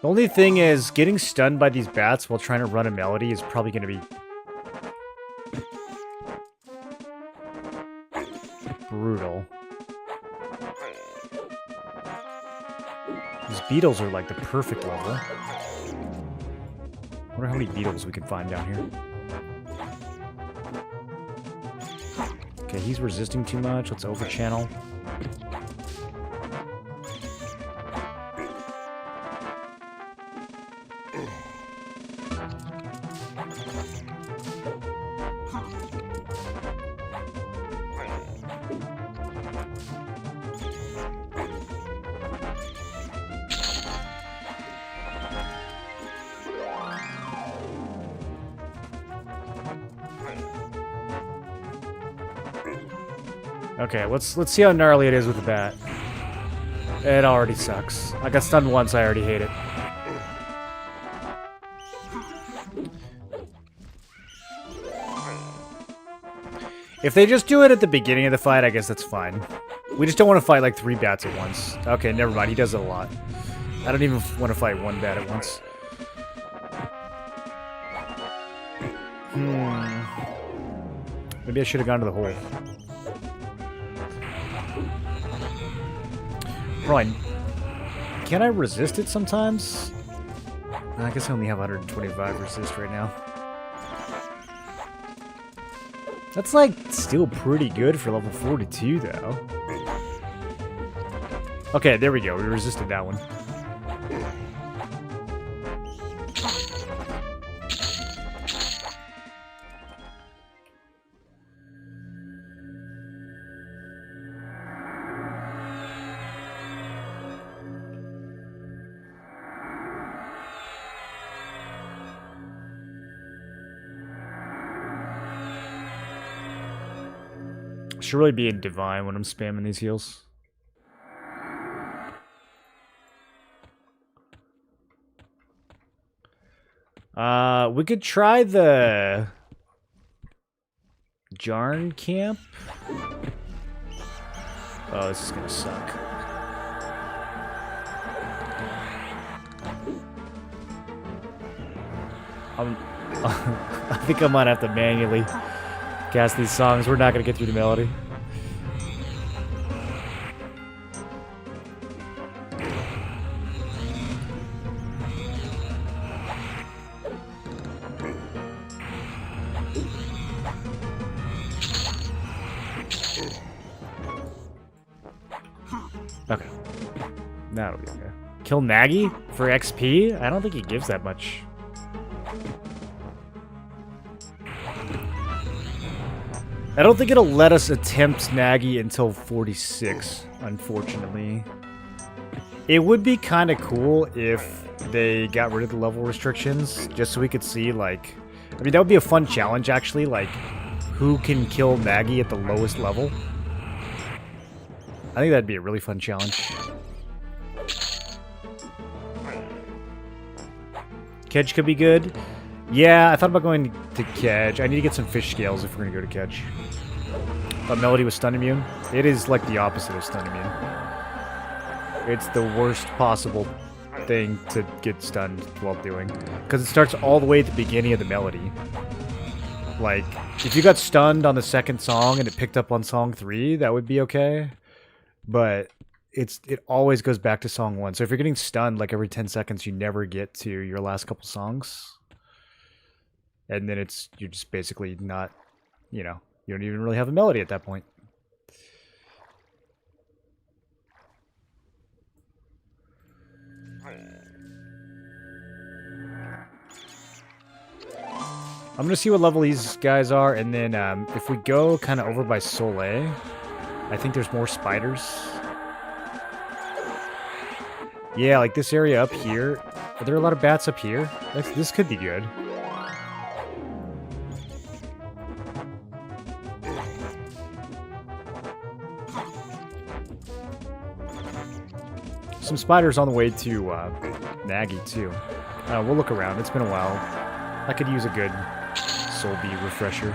The only thing is, getting stunned by these bats while trying to run a melody is probably going to be brutal. These beetles are like the perfect level. I wonder how many beetles we can find down here. Okay, he's resisting too much. Let's overchannel. Okay, let's see how gnarly it is with the bat. It already sucks. I got stunned once, I already hate it. If they just do it at the beginning of the fight, I guess that's fine. We just don't want to fight like 3 bats at once. Okay, never mind, he does it a lot. I don't even want to fight 1 bat at once. Maybe I should have gone to the hole. Right. Can I resist it sometimes? I guess I only have 125 resist right now. That's like still pretty good for level 42 though. Okay, there we go. We resisted that one. Should really be in Divine when I'm spamming these heals. We could try the Jarn camp. Oh, this is gonna suck. I think I might have to manually cast these songs. We're not gonna get through the melody. Okay. That'll be okay. Kill Nagi for XP? I don't think he gives that much. I don't think it'll let us attempt Nagi until 46, unfortunately. It would be kind of cool if they got rid of the level restrictions, just so we could see, like... I mean, that would be a fun challenge, actually, like, who can kill Nagi at the lowest level? I think that'd be a really fun challenge. Kedge could be good. Yeah, I thought about going to Kedge. I need to get some fish scales if we're going to go to Kedge. But Melody was stun immune. It is like the opposite of stun immune. It's the worst possible thing to get stunned while doing. Because it starts all the way at the beginning of the melody. Like, if you got stunned on the second song and it picked up on song 3, that would be okay. But it always goes back to song 1. So if you're getting stunned like every 10 seconds, you never get to your last couple songs. And then you're just basically not, you know, you don't even really have a melody at that point. I'm gonna see what level these guys are, and then if we go kind of over by Soleil, I think there's more spiders. Yeah, like this area up here. Are there a lot of bats up here? This could be good. Some spiders on the way to Nagi, too. We'll look around. It's been a while. I could use a good Soul Bee refresher.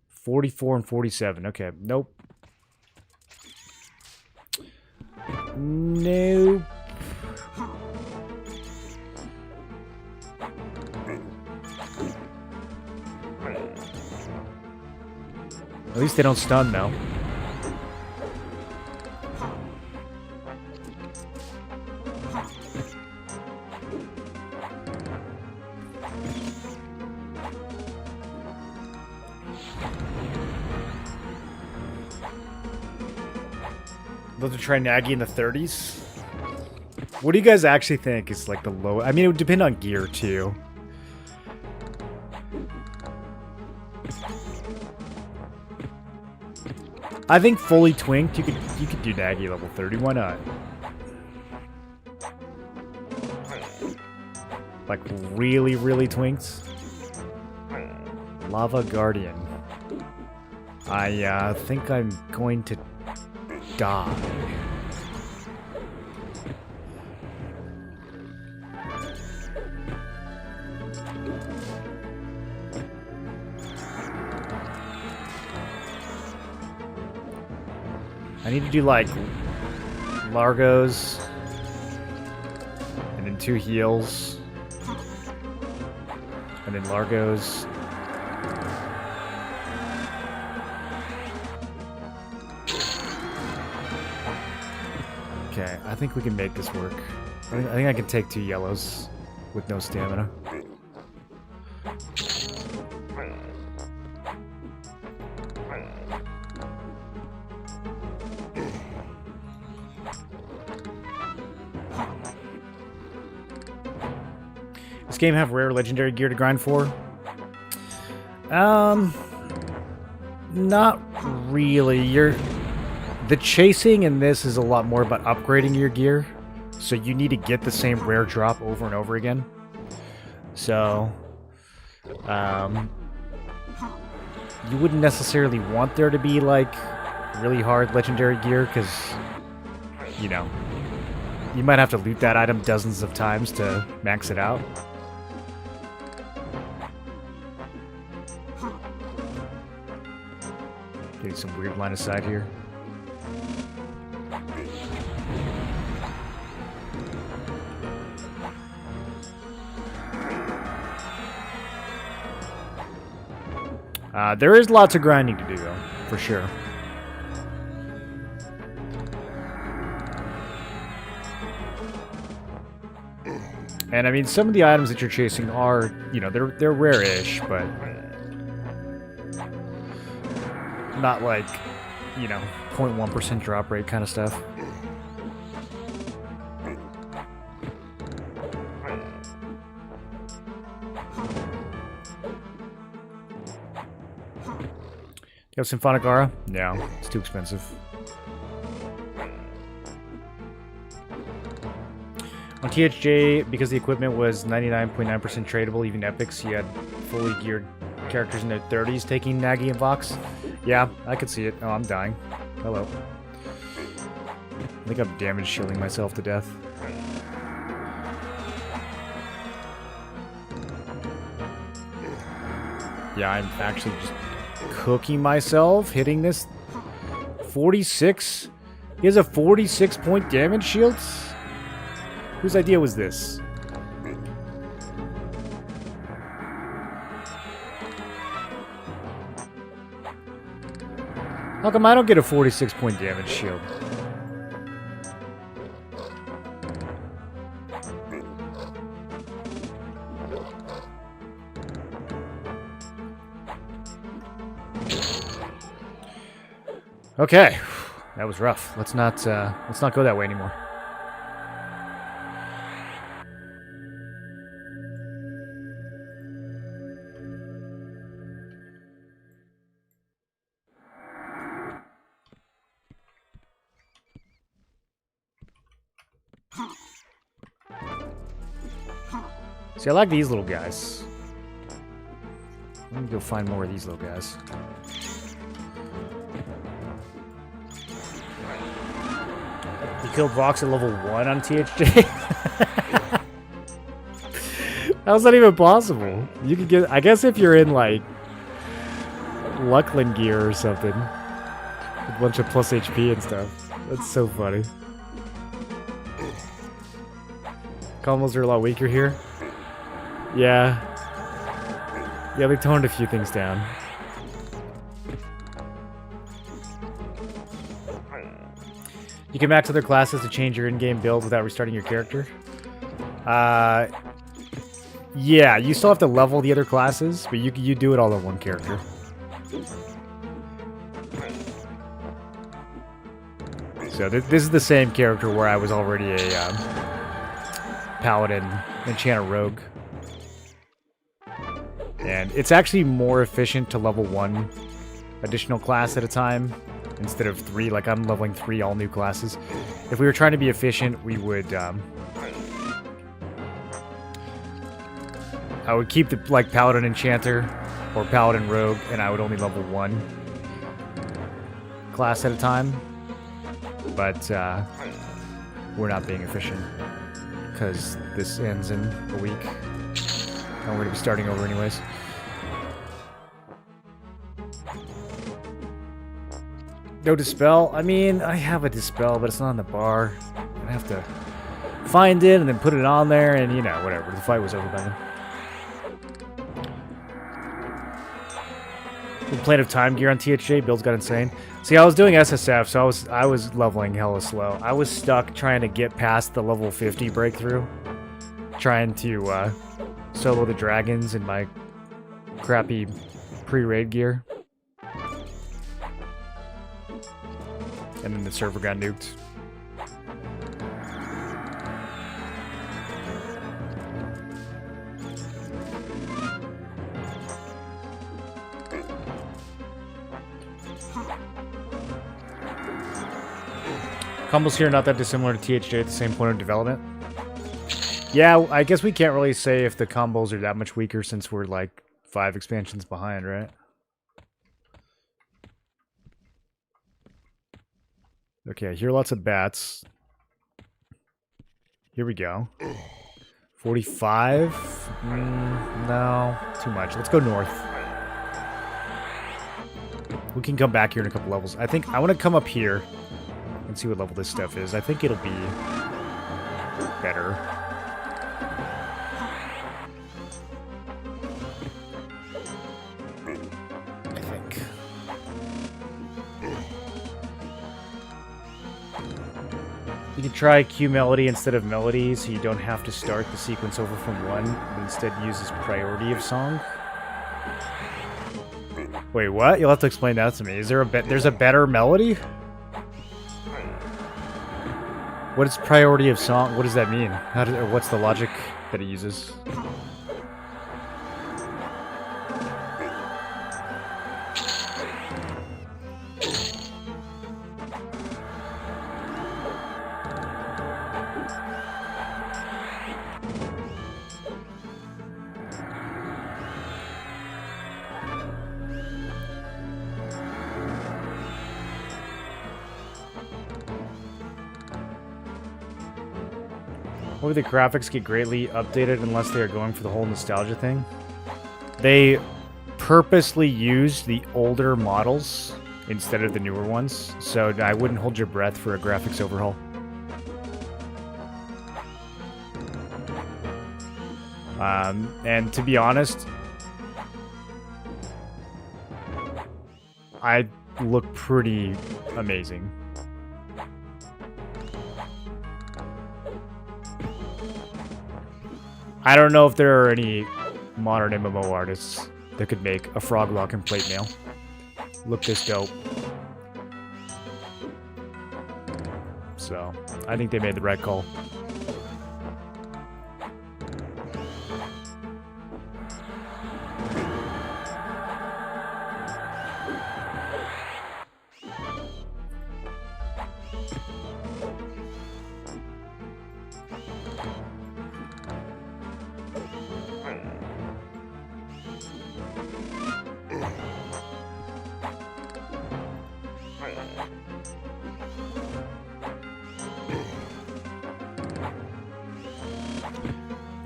44 and 47. Okay, nope. Nope. At least they don't stun, though. Love to try Nagi in the 30s. What do you guys actually think is like the low? I mean, it would depend on gear too. I think fully twinked, you could do Nagi level 30. Why not? Like really, really twinked. Lava Guardian. I think I'm going to die. I need to do like Largos and then 2 heals and then Largos. Okay, I think we can make this work. I think I can take 2 yellows with no stamina. This game have rare legendary gear to grind for? Not really. The chasing in this is a lot more about upgrading your gear, so you need to get the same rare drop over and over again. So, you wouldn't necessarily want there to be like really hard legendary gear, because, you know, you might have to loot that item dozens of times to max it out. Getting some weird line of sight here. There is lots of grinding to do, though, for sure. And I mean, some of the items that you're chasing are, you know, they're rare-ish, but not like, you know, 0.1% drop rate kind of stuff. You have Symphonic Aura? No, it's too expensive. On THJ, because the equipment was 99.9% tradable, even epics, you had fully geared characters in their 30s taking Nagi and Vox. Yeah, I could see it. Oh, I'm dying. Hello. I think I'm damage shielding myself to death. Yeah, I'm actually just cooking myself, hitting this 46. He has a 46-point damage shield? Whose idea was this? How come I don't get a 46-point damage shield? Okay, that was rough. Let's not go that way anymore. See, I like these little guys. Let me go find more of these little guys. You killed Vox at level 1 on THJ? How's that even possible? You could get... I guess if you're in, like, Luckland gear or something. A bunch of plus HP and stuff. That's so funny. Combos are a lot weaker here. Yeah. Yeah, they toned a few things down. You can max other classes to change your in-game build without restarting your character. Yeah, you still have to level the other classes, but you do it all on one character. So this is the same character where I was already a Paladin, enchant a Rogue. And it's actually more efficient to level 1 additional class at a time instead of 3. Like, I'm leveling 3 all new classes. If we were trying to be efficient, we would... I would keep the, like, Paladin Enchanter or Paladin Rogue, and I would only level 1 class at a time. But, we're not being efficient because this ends in a week. And we're going to be starting over anyways. No Dispel? I mean, I have a Dispel, but it's not on the bar. I have to find it and then put it on there, and, you know, whatever. The fight was over by then. Complaint of time gear on THJ, builds got insane. See, I was doing SSF, so I was leveling hella slow. I was stuck trying to get past the level 50 breakthrough. Trying to solo the dragons in my crappy pre-raid gear. And then the server got nuked. Combos here not that dissimilar to THJ at the same point of development. Yeah, I guess we can't really say if the combos are that much weaker since we're like 5 expansions behind, right? Okay, I hear lots of bats. Here we go. 45? No, too much. Let's go north. We can come back here in a couple levels. I think I want to come up here and see what level this stuff is. I think it'll be better. I think. You can try Q Melody instead of Melody, so you don't have to start the sequence over from 1, but instead uses priority of song. Wait, what? You'll have to explain that to me. Is there there's a better melody? What is priority of song? What does that mean? Or what's the logic that it uses? Or the graphics get greatly updated unless they are going for the whole nostalgia thing. They purposely use the older models instead of the newer ones, so I wouldn't hold your breath for a graphics overhaul. And to be honest, I look pretty amazing. I don't know if there are any modern MMO artists that could make a frog lock and plate mail look this dope. So, I think they made the right call.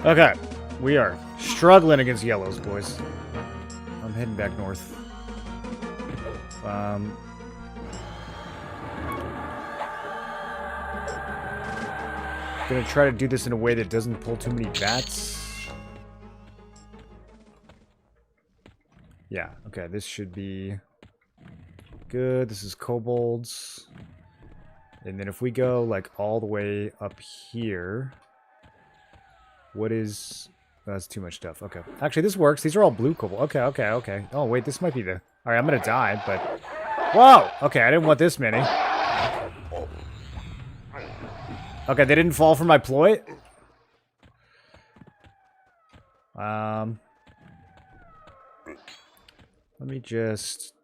Okay, we are struggling against yellows, boys. I'm heading back north. Gonna try to do this in a way that doesn't pull too many bats. Yeah, okay, this should be good. This is kobolds. And then if we go, like, all the way up here... What is... That's too much stuff. Okay. Actually, this works. These are all blue kobold. Okay, okay, okay. Oh, wait, this might be the... Alright, I'm gonna die, but... Whoa! Okay, I didn't want this many. Okay, they didn't fall for my ploy? Let me just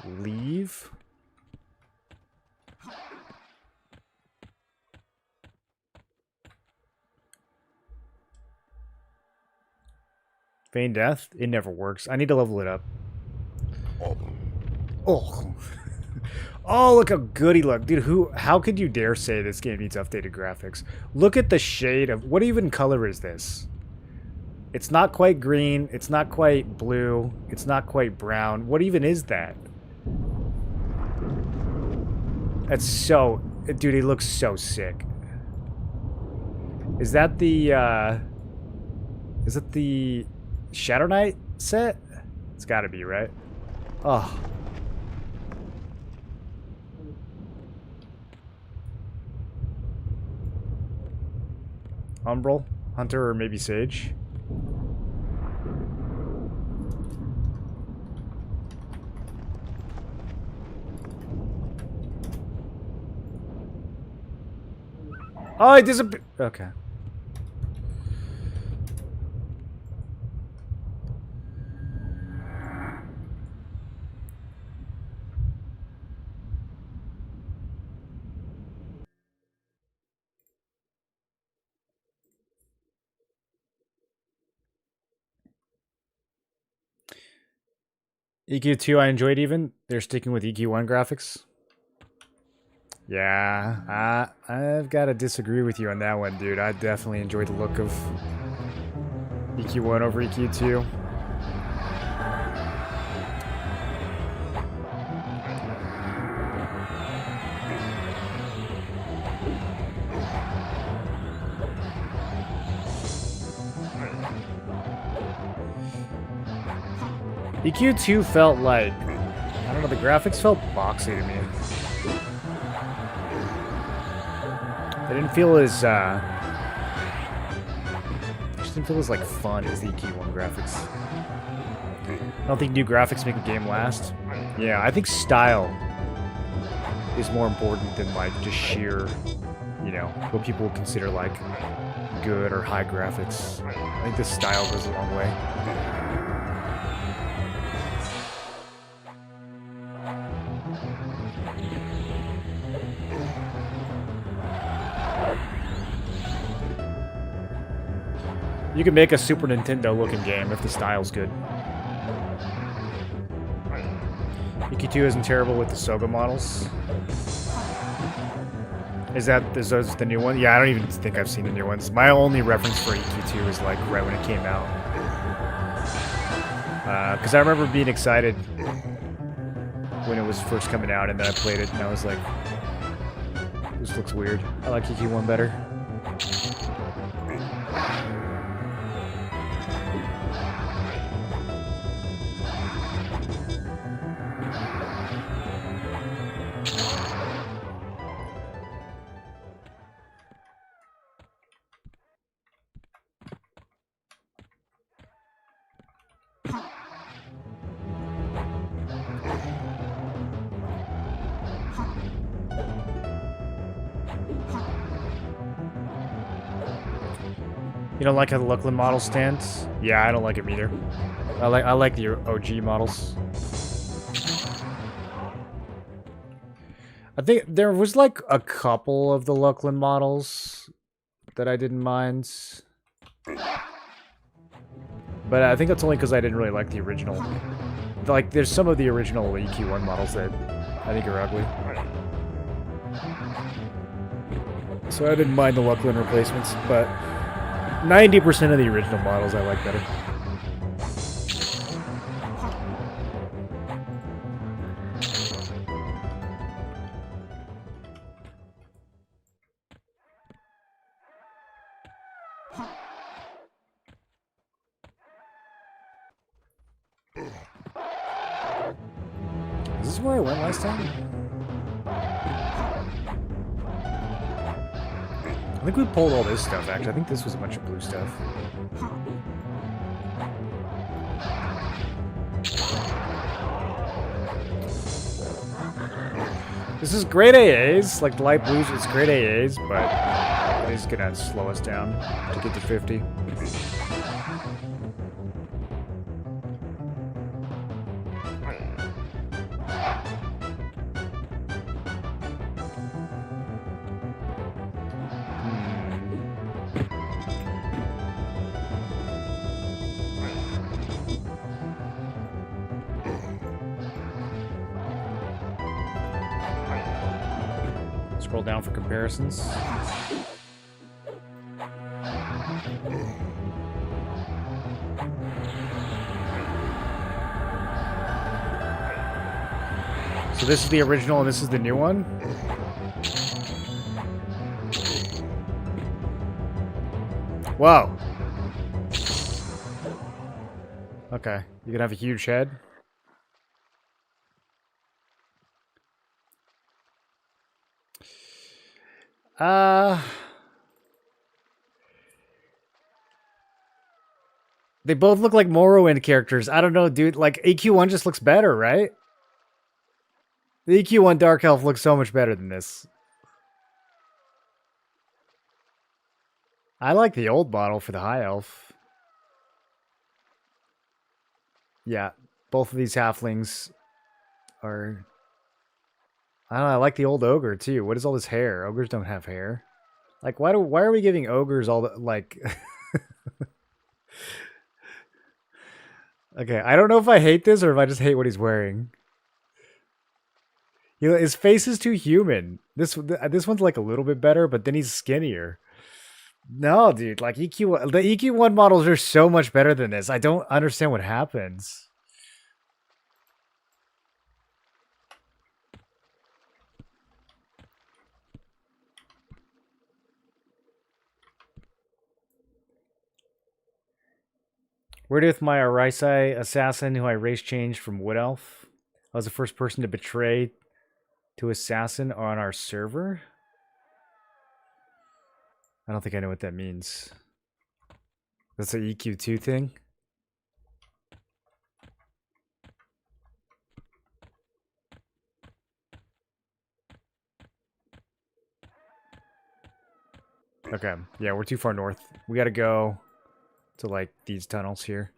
leave. Feign death? It never works. I need to level it up. Oh. Oh, look how good he looked. Dude, how could you dare say this game needs updated graphics? Look at the shade of... What even color is this? It's not quite green. It's not quite blue. It's not quite brown. What even is that? That's so... Dude, he looks so sick. Is that the... Is it the Shadow Knight set? It's gotta be, right? Oh. Umbral, Hunter, or maybe Sage. Oh, it disappeared. Okay. EQ2 I enjoyed even. They're sticking with EQ1 graphics. Yeah, I've got to disagree with you on that one, dude. I definitely enjoyed the look of EQ1 over EQ2. EQ2 felt like, I don't know, the graphics felt boxy to me. They didn't feel as, just didn't feel as, like, fun as the EQ1 graphics. I don't think new graphics make a game last. Yeah, I think style is more important than, like, just sheer, you know, what people would consider, like, good or high graphics. I think the style goes a long way. You can make a Super Nintendo looking game if the style's good. EQ2 isn't terrible with the Soga models. Is those the new one? Yeah, I don't even think I've seen the new ones. My only reference for EQ2 is like right when it came out. Because I remember being excited when it was first coming out, and then I played it and I was like, this looks weird. I like EQ1 better. You don't like how the Luckland model stands? Yeah, I don't like him either. I like the OG models. I think there was like a couple of the Luckland models that I didn't mind. But I think that's only because I didn't really like the original. Like, there's some of the original EQ1 models that I think are ugly. So I didn't mind the Luckland replacements, but 90% of the original models I like better. Is this where I went last time? I think we pulled all this stuff, actually. I think this was a bunch of blue stuff. This is great AAs. Like, the light blues, it's great AAs, but He's gonna slow us down to get to 50. Scroll down for comparisons. So this is the original and this is the new one? Whoa. Okay, you can have a huge head. They both look like Morrowind characters. I don't know, dude. Like, EQ1 just looks better, right? The EQ1 Dark Elf looks so much better than this. I like the old model for the High Elf. Yeah, both of these halflings are... I don't know, I like the old ogre, too. What is all this hair? Ogres don't have hair. Like, why are we giving ogres all the... Like... Okay, I don't know if I hate this or if I just hate what he's wearing. You know, his face is too human. This one's like a little bit better, but then he's skinnier. No, dude, like the EQ1 models are so much better than this. I don't understand what happens. Where did my Arisai assassin who I race changed from Wood Elf? I was the first person to betray to assassin on our server? I don't think I know what that means. That's an EQ2 thing? Okay, yeah, we're too far north. We gotta go to, like, these tunnels here.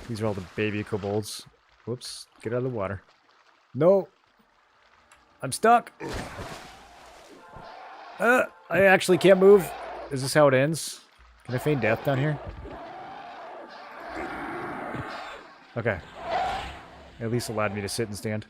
These are all the baby kobolds. Whoops, get out of the water. No! I'm stuck! I actually can't move. Is this how it ends? Can I feign death down here? Okay. At least allowed me to sit and stand.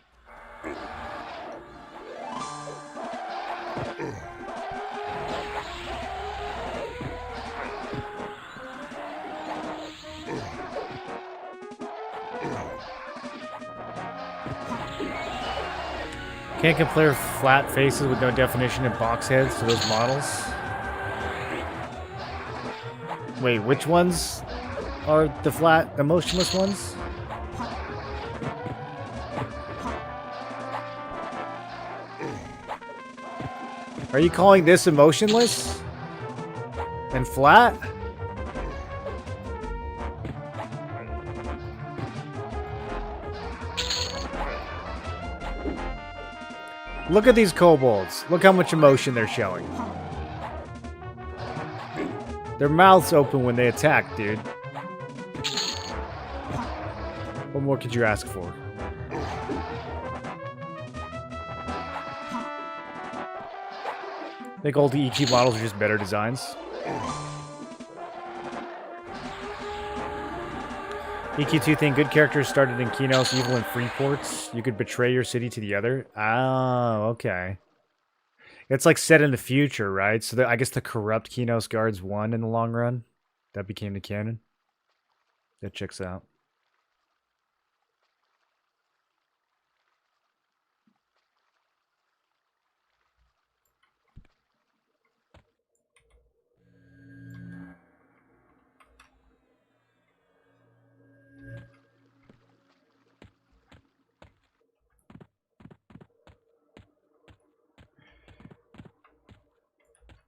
Can't compare flat faces with no definition and box heads to those models. Wait, which ones are the flat, the motionless ones? Are you calling this emotionless? And flat? Look at these kobolds. Look how much emotion they're showing. Their mouths open when they attack, dude. What more could you ask for? I think all the EQ models are just better designs. EQ2 thing, good characters started in Kinos, evil in Freeports. You could betray your city to the other. Oh, okay. It's like set in the future, right? So I guess the corrupt Kinos guards won in the long run. That became the canon. That checks out.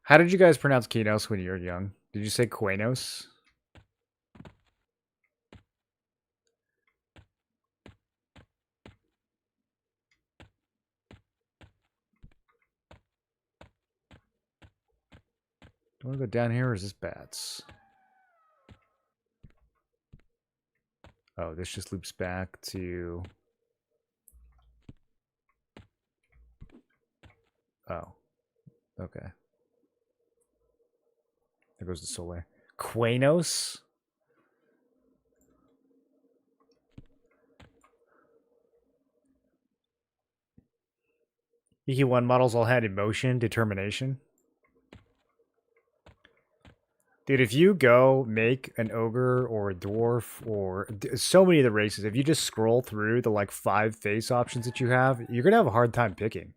How did you guys pronounce Kinos when you were young? Did you say Quenos? Do I want to go down here, or is this bats? Oh, this just loops back to... Oh. Okay. There goes the solar. Quanos? EQ1 models all had emotion, determination. Dude, if you go make an ogre or a dwarf or so many of the races, if you just scroll through the like 5 face options that you have, you're going to have a hard time picking.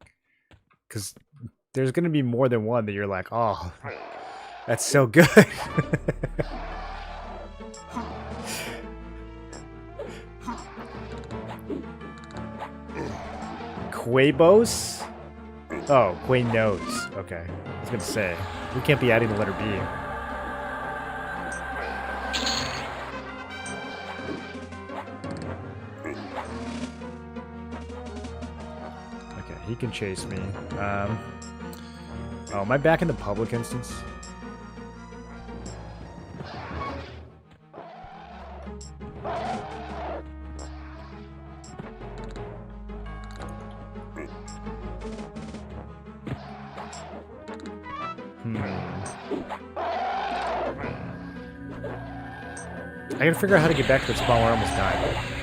Because there's going to be more than one that you're like, oh, that's so good. Quabos? Oh, Quanos. Okay. I was going to say, we can't be adding the letter B. He can chase me. Oh, am I back in the public instance? I gotta figure out how to get back to the spawn where I almost died.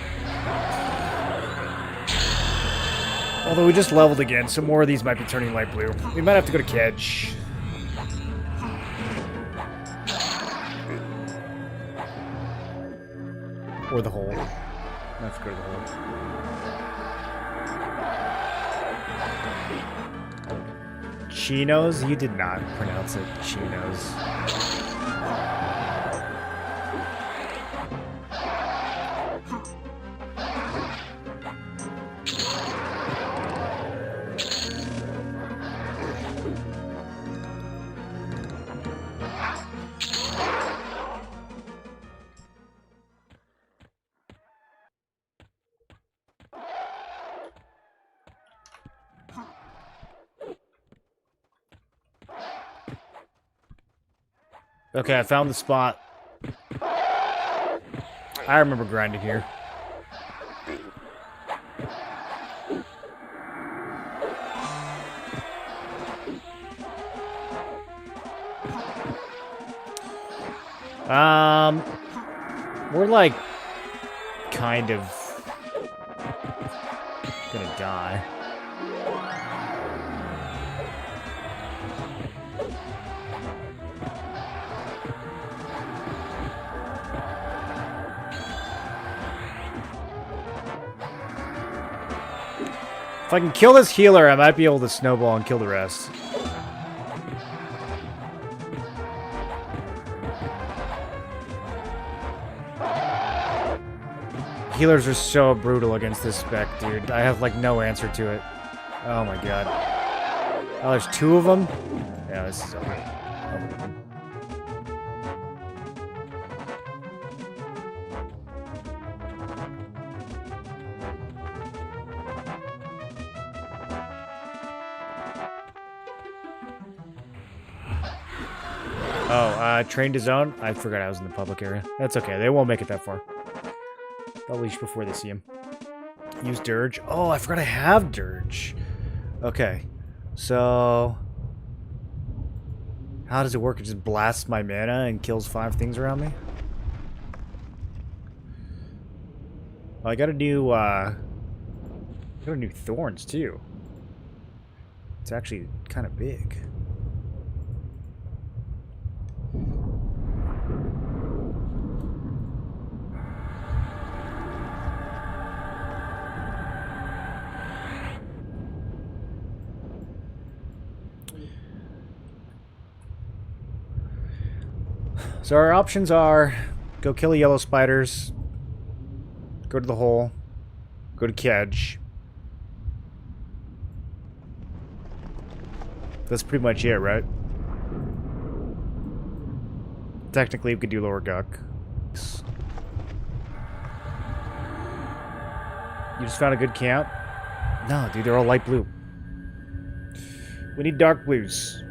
Although we just leveled again, so more of these might be turning light blue. We might have to go to Kedge. Or the hole. Let's go to the hole. Chinos? You did not pronounce it Chinos. Okay, I found the spot. I remember grinding here. We're like kind of gonna die. If I can kill this healer, I might be able to snowball and kill the rest. Healers are so brutal against this spec, dude. I have, like, no answer to it. Oh my god. Oh, there's 2 of them? Yeah, this is over. Train to zone? I forgot I was in the public area. That's okay. They won't make it that far. They'll leash before they see him. Use Dirge. Oh, I forgot I have Dirge. Okay. So... how does it work? It just blasts my mana and kills 5 things around me? Well, I got a new thorns, too. It's actually kind of big. So our options are go kill the yellow spiders, go to the hole, go to Kedge. That's pretty much it, right? Technically, we could do lower Guck. You just found a good camp? No, dude, they're all light blue. We need dark blues.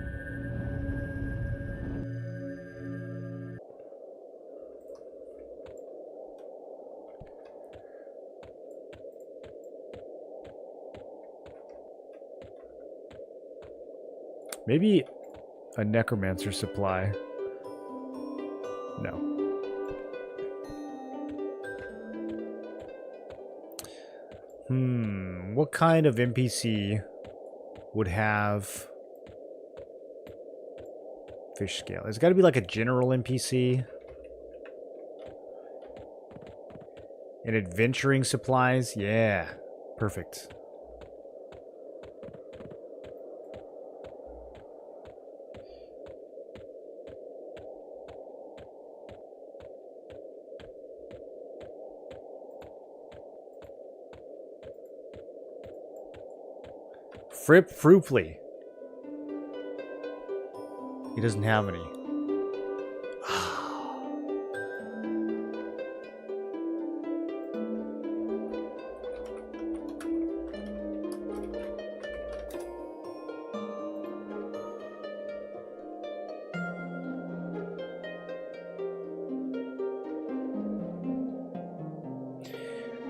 Maybe a necromancer supply. No. What kind of NPC would have fish scale? It's got to be like a general NPC. And adventuring supplies? Yeah. Perfect. Fripp Frupley. He doesn't have any.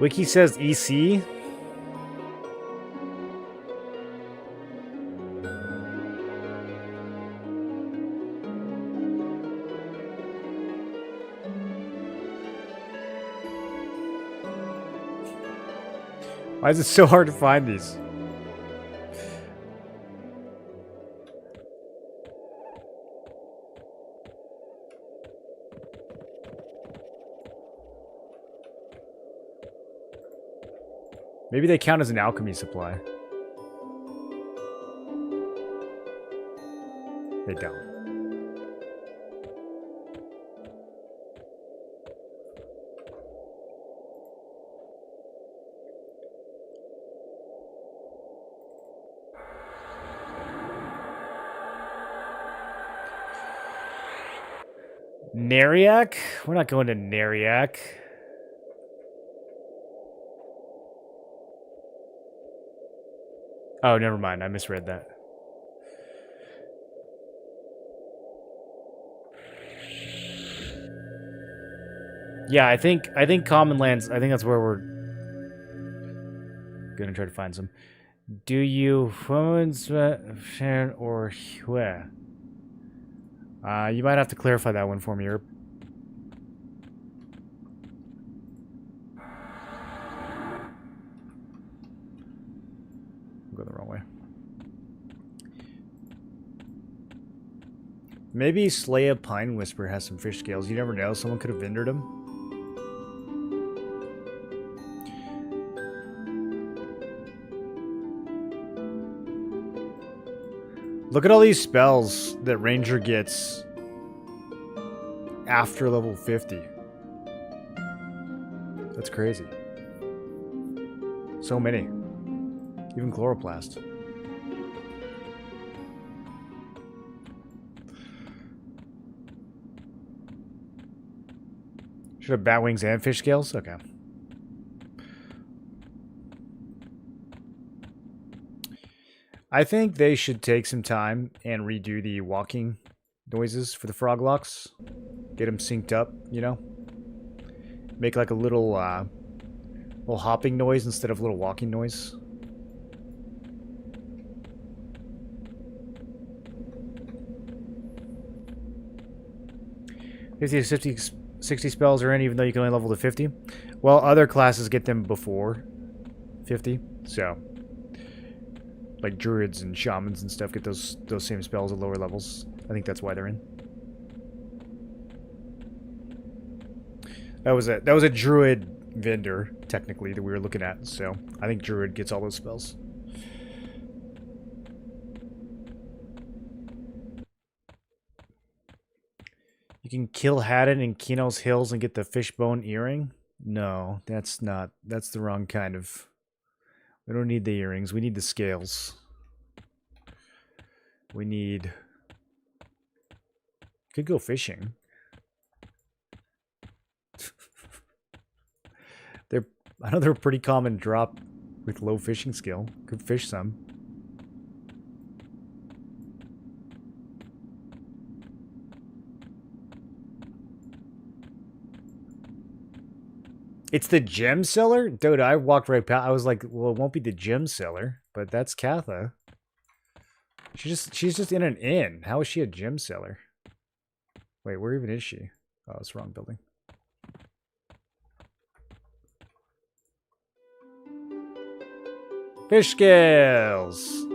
Wiki says EC. Why is it so hard to find these? Maybe they count as an alchemy supply. They don't. Nariak? We're not going to Nariak. Oh, never mind. I misread that. Yeah, I think Common Lands, I think that's where we're gonna try to find some. Do you share or where? You might have to clarify that one for me, Herb. I'm going the wrong way. Maybe Slay a Pine Whisper has some fish scales. You never know. Someone could have vendored them. Look at all these spells that Ranger gets after level 50. That's crazy. So many. Even Chloroplast. Should have bat wings and fish scales? Okay. I think they should take some time and redo the walking noises for the frog locks. Get them synced up, you know? Make like a little hopping noise instead of a little walking noise. $50 to 60 spells are in, even though you can only level to 50. Well, other classes get them before 50, so like druids and shamans and stuff get those same spells at lower levels. I think that's why they're in. That was a druid vendor technically that we were looking at, so I think druid gets all those spells. You can kill Haddon in Kino's Hills and get the fishbone earring? No, that's not. That's the wrong kind of... We don't need the earrings. We need the scales. We need... Could go fishing. I know they're a pretty common drop with low fishing skill. Could fish some. It's the gem seller? Dude, I walked right past. I was like, well, it won't be the gem seller, but that's Katha. She's just in an inn. How is she a gem seller? Wait, where even is she? Oh, it's the wrong building. Fish scales!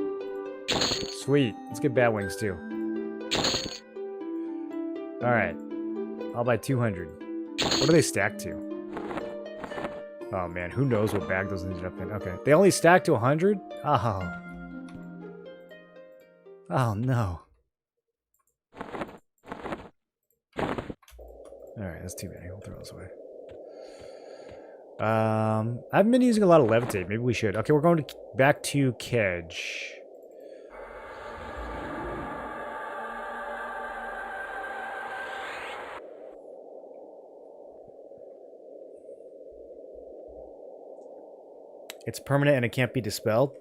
Sweet. Let's get bat wings too. Alright. I'll buy 200. What do they stack to? Oh man, who knows what bag those ended up in. Okay. They only stack to 100? Oh. Oh no. Alright, that's too many. We'll throw those away. I haven't been using a lot of levitate. Maybe we should. Okay, we're going back to Kedge. It's permanent and it can't be dispelled.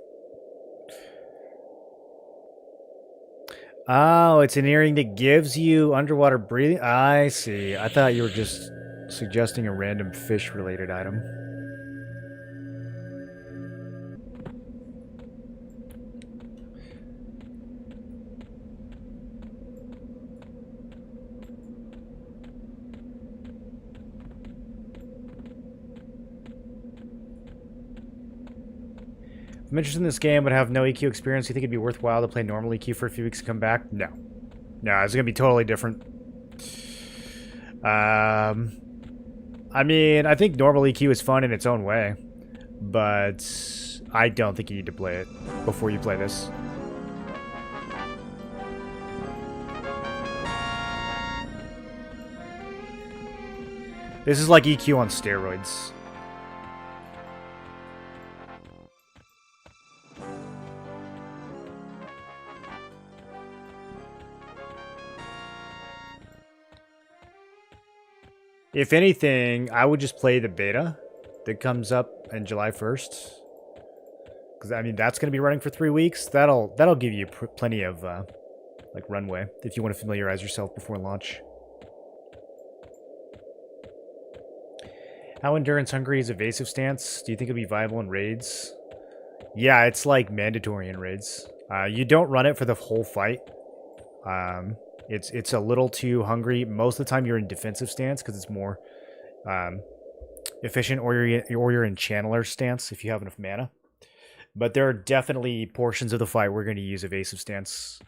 Oh, it's an earring that gives you underwater breathing. I see. I thought you were just suggesting a random fish-related item. I'm interested in this game, but have no EQ experience. Do you think it'd be worthwhile to play normal EQ for a few weeks and come back? No. No, it's going to be totally different. I mean, I think normal EQ is fun in its own way, but I don't think you need to play it before you play this. This is like EQ on steroids. If anything, I would just play the beta that comes up on July 1st. Because, I mean, that's going to be running for 3 weeks. That'll give you plenty of, like, runway if you want to familiarize yourself before launch. How endurance hungry is evasive stance? Do you think it'll be viable in raids? Yeah, it's, like, mandatory in raids. You don't run it for the whole fight. It's a little too hungry. Most of the time you're in defensive stance because it's more efficient, or you're in channeler stance if you have enough mana. But there are definitely portions of the fight we're going to use evasive stance.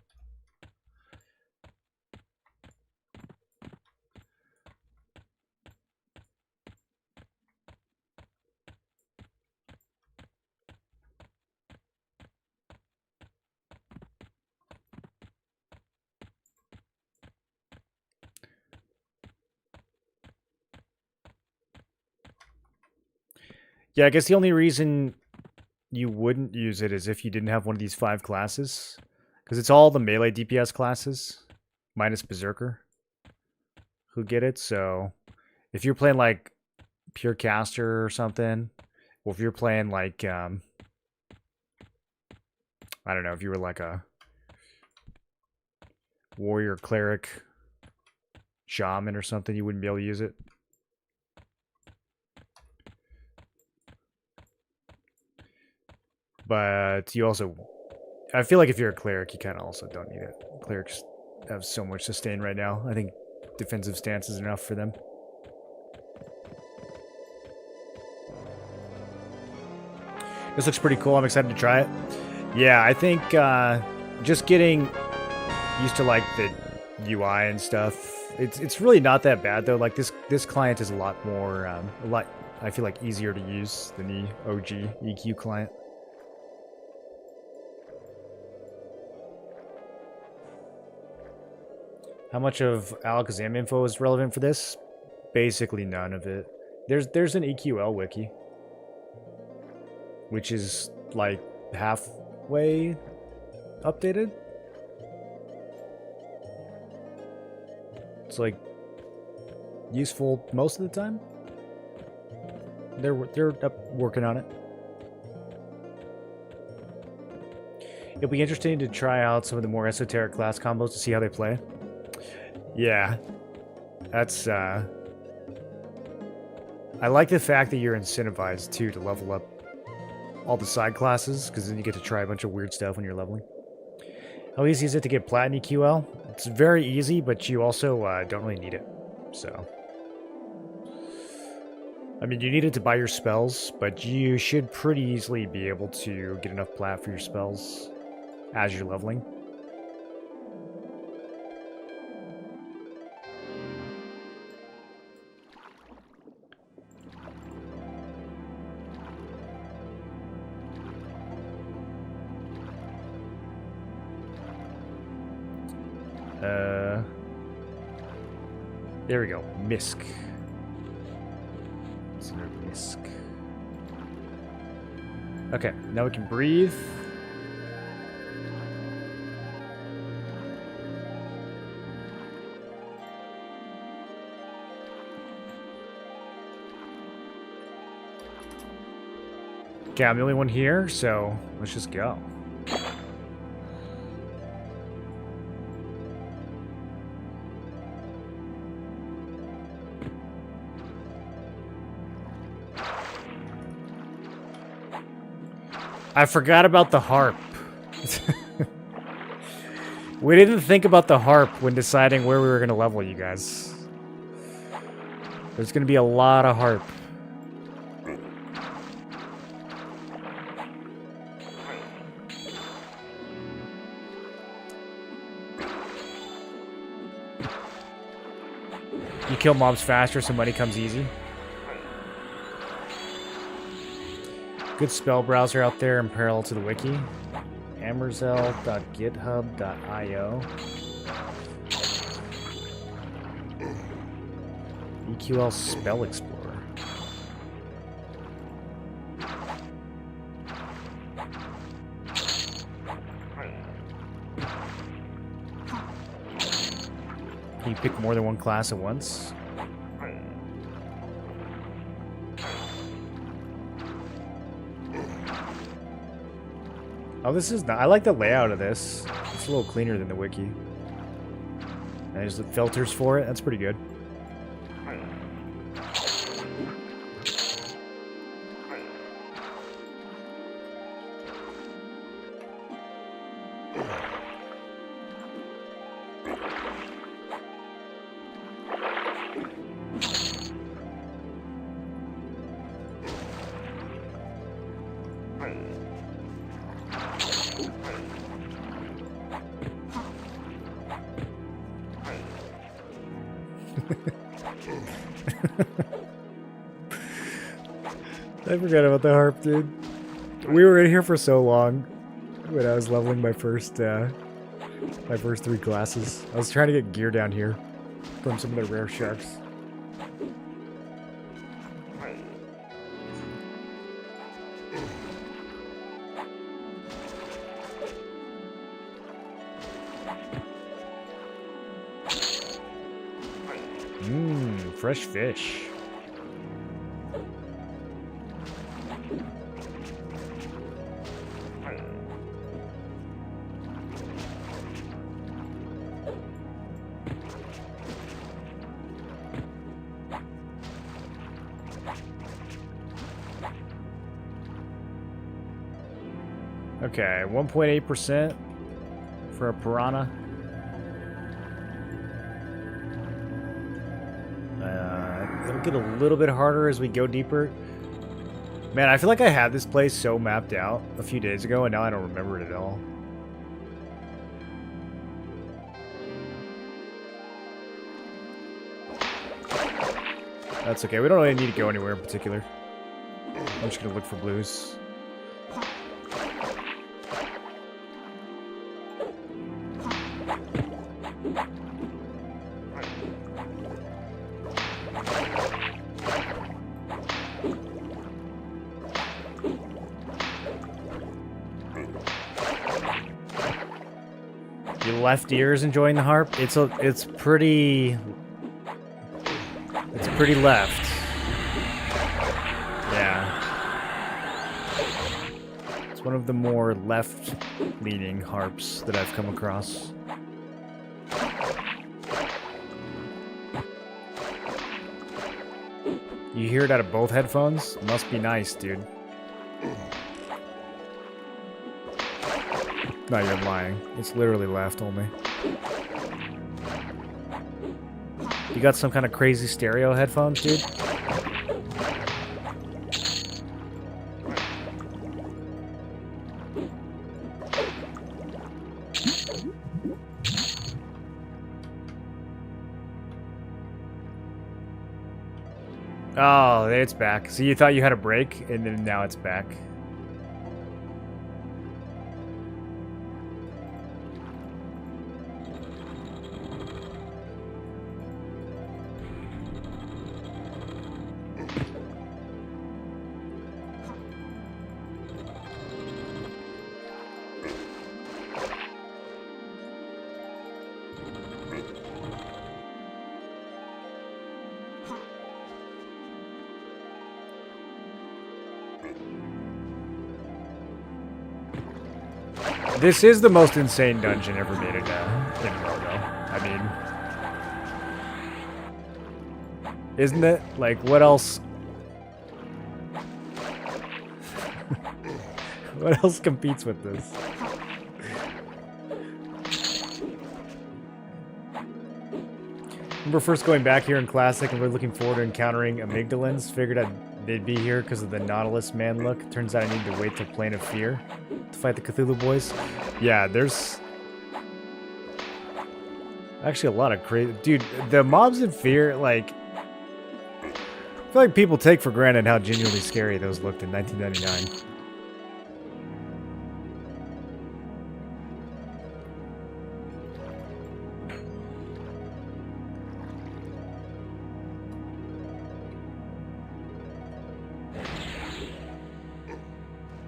Yeah, I guess the only reason you wouldn't use it is if you didn't have one of these 5 classes. Because it's all the melee DPS classes, minus Berserker, who get it. So if you're playing like Pure Caster or something, or if you're playing like, I don't know, if you were like a Warrior, Cleric, Shaman or something, you wouldn't be able to use it. But you also, I feel like if you're a cleric, you kind of also don't need it. Clerics have so much sustain right now. I think defensive stance is enough for them. This looks pretty cool. I'm excited to try it. Yeah, I think just getting used to like the UI and stuff. It's really not that bad though. Like this client is a lot more, I feel like easier to use than the OG EQ client. How much of Alakazam info is relevant for this? Basically none of it. There's an EQL wiki, which is like halfway updated. It's like useful most of the time. They're working on it. It'll be interesting to try out some of the more esoteric class combos to see how they play. Yeah, that's, I like the fact that you're incentivized, too, to level up all the side classes, because then you get to try a bunch of weird stuff when you're leveling. How easy is it to get Platinum QL? It's very easy, but you also don't really need it. So, I mean, you need it to buy your spells, but you should pretty easily be able to get enough plat for your spells as you're leveling. There we go. Misk. Misk. Okay, now we can breathe. Okay, I'm the only one here, so let's just go. I forgot about the harp. We didn't think about the harp when deciding where we were going to level, you guys. There's going to be a lot of harp. You kill mobs faster so money comes easy. Good spell browser out there in parallel to the wiki. Amerzel.github.io. EQL Spell Explorer. Can you pick more than one class at once? Oh, this is not. I like the layout of this. It's a little cleaner than the wiki. And there's the filters for it. That's pretty good. I forgot about the harp, dude. We were in here for so long when I was leveling my first 3 classes. I was trying to get gear down here from some of the rare sharks. Fresh fish. Okay, 1.8% for a piranha. It'll get a little bit harder as we go deeper. Man, I feel like I had this place so mapped out a few days ago, and now I don't remember it at all. That's okay. We don't really need to go anywhere in particular. I'm just gonna look for blues. Left ears enjoying the harp. It's pretty left. Yeah. It's one of the more left-leaning harps that I've come across. You hear it out of both headphones? Must be nice, dude. No, you're lying. It's literally left only. You got some kind of crazy stereo headphones, dude? Oh, it's back. So you thought you had a break, and then now it's back. This is the most insane dungeon ever made in Roto. I mean, isn't it? Like, what else? What else competes with this? Remember first going back here in Classic and we're looking forward to encountering amygdalans? Figured they'd be here because of the Nautilus man look. Turns out I need to wait till Plane of Fear to fight the Cthulhu boys. Yeah, there's actually a lot of crazy... Dude, the mobs in Fear, like... I feel like people take for granted how genuinely scary those looked in 1999.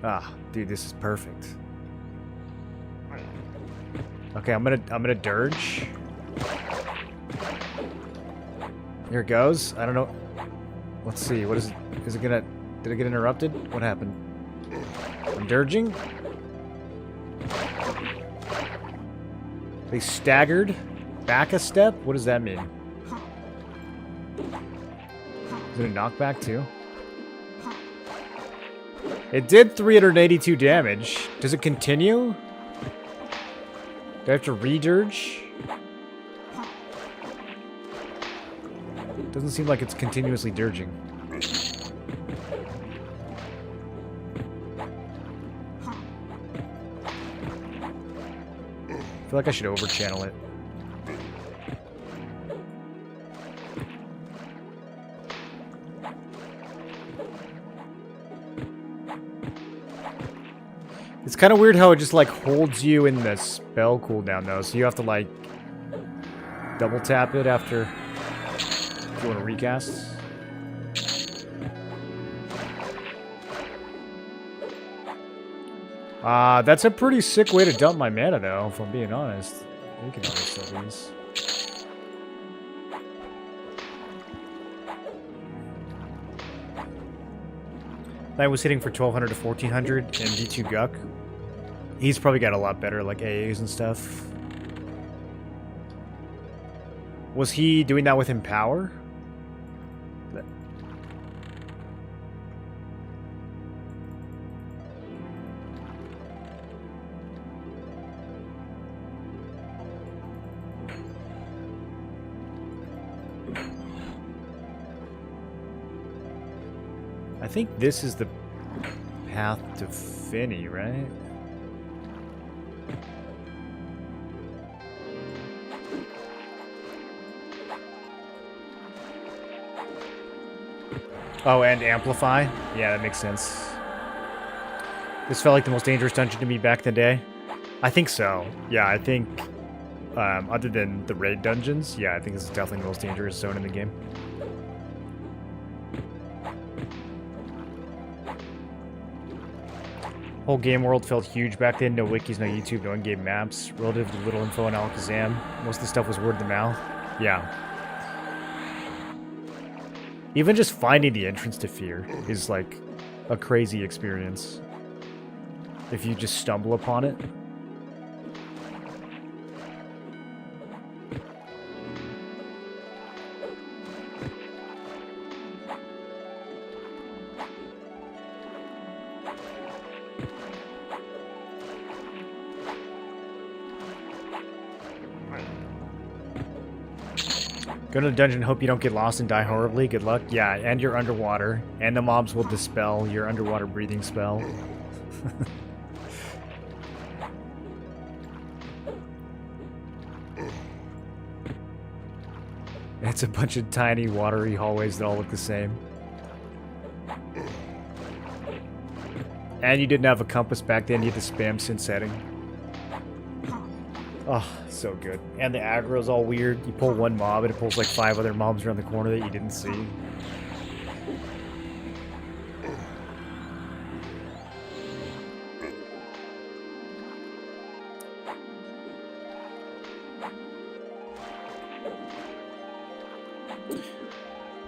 Ah, dude, this is perfect. Okay, I'm gonna dirge. Here it goes. I don't know. Let's see. What is it? Is it gonna? Did it get interrupted? What happened? I'm dirging. They staggered back a step. What does that mean? Is it a knockback too? It did 382 damage. Does it continue? Do I have to re-dirge? Doesn't seem like it's continuously dirging. I feel like I should over-channel it. It's kind of weird how it just, like, holds you in the spell cooldown, though. So you have to, like, double tap it after... If you want to recast. That's a pretty sick way to dump my mana, though, if I'm being honest. We can always sell these. I was hitting for 1200 to 1400 and D2 Guck. He's probably got a lot better, like, AAs and stuff. Was he doing that with Empower? I think this is the path to Finny, right? Oh, and Amplify? Yeah, that makes sense. This felt like the most dangerous dungeon to me back in the day. I think so. Yeah, I think, other than the raid dungeons, yeah, I think this is definitely the most dangerous zone in the game. Whole game world felt huge back then. No wikis, no YouTube, no in-game maps. Relatively little info on Alakazam. Most of the stuff was word of mouth. Yeah. Even just finding the entrance to Fear is like a crazy experience. If you just stumble upon it. Go to the dungeon, hope you don't get lost and die horribly. Good luck. Yeah, and you're underwater. And the mobs will dispel your underwater breathing spell. It's a bunch of tiny, watery hallways that all look the same. And you didn't have a compass back then, you had to spam synth setting. Oh, so good. And the aggro's all weird. You pull one mob and it pulls like 5 other mobs around the corner that you didn't see.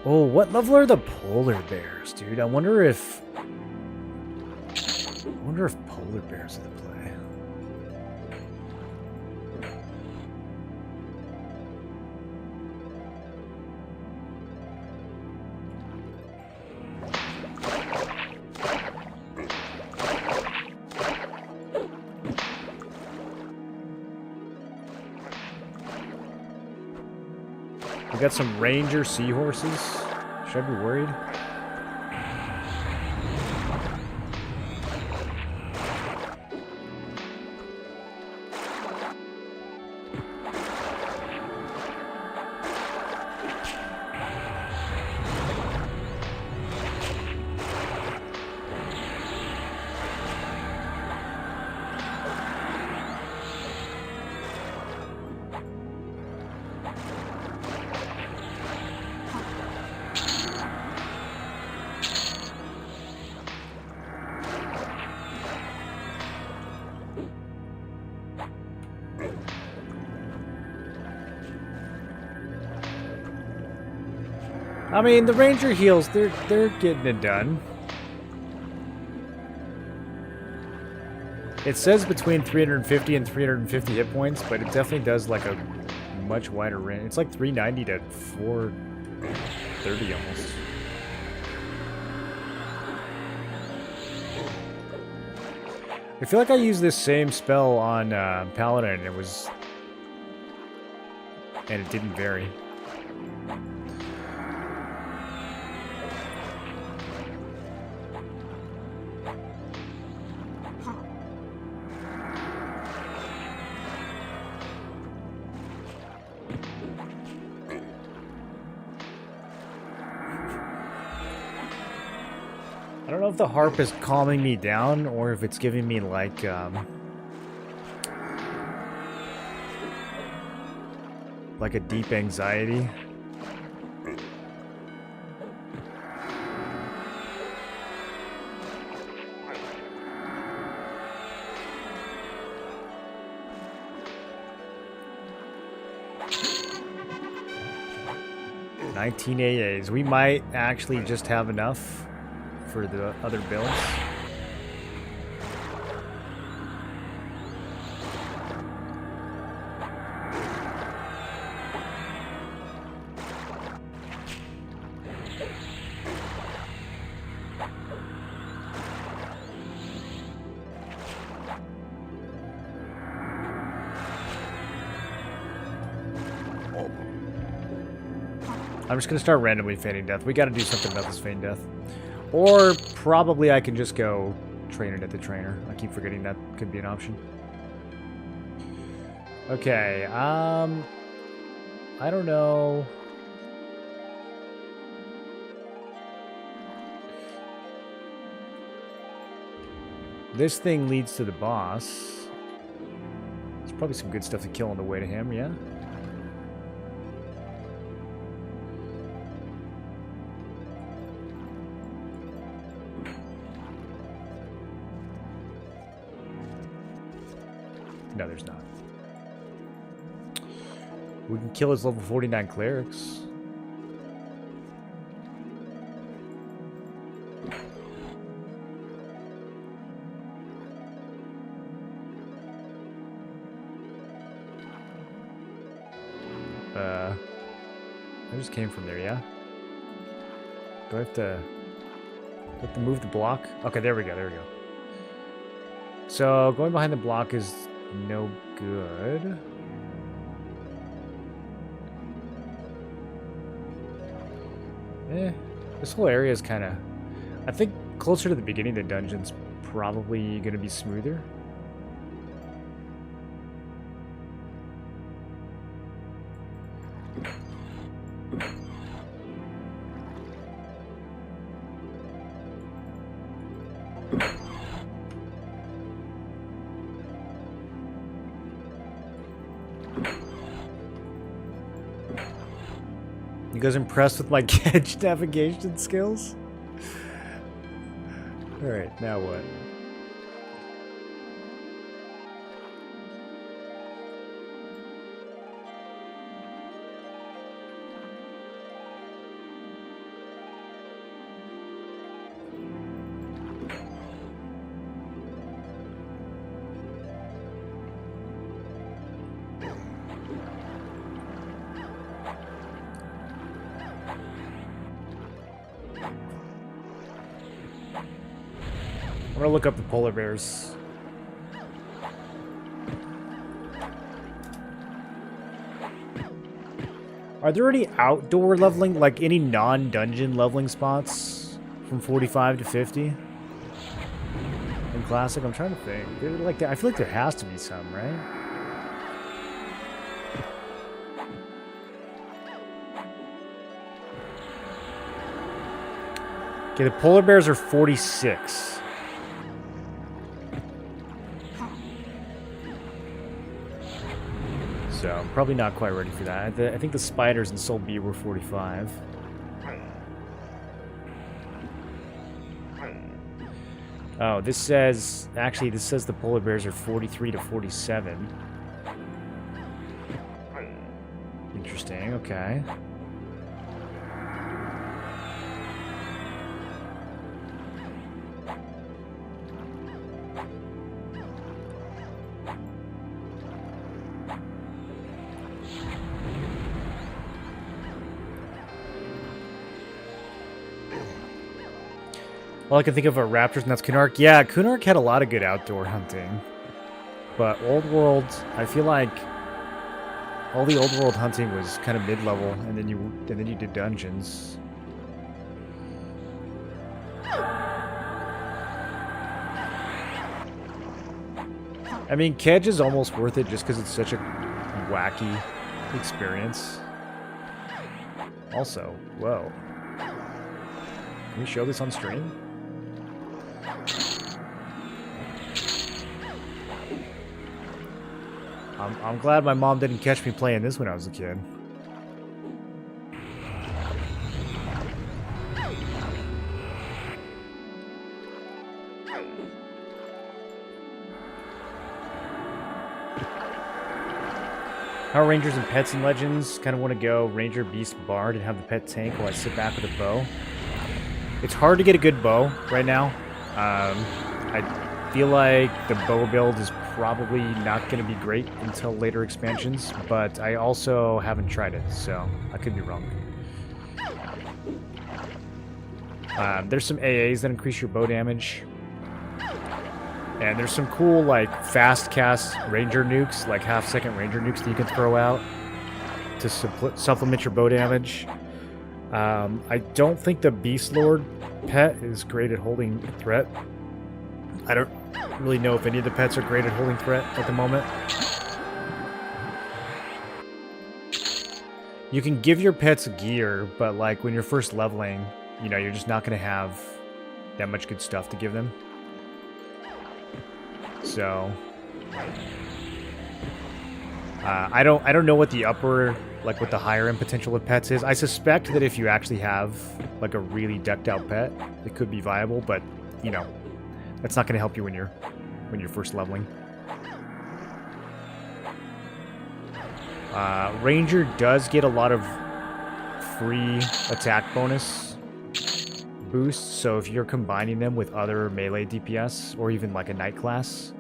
Oh, what level are the polar bears, dude? I wonder if polar bears are the play. We got some ranger seahorses. Should I be worried? I mean, the ranger heals, they're getting it done. It says between 350 and 350 hit points, but it definitely does like a much wider range. It's like 390 to 430 almost. I feel like I used this same spell on Paladin, and it didn't vary. I don't know if the harp is calming me down or if it's giving me like a deep anxiety. $19 AAs. We might actually just have enough for the other builds. I'm just gonna start randomly feigning death. We gotta do something about this feign death. Or probably I can just go train it at the trainer. I keep forgetting that could be an option. Okay, I don't know. This thing leads to the boss. There's probably some good stuff to kill on the way to him, yeah? No, there's not. We can kill his level 49 clerics. I just came from there, yeah? Do I have to move the block? Okay, there we go, there we go. So, going behind the block is no good. This whole area is kind of... I think closer to the beginning of the dungeon's probably going to be smoother. You guys impressed with my catch navigation skills? Alright, now what? I'm gonna look up the polar bears. Are there any outdoor leveling, like any non-dungeon leveling spots from 45 to 50 in Classic? I'm trying to think. Like I feel like there has to be some, right? Okay, the polar bears are 46. So I'm probably not quite ready for that. I think the spiders in Soul B were 45. Oh, this says... Actually, this says the polar bears are 43 to 47. Interesting, okay. All I can think of are raptors, and that's Kunark. Yeah, Kunark had a lot of good outdoor hunting. But Old World, I feel like all the Old World hunting was kind of mid-level, and then you did dungeons. I mean, Kedge is almost worth it just because it's such a wacky experience. Also, whoa. Can we show this on stream? I'm glad my mom didn't catch me playing this when I was a kid. Power Rangers and pets and legends. Kind of want to go Ranger, Beast, Bard and have the pet tank while I sit back with a bow. It's hard to get a good bow right now. I feel like the bow build is probably not going to be great until later expansions, but I also haven't tried it, so I could be wrong. There's some AAs that increase your bow damage. And there's some cool, like, fast cast ranger nukes, like half-second ranger nukes that you can throw out to supplement your bow damage. I don't think the Beast Lord pet is great at holding threat. I don't really know if any of the pets are great at holding threat at the moment. You can give your pets gear, but like when you're first leveling, you know, you're just not going to have that much good stuff to give them. So I don't know what the upper, like what the higher end potential of pets is. I suspect that if you actually have like a really decked out pet, it could be viable, but you know, that's not going to help you when you're first leveling. Ranger does get a lot of free attack bonus boosts, so if you're combining them with other melee DPS or even like a knight class,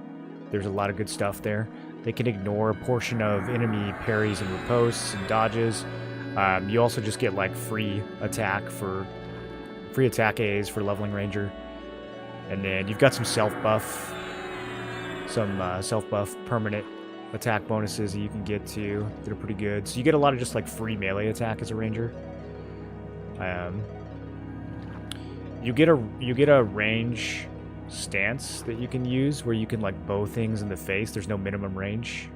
there's a lot of good stuff there. They can ignore a portion of enemy parries and riposts and dodges. You also just get like free attack A's for leveling Ranger. And then you've got some self-buff permanent attack bonuses that you can get to that are pretty good. So you get a lot of just like free melee attack as a Ranger. you get a range stance that you can use where you can like bow things in the face. There's no minimum range.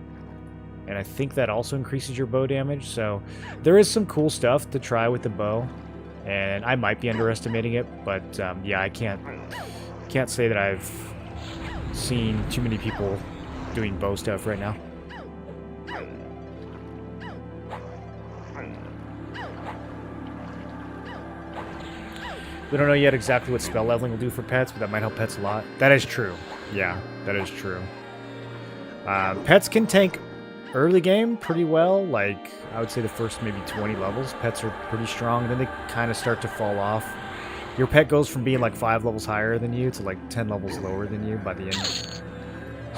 And I think that also increases your bow damage. So there is some cool stuff to try with the bow. And I might be underestimating it, but yeah, I can't say that I've seen too many people doing bow stuff right now. We don't know yet exactly what spell leveling will do for pets, but that might help pets a lot. That is true. Yeah, that is true. Pets can tank early game pretty well. Like, I would say the first maybe 20 levels, pets are pretty strong. And then they kind of start to fall off. Your pet goes from being like 5 levels higher than you to like 10 levels lower than you by the end.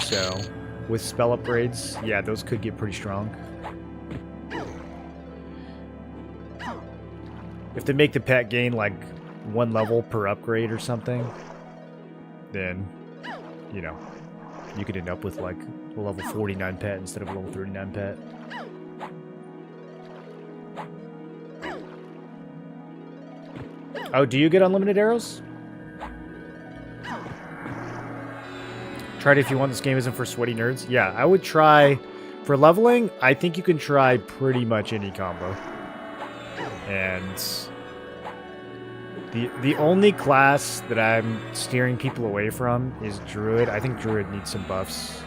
So, with spell upgrades, yeah, those could get pretty strong. If they make the pet gain like 1 level per upgrade or something, then, you know, you could end up with like a level 49 pet instead of a level 39 pet. Oh, do you get unlimited arrows? Try it if you want. This game isn't for sweaty nerds. Yeah, I would try. For leveling, I think you can try pretty much any combo. And the only class that I'm steering people away from is Druid. I think Druid needs some buffs.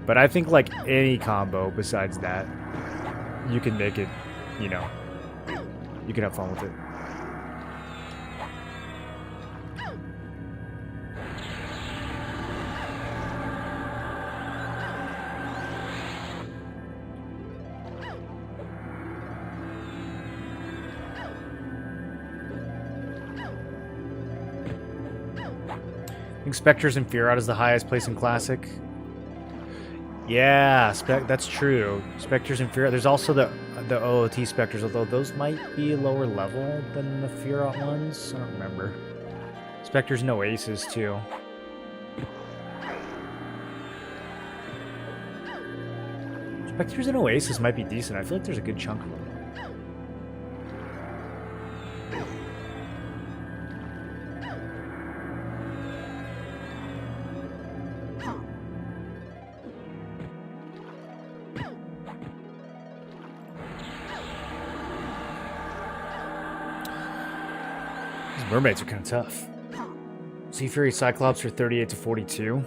But I think like any combo besides that, you can make it, you know, you can have fun with it. I think Spectres and Fear Out is the highest place in Classic. Yeah, that's true. Spectres and Fear Out. There's also the OOT Spectres, although those might be lower level than the Fear Out ones. I don't remember. Spectres and Oasis, too. Spectres and Oasis might be decent. I feel like there's a good chunk of them. Mermaids are kind of tough. Sea Fury Cyclops are 38 to 42.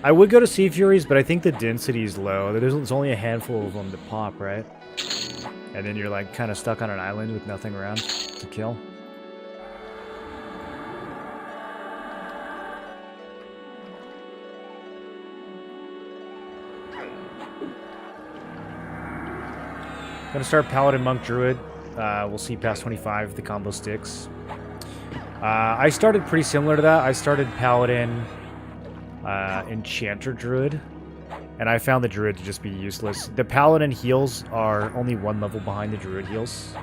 I would go to Sea Furies, but I think the density is low. There's only a handful of them to pop, right? And then you're like kind of stuck on an island with nothing around to kill. Gonna start Paladin, Monk, Druid. We'll see past 25 if the combo sticks. I started pretty similar to that. I started Paladin, Enchanter, Druid, and I found the Druid to just be useless. The Paladin heals are only 1 level behind the Druid heals.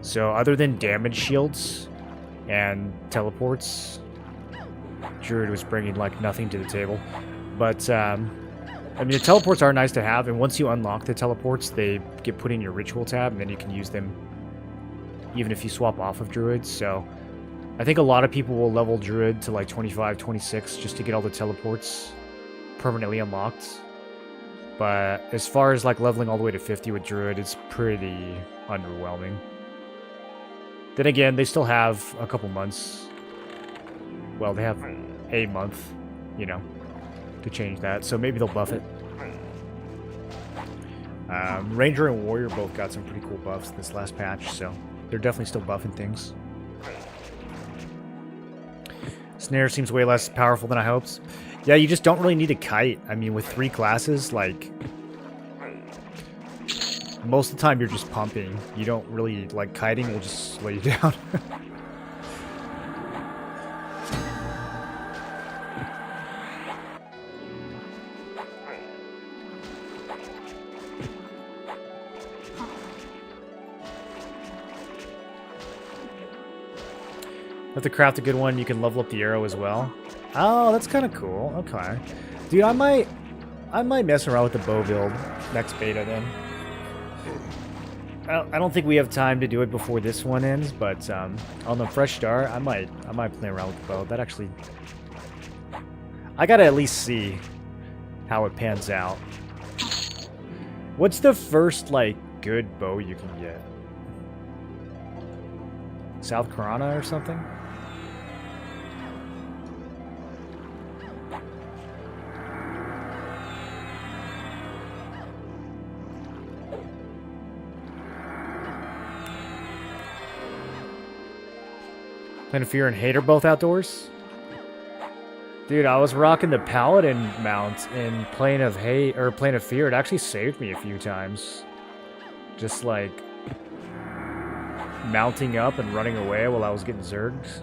So other than damage shields and teleports, Druid was bringing like nothing to the table. But I mean, the teleports are nice to have, and once you unlock the teleports, they get put in your ritual tab, and then you can use them even if you swap off of Druid. So I think a lot of people will level Druid to like 25, 26 just to get all the teleports permanently unlocked. But as far as like leveling all the way to 50 with Druid, it's pretty underwhelming. Then again, they still have a couple months. Well, they have a month, you know, to change that. So maybe they'll buff it. Ranger and Warrior both got some pretty cool buffs this last patch, so they're definitely still buffing things. Snare seems way less powerful than I hoped. Yeah, you just don't really need a kite. I mean, with 3 classes, like, most of the time you're just pumping. You don't really, like, kiting will just slow you down. If to craft a good one, you can level up the arrow as well. Oh, that's kind of cool. Okay. Dude, I might mess around with the bow build next beta then. I don't think we have time to do it before this one ends, but on the fresh start, I might play around with the bow. That actually, I gotta at least see how it pans out. What's the first like good bow you can get? South Karana or something? Plane of Fear and Hate are both outdoors? Dude, I was rocking the Paladin mount in Plane of Hate, or Plane of Fear. It actually saved me a few times. Just like mounting up and running away while I was getting zerged.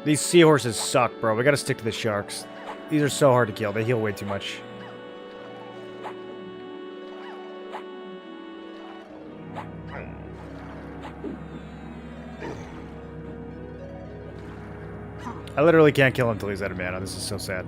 These seahorses suck, bro. We gotta stick to the sharks. These are so hard to kill. They heal way too much. I literally can't kill him until he's out of mana. This is so sad.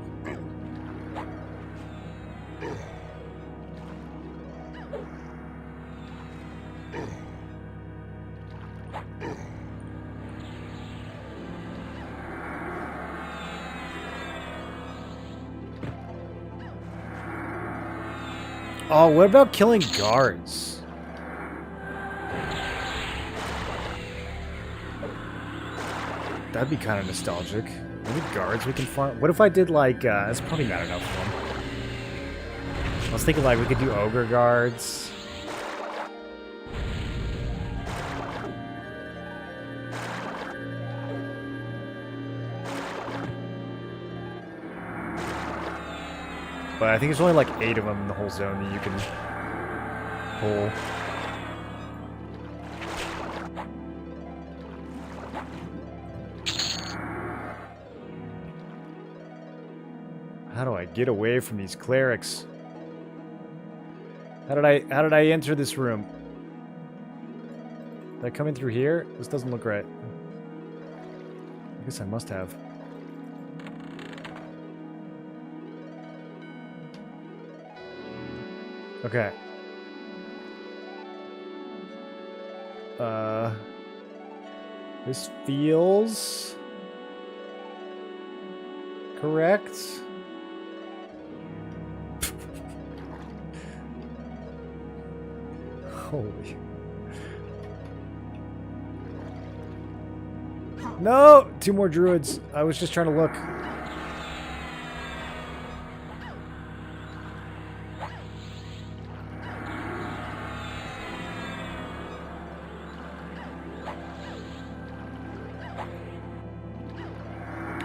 Oh, what about killing guards? That'd be kind of nostalgic. Maybe guards we can farm. What if I did like, that's probably not enough for them. I was thinking like we could do ogre guards. But I think there's only like 8 of them in the whole zone that you can pull. How do I get away from these clerics? How did I enter this room? Did I come in through here? This doesn't look right. I guess I must have. Okay. This feels correct. Holy. No! 2 more druids. I was just trying to look.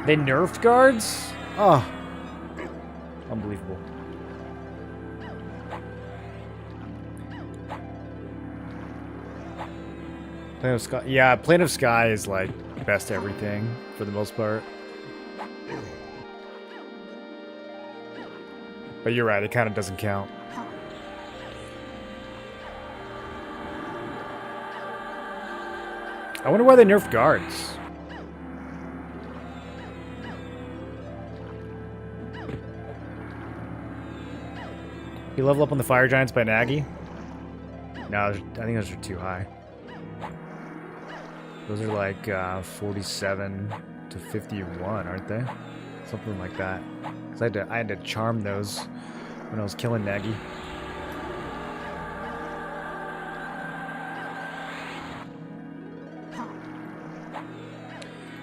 They nerfed guards? Oh. Unbelievable. Plane of Sky. Yeah, Plane of Sky is like best everything for the most part. But you're right, it kind of doesn't count. I wonder why they nerfed guards. You level up on the Fire Giants by Nagy? No, I think those are too high. Those are like 47 to 51, aren't they? Something like that. Because I had to charm those when I was killing Nagy.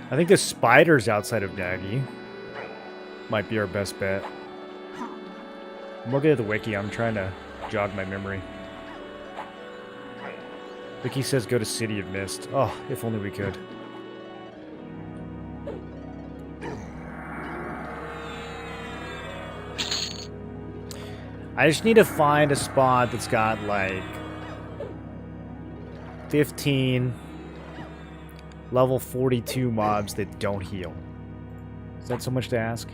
I think the spiders outside of Nagy might be our best bet. I'm looking at the wiki. I'm trying to jog my memory. Wiki says go to City of Mist. Oh, if only we could. I just need to find a spot that's got like 15 level 42 mobs that don't heal. Is that so much to ask?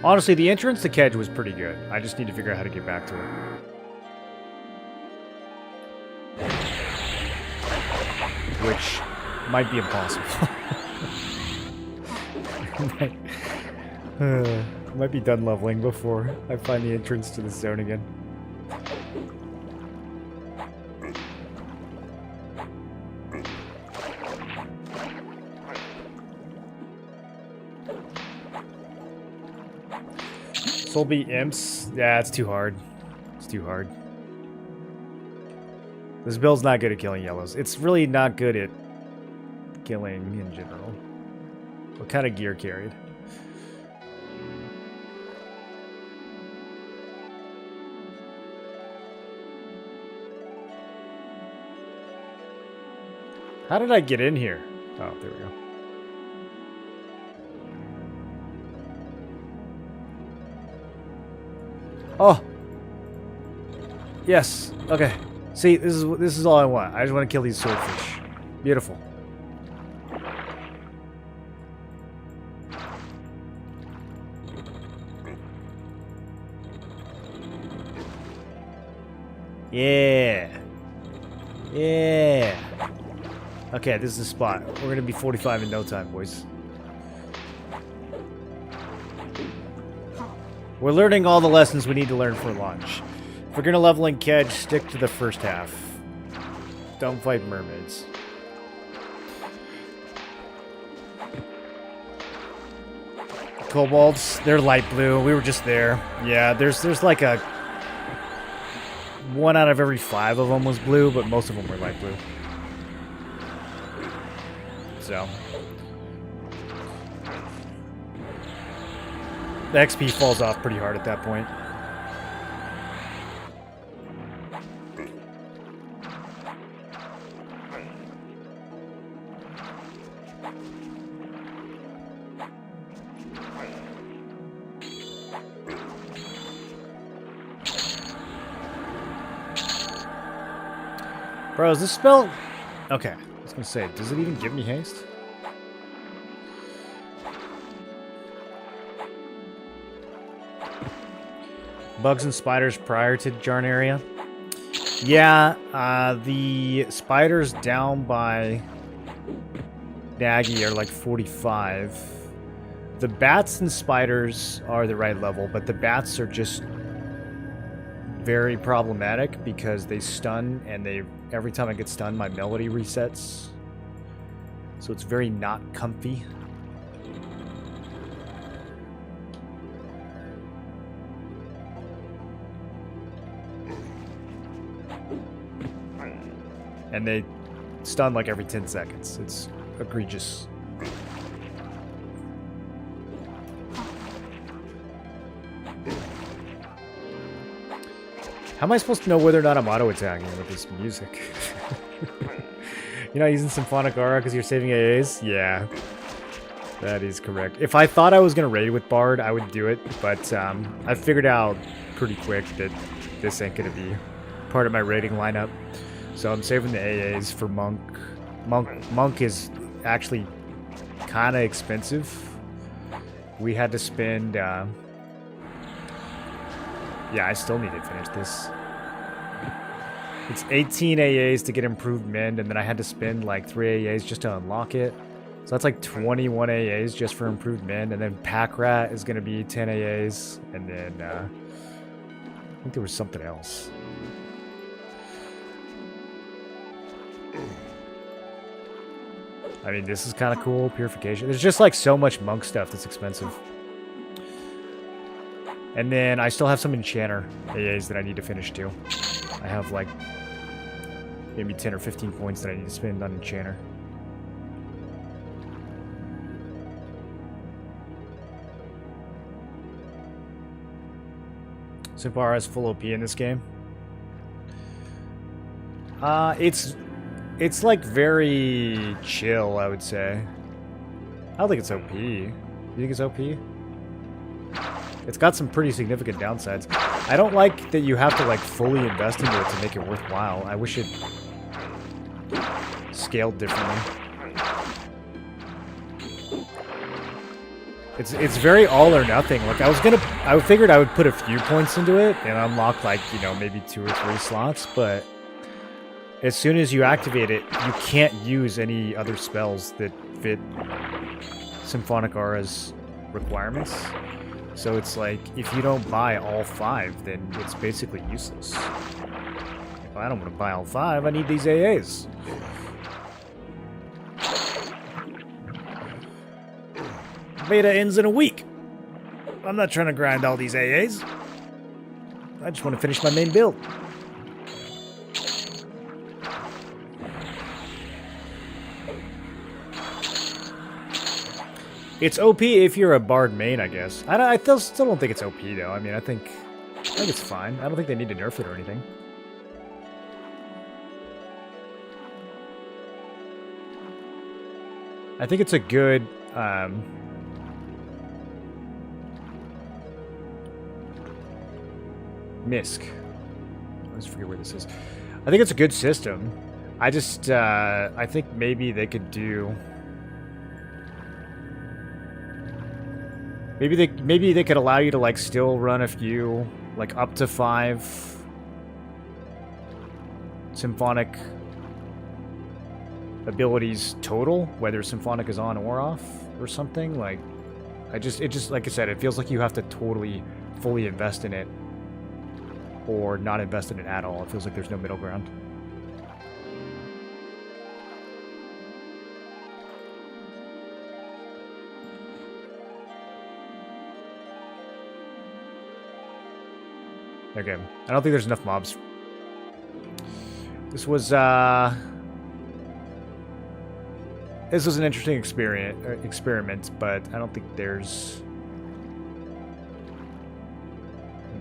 Honestly, the entrance to Kedge was pretty good. I just need to figure out how to get back to it. Which might be impossible. Might be done leveling before I find the entrance to the zone again. Soulbeat Imps? Yeah, it's too hard. It's too hard. This build's not good at killing yellows. It's really not good at killing in general. What kind of gear carried? How did I get in here? Oh, there we go. Oh. Yes. Okay. See, this is all I want. I just want to kill these swordfish. Beautiful. Yeah. Yeah. Okay, this is the spot. We're going to be 45 in no time, boys. We're learning all the lessons we need to learn for launch. If we're going to level in Kedge, stick to the first half. Don't fight mermaids. Kobolds, they're light blue. We were just there. Yeah, there's like a... 1 out of every 5 of them was blue, but most of them were light blue. So... the XP falls off pretty hard at that point. Bro, is this spell... okay, I was gonna say, does it even give me haste? Bugs and spiders prior to Jarnaria. Yeah, the spiders down by Nagi are like 45. The bats and spiders are the right level, but the bats are just very problematic because they stun, and every time I get stunned, my melody resets. So it's very not comfy. And they stun like every 10 seconds. It's egregious. How am I supposed to know whether or not I'm auto-attacking with this music? You're not using Symphonic Aura because you're saving AAs? Yeah. That is correct. If I thought I was going to raid with Bard, I would do it. But I figured out pretty quick that this ain't going to be part of my raiding lineup. So I'm saving the AAs for Monk. Monk is actually kind of expensive. We had to spend... yeah, I still need to finish this. It's 18 AAs to get improved mend, and then I had to spend like 3 AAs just to unlock it. So that's like 21 AAs just for improved mend, and then Pack Rat is going to be 10 AAs, and then I think there was something else. I mean, this is kind of cool. Purification. There's just like so much monk stuff that's expensive. And then I still have some enchanter AAs that I need to finish too. I have like maybe 10 or 15 points that I need to spend on enchanter. Simpara has full OP in this game. It's like very chill, I would say. I don't think it's OP. You think it's OP? It's got some pretty significant downsides. I don't like that you have to like fully invest into it to make it worthwhile. I wish it scaled differently. It's very all or nothing. Like I figured I would put a few points into it and unlock like, you know, maybe 2 or 3 slots, but as soon as you activate it, you can't use any other spells that fit Symphonic Aura's requirements. So it's like, if you don't buy all 5, then it's basically useless. If I don't want to buy all 5, I need these AAs. Beta ends in a week. I'm not trying to grind all these AAs. I just want to finish my main build. It's OP if you're a Bard main, I guess. I still don't think it's OP, though. I mean, I think it's fine. I don't think they need to nerf it or anything. I think it's a good... MISC. I always forget where this is. I think it's a good system. I just, I think maybe they could do... Maybe they could allow you to, like, still run a few, like, up to 5 Symphonic abilities total, whether Symphonic is on or off, or something. Like, it just, like I said, it feels like you have to totally, fully invest in it, or not invest in it at all. It feels like there's no middle ground. Okay, I don't think there's enough mobs. This was an interesting experiment, but I don't think there's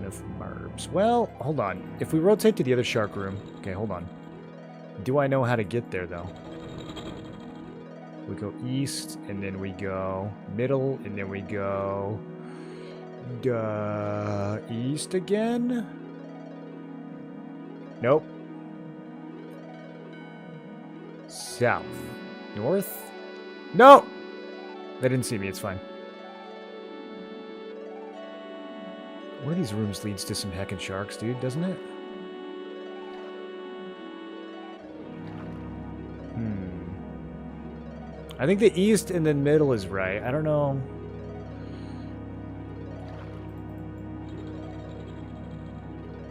enough marbs. Well, hold on. If we rotate to the other shark room, okay, hold on. Do I know how to get there though? We go east, and then we go middle, and then we go east again? Nope. South. North? No! They didn't see me, it's fine. One of these rooms leads to some heckin' sharks, dude, doesn't it? I think the east and then middle is right. I don't know.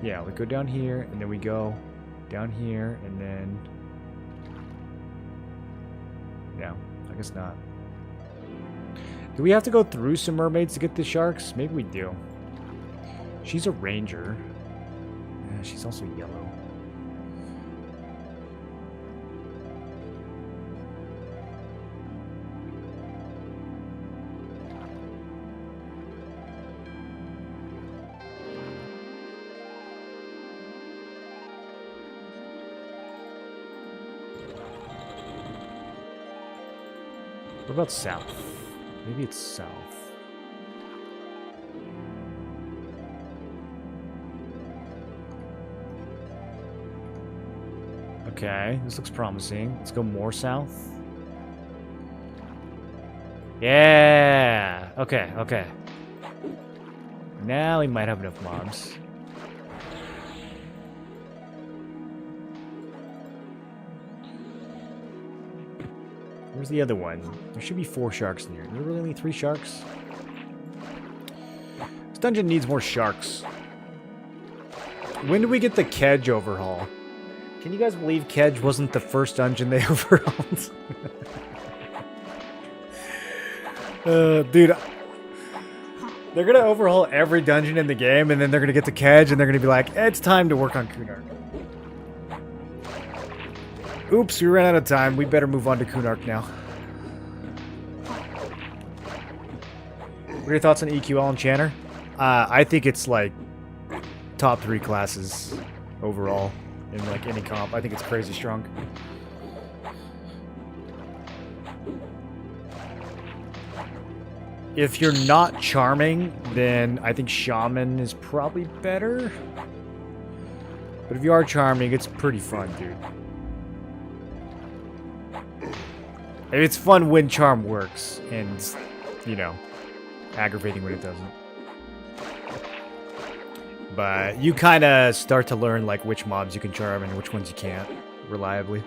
Yeah, we go down here, and then we go down here, and then... No, I guess not. Do we have to go through some mermaids to get the sharks? Maybe we do. She's a ranger. Yeah, she's also yellow. What about south? Maybe it's south. Okay, this looks promising. Let's go more south. Yeah! Okay, okay. Now we might have enough mobs. Where's the other one? There should be 4 sharks in here. There really only 3 sharks? This dungeon needs more sharks. When did we get the Kedge overhaul? Can you guys believe Kedge wasn't the first dungeon they overhauled? Dude. They're gonna overhaul every dungeon in the game, and then they're gonna get to Kedge, and they're gonna be like, it's time to work on Kunark. Oops, we ran out of time. We better move on to Kunark now. What are your thoughts on EQL Enchanter? I think it's like top 3 classes overall in like any comp. I think it's crazy strong. If you're not charming, then I think Shaman is probably better. But if you are charming, it's pretty fun, dude. It's fun when charm works, and, you know, aggravating when it doesn't. But you kind of start to learn, like, which mobs you can charm and which ones you can't, reliably.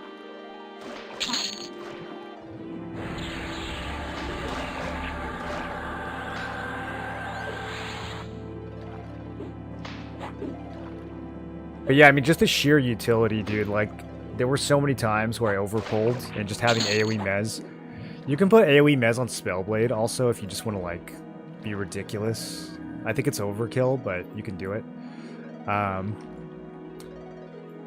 But yeah, I mean, just the sheer utility, dude. Like, there were so many times where I overpulled and just having AoE mez. You can put AoE mez on Spellblade also if you just want to, like, be ridiculous. I think it's overkill, but you can do it.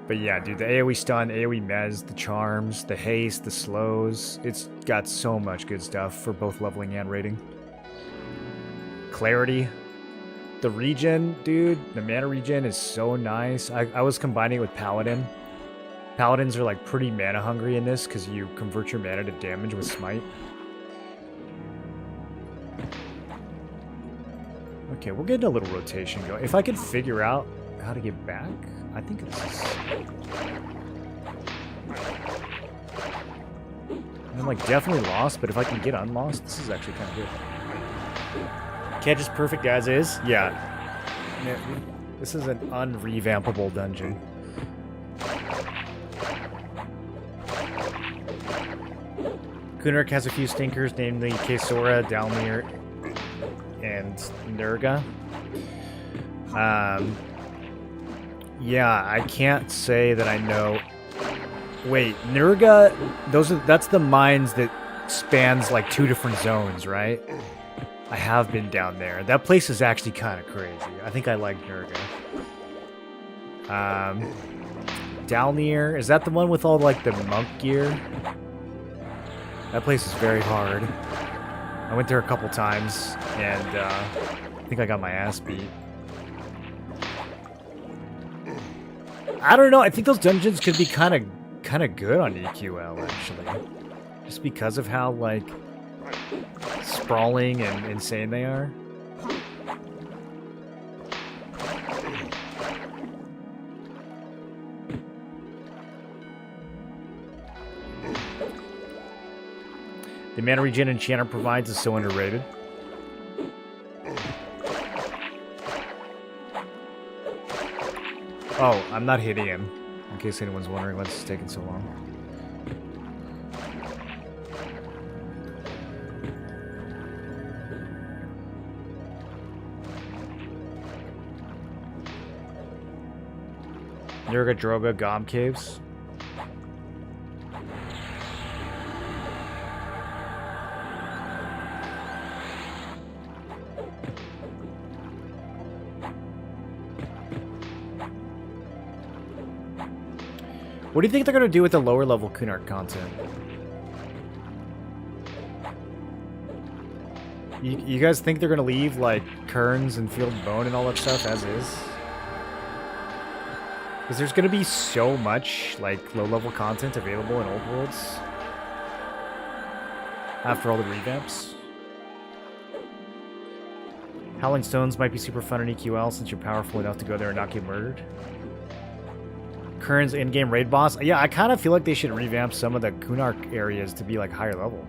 But yeah, dude, the AoE stun, AoE mez, the charms, the haste, the slows. It's got so much good stuff for both leveling and rating. Clarity. The regen, dude, the mana regen is so nice. I was combining it with Paladin. Paladins are like pretty mana hungry in this because you convert your mana to damage with Smite. Okay, we're getting a little rotation going. If I could figure out how to get back, I think it's... I'm like definitely lost, but if I can get unlost, this is actually kind of good. Catch is perfect as is. Yeah. This is an unrevampable dungeon. Kunark has a few stinkers, namely Kesora, Dalmir, and Nurga. Yeah, I can't say that I know. Wait, Nurga, that's the mines that spans like 2 different zones, right? I have been down there. That place is actually kind of crazy. I think I like Nurga. Dalmir, is that the one with all like the monk gear? That place is very hard. I went there a couple times, and I think I got my ass beat. I don't know. I think those dungeons could be kind of good on EQL actually, just because of how like sprawling and insane they are. The mana regen Enchanter provides is so underrated. Oh, I'm not hitting him, in case anyone's wondering why this is taking so long. Nurga, Droga, Gom Caves. What do you think they're going to do with the lower level Kunark content? You guys think they're going to leave, like, Kerns and Field Bone and all that stuff as is? Because there's going to be so much, like, low level content available in Old Worlds after all the revamps. Howling Stones might be super fun in EQL since you're powerful enough to go there and not get murdered. Kern's in-game raid boss. Yeah, I kind of feel like they should revamp some of the Kunark areas to be like higher level.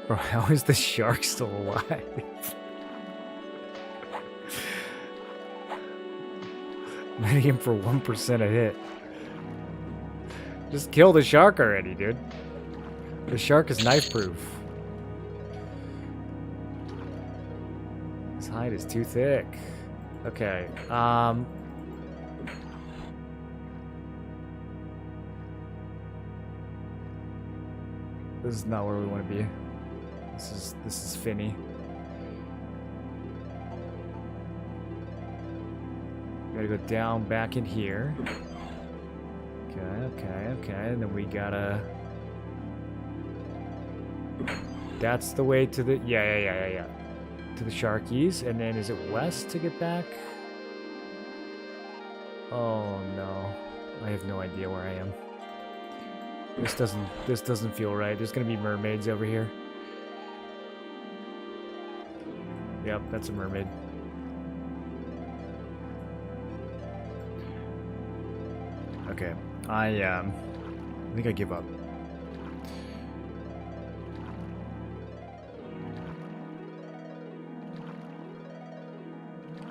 Bro, how is the shark still alive? I'm hitting him for 1% a hit. Just kill the shark already, dude. The shark is knife proof. His hide is too thick. Okay, This is not where we want to be. This is Finny. Gotta go down back in here. Okay. And then we gotta... That's the way to the... Yeah. To the Sharkies. And then is it west to get back? Oh no. I have no idea where I am. This doesn't feel right. There's gonna be mermaids over here. Yep, that's a mermaid. Okay. I think I give up.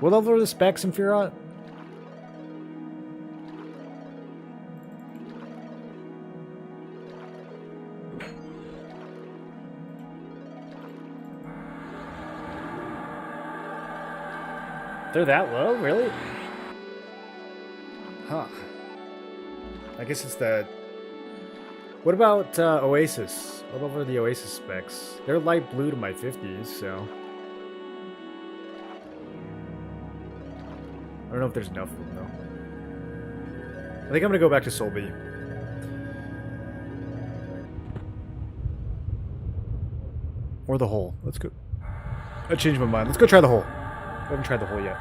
What level are the specs in Fear? They're that low? Really? Huh. I guess it's the... What about Oasis? What over the Oasis specs? They're light blue to my 50s, so... I don't know if there's enough of them, though. I think I'm gonna go back to Solby. Or the hole. Let's go... I changed my mind. Let's go try the hole. I haven't tried the hole yet.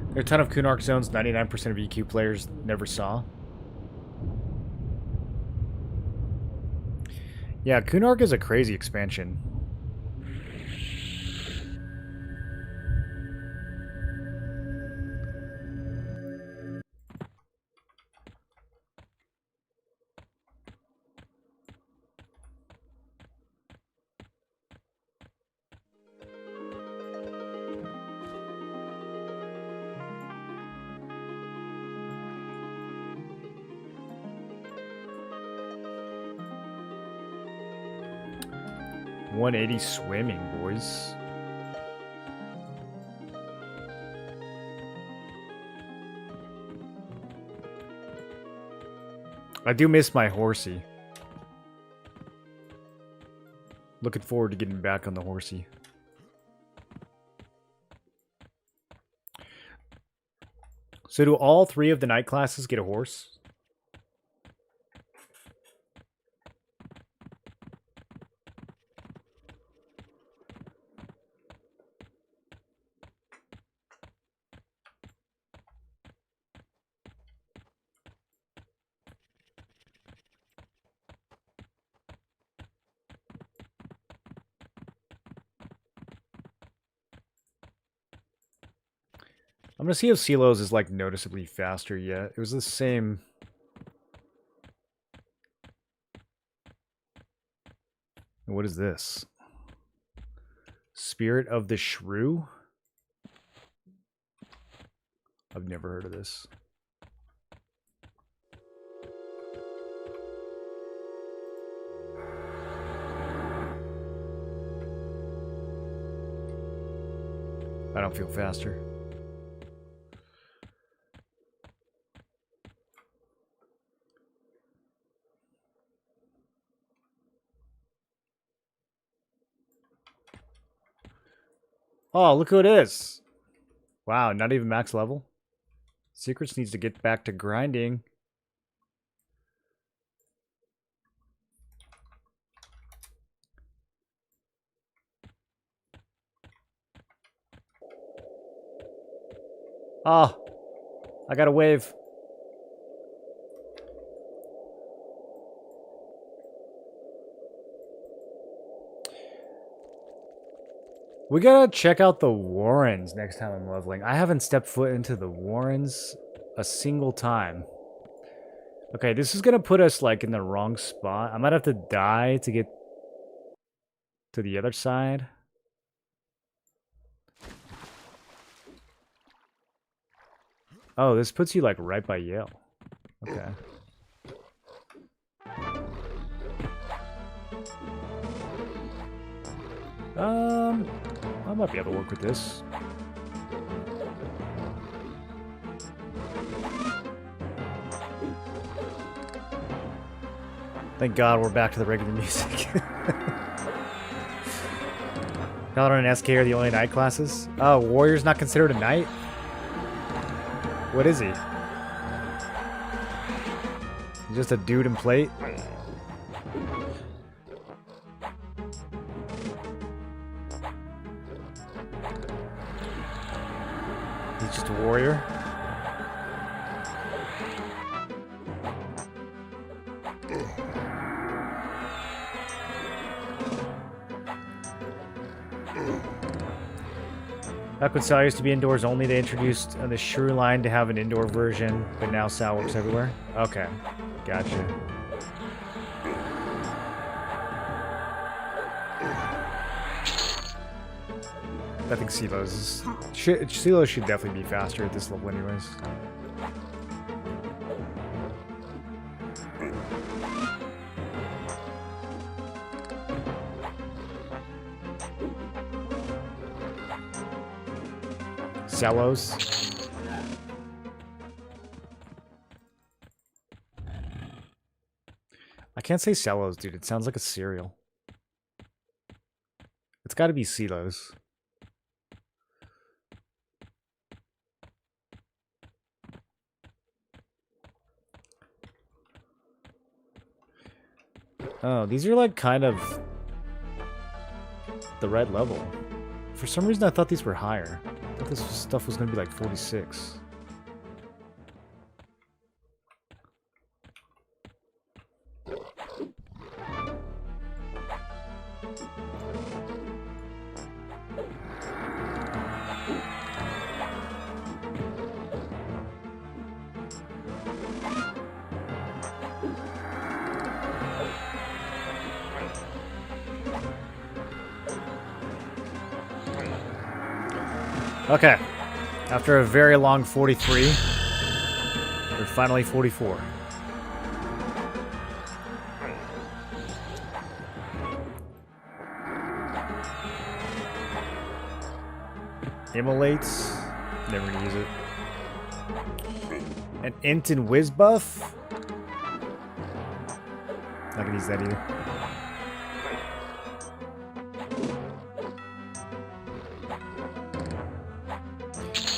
There are a ton of Kunark zones 99% of EQ players never saw. Yeah, Kunark is a crazy expansion. .180 swimming, boys. I do miss my horsey. Looking forward to getting back on the horsey. So do all 3 of the night classes get a horse? I'm gonna see if Silos is like noticeably faster yet. It was the same. What is this? Spirit of the Shrew? I've never heard of this. I don't feel faster. Oh, look who it is. Wow, not even max level. Secrets needs to get back to grinding. Oh, I got a wave. We gotta check out the Warrens next time I'm leveling. I haven't stepped foot into the Warrens a single time. Okay, this is gonna put us like in the wrong spot. I might have to die to get to the other side. Oh, this puts you like right by Yale. Okay. I might be able to work with this. Thank God we're back to the regular music. Paladin and SK are the only knight classes. Oh, warrior's not considered a knight? What is he? He's just a dude in plate? He's just a warrior? Back when Sal used to be indoors only, they introduced the Shrew line to have an indoor version, but now Sal works everywhere? Okay, gotcha. I think Silos should definitely be faster at this level anyways. Celos. I can't say Celos, dude. It sounds like a cereal. It's got to be Celos. Oh, these are like kind of the red level. For some reason, I thought these were higher. I thought this stuff was going to be like 46. Okay, after a very long 43, we're finally 44. Immolates, never gonna use it. An Int and Whiz buff? Not gonna use that either.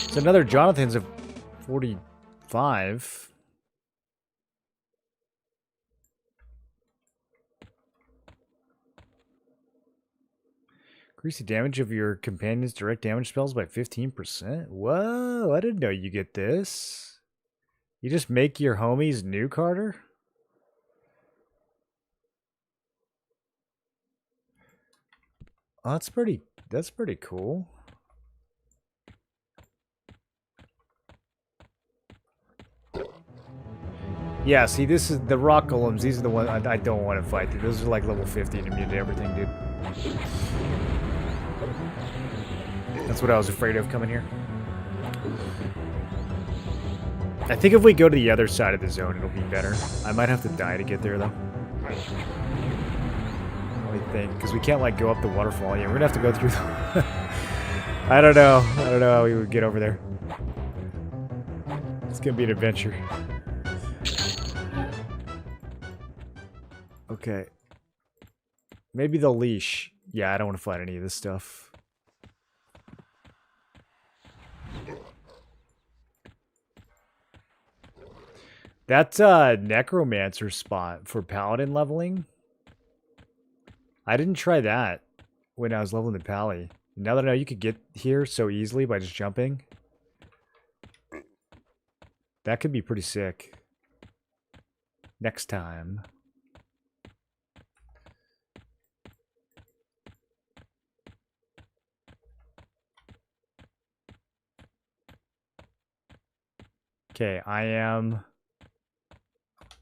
So another Jonathan's of 45. Increase the damage of your companion's direct damage spells by 15%? Whoa, I didn't know you get this. You just make your homies new Carter? Oh, that's pretty cool. Yeah, see, this is the rock golems. These are the ones I don't want to fight. Dude. Those are like level 50 and immune to everything, dude. That's what I was afraid of coming here. I think if we go to the other side of the zone, it'll be better. I might have to die to get there, though. I think, because we can't like go up the waterfall. Yeah, we're gonna have to go through the... I don't know how we would get over there. It's gonna be an adventure. Okay. Maybe the leash. Yeah, I don't want to fight any of this stuff. That's a necromancer spot for paladin leveling. I didn't try that when I was leveling the pally. Now that I know you could get here so easily by just jumping. That could be pretty sick. Next time. Okay, I am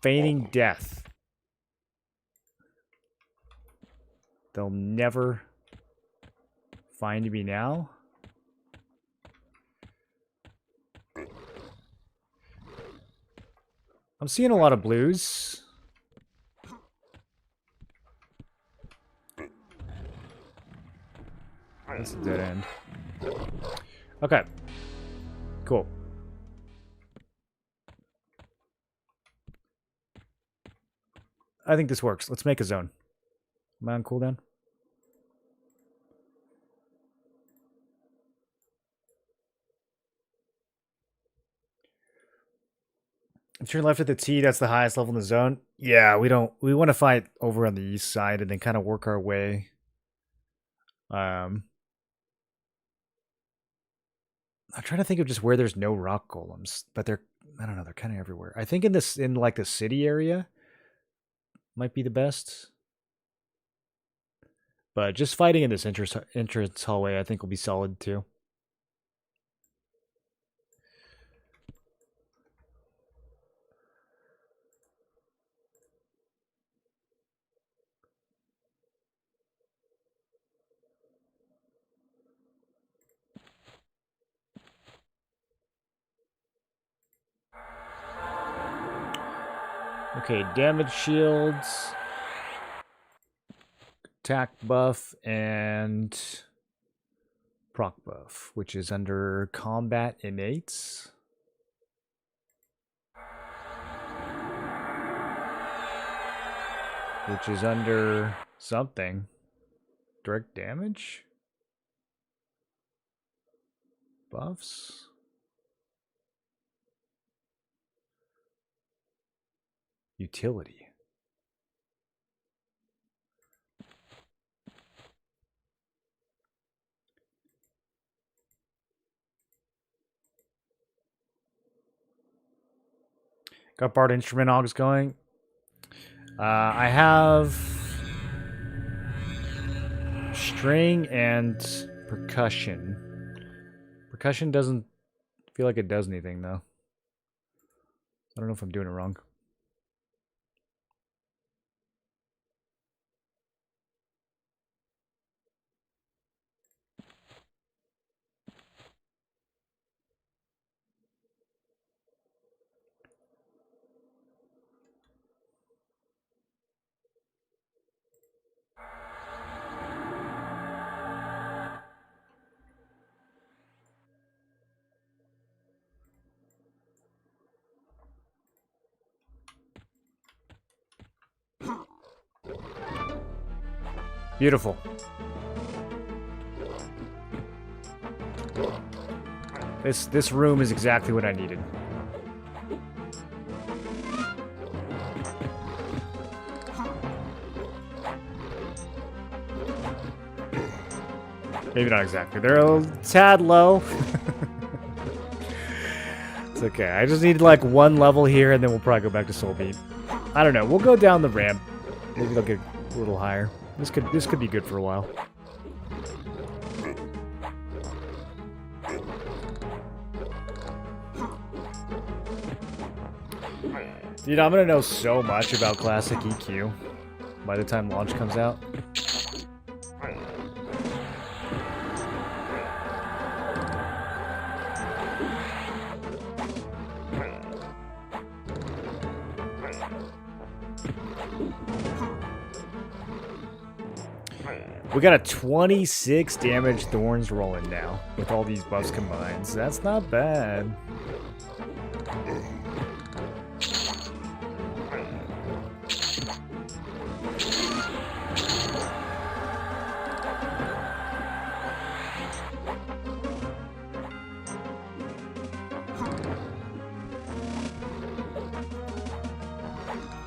feigning death. They'll never find me now. I'm seeing a lot of blues. That's a dead end. Okay. Cool. I think this works. Let's make a zone. Am I on cooldown? Turn left at the T, that's the highest level in the zone. Yeah, we want to fight over on the east side and then kind of work our way. I'm trying to think of just where there's no rock golems, but I don't know, they're kind of everywhere. I think in like the city area might be the best. But just fighting in this entrance hallway, I think will be solid too. Okay, damage shields, attack buff, and proc buff, which is under combat innates. Which is under something. Direct damage? Buffs? Utility. Got Bard Instrument Augs going. I have string and percussion. Percussion doesn't feel like it does anything, though. I don't know if I'm doing it wrong. Beautiful. This room is exactly what I needed. Maybe not exactly. They're a tad low. It's okay. I just need like one level here, and then we'll probably go back to Soul Beat. I don't know. We'll go down the ramp. Maybe they'll get a little higher. This could be good for a while. Dude, I'm gonna know so much about Classic EQ by the time launch comes out. We got a 26 damage Thorns rolling now with all these buffs combined, so that's not bad.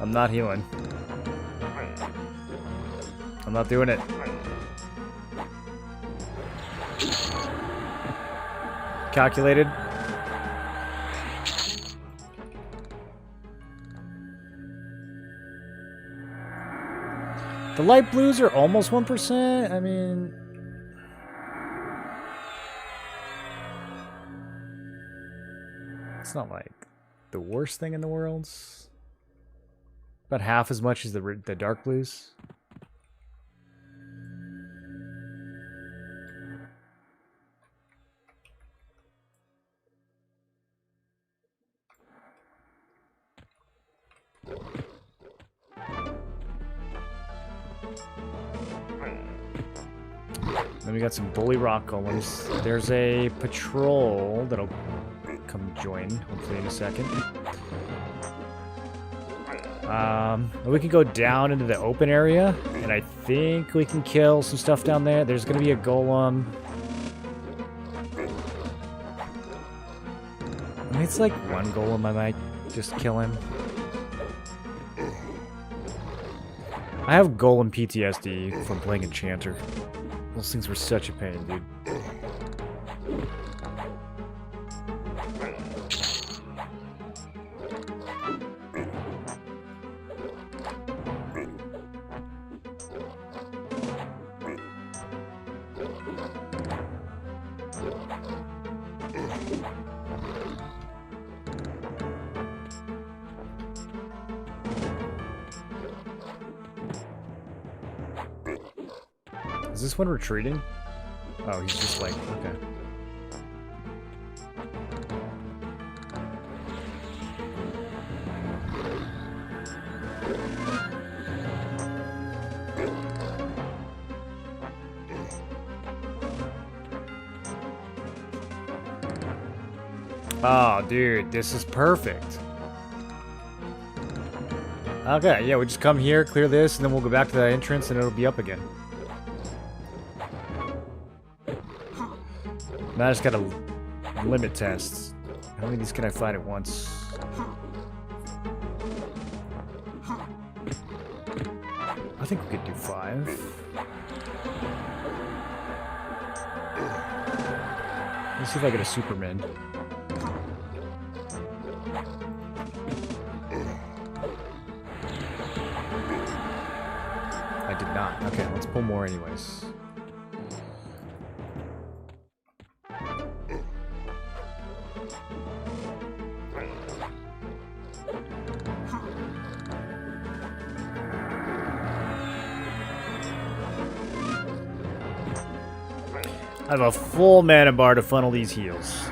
I'm not healing. I'm not doing it. Calculated. The light blues are almost 1%. I mean, it's not like the worst thing in the world. About half as much as the dark blues. Then we got some bully rock golems. There's a patrol that'll come join, hopefully in a second. We can go down into the open area, and I think we can kill some stuff down there. There's gonna be a golem. I mean, it's like one golem. I might just kill him. I have golem PTSD from playing Enchanter. Those things were such a pain, dude. Is this one retreating? Oh, he's just like, okay. Oh, dude, this is perfect. Okay, yeah, we just come here, clear this, and then we'll go back to the entrance, and it'll be up again. Now I just gotta limit tests. How many of these can I fight at once? I think we could do 5. Let's see if I get a Superman. I did not. Okay, let's pull more anyways. I have a full mana bar to funnel these heals.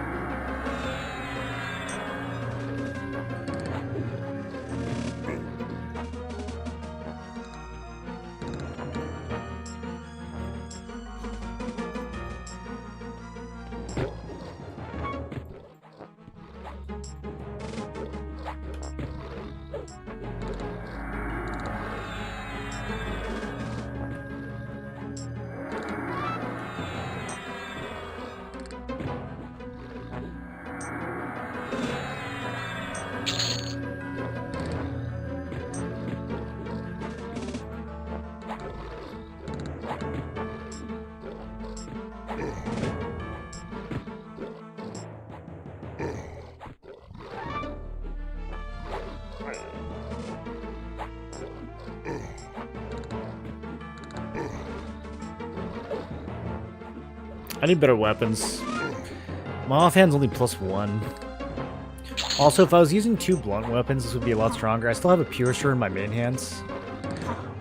I need better weapons. My offhand's only +1. Also, if I was using 2 blunt weapons, this would be a lot stronger. I still have a Piercer in my main hands.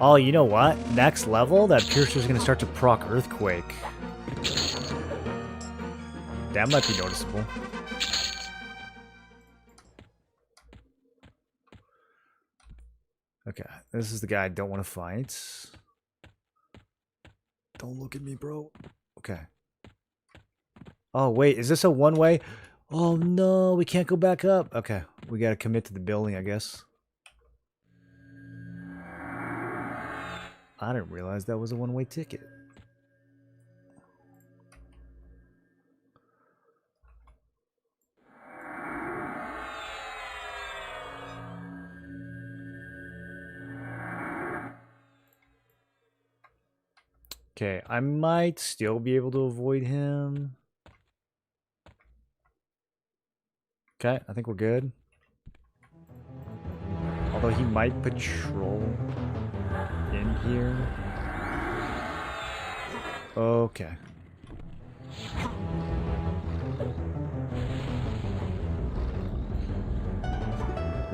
Oh, you know what? Next level, that Piercer's going to start to proc Earthquake. That might be noticeable. Okay, this is the guy I don't want to fight. Don't look at me, bro. Okay. Oh, wait, is this a one-way? Oh, no, we can't go back up. Okay, we gotta commit to the building, I guess. I didn't realize that was a one-way ticket. Okay, I might still be able to avoid him. Okay, I think we're good. Although he might patrol in here. Okay.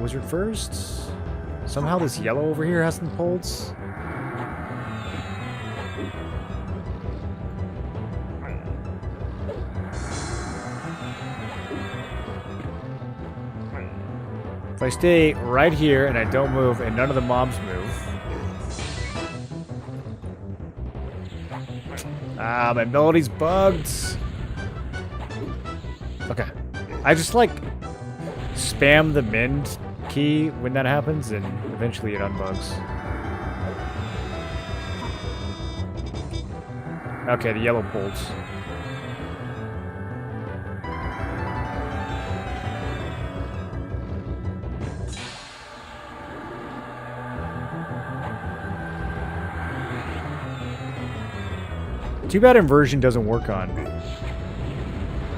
Wizard first. Somehow this yellow over here has some pulls. If I stay right here and I don't move and none of the mobs move. Ah, my melody's bugged. Okay. I just like spam the mend key when that happens, and eventually it unbugs. Okay, the yellow bolts. Too bad inversion doesn't work on...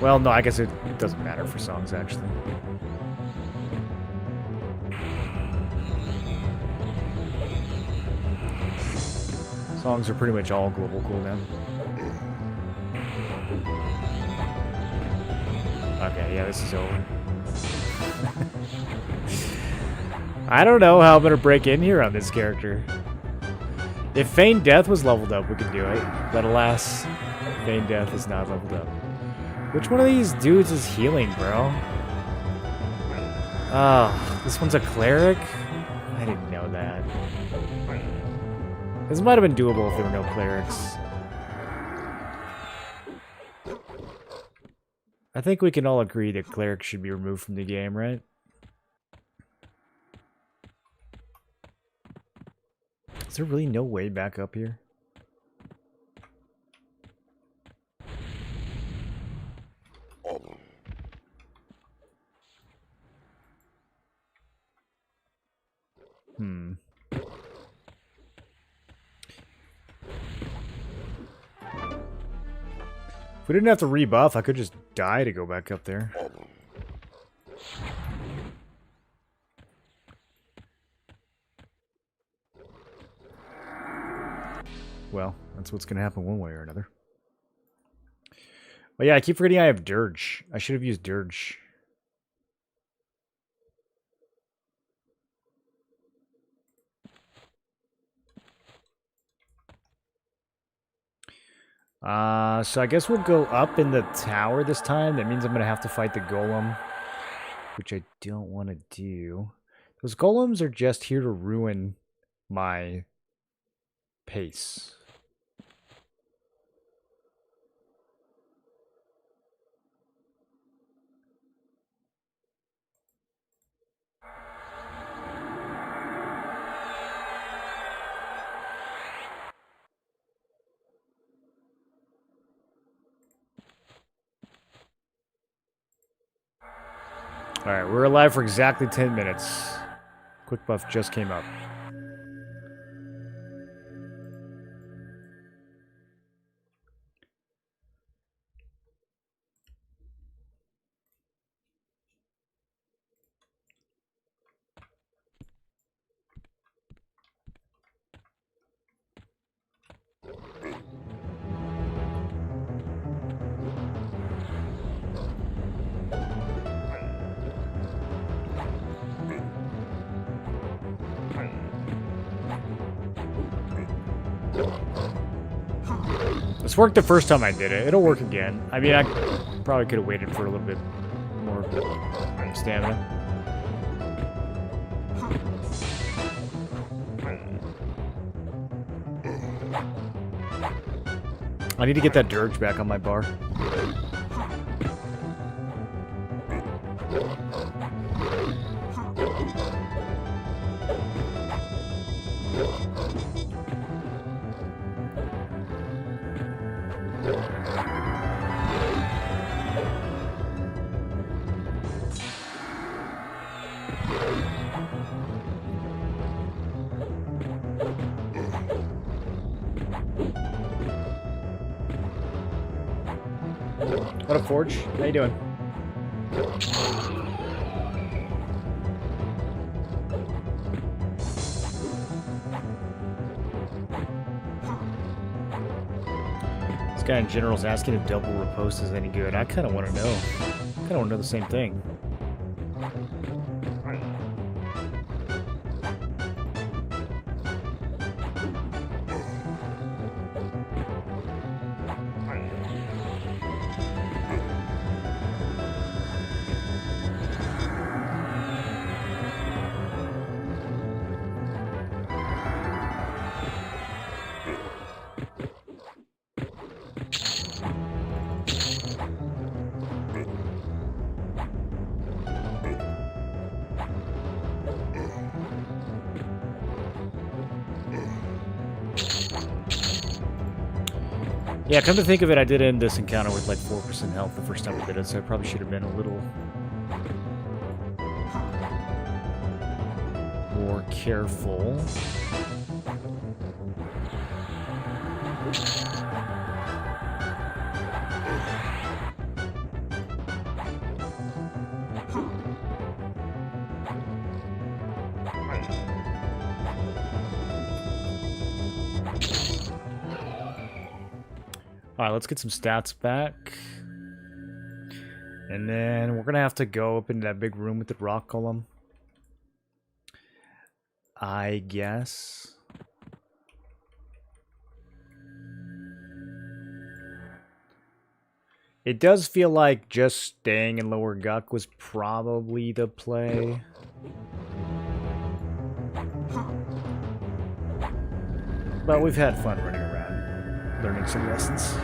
Well, no, I guess it doesn't matter for songs, actually. Songs are pretty much all global cooldown. Okay, yeah, this is over. I don't know how I'm gonna break in here on this character. If Feigned Death was leveled up, we could do it. But alas, Feigned Death is not leveled up. Which one of these dudes is healing, bro? Oh, this one's a cleric? I didn't know that. This might have been doable if there were no clerics. I think we can all agree that clerics should be removed from the game, right? Is there really no way back up here? If we didn't have to rebuff, I could just die to go back up there. Well, that's what's going to happen one way or another. Oh yeah, I keep forgetting I have Dirge. I should have used Dirge. So I guess we'll go up in the tower this time. That means I'm going to have to fight the golem, which I don't want to do. Those golems are just here to ruin my pace. Alright, we're alive for exactly 10 minutes. Quick buff just came up. This worked the first time I did it. It'll work again. I mean, I probably could have waited for a little bit more stamina. I need to get that dirge back on my bar. What up, Forge? How you doing? This guy in general is asking if double riposte is any good. I kind of want to know. I kind of want to know the same thing. Yeah, come to think of it, I did end this encounter with like 4% health the first time I did it, so I probably should have been a little more careful. Alright, let's get some stats back. And then we're going to have to go up into that big room with the rock column, I guess. It does feel like just staying in Lower Guck was probably the play. But we've had fun running around, learning some lessons.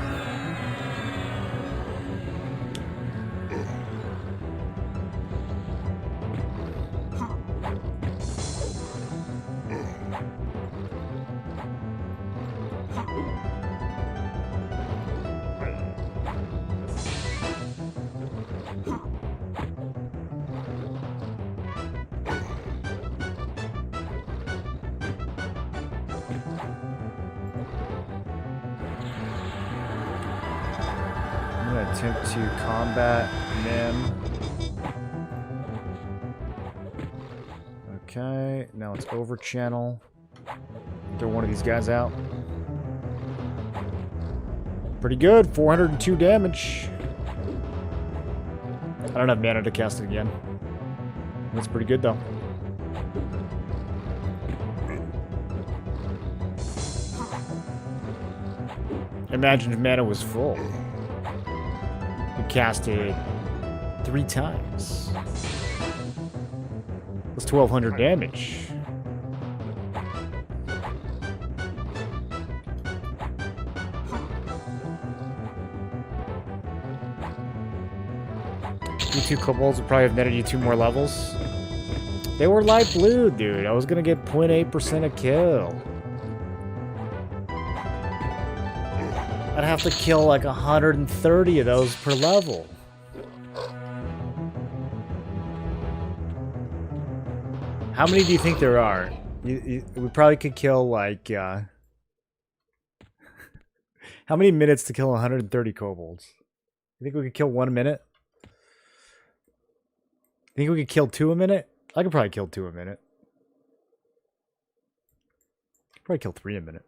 Attempt to combat Nim. Okay, now it's over channel. Throw one of these guys out. Pretty good, 402 damage. I don't have mana to cast it again. That's pretty good though. Imagine if mana was full. Cast it 3 times. That's 1,200 damage. You 2 kobolds would probably have netted you 2 more levels. They were light blue, dude. I was gonna get 0.8% a kill. I'd have to kill like 130 of those per level. How many do you think there are? We probably could kill like... how many minutes to kill 130 kobolds? You think we could kill 1 a minute? Think we could kill 2 a minute? I could probably kill 2 a minute. Probably kill 3 a minute.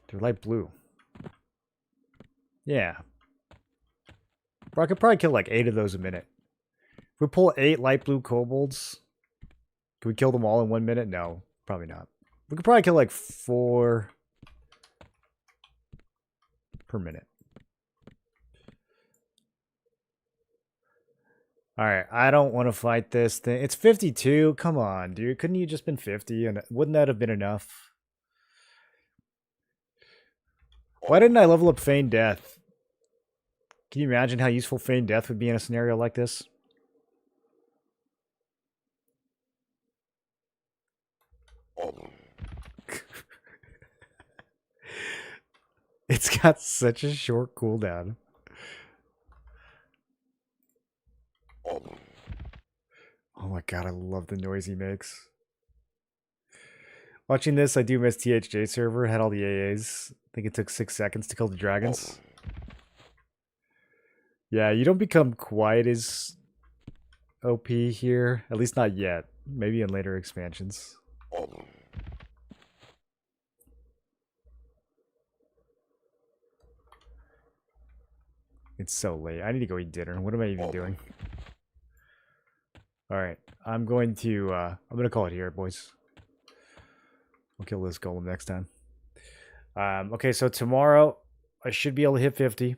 They're light blue. Yeah. Bro, I could probably kill like 8 of those a minute. If we pull 8 light blue kobolds, can we kill them all in 1 minute? No, probably not. We could probably kill like 4 per minute. Alright, I don't want to fight this thing. It's 52. Come on, dude. Couldn't you just been 50? And wouldn't that have been enough? Why didn't I level up Feign Death? Can you imagine how useful Feign Death would be in a scenario like this? It's got such a short cooldown. Oh my god, I love the noise he makes. Watching this, I do miss THJ server. Had all the AAs. I think it took 6 seconds to kill the dragons. Yeah, you don't become quite as OP here. At least not yet. Maybe in later expansions. It's so late. I need to go eat dinner. What am I even doing? Alright. I'm going to call it here, boys. We'll kill this golem next time. Okay, so tomorrow I should be able to hit 50.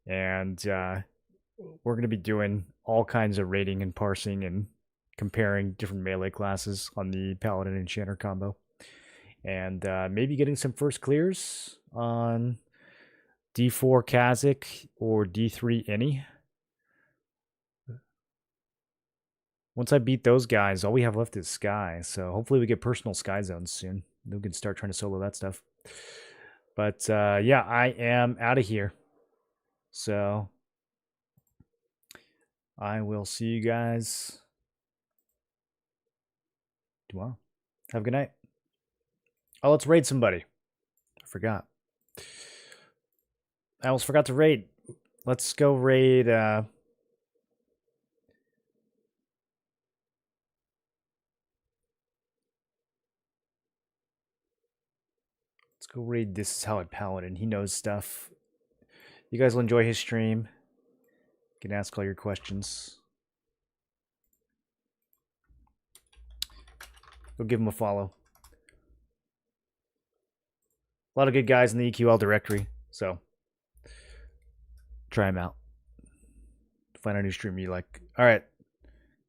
And we're going to be doing all kinds of rating and parsing and comparing different melee classes on the Paladin Enchanter combo. And maybe getting some first clears on D4 Kha'Zix or D3 Any. Once I beat those guys, all we have left is Sky. So hopefully we get personal Sky Zones soon. We can start trying to solo that stuff. But yeah, I am out of here. So I will see you guys tomorrow. Have a good night. Oh, let's raid somebody. I forgot. I almost forgot to raid. Let's go raid. Let's go raid This Is How I Paladin. He knows stuff. You guys will enjoy his stream. You can ask all your questions. Go give him a follow. A lot of good guys in the EQL directory, so try him out. Find a new stream you like. All right.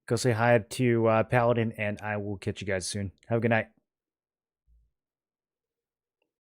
Go say hi to Paladin, and I will catch you guys soon. Have a good night.